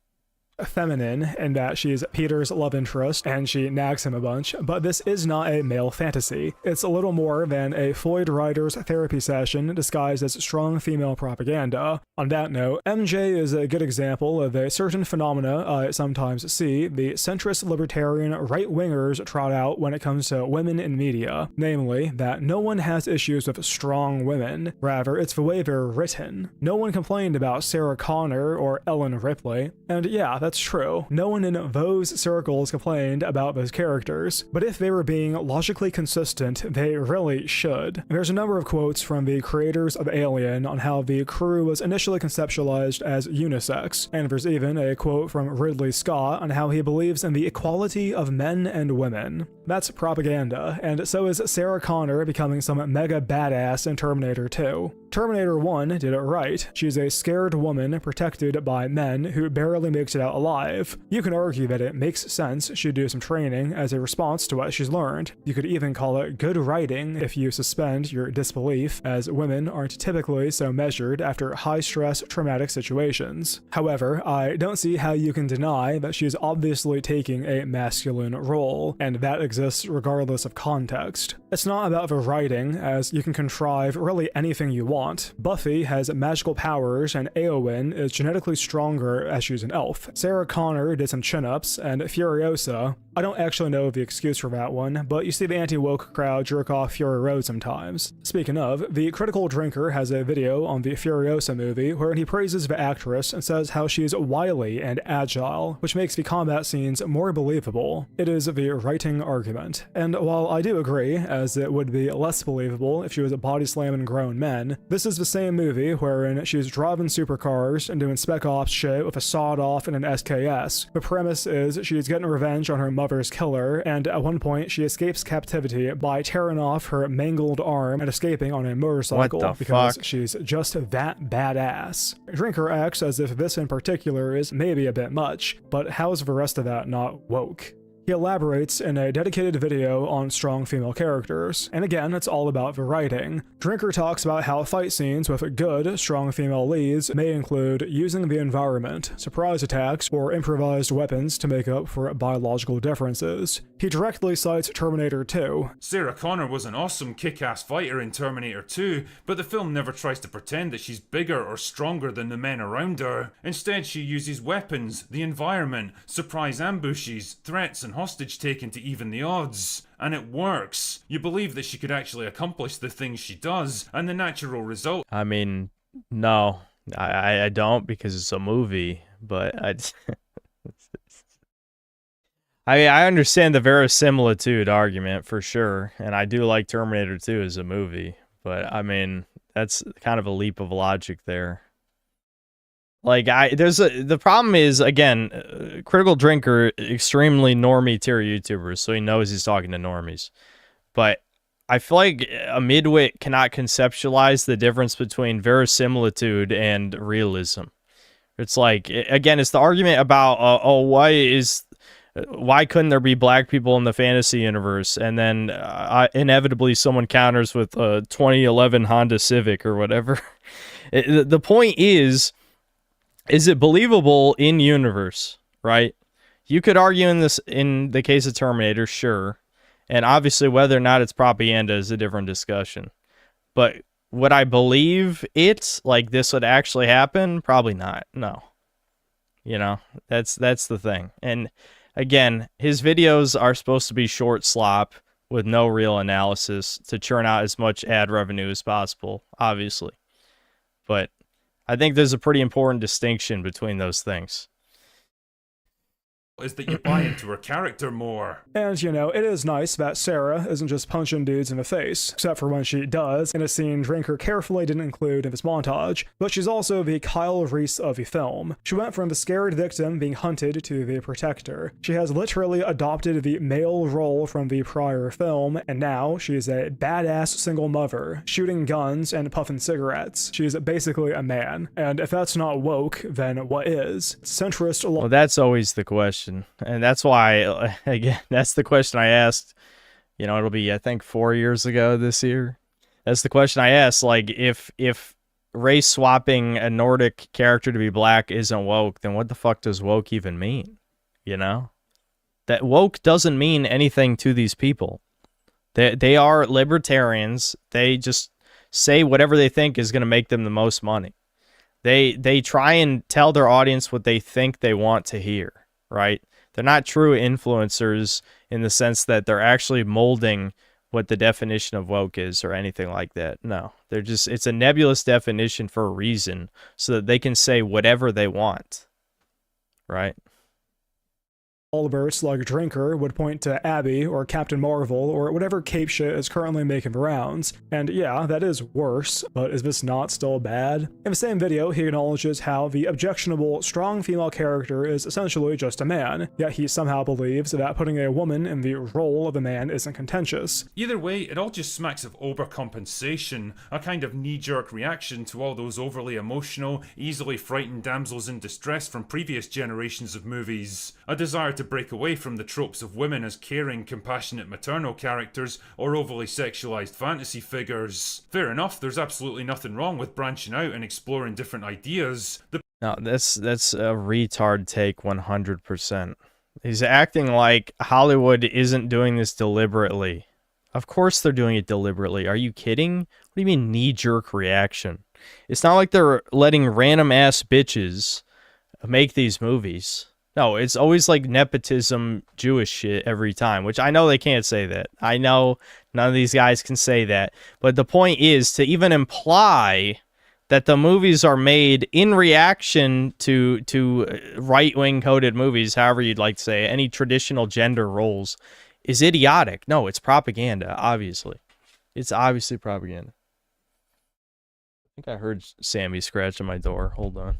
Feminine in that she's Peter's love interest and she nags him a bunch, but this is not a male fantasy. It's a little more than a Floyd Writer's therapy session disguised as strong female propaganda. On that note, MJ is a good example of a certain phenomena I sometimes see the centrist libertarian right-wingers trot out when it comes to women in media, namely that no one has issues with strong women, rather it's the way they're written. No one complained about Sarah Connor or Ellen Ripley, and yeah, that's true. No one in those circles complained about those characters, but if they were being logically consistent, they really should. There's a number of quotes from the creators of Alien on how the crew was initially conceptualized as unisex, and there's even a quote from Ridley Scott on how he believes in the equality of men and women. That's propaganda, and so is Sarah Connor becoming some mega badass in Terminator 2. Terminator 1 did it right. She's a scared woman protected by men who barely makes it out alive. You can argue that it makes sense she'd do some training as a response to what she's learned. You could even call it good writing if you suspend your disbelief, as women aren't typically so measured after high-stress traumatic situations. However, I don't see how you can deny that she's obviously taking a masculine role, and that exists regardless of context. It's not about the writing, as you can contrive really anything you want. Buffy has magical powers, and Eowyn is genetically stronger as she's an elf. Sarah Connor did some chin-ups, and Furiosa, I don't actually know the excuse for that one, but you see the anti-woke crowd jerk off Fury Road sometimes. Speaking of, the Critical Drinker has a video on the Furiosa movie wherein he praises the actress and says how she's wily and agile, which makes the combat scenes more believable. It is the writing argument. And while I do agree, as it would be less believable if she was body slamming grown men, this is the same movie wherein she's driving supercars and doing spec ops shit with a sawed-off and an SKS. The premise is she's getting revenge on her mother's killer, and at one point she escapes captivity by tearing off her mangled arm and escaping on a motorcycle because she's just that badass. Drinker acts as if this in particular is maybe a bit much, but how's the rest of that not woke? He elaborates in a dedicated video on strong female characters, and again, it's all about the writing. Drinker talks about how fight scenes with good, strong female leads may include using the environment, surprise attacks, or improvised weapons to make up for biological differences. He directly cites Terminator 2. Sarah Connor was an awesome kick-ass fighter in Terminator 2, but the film never tries to pretend that she's bigger or stronger than the men around her. Instead, she uses weapons, the environment, surprise ambushes, threats, and hostage taken to even the odds. And it works. You believe that she could actually accomplish the things she does, and the natural result... I mean, no, I don't, because it's a movie, but I understand the verisimilitude argument for sure, and I do like Terminator 2 as a movie, but I mean, that's kind of a leap of logic there. Like, the problem is, again, Critical Drinker, extremely normie tier YouTuber, so he knows he's talking to normies. But I feel like a midwit cannot conceptualize the difference between verisimilitude and realism. It's like, again, it's the argument about, why couldn't there be black people in the fantasy universe? And then inevitably someone counters with a 2011 Honda Civic or whatever. The point is it believable in universe, right? You could argue in the case of Terminator, sure. And obviously whether or not it's propaganda is a different discussion. But would I believe it, like this would actually happen? Probably not. No. You know, that's the thing. And again, his videos are supposed to be short slop with no real analysis to churn out as much ad revenue as possible, obviously. But I think there's a pretty important distinction between those things. Is that you buy into her character more. And, you know, it is nice that Sarah isn't just punching dudes in the face, except for when she does, in a scene Drinker carefully didn't include in this montage, but she's also the Kyle Reese of the film. She went from the scared victim being hunted to the protector. She has literally adopted the male role from the prior film, and now she's a badass single mother, shooting guns and puffing cigarettes. She's basically a man, and if that's not woke, then what is? Centrist... Well, that's always the question. And that's why, again, that's the question I asked, you know, it'll be, I think, 4 years ago this year. That's the question I asked, like, if race swapping a Nordic character to be black isn't woke, then what the fuck does woke even mean? You know? That woke doesn't mean anything to these people. They are libertarians. They just say whatever they think is going to make them the most money. They try and tell their audience what they think they want to hear, right? They're not true influencers in the sense that they're actually molding what the definition of woke is or anything like that. No, they're just, it's a nebulous definition for a reason so that they can say whatever they want, right? Oliver Slug Drinker would point to Abby or Captain Marvel or whatever cape shit is currently making the rounds. And yeah, that is worse, but is this not still bad? In the same video, he acknowledges how the objectionable strong female character is essentially just a man, yet he somehow believes that putting a woman in the role of a man isn't contentious. Either way, it all just smacks of overcompensation, a kind of knee-jerk reaction to all those overly emotional, easily frightened damsels in distress from previous generations of movies. A desire to break away from the tropes of women as caring, compassionate maternal characters or overly sexualized fantasy figures. Fair enough, there's absolutely nothing wrong with branching out and exploring different ideas. No, that's a retard take 100%. He's acting like Hollywood isn't doing this deliberately. Of course they're doing it deliberately. Are you kidding? What do you mean knee-jerk reaction? It's not like they're letting random-ass bitches make these movies. No, it's always like nepotism Jewish shit every time, which I know they can't say that. I know none of these guys can say that. But the point is to even imply that the movies are made in reaction to right-wing coded movies, however you'd like to say it, any traditional gender roles, is idiotic. No, it's propaganda, obviously. It's obviously propaganda. I think I heard Sammy scratching my door. Hold on.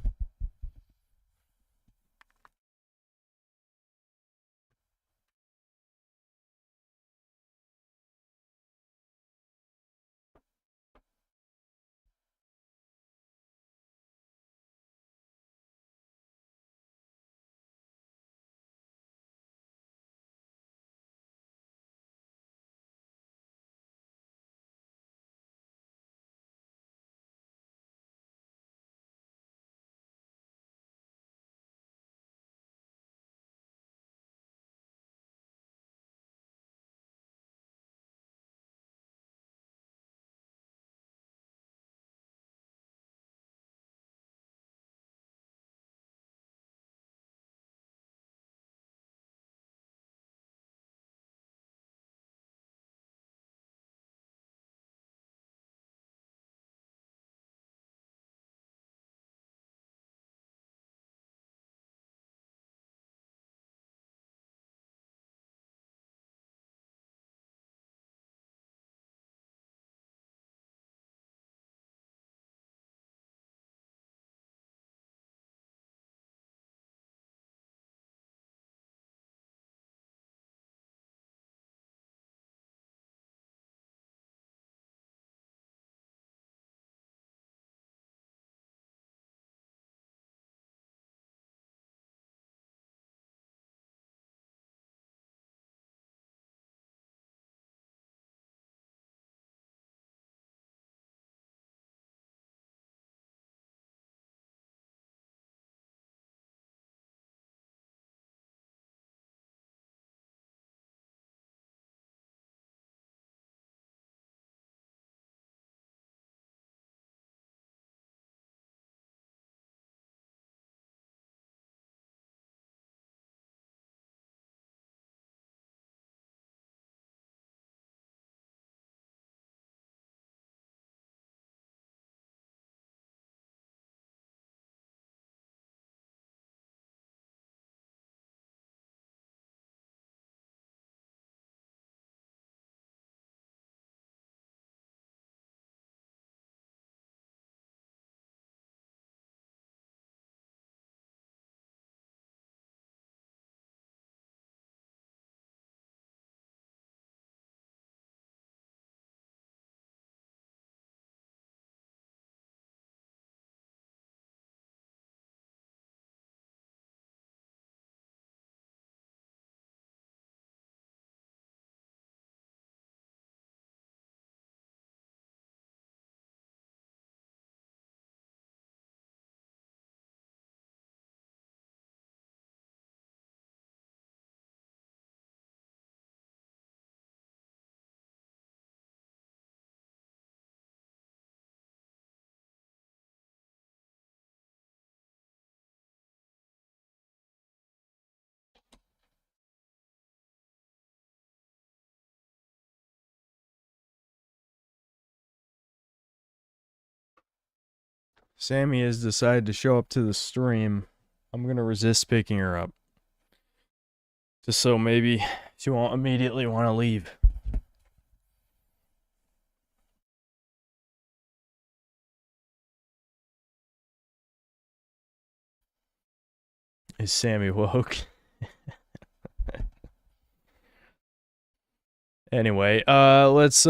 Sammy has decided to show up to the stream. I'm gonna resist picking her up. Just so maybe she won't immediately want to leave. Is Sammy woke? Anyway, let's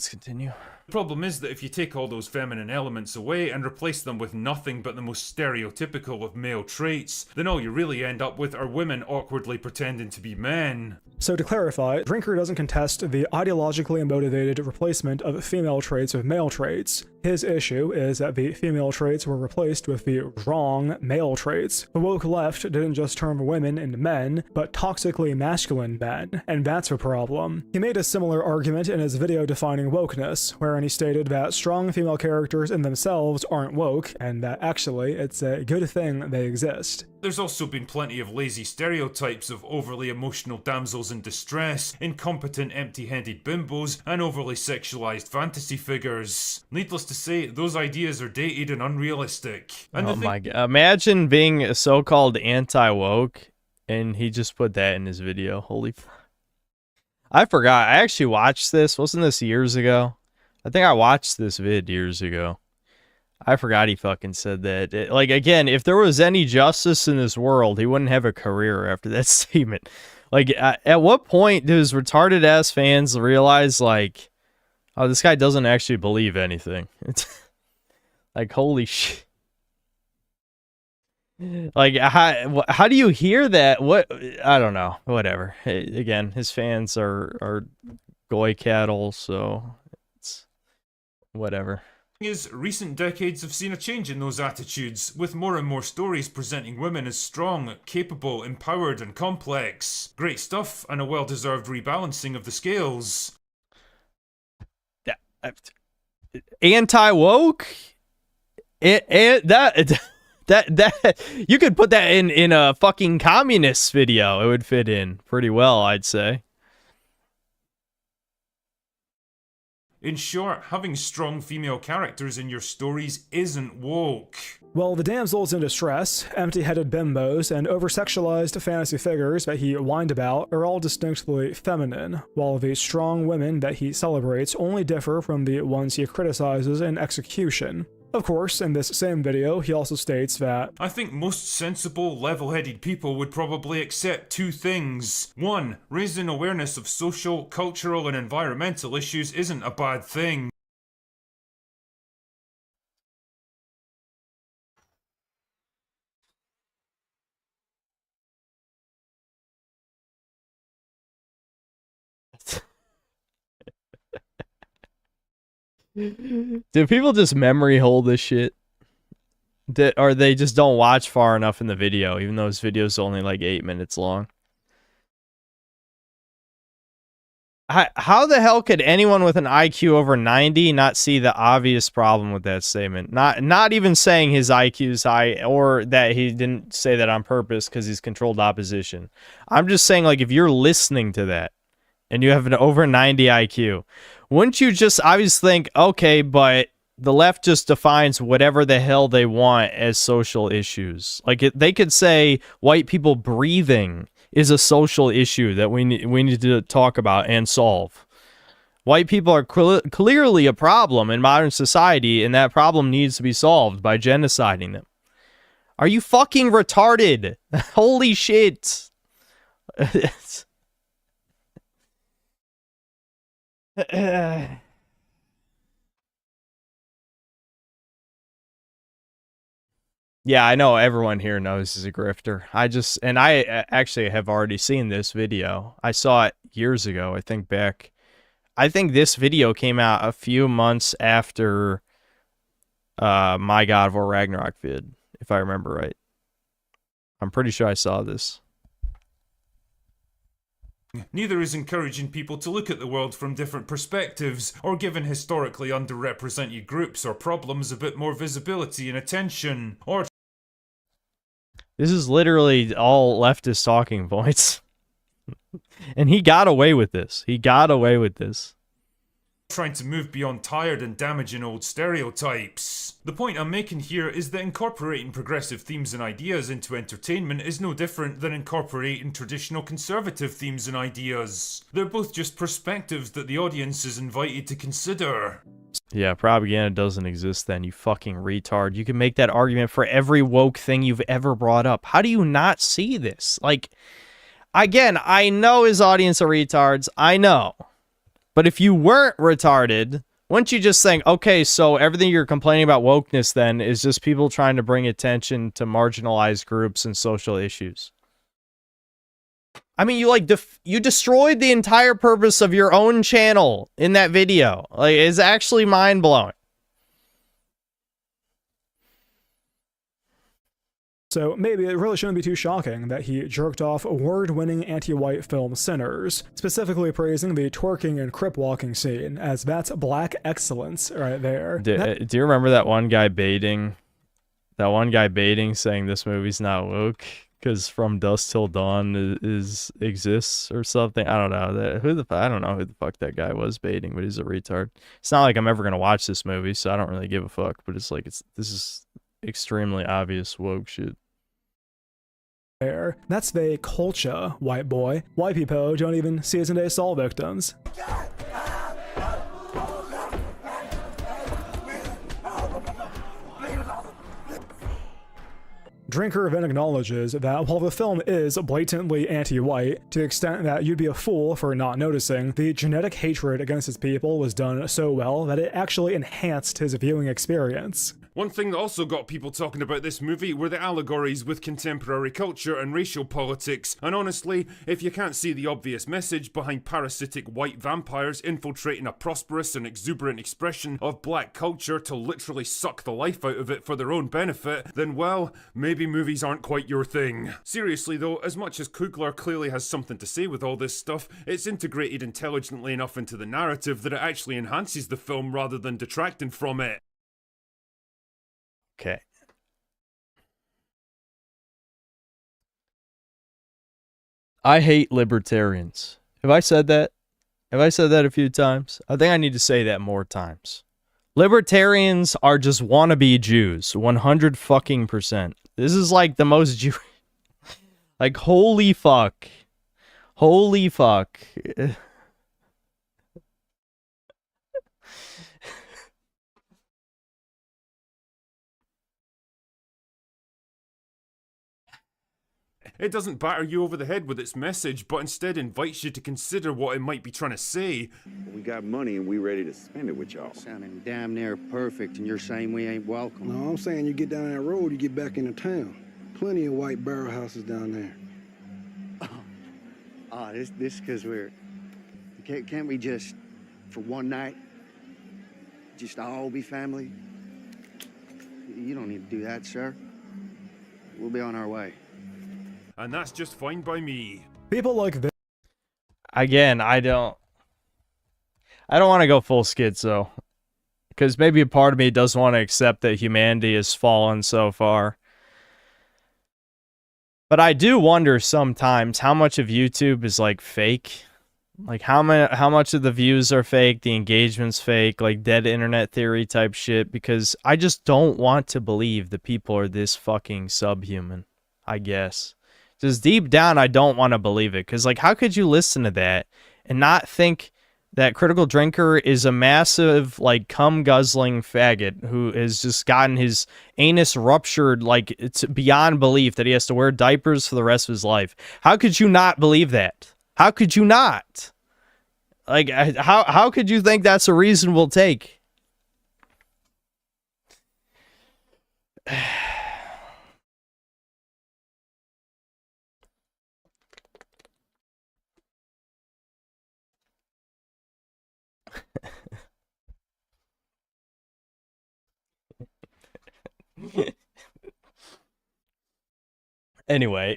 continue. The problem is that if you take all those feminine elements away and replace them with nothing but the most stereotypical of male traits, then all you really end up with are women awkwardly pretending to be men. So to clarify, Drinker doesn't contest the ideologically motivated replacement of female traits with male traits. His issue is that the female traits were replaced with the wrong male traits. The woke left didn't just turn women into men, but toxically masculine men, and that's a problem. He made a similar argument in his video defining wokeness, wherein he stated that strong female characters in themselves aren't woke, and that actually it's a good thing they exist. There's also been plenty of lazy stereotypes of overly emotional damsels in distress, incompetent empty-headed bimbos, and overly sexualized fantasy figures. Needless to say, those ideas are dated and unrealistic. And oh my god. Imagine being a so-called anti-woke, and he just put that in his video. Holy I forgot. I actually watched this. Wasn't this years ago? I think I watched this vid years ago. I forgot he fucking said that. Like, again, if there was any justice in this world, he wouldn't have a career after that statement. Like, at what point does retarded-ass fans realize, like, oh, this guy doesn't actually believe anything? It's like, holy shit. Like, how do you hear that? What? I don't know. Whatever. Again, his fans are goy cattle, so it's whatever. Is recent decades have seen a change in those attitudes, with more and more stories presenting women as strong, capable, empowered, and complex. Great stuff, and a well-deserved rebalancing of the scales. Anti-woke? That you could put that in a fucking communist video. It would fit in pretty well, I'd say. In short, having strong female characters in your stories isn't woke. Well, the damsels in distress, empty-headed bimbos, and over-sexualized fantasy figures that he whined about are all distinctly feminine, while the strong women that he celebrates only differ from the ones he criticizes in execution. Of course, in this same video, he also states that I think most sensible, level-headed people would probably accept two things. One, raising awareness of social, cultural, and environmental issues isn't a bad thing. Do people just memory hold this shit? Or they just don't watch far enough in the video, even though his video's only like 8 minutes long? How the hell could anyone with an IQ over 90 not see the obvious problem with that statement? Not even saying his IQ is high, or that he didn't say that on purpose because he's controlled opposition. I'm just saying, like, if you're listening to that and you have an over 90 IQ, wouldn't you just obviously think, okay, but the left just defines whatever the hell they want as social issues? Like, they could say white people breathing is a social issue that we need to talk about and solve. White people are clearly a problem in modern society, and that problem needs to be solved by genociding them. Are you fucking retarded? Holy shit. Yeah, I know everyone here knows he's a grifter. I actually have already seen this video. I saw it years ago. I think this video came out a few months after my God of War Ragnarok vid, if I remember right. I'm pretty sure I saw this. Neither is encouraging people to look at the world from different perspectives, or giving historically underrepresented groups or problems a bit more visibility and attention, or this is literally all leftist talking points. And he got away with this. He got away with this. Trying to move beyond tired and damaging old stereotypes. The point I'm making here is that incorporating progressive themes and ideas into entertainment is no different than incorporating traditional conservative themes and ideas. They're both just perspectives that the audience is invited to consider. Yeah, propaganda doesn't exist then, you fucking retard. You can make that argument for every woke thing you've ever brought up. How do you not see this? Like, again, I know his audience are retards. I know. But if you weren't retarded, wouldn't you just think, okay, so everything you're complaining about wokeness then is just people trying to bring attention to marginalized groups and social issues? I mean, you like you destroyed the entire purpose of your own channel in that video. Like, it's actually mind-blowing. So maybe it really shouldn't be too shocking that he jerked off award-winning anti-white film Sinners, specifically praising the twerking and crip-walking scene, as that's black excellence right there. Do you remember that one guy baiting? That one guy baiting saying this movie's not woke because From Dusk Till Dawn exists or something. I don't know. I don't know who the fuck that guy was baiting, but he's a retard. It's not like I'm ever gonna watch this movie, so I don't really give a fuck. But it's like this is extremely obvious woke shit. There. That's the culture, white boy. White people don't even season day assault victims. Drinker then acknowledges that while the film is blatantly anti-white, to the extent that you'd be a fool for not noticing, the genetic hatred against his people was done so well that it actually enhanced his viewing experience. One thing that also got people talking about this movie were the allegories with contemporary culture and racial politics, and honestly, if you can't see the obvious message behind parasitic white vampires infiltrating a prosperous and exuberant expression of black culture to literally suck the life out of it for their own benefit, then well, maybe movies aren't quite your thing. Seriously though, as much as Coogler clearly has something to say with all this stuff, it's integrated intelligently enough into the narrative that it actually enhances the film rather than detracting from it. Okay. I hate libertarians. Have I said that? Have I said that a few times? I think I need to say that more times. Libertarians are just wannabe Jews. 100 fucking %. This is like the most Jew... like, holy fuck. Holy fuck. It doesn't batter you over the head with its message, but instead invites you to consider what it might be trying to say. We got money and we ready to spend it with y'all. Sounding damn near perfect, and you're saying we ain't welcome. No, I'm saying you get down that road, you get back into town. Plenty of white barrel houses down there. This because we're... Can't we just, for one night, just all be family? You don't need to do that, sir. We'll be on our way. And that's just fine by me. People like this. Again, I don't want to go full schizo. Because maybe a part of me doesn't want to accept that humanity has fallen so far. But I do wonder sometimes how much of YouTube is like fake. Like how much of the views are fake, the engagement's fake, like dead internet theory type shit. Because I just don't want to believe that people are this fucking subhuman, I guess. Just deep down, I don't want to believe it. Because, like, how could you listen to that and not think that Critical Drinker is a massive, like, cum-guzzling faggot who has just gotten his anus ruptured, like, it's beyond belief that he has to wear diapers for the rest of his life? How could you not believe that? How could you not? Like, how could you think that's a reasonable take? Anyway.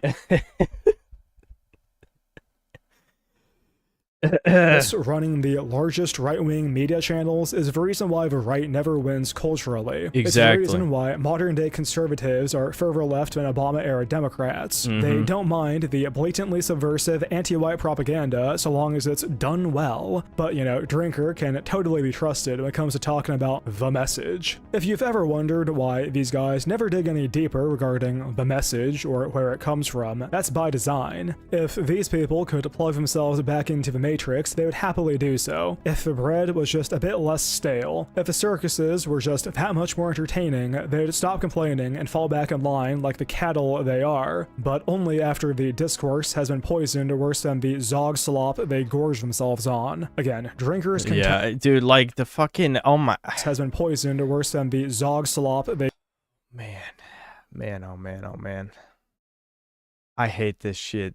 This running the largest right-wing media channels is the reason why the right never wins culturally. It's the Exactly. reason why modern-day conservatives are further left than Obama-era Democrats. They don't mind the blatantly subversive anti-white propaganda so long as it's done well. But, you know, Drinker can totally be trusted when it comes to talking about the message. If you've ever wondered why these guys never dig any deeper regarding the message or where it comes from, that's by design. If these people could plug themselves back into the Matrix, they would happily do so. If the bread was just a bit less stale, if the circuses were just that much more entertaining, they'd stop complaining and fall back in line like the cattle they are, but only after the discourse has been poisoned worse than the zog slop they gorge themselves on. Again, Drinkers can Yeah, dude, like the fucking, oh my, has been poisoned worse than the zog slop they man, oh man, oh man. I hate this shit.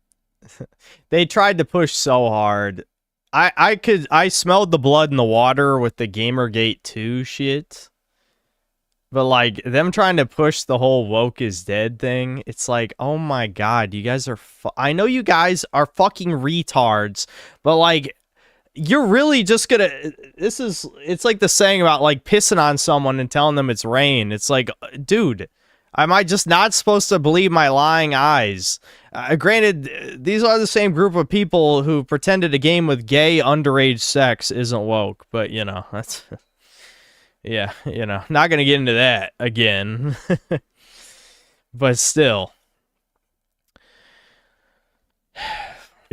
They tried to push so hard. I smelled the blood in the water with the Gamergate 2 shit. But like them trying to push the whole woke is dead thing, it's like, oh my god, you guys are I know you guys are fucking retards, but like you're really just gonna it's like the saying about like pissing on someone and telling them it's rain. It's like, dude, am I just not supposed to believe my lying eyes? Granted, these are the same group of people who pretended a game with gay underage sex isn't woke, but you know, that's yeah, you know, not gonna get into that again. But still.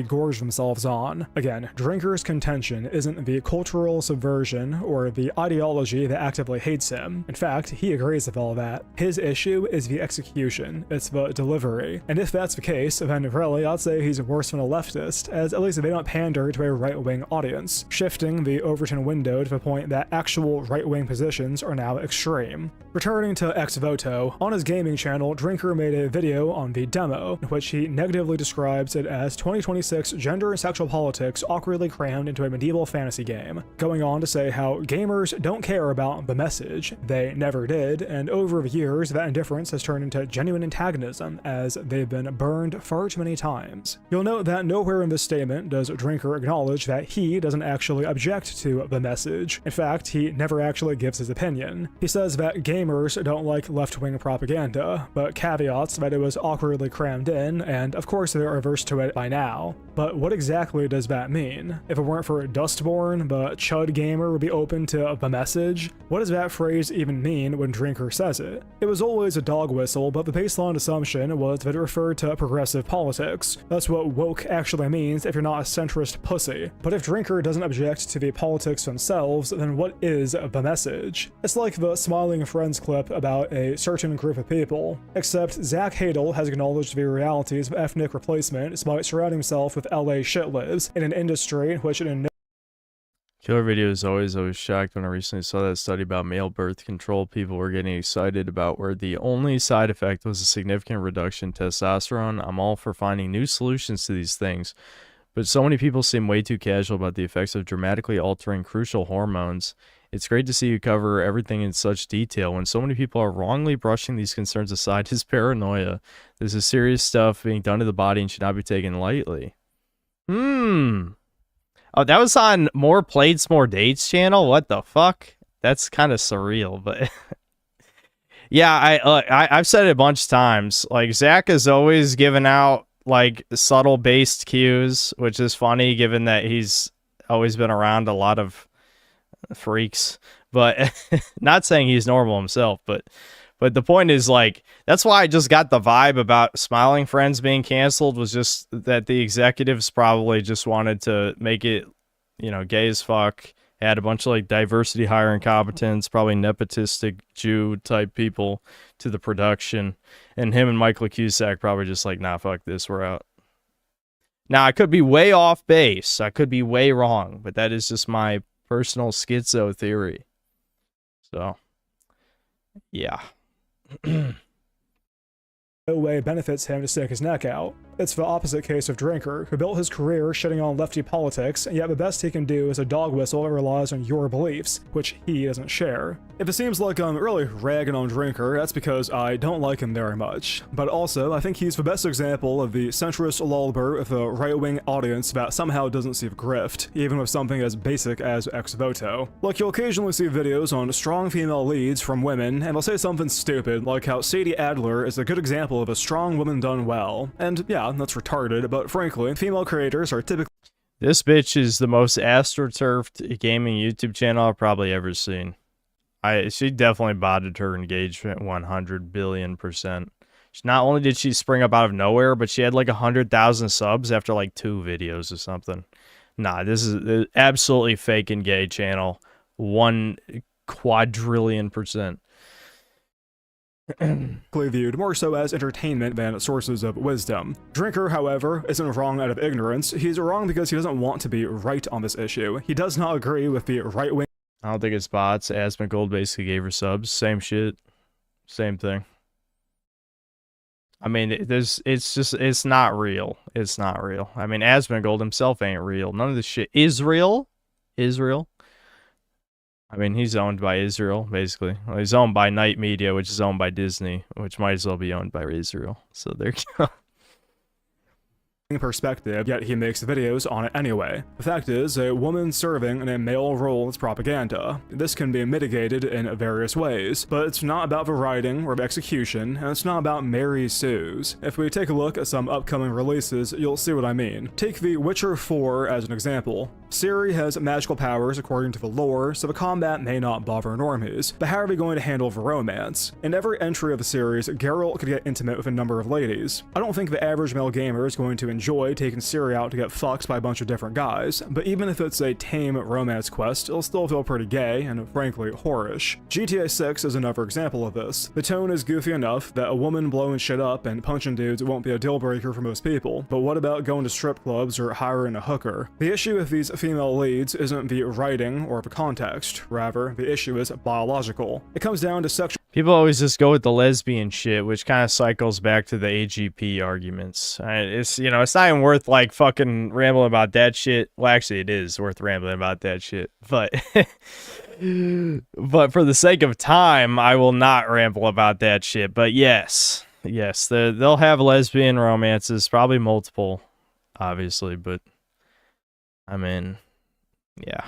gorge themselves on. Again, Drinker's contention isn't the cultural subversion or the ideology that actively hates him. In fact, he agrees with all that. His issue is the execution, it's the delivery. And if that's the case, then really I'd say he's worse than a leftist, as at least they don't pander to a right-wing audience, shifting the Overton window to the point that actual right-wing positions are now extreme. Returning to Ex Voto, on his gaming channel, Drinker made a video on the demo, in which he negatively describes it as 2026 gender and sexual politics awkwardly crammed into a medieval fantasy game, going on to say how gamers don't care about the message, they never did, and over the years that indifference has turned into genuine antagonism as they've been burned far too many times. You'll note that nowhere in this statement does Drinker acknowledge that he doesn't actually object to the message. In fact, he never actually gives his opinion. He says that gamers don't like left-wing propaganda, but caveats that it was awkwardly crammed in, and of course they're averse to it by now. But what exactly does that mean? If it weren't for Dustborn, the Chud gamer would be open to the message? What does that phrase even mean when Drinker says it? It was always a dog whistle, but the baseline assumption was that it referred to progressive politics. That's what woke actually means if you're not a centrist pussy. But if Drinker doesn't object to the politics themselves, then what is the message? It's like the Smiling Friends clip about a certain group of people, except Zach Hadel has acknowledged the realities of ethnic replacement despite surrounding himself with LA shitlibs in an industry in which it in no Killer videos always shocked when I recently saw that study about male birth control. People were getting excited about where the only side effect was a significant reduction in testosterone. I'm all for finding new solutions to these things, but so many people seem way too casual about the effects of dramatically altering crucial hormones. It's great to see you cover everything in such detail when so many people are wrongly brushing these concerns aside as paranoia. This is serious stuff being done to the body and should not be taken lightly. Oh, that was on More Plates, More Dates channel? What the fuck? That's kind of surreal, but... yeah, I've said it a bunch of times. Like, Zach has always given out, like, subtle-based cues, which is funny given that he's always been around a lot of freaks. But, not saying he's normal himself, but the point is, like, that's why I just got the vibe about Smiling Friends being canceled, was just that the executives probably just wanted to make it, you know, gay as fuck. Had a bunch of, like, diversity hire incompetence, probably nepotistic Jew type people to the production. And him and Michael Cusack probably just like, nah, fuck this, we're out. Now, I could be way off base. I could be way wrong, but that is just my personal schizo theory. So, yeah. no way benefits him to stick his neck out. It's the opposite case of Drinker, who built his career shitting on lefty politics, and yet the best he can do is a dog whistle that relies on your beliefs, which he doesn't share. If it seems like I'm really ragging on Drinker, that's because I don't like him very much. But also, I think he's the best example of the centrist lolbert with a right-wing audience that somehow doesn't see grift, even with something as basic as ex voto. Like, you'll occasionally see videos on strong female leads from women, and they'll say something stupid, like how Sadie Adler is a good example of a strong woman done well. And yeah, that's retarded, but frankly, female creators are typically— This bitch is the most astroturfed gaming YouTube channel I've probably ever seen. She definitely botted her engagement 100 billion%. Not only did she spring up out of nowhere, but she had like 100,000 subs after like 2 videos or something. Nah, this is an absolutely fake and gay channel. 1 quadrillion%. viewed more so as entertainment than sources of wisdom. Drinker, however, isn't wrong out of ignorance. He's wrong because he doesn't want to be right on this issue. He does not agree with the right-wing— I don't think it's bots. Asmongold basically gave her subs. Same shit. Same thing. I mean, it's not real. It's not real. I mean, Asmongold himself ain't real. None of this shit is real. Israel. I mean, he's owned by Israel, basically. Well, he's owned by Night Media, which is owned by Disney, which might as well be owned by Israel. So there you go. Perspective, yet he makes videos on it anyway. The fact is, a woman serving in a male role is propaganda. This can be mitigated in various ways, but it's not about the writing or the execution, and it's not about Mary Sue's. If we take a look at some upcoming releases, you'll see what I mean. Take The Witcher 4 as an example. Ciri has magical powers according to the lore, so the combat may not bother normies, but how are we going to handle the romance? In every entry of the series, Geralt could get intimate with a number of ladies. I don't think the average male gamer is going to enjoy taking Ciri out to get fucked by a bunch of different guys, but even if it's a tame romance quest, it'll still feel pretty gay and frankly whorish. GTA 6 is another example of this. The tone is goofy enough that a woman blowing shit up and punching dudes won't be a deal breaker for most people, but what about going to strip clubs or hiring a hooker? The issue with these female leads isn't the writing or the context, rather, the issue is biological. It comes down to sexual— People always just go with the lesbian shit, which kind of cycles back to the AGP arguments. It's, you know, it's not even worth like fucking rambling about that shit. Well, actually, it is worth rambling about that shit, but but for the sake of time, I will not ramble about that shit. But yes, they'll have lesbian romances, probably multiple, obviously, but I mean, yeah.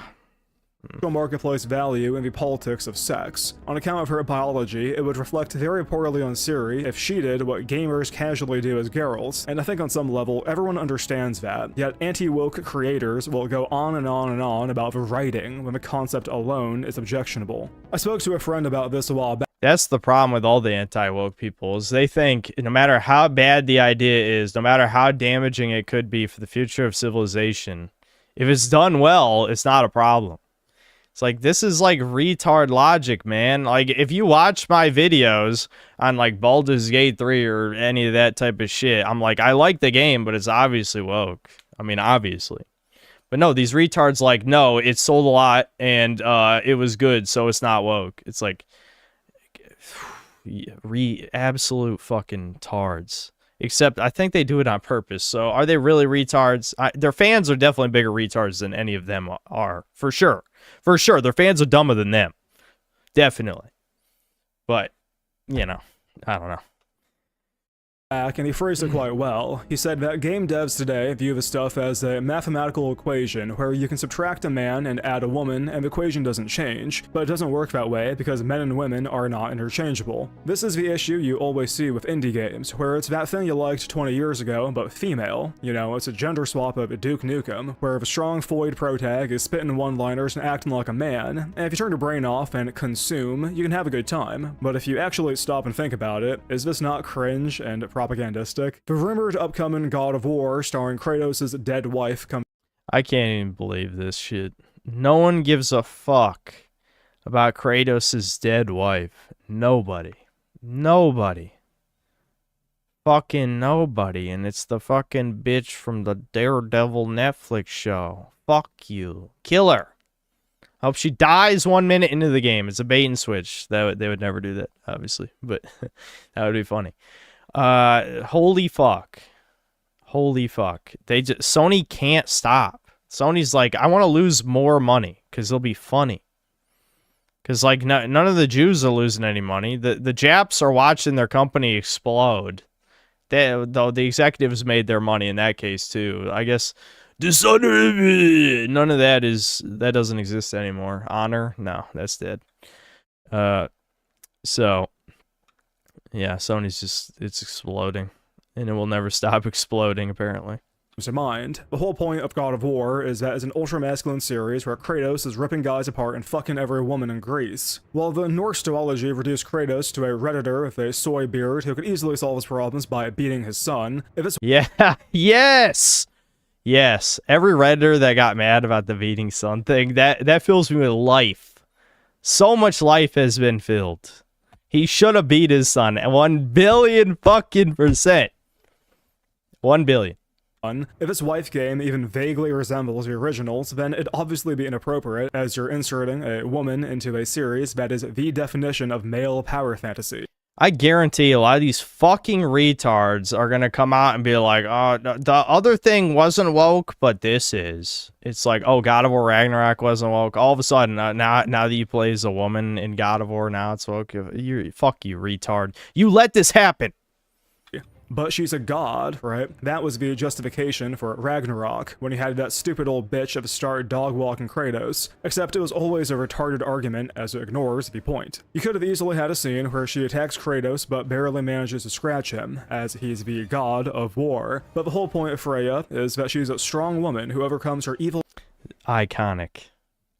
marketplace value in the politics of sex. On account of her biology, it would reflect very poorly on Ciri if she did what gamers casually do as Geralt, and I think on some level everyone understands that, yet anti-woke creators will go on and on and on about the writing when the concept alone is objectionable. I spoke to a friend about this a while back. That's the problem with all the anti-woke people, is they think no matter how bad the idea is, no matter how damaging it could be for the future of civilization, if it's done well, it's not a problem. It's like, this is like retard logic, man. Like, if you watch my videos on like Baldur's Gate 3 or any of that type of shit, I'm like, I like the game, but it's obviously woke. I mean, obviously. But no, these retards like, no, it sold a lot and it was good, so it's not woke. It's like, absolute fucking tards. Except I think they do it on purpose. So are they really retards? Their fans are definitely bigger retards than any of them are, for sure. For sure, their fans are dumber than them. Definitely. But, you know, I don't know. And he phrased it quite well. He said that game devs today view the stuff as a mathematical equation where you can subtract a man and add a woman and the equation doesn't change, but it doesn't work that way because men and women are not interchangeable. This is the issue you always see with indie games, where it's that thing you liked 20 years ago, but female. You know, it's a gender swap of Duke Nukem, where the strong Floyd protag is spitting one-liners and acting like a man, and if you turn your brain off and consume, you can have a good time. But if you actually stop and think about it, is this not cringe and propagandistic? The rumored upcoming God of War starring Kratos' dead wife comes— I can't even believe this shit. No one gives a fuck about Kratos' dead wife. Nobody. Nobody. Fucking nobody. And it's the fucking bitch from the Daredevil Netflix show. Fuck you. Kill her. Hope she dies 1 minute into the game. It's a bait and switch. They would never do that, obviously. But that would be funny. Holy fuck. Holy fuck. Sony can't stop. Sony's like, I want to lose more money because it'll be funny. Because, like, none of the Jews are losing any money. The Japs are watching their company explode. Though the executives made their money in that case, too. I guess Dishonored, none of that doesn't exist anymore. Honor? No, that's dead. So, yeah, Sony's it's exploding. And it will never stop exploding, apparently. To mind. The whole point of God of War is that it's an ultra-masculine series where Kratos is ripping guys apart and fucking every woman in Greece. While the Norse duology reduced Kratos to a redditor with a soy beard who could easily solve his problems by beating his son, if it's— Yeah, yes! Yes, every redditor that got mad about the beating son thing, that fills me with life. So much life has been filled. He should have beat his son 1 billion fucking %. 1 billion. If its wife game even vaguely resembles the originals, then it'd obviously be inappropriate, as you're inserting a woman into a series that is the definition of male power fantasy. I guarantee a lot of these fucking retards are gonna come out and be like, oh, the other thing wasn't woke, but this is. It's like, oh, God of War Ragnarok wasn't woke. All of a sudden, now that you play as a woman in God of War, now it's woke. Fuck you, retard. You let this happen. But she's a god, right? That was the justification for Ragnarok, when he had that stupid old bitch of a start dog-walking Kratos, except it was always a retarded argument as it ignores the point. You could have easily had a scene where she attacks Kratos but barely manages to scratch him, as he's the god of war, but the whole point of Freya is that she's a strong woman who overcomes her evil— Iconic.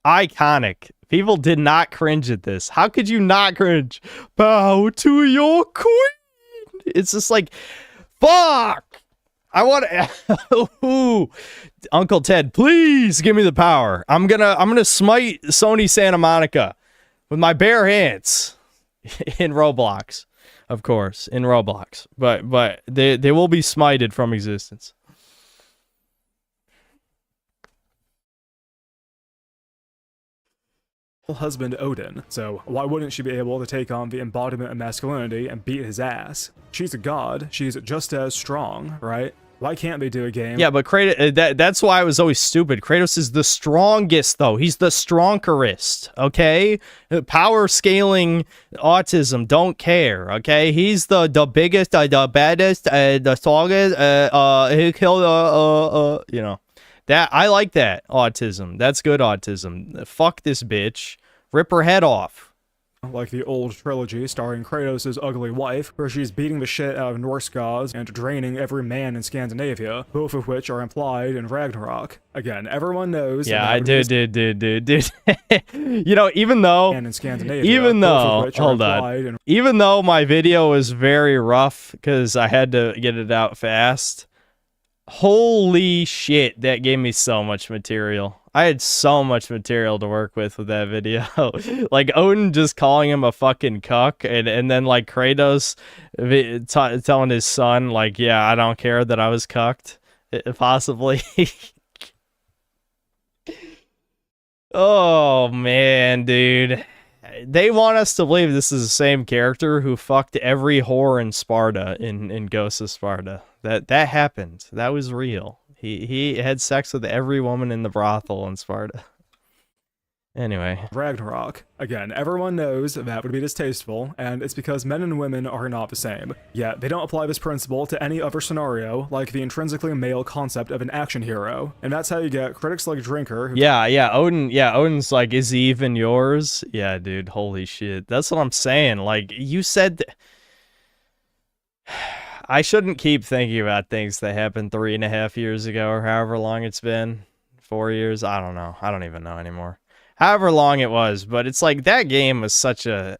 Iconic. People did not cringe at this. How could you not cringe? Bow to your queen! It's just like, fuck! I want to... Uncle Ted, please give me the power. I'm gonna smite Sony Santa Monica with my bare hands in Roblox, of course, in Roblox. But they will be smited from existence. husband Odin, so why wouldn't she be able to take on the embodiment of masculinity and beat his ass? She's a god, she's just as strong, right? Why can't they do a game? Yeah, but Kratos, that's why I was always stupid. Kratos is the strongest, though. He's the strongerest, okay? Power scaling autism, don't care, okay? He's the biggest, the baddest, the strongest, he killed, you know. That, I like that autism. That's good autism. Fuck this bitch. Rip her head off. Like the old trilogy starring Kratos' ugly wife, where she's beating the shit out of Norse gods and draining every man in Scandinavia, both of which are implied in Ragnarok. Again, everyone knows. Yeah, I did. You know, even though, and in Scandinavia, even though, hold on, even though my video was very rough because I had to get it out fast. Holy shit, that gave me so much material. I had so much material to work with that video. Like Odin just calling him a fucking cuck, and then like Kratos telling his son like, yeah, I don't care that I was cucked, possibly. Oh man, dude. They want us to believe this is the same character who fucked every whore in Sparta in Ghosts of Sparta. That happened. That was real. He had sex with every woman in the brothel in Sparta. Anyway. Ragnarok. Again, everyone knows that would be distasteful, and it's because men and women are not the same. Yet, they don't apply this principle to any other scenario, like the intrinsically male concept of an action hero. And that's how you get critics like Drinker. Odin's like, is he even yours? Yeah, dude, holy shit. That's what I'm saying. Like, you said... I shouldn't keep thinking about things that happened 3.5 years ago, or however long it's been. 4 years? I don't know. I don't even know anymore. However long it was, but it's like that game was such a...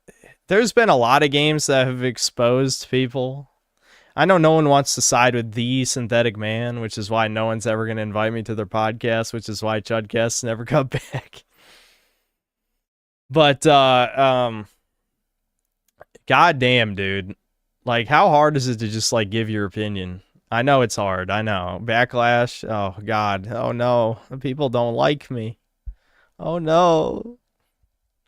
There's been a lot of games that have exposed people. I know no one wants to side with the synthetic man, which is why no one's ever going to invite me to their podcast, which is why Chudcasts never come back. But, goddamn, dude. Like, how hard is it to just, like, give your opinion? I know it's hard. I know. Backlash. Oh, God. Oh, no. People don't like me. Oh, no.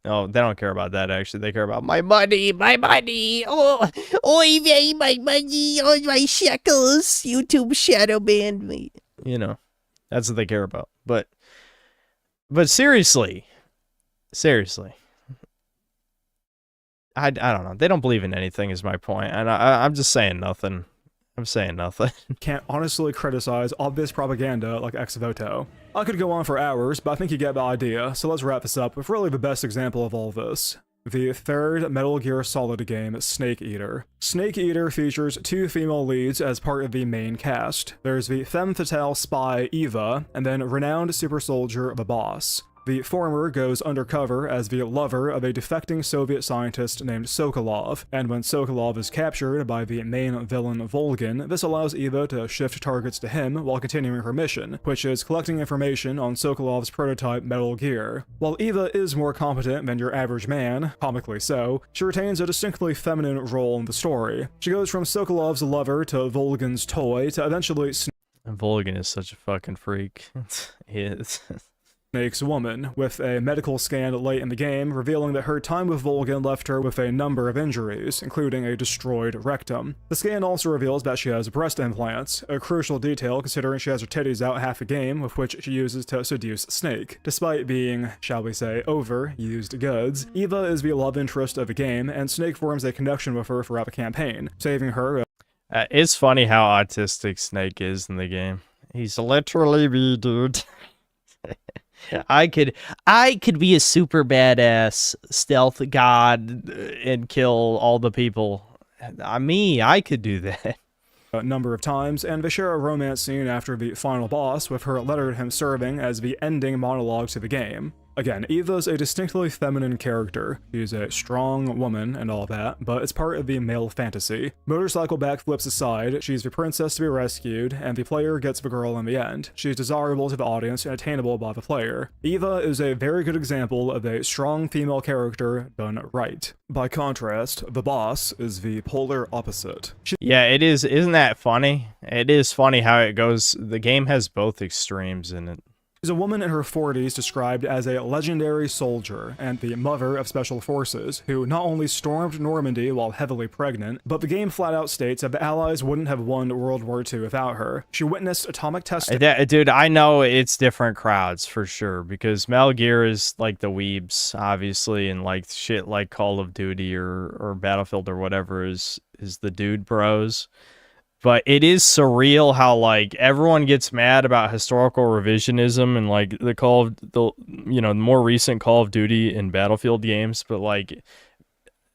Oh, they don't care about that, actually. They care about my money. My money. Oh, oy vey, my money. Oh, my shekels. YouTube shadow banned me. You know, that's what they care about. But seriously. I don't know. They don't believe in anything is my point. And I'm just saying nothing. I'm saying nothing. Can't honestly criticize obvious propaganda like ex voto. I could go on for hours, but I think you get the idea, so let's wrap this up with really the best example of all this. The third Metal Gear Solid game, Snake Eater. Snake Eater features 2 female leads as part of the main cast. There's the femme fatale spy Eva, and then renowned super soldier The Boss. The former goes undercover as the lover of a defecting Soviet scientist named Sokolov, and when Sokolov is captured by the main villain Volgin, this allows Eva to shift targets to him while continuing her mission, which is collecting information on Sokolov's prototype Metal Gear. While Eva is more competent than your average man, comically so, she retains a distinctly feminine role in the story. She goes from Sokolov's lover to Volgin's toy to eventually Volgin is such a fucking freak. He is. Snake's woman, with a medical scan late in the game revealing that her time with Volgin left her with a number of injuries, including a destroyed rectum. The scan also reveals that she has breast implants, a crucial detail considering she has her titties out half the game, with which she uses to seduce Snake. Despite being, shall we say, overused goods, Eva is the love interest of the game, and Snake forms a connection with her throughout the campaign, saving her. It's funny how autistic Snake is in the game. He's literally me, dude. I could be a super badass stealth god and kill all the people. I could do that. A number of times, and they share a romance scene after the final boss, with her letter to him serving as the ending monologue to the game. Again, Eva's a distinctly feminine character. She's a strong woman and all that, but it's part of the male fantasy. Motorcycle backflips aside, she's the princess to be rescued, and the player gets the girl in the end. She's desirable to the audience and attainable by the player. Eva is a very good example of a strong female character done right. By contrast, The Boss is the polar opposite. Yeah, it is. Isn't that funny? It is funny how it goes. The game has both extremes in it. She's a woman in her 40s described as a legendary soldier and the mother of special forces, who not only stormed Normandy while heavily pregnant, but the game flat out states that the Allies wouldn't have won World War II without her. She witnessed atomic testing. Dude, I know it's different crowds for sure, because Metal Gear is like the weebs, obviously, and like shit like Call of Duty or Battlefield or whatever is the dude bros. But it is surreal how like everyone gets mad about historical revisionism and like the more recent Call of Duty and Battlefield games, but like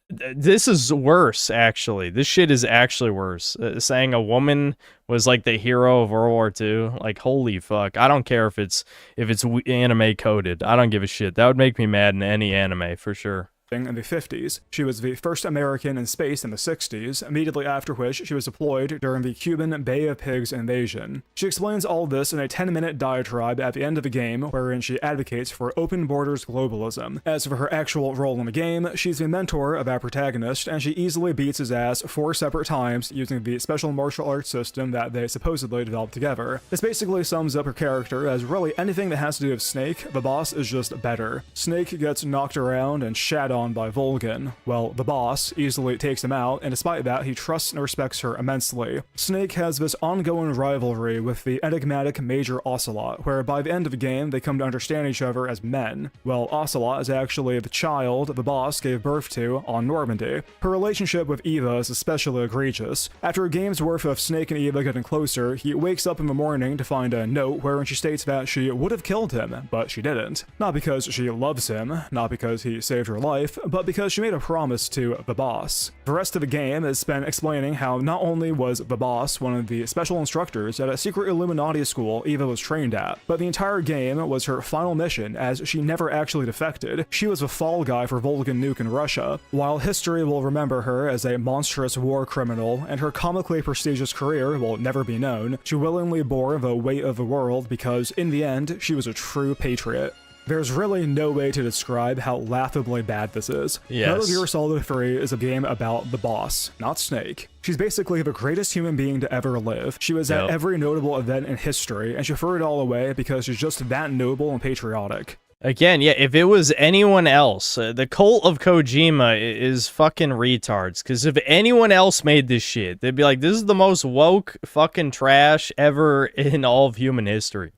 this is worse actually. This shit is actually worse. Saying a woman was like the hero of World War II, like holy fuck. I don't care if it's anime coded. I don't give a shit. That would make me mad in any anime for sure. In the 50s. She was the first American in space in the 60s, immediately after which she was deployed during the Cuban Bay of Pigs invasion. She explains all this in a 10-minute diatribe at the end of the game, wherein she advocates for open borders globalism. As for her actual role in the game, she's the mentor of our protagonist, and she easily beats his ass 4 separate times using the special martial arts system that they supposedly developed together. This basically sums up her character as really anything that has to do with Snake. The Boss is just better. Snake gets knocked around and shat on by Volgin, while The Boss easily takes him out, and despite that, he trusts and respects her immensely. Snake has this ongoing rivalry with the enigmatic Major Ocelot, where by the end of the game, they come to understand each other as men. Well, Ocelot is actually the child The Boss gave birth to on Normandy. Her relationship with Eva is especially egregious. After a game's worth of Snake and Eva getting closer, he wakes up in the morning to find a note wherein she states that she would have killed him, but she didn't. Not because she loves him, not because he saved her life, but because she made a promise to The Boss. The rest of the game is spent explaining how not only was The Boss one of the special instructors at a secret Illuminati school Eva was trained at, but the entire game was her final mission, as she never actually defected. She was a fall guy for Volgin Nuke in Russia. While history will remember her as a monstrous war criminal, and her comically prestigious career will never be known, she willingly bore the weight of the world because, in the end, she was a true patriot. There's really no way to describe how laughably bad this is. Yes. Metal Gear Solid 3 is a game about The Boss, not Snake. She's basically the greatest human being to ever live. She was at every notable event in history, and she threw it all away because she's just that noble and patriotic. Again, yeah, if it was anyone else, the cult of Kojima is fucking retards. Because if anyone else made this shit, they'd be like, this is the most woke fucking trash ever in all of human history.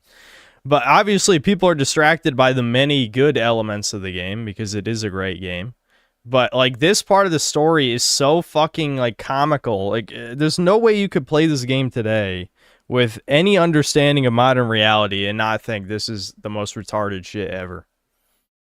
But obviously, people are distracted by the many good elements of the game because it is a great game. But like this part of the story is so fucking like comical. Like there's no way you could play this game today with any understanding of modern reality and not think this is the most retarded shit ever.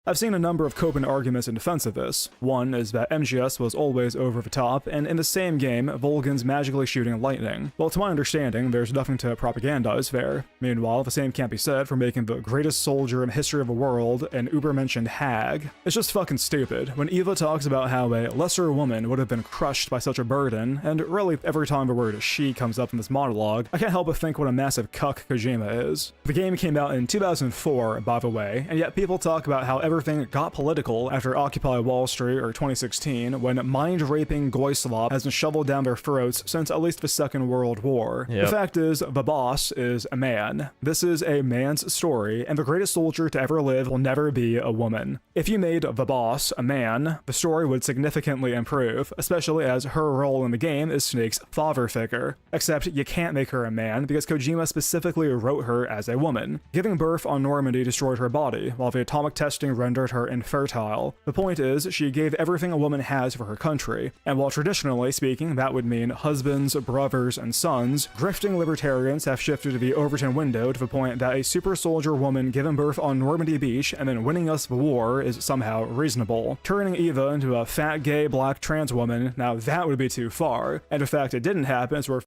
I've seen a number of coping arguments in defense of this. One is that MGS was always over the top, and in the same game, Volgan's magically shooting lightning. Well, to my understanding, there's nothing to propagandize there. Meanwhile, the same can't be said for making the greatest soldier in the history of the world an uber-mentioned hag. It's just fucking stupid. When Eva talks about how a lesser woman would have been crushed by such a burden, and really every time the word she comes up in this monologue, I can't help but think what a massive cuck Kojima is. The game came out in 2004, by the way, and yet people talk about how everything got political after Occupy Wall Street or 2016, when mind-raping Goislop has been shoveled down their throats since at least the Second World War. Yep. The fact is, the boss is a man. This is a man's story, and the greatest soldier to ever live will never be a woman. If you made the boss a man, the story would significantly improve, especially as her role in the game is Snake's father figure. Except you can't make her a man because Kojima specifically wrote her as a woman. Giving birth on Normandy destroyed her body, while the atomic testing rendered her infertile. The point is, she gave everything a woman has for her country, and while traditionally speaking that would mean husbands, brothers, and sons, drifting libertarians have shifted the Overton window to the point that a super soldier woman giving birth on Normandy Beach and then winning us the war is somehow reasonable. Turning Eva into a fat, gay, black trans woman, now that would be too far, and the fact it didn't happen is where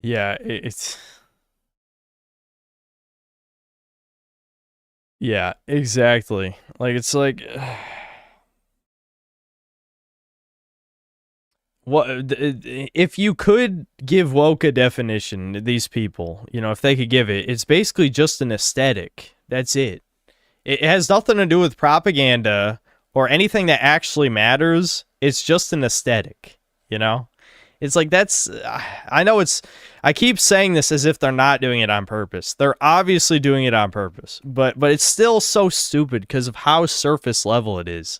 Yeah, it's... Yeah, exactly. Like, it's like... What if you could give woke a definition, these people, you know, if they could give it, it's basically just an aesthetic. That's it. It has nothing to do with propaganda or anything that actually matters. It's just an aesthetic, you know? It's like, that's, I know it's, I keep saying this as if they're not doing it on purpose. They're obviously doing it on purpose, but it's still so stupid because of how surface level it is.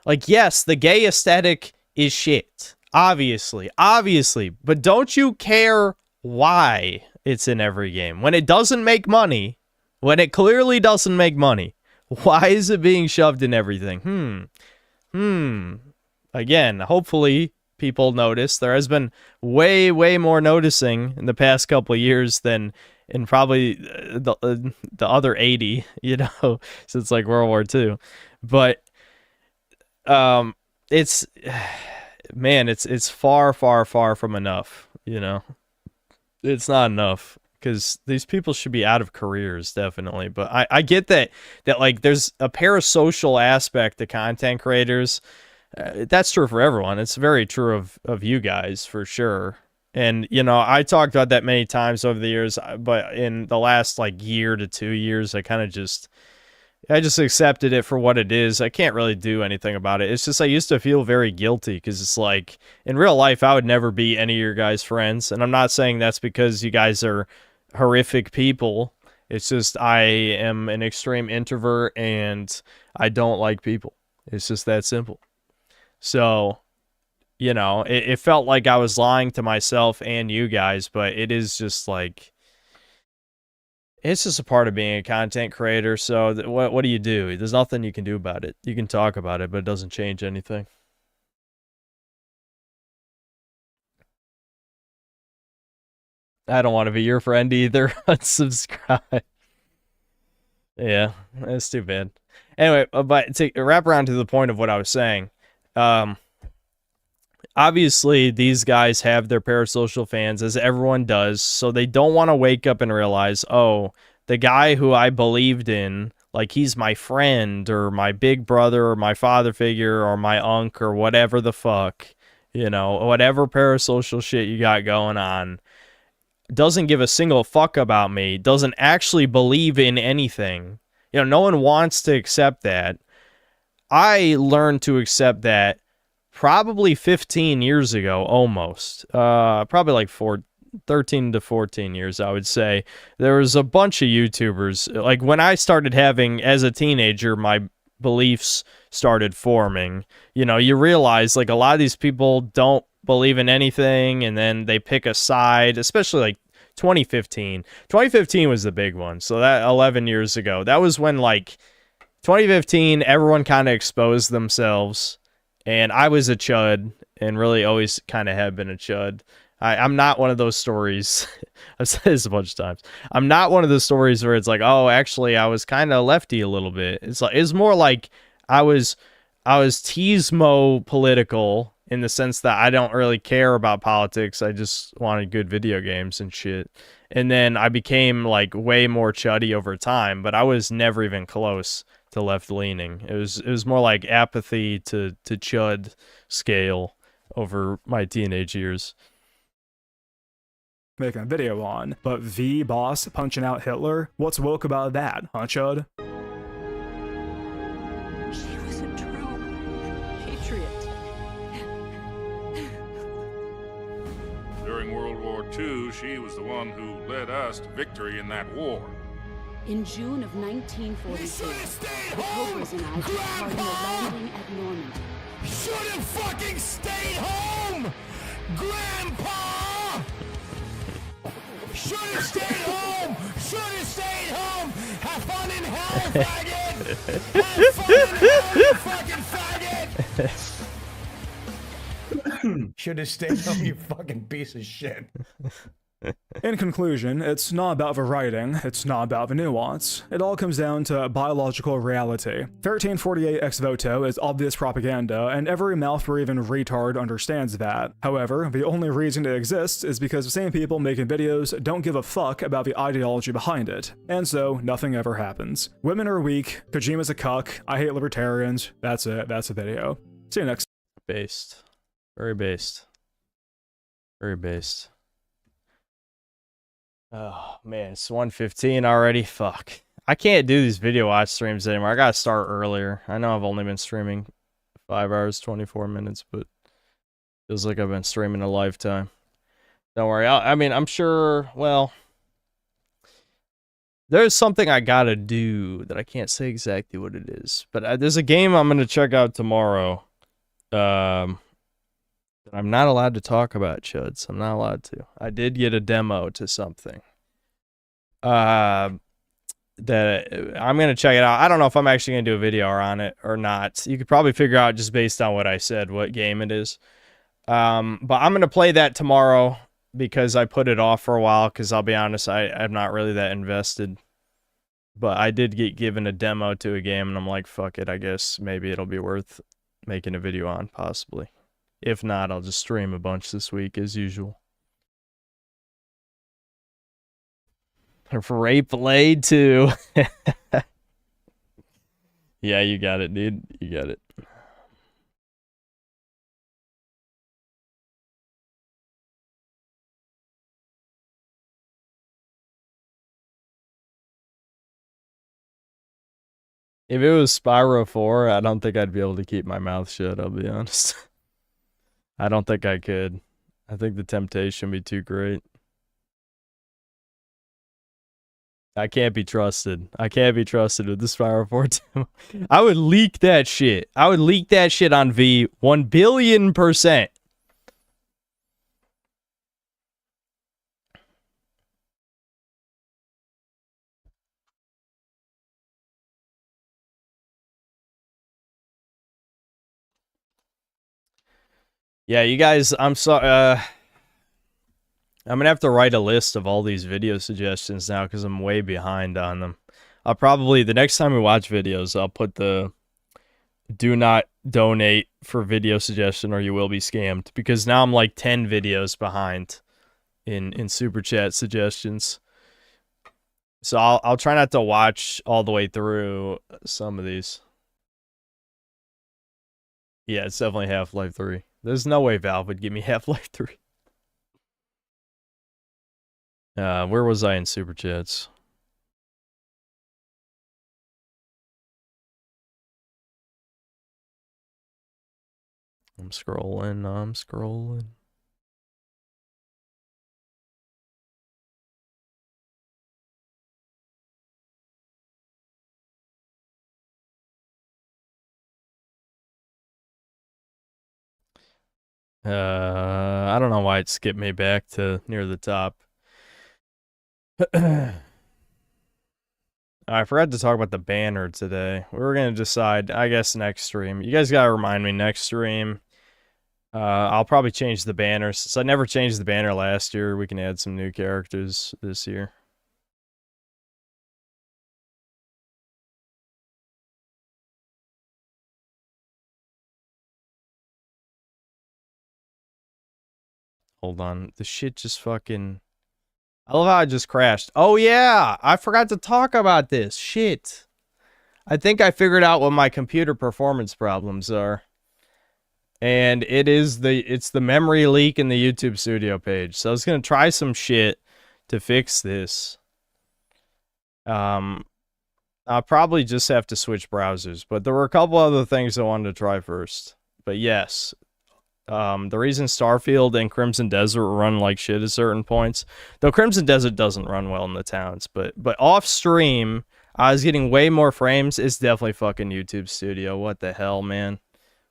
Like, yes, the gay aesthetic is shit. Obviously, but don't you care why it's in every game? When it doesn't make money, when it clearly doesn't make money, why is it being shoved in everything? Again, hopefully people notice. There has been way more noticing in the past couple of years than in probably the other 80, you know, since like World War II. But it's, man, it's far from enough, you know. It's not enough because these people should be out of careers, definitely. But I get that like there's a parasocial aspect to content creators. That's true for everyone. It's very true of you guys for sure. And, you know, I talked about that many times over the years, but in the last like year to 2 years, I just accepted it for what it is. I can't really do anything about it. It's just I used to feel very guilty because it's like in real life, I would never be any of your guys' friends. And I'm not saying that's because you guys are horrific people. It's just I am an extreme introvert and I don't like people. It's just that simple. So, you know, it felt like I was lying to myself and you guys, but it is just like, it's just a part of being a content creator. So what do you do? There's nothing you can do about it. You can talk about it, but it doesn't change anything. I don't want to be your friend either. Unsubscribe. Yeah, that's too bad. Anyway, but to wrap around to the point of what I was saying, obviously these guys have their parasocial fans, as everyone does, so they don't want to wake up and realize, oh, the guy who I believed in, like he's my friend or my big brother or my father figure or my unc or whatever the fuck, you know, whatever parasocial shit you got going on, doesn't give a single fuck about me, doesn't actually believe in anything. You know, no one wants to accept that. I learned to accept that probably 15 years ago, almost. Probably like 13 to 14 years, I would say. There was a bunch of YouTubers. Like when I started having, as a teenager, my beliefs started forming. You know, you realize like a lot of these people don't believe in anything, and then they pick a side, especially like 2015. 2015 was the big one. So that 11 years ago, that was when like 2015, everyone kind of exposed themselves And I was a chud, and really always kind of have been a chud. I'm not one of those stories. I've said this a bunch of times. I'm not one of those stories where it's like, oh, actually, I was kind of lefty a little bit. It's more like I was teasmo political in the sense that I don't really care about politics. I just wanted good video games and shit. And then I became like way more chuddy over time, but I was never even close to left leaning. It was more like apathy to chud scale over my teenage years. Making a video on, but V boss punching out Hitler? What's woke about that, huh, Chud? She was a true patriot. During World War II, she was the one who led us to victory in that war. In June of 1944, the Cobras and I took part in the landing at Normandy. Should have fucking stayed home! Grandpa! Should have stayed home! Should have stayed home! Have fun in hell, faggot! Have fun in hell, you fucking faggot! Should have stayed home, you fucking piece of shit. In conclusion, it's not about the writing, it's not about the nuance. It all comes down to biological reality. 1348 ex voto is obvious propaganda, and every mouth-breathing retard understands that. However, the only reason it exists is because the same people making videos don't give a fuck about the ideology behind it, and so nothing ever happens. Women are weak, Kojima's a cuck, I hate libertarians, that's it, that's the video. See you next. Based. Very based. Very based. Oh man, it's 1:15 already. Fuck. I can't do these video watch streams anymore. I gotta start earlier. I know I've only been streaming 5 hours, 24 minutes, but feels like I've been streaming a lifetime. Don't worry. I mean, I'm sure, well, there's something I gotta do that I can't say exactly what it is. But there's a game I'm gonna check out tomorrow. That I'm not allowed to talk about, chuds. I'm not allowed to. I did get a demo to something. That I'm gonna check it out. I don't know if I'm actually gonna do a video on it or not. You could probably figure out just based on what I said what game it is. But I'm gonna play that tomorrow because I put it off for a while. Because I'll be honest, I'm not really that invested. But I did get given a demo to a game, and I'm like, fuck it. I guess maybe it'll be worth making a video on, possibly. If not, I'll just stream a bunch this week as usual. For Rape Blade too. Yeah, you got it, dude. You got it. If it was Spyro 4, I don't think I'd be able to keep my mouth shut, I'll be honest. I don't think I could. I think the temptation would be too great. I can't be trusted. I can't be trusted with the Spyro 4 demo. I would leak that shit. I would leak that shit on V 1,000,000,000%. Yeah, you guys, I'm sorry. I'm gonna have to write a list of all these video suggestions now because I'm way behind on them. I'll probably, the next time we watch videos, I'll put the do not donate for video suggestion or you will be scammed, because now I'm like 10 videos behind in super chat suggestions. So I'll try not to watch all the way through some of these. Yeah, it's definitely Half-Life 3. There's no way Valve would give me Half-Life 3. Where was I in Super Chats? I'm scrolling. I don't know why it skipped me back to near the top. I forgot to talk about the banner today. We were gonna decide, I guess, next stream. You guys gotta remind me next stream. I'll probably change the banner. Since I never changed the banner last year, we can add some new characters this year. Hold on. The shit just fucking... I love how it just crashed. Oh, yeah! I forgot to talk about this. Shit. I think I figured out what my computer performance problems are. And it's the memory leak in the YouTube Studio page. So I was going to try some shit to fix this. I'll probably just have to switch browsers. But there were a couple other things I wanted to try first. But yes... the reason Starfield and Crimson Desert run like shit at certain points, though Crimson Desert doesn't run well in the towns, but off stream, I was getting way more frames. It's definitely fucking YouTube Studio. What the hell, man?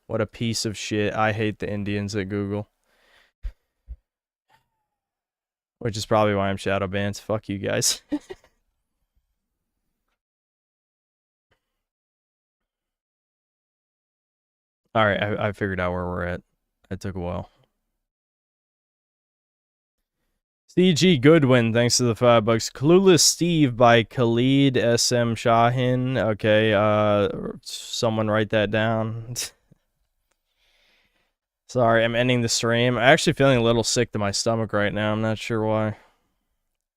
What a piece of shit. I hate the Indians at Google. Which is probably why I'm shadow banned. Fuck you guys. Alright, I figured out where we're at. It took a while. CG Goodwin, thanks to the $5. Clueless Steve by Khalid SM Shahin. Okay, someone write that down. Sorry, I'm ending the stream. I'm actually feeling a little sick to my stomach right now. I'm not sure why.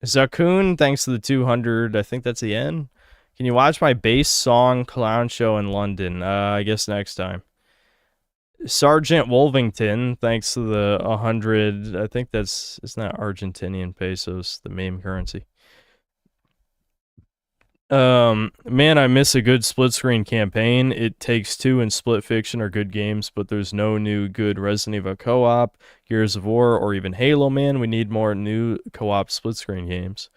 Zakun, thanks to the 200. I think that's the end. Can you watch my bass song clown show in London? I guess next time. Sergeant Wolvington, thanks to the 100. I think it's not Argentinian pesos, the meme currency. Man, I miss a good split screen campaign. It Takes Two and Split Fiction are good games, but there's no new good Resident Evil co-op, Gears of War, or even Halo, man. We need more new co-op split screen games.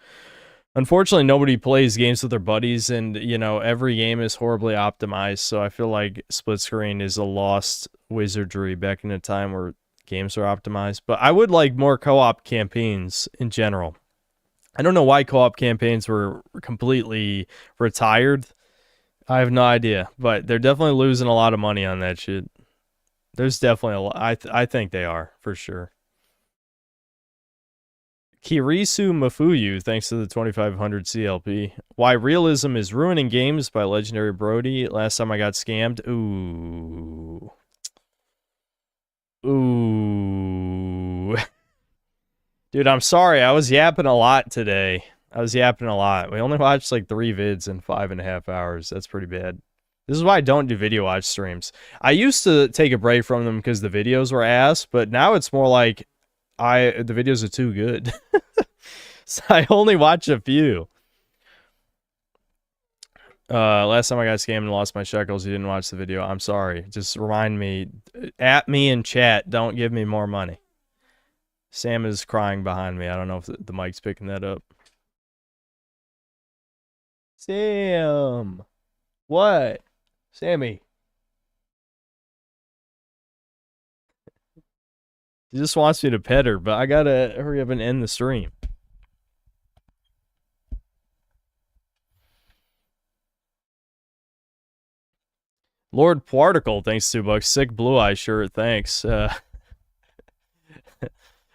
Unfortunately, nobody plays games with their buddies, and, you know, every game is horribly optimized, so I feel like split screen is a lost wizardry back in a time where games are optimized. But I would like more co-op campaigns in general. I don't know why co-op campaigns were completely retired. I have no idea, but they're definitely losing a lot of money on that shit. There's definitely a lot. I think they are, for sure. Kirisu Mafuyu, thanks to the 2500 CLP. Why Realism is Ruining Games by Legendary Brody. Last time I got scammed. Ooh. Ooh. Dude, I'm sorry. I was yapping a lot today. We only watched like 3 vids in 5.5 hours. That's pretty bad. This is why I don't do video watch streams. I used to take a break from them because the videos were ass, but now it's more like the videos are too good. So I only watch a few. Last time I got scammed and lost my shekels, you didn't watch the video. I'm sorry. Just remind me. At me in chat. Don't give me more money. Sam is crying behind me. I don't know if the mic's picking that up. Sam. What? Sammy. She just wants me to pet her, but I gotta hurry up and end the stream. Lord Particle, thanks $2. Sick Blue Eye shirt, thanks.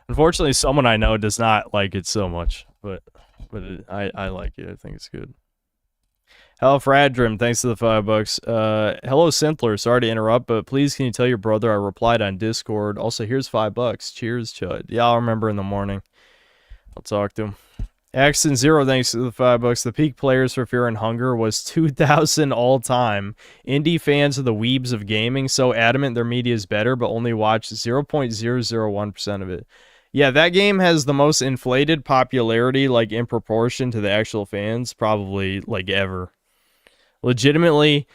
Unfortunately, someone I know does not like it so much, but I like it. I think it's good. Hello, Fradrim, thanks to the $5. Hello, Simpler. Sorry to interrupt, but please can you tell your brother I replied on Discord. Also, here's $5. Cheers, Chud. Yeah, I'll remember in the morning. I'll talk to him. Axton Zero, thanks to the $5. The peak players for Fear and Hunger was 2,000 all time. Indie fans are the weebs of gaming, so adamant their media is better, but only watch 0.001% of it. Yeah, that game has the most inflated popularity, like in proportion to the actual fans, probably like ever. Legitimately,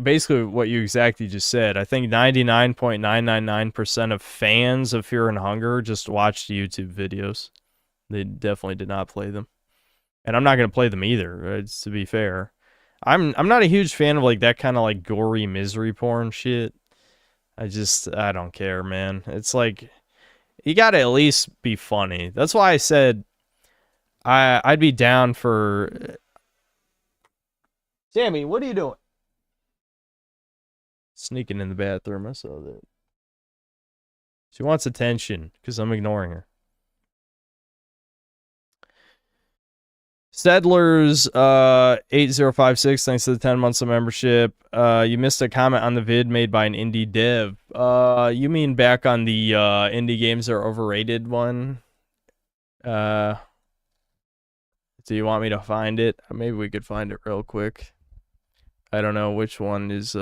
basically what you exactly just said. I think 99.999% of fans of Fear and Hunger just watched YouTube videos. They definitely did not play them, and I'm not gonna play them either. To be fair, I'm not a huge fan of like that kind of like gory misery porn shit. I don't care, man. It's like you gotta at least be funny. That's why I said I'd be down for Sammy, what are you doing? Sneaking in the bathroom. I saw that. She wants attention because I'm ignoring her. Settlers 8056, thanks to the 10 months of membership. You missed a comment on the vid made by an indie dev. You mean back on the indie games are overrated one? Do you want me to find it? Maybe we could find it real quick. I don't know which one is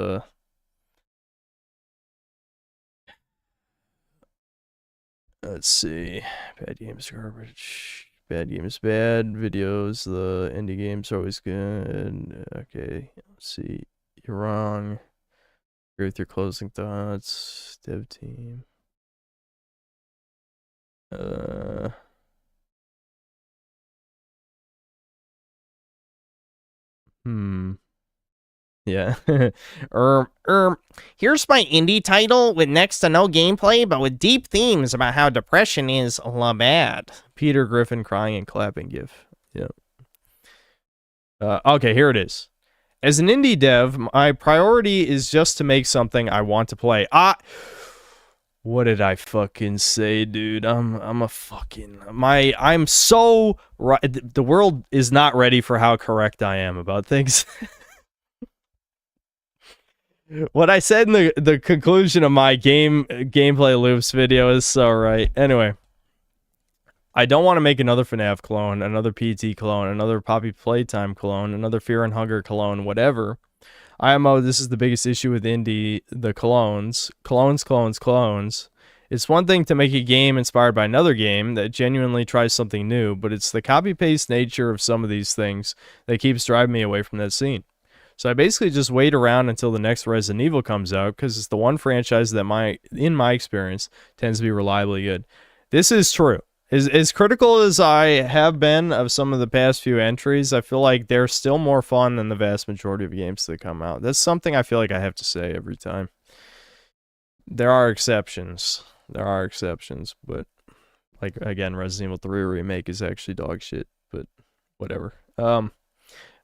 let's see. Bad games garbage. Bad games bad. Videos, the indie games are always good. Okay, let's see. You're wrong. Agree with your closing thoughts. Dev team. Yeah. Here's my indie title with next to no gameplay, but with deep themes about how depression is la bad. Peter Griffin crying and clapping gif. Yep. Okay, here it is. As an indie dev, my priority is just to make something I want to play. What did I fucking say, dude? I'm so right. The world is not ready for how correct I am about things. What I said in the conclusion of my gameplay loops video is so right. Anyway, I don't want to make another FNAF clone, another PT clone, another Poppy Playtime clone, another Fear and Hunger clone, whatever. IMO, this is the biggest issue with indie, the clones. Clones. It's one thing to make a game inspired by another game that genuinely tries something new, but it's the copy-paste nature of some of these things that keeps driving me away from that scene. So I basically just wait around until the next Resident Evil comes out, because it's the one franchise that in my experience, tends to be reliably good. This is true. As critical as I have been of some of the past few entries, I feel like they're still more fun than the vast majority of games that come out. That's something I feel like I have to say every time. There are exceptions. But like, again, Resident Evil 3 Remake is actually dog shit, but whatever.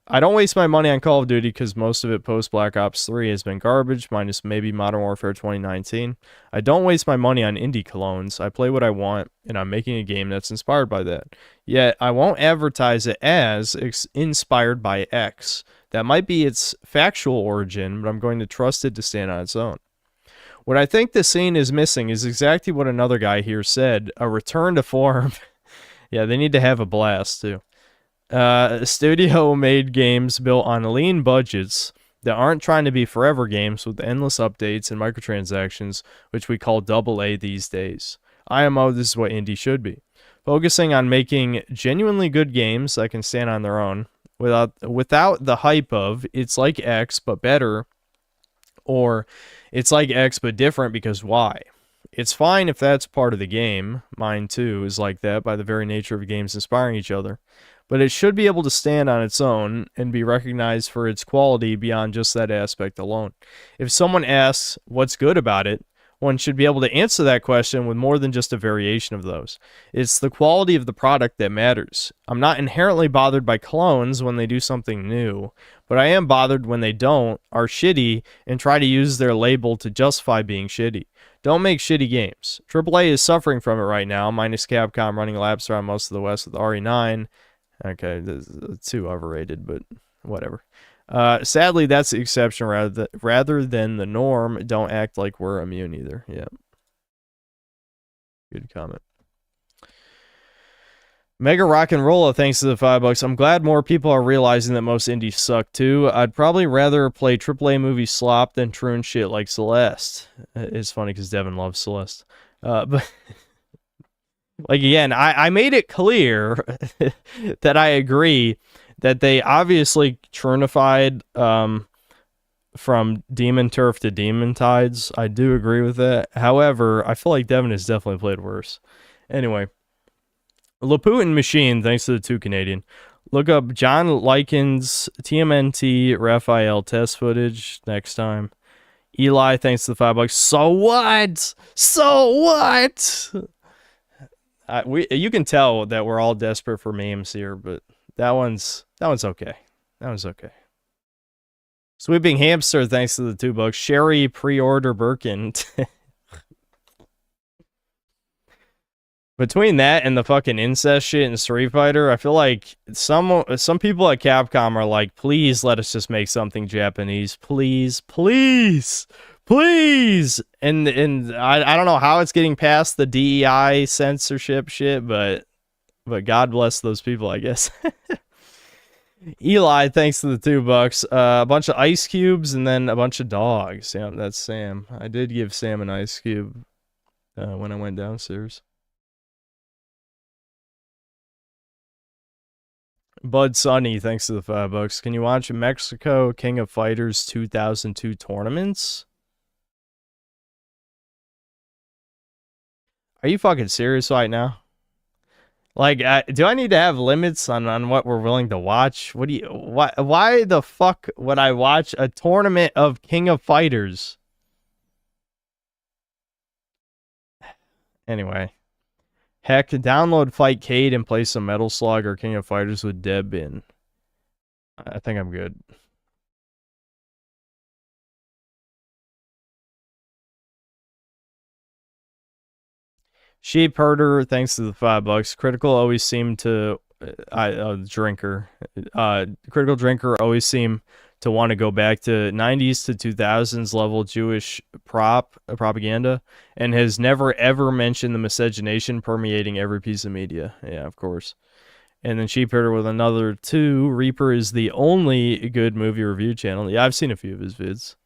I don't waste my money on Call of Duty because most of it post Black Ops 3 has been garbage, minus maybe Modern Warfare 2019. I don't waste my money on indie clones. I play what I want, and I'm making a game that's inspired by that. Yet, I won't advertise it as inspired by X. That might be its factual origin, but I'm going to trust it to stand on its own. What I think the scene is missing is exactly what another guy here said, a return to form. Yeah, they need to have a blast, too. Studio-made games built on lean budgets that aren't trying to be forever games with endless updates and microtransactions, which we call AA these days. IMO, this is what indie should be. Focusing on making genuinely good games that can stand on their own, without the hype of, it's like X but better, or it's like X but different because Y. It's fine if that's part of the game. Mine, too, is like that by the very nature of games inspiring each other. But it should be able to stand on its own and be recognized for its quality beyond just that aspect alone. If someone asks what's good about it, one should be able to answer that question with more than just a variation of those. It's the quality of the product that matters. I'm not inherently bothered by clones when they do something new, but I am bothered when they don't, are shitty, and try to use their label to justify being shitty. Don't make shitty games. AAA is suffering from it right now, minus Capcom running laps around most of the West with RE9. Okay, too overrated, but whatever. Sadly, that's the exception rather than the norm. Don't act like we're immune either. Yeah. Good comment. Mega Rock and Rolla, thanks to the $5. I'm glad more people are realizing that most indies suck too. I'd probably rather play AAA movie slop than troon shit like Celeste. It's funny because Devin loves Celeste. But like, again, I made it clear that I agree that they obviously churnified from Demon Turf to Demon Tides. I do agree with that. However, I feel like Devin has definitely played worse. Anyway, Laputin Machine, thanks to the 2 Canadian. Look up John Likens TMNT Raphael test footage next time. Eli, thanks to the $5. So what? So what? You can tell that we're all desperate for memes here, but that one's okay. That one's okay. Sweeping Hamster, thanks to the $2. Sherry pre-order Birkin. Between that and the fucking incest shit in Street Fighter, I feel like some people at Capcom are like, please let us just make something Japanese. Please, please, please. And I don't know how it's getting past the DEI censorship shit, but God bless those people, I guess. Eli, thanks to the $2. A bunch of ice cubes and then a bunch of dogs. Yeah, that's Sam. I did give Sam an ice cube when I went downstairs. Bud Sunny, thanks to the $5. Can you watch Mexico King of Fighters 2002 tournaments? Are you fucking serious right now? Like, do I need to have limits on what we're willing to watch? Why the fuck would I watch a tournament of King of Fighters? Anyway. Heck, download Fightcade and play some Metal Slug or King of Fighters with Deb in. I think I'm good. Sheep Herder, thanks to the $5. Critical always seem to... Drinker. Critical Drinker always seem to want to go back to 90s to 2000s level Jewish propaganda, and has never ever mentioned the miscegenation permeating every piece of media. Yeah, of course. And then Sheep Herder with another 2. Reaper is the only good movie review channel. Yeah, I've seen a few of his vids.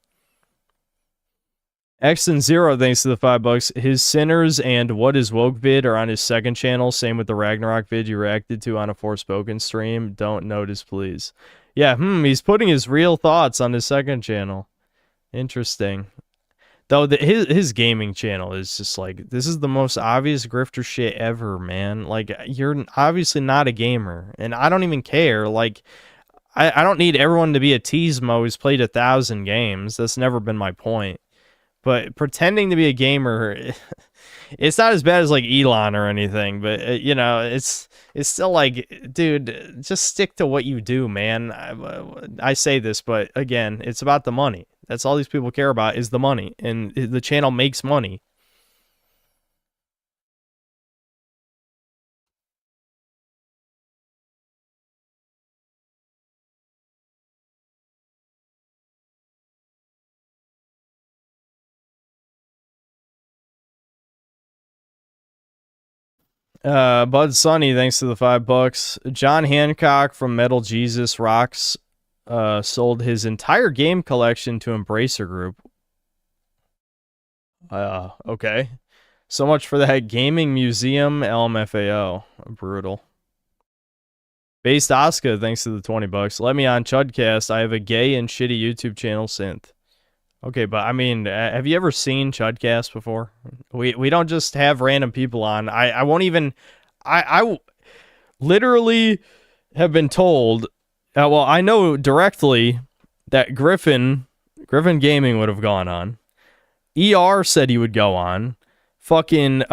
X0, thanks to the $5. His Sinners and What is Woke vid are on his second channel. Same with the Ragnarok vid you reacted to on a Forspoken stream. Don't notice, please. Yeah, he's putting his real thoughts on his second channel. Interesting. Though his gaming channel is just like, this is the most obvious grifter shit ever, man. Like, you're obviously not a gamer, and I don't even care. Like, I don't need everyone to be a Teasmo who's played 1,000 games. That's never been my point. But pretending to be a gamer, it's not as bad as like Elon or anything, but you know, it's still like, dude, just stick to what you do, man. I say this, but again, it's about the money. That's all these people care about is the money, and the channel makes money. Bud Sunny, thanks to the $5. John Hancock from Metal Jesus Rocks sold his entire game collection to Embracer Group. Okay. So much for that gaming museum, LMFAO. Brutal. Based Oscar, thanks to the $20. Let me on Chudcast. I have a gay and shitty YouTube channel, Synth. Okay, but I mean, have you ever seen Chudcast before? We don't just have random people on. I won't even... I literally have been told... well, I know directly that Griffin Gaming would have gone on. ER said he would go on. Fucking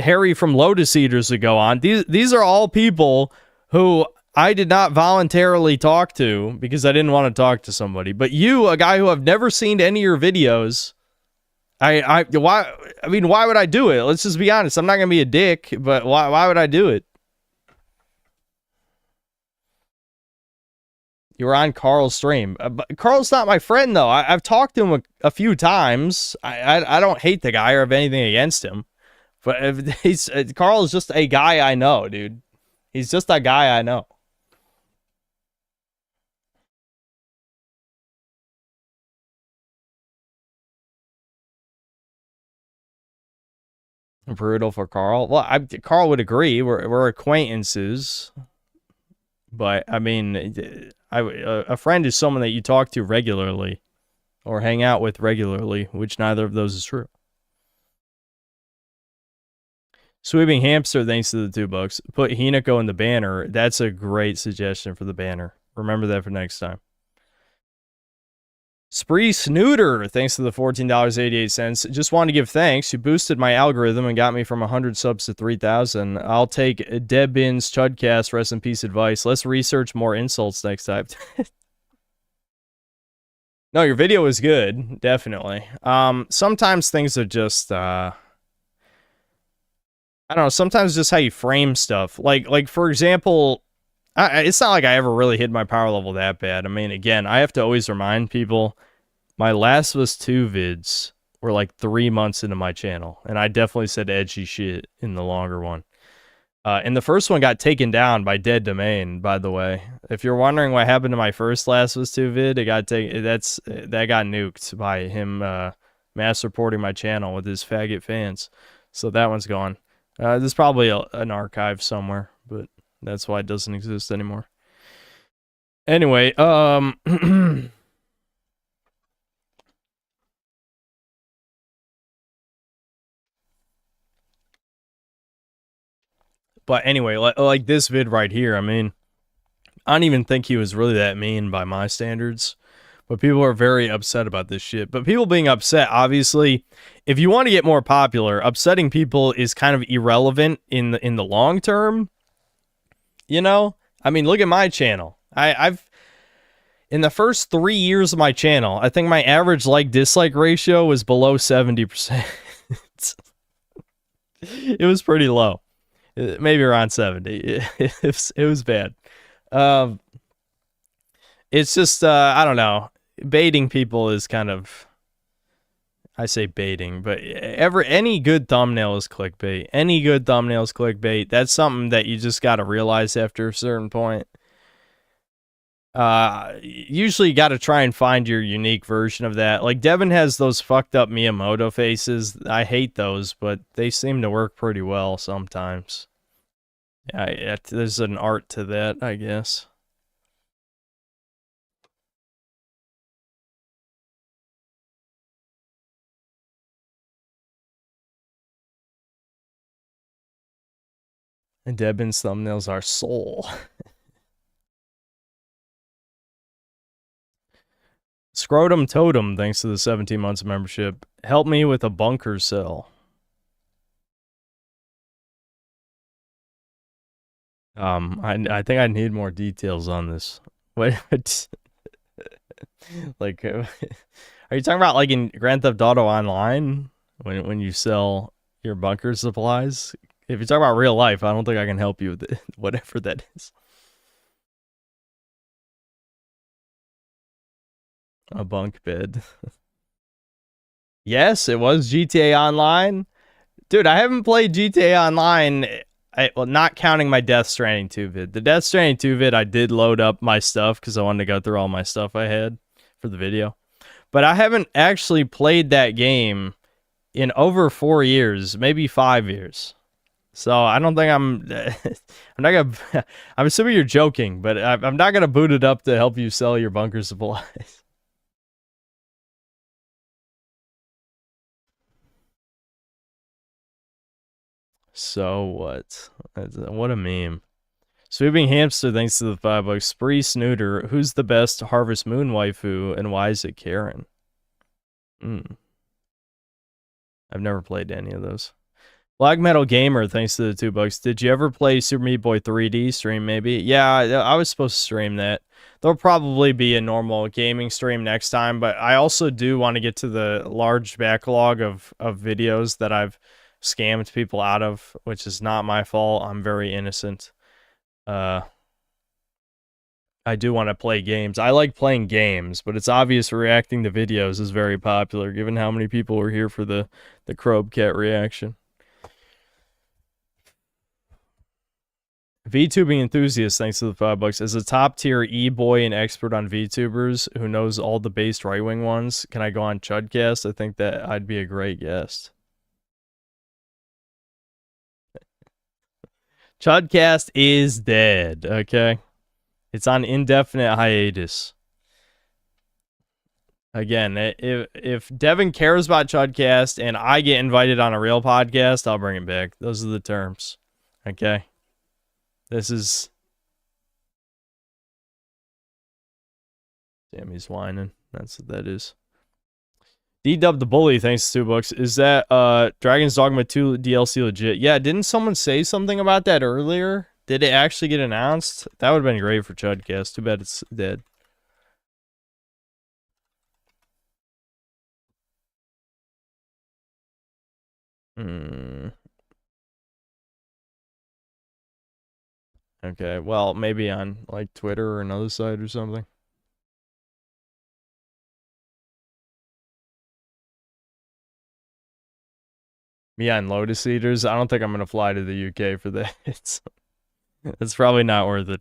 Harry from Lotus Eaters would go on. These are all people who I did not voluntarily talk to because I didn't want to talk to somebody. But you, a guy who I've never seen any of your videos, why would I do it? Let's just be honest. I'm not gonna be a dick, but why would I do it? You were on Carl's stream. But Carl's not my friend, though. I've talked to him a few times. I don't hate the guy or have anything against him. But Carl is just a guy I know, dude. He's just a guy I know. Brutal for Carl. Well, Carl would agree. We're acquaintances. But, I mean... a friend is someone that you talk to regularly or hang out with regularly, which neither of those is true. Sweeping Hamster, thanks to the $2. Put Hinako in the banner. That's a great suggestion for the banner. Remember that for next time. Spree Snooter, thanks to the $14.88. Just wanted to give thanks. You boosted my algorithm and got me from 100 subs to 3,000. I'll take Debin's Chudcast rest in peace advice. Let's research more insults next time. No, your video is good, definitely. Sometimes things are just I don't know, sometimes just how you frame stuff. Like for example, it's not like I ever really hit my power level that bad. I mean, again, I have to always remind people, my Last of Us 2 vids were like 3 months into my channel, and I definitely said edgy shit in the longer one. And the first one got taken down by Dead Domain, by the way. If you're wondering what happened to my first Last of Us 2 vid, that got nuked by him mass reporting my channel with his faggot fans. So that one's gone. There's probably an archive somewhere, but that's why it doesn't exist anymore. Anyway, but anyway, like this vid right here, I mean, I don't even think he was really that mean by my standards, but people are very upset about this shit. But people being upset, obviously, if you want to get more popular, upsetting people is kind of irrelevant in the long term. You know, I mean, look at my channel. I've in the first 3 years of my channel, I think my average like-dislike ratio was below 70%. It was pretty low. Maybe around 70. It was bad. It's just, I don't know. Baiting people is kind of, I say baiting, but any good thumbnail is clickbait. Any good thumbnail is clickbait. That's something that you just got to realize after a certain point. Usually you got to try and find your unique version of that. Like Devin has those fucked up Miyamoto faces. I hate those, but they seem to work pretty well sometimes. There's an art to that, I guess. And Devin's thumbnails are soul. Scrotum Totem, thanks to the 17 months of membership. Help me with a bunker cell. I think I need more details on this. What? Like, are you talking about like in Grand Theft Auto Online when you sell your bunker supplies? If you're talking about real life, I don't think I can help you with it, whatever that is. A bunk bed. Yes, it was GTA Online. Dude, I haven't played GTA Online. Well, not counting my Death Stranding 2 vid. The Death Stranding 2 vid, I did load up my stuff because I wanted to go through all my stuff I had for the video. But I haven't actually played that game in over 4 years, maybe 5 years. So I don't think I'm not gonna. I'm assuming you're joking, but I'm not gonna boot it up to help you sell your bunker supplies. So what? What a meme. Swooping Hamster, thanks to the $5. Spree Snooter, who's the best Harvest Moon waifu, and why is it Karen? I've never played any of those. Black Metal Gamer, thanks to the $2. Did you ever play Super Meat Boy 3D stream, maybe? Yeah, I was supposed to stream that. There'll probably be a normal gaming stream next time, but I also do want to get to the large backlog of videos that I've scammed people out of, which is not my fault. I'm very innocent. I do want to play games. I like playing games, but it's obvious reacting to videos is very popular, given how many people were here for the Krobcat reaction. VTubing enthusiast, thanks to the $5. As a top tier e-boy and expert on VTubers who knows all the based right-wing ones, can I go on Chudcast? I think that I'd be a great guest. Chudcast is dead, okay? It's on indefinite hiatus. Again, if Devin cares about Chudcast and I get invited on a real podcast, I'll bring it back. Those are the terms, okay? This is... Damn, he's whining. That's what that is. D-Dub the Bully, thanks to $2. Is that Dragon's Dogma 2 DLC legit? Yeah, didn't someone say something about that earlier? Did it actually get announced? That would have been great for Chudcast. Too bad it's dead. Okay, well, maybe on like Twitter or another site or something. Me on Lotus Eaters? I don't think I'm gonna fly to the UK for that. It's probably not worth it.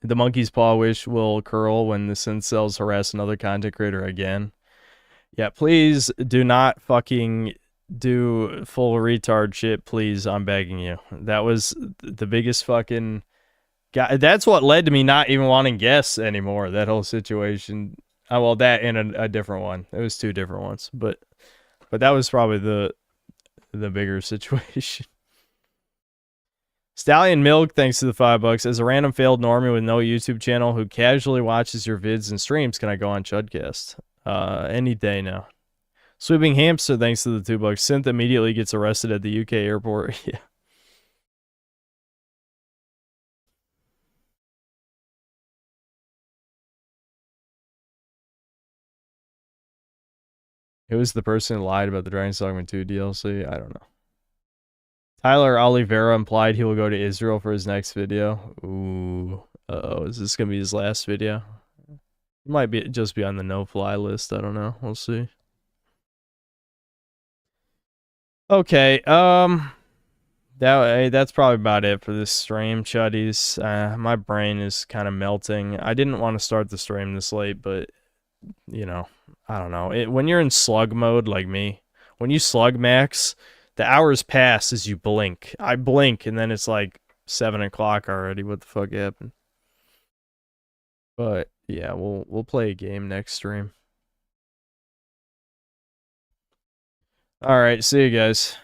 The monkey's paw wish will curl when the incels harass another content creator again. Yeah, please do not fucking do full retard shit, please. I'm begging you. That was the biggest fucking guy. That's what led to me not even wanting guests anymore. That whole situation. Oh, well, that and a different one. It was two different ones, but that was probably the bigger situation. Stallion Milk, thanks to the $5. As a random failed normie with no YouTube channel who casually watches your vids and streams, can I go on Chudcast? Any day now. Sweeping Hamster, thanks to the $2. Synth immediately gets arrested at the UK airport. Yeah. Who was the person who lied about the Dragon's Dogma 2 DLC? I don't know. Tyler Oliveira implied he will go to Israel for his next video. Ooh. Uh-oh, is this going to be his last video? He might just be on the no-fly list. I don't know. We'll see. Okay, that's probably about it for this stream, chuddies. My brain is kind of melting. I didn't want to start the stream this late, but, you know, I don't know. When you're in slug mode like me, when you slug max, the hours pass as you blink. I blink, and then it's like 7 o'clock already. What the fuck happened? But, yeah, we'll play a game next stream. Alright, see you guys.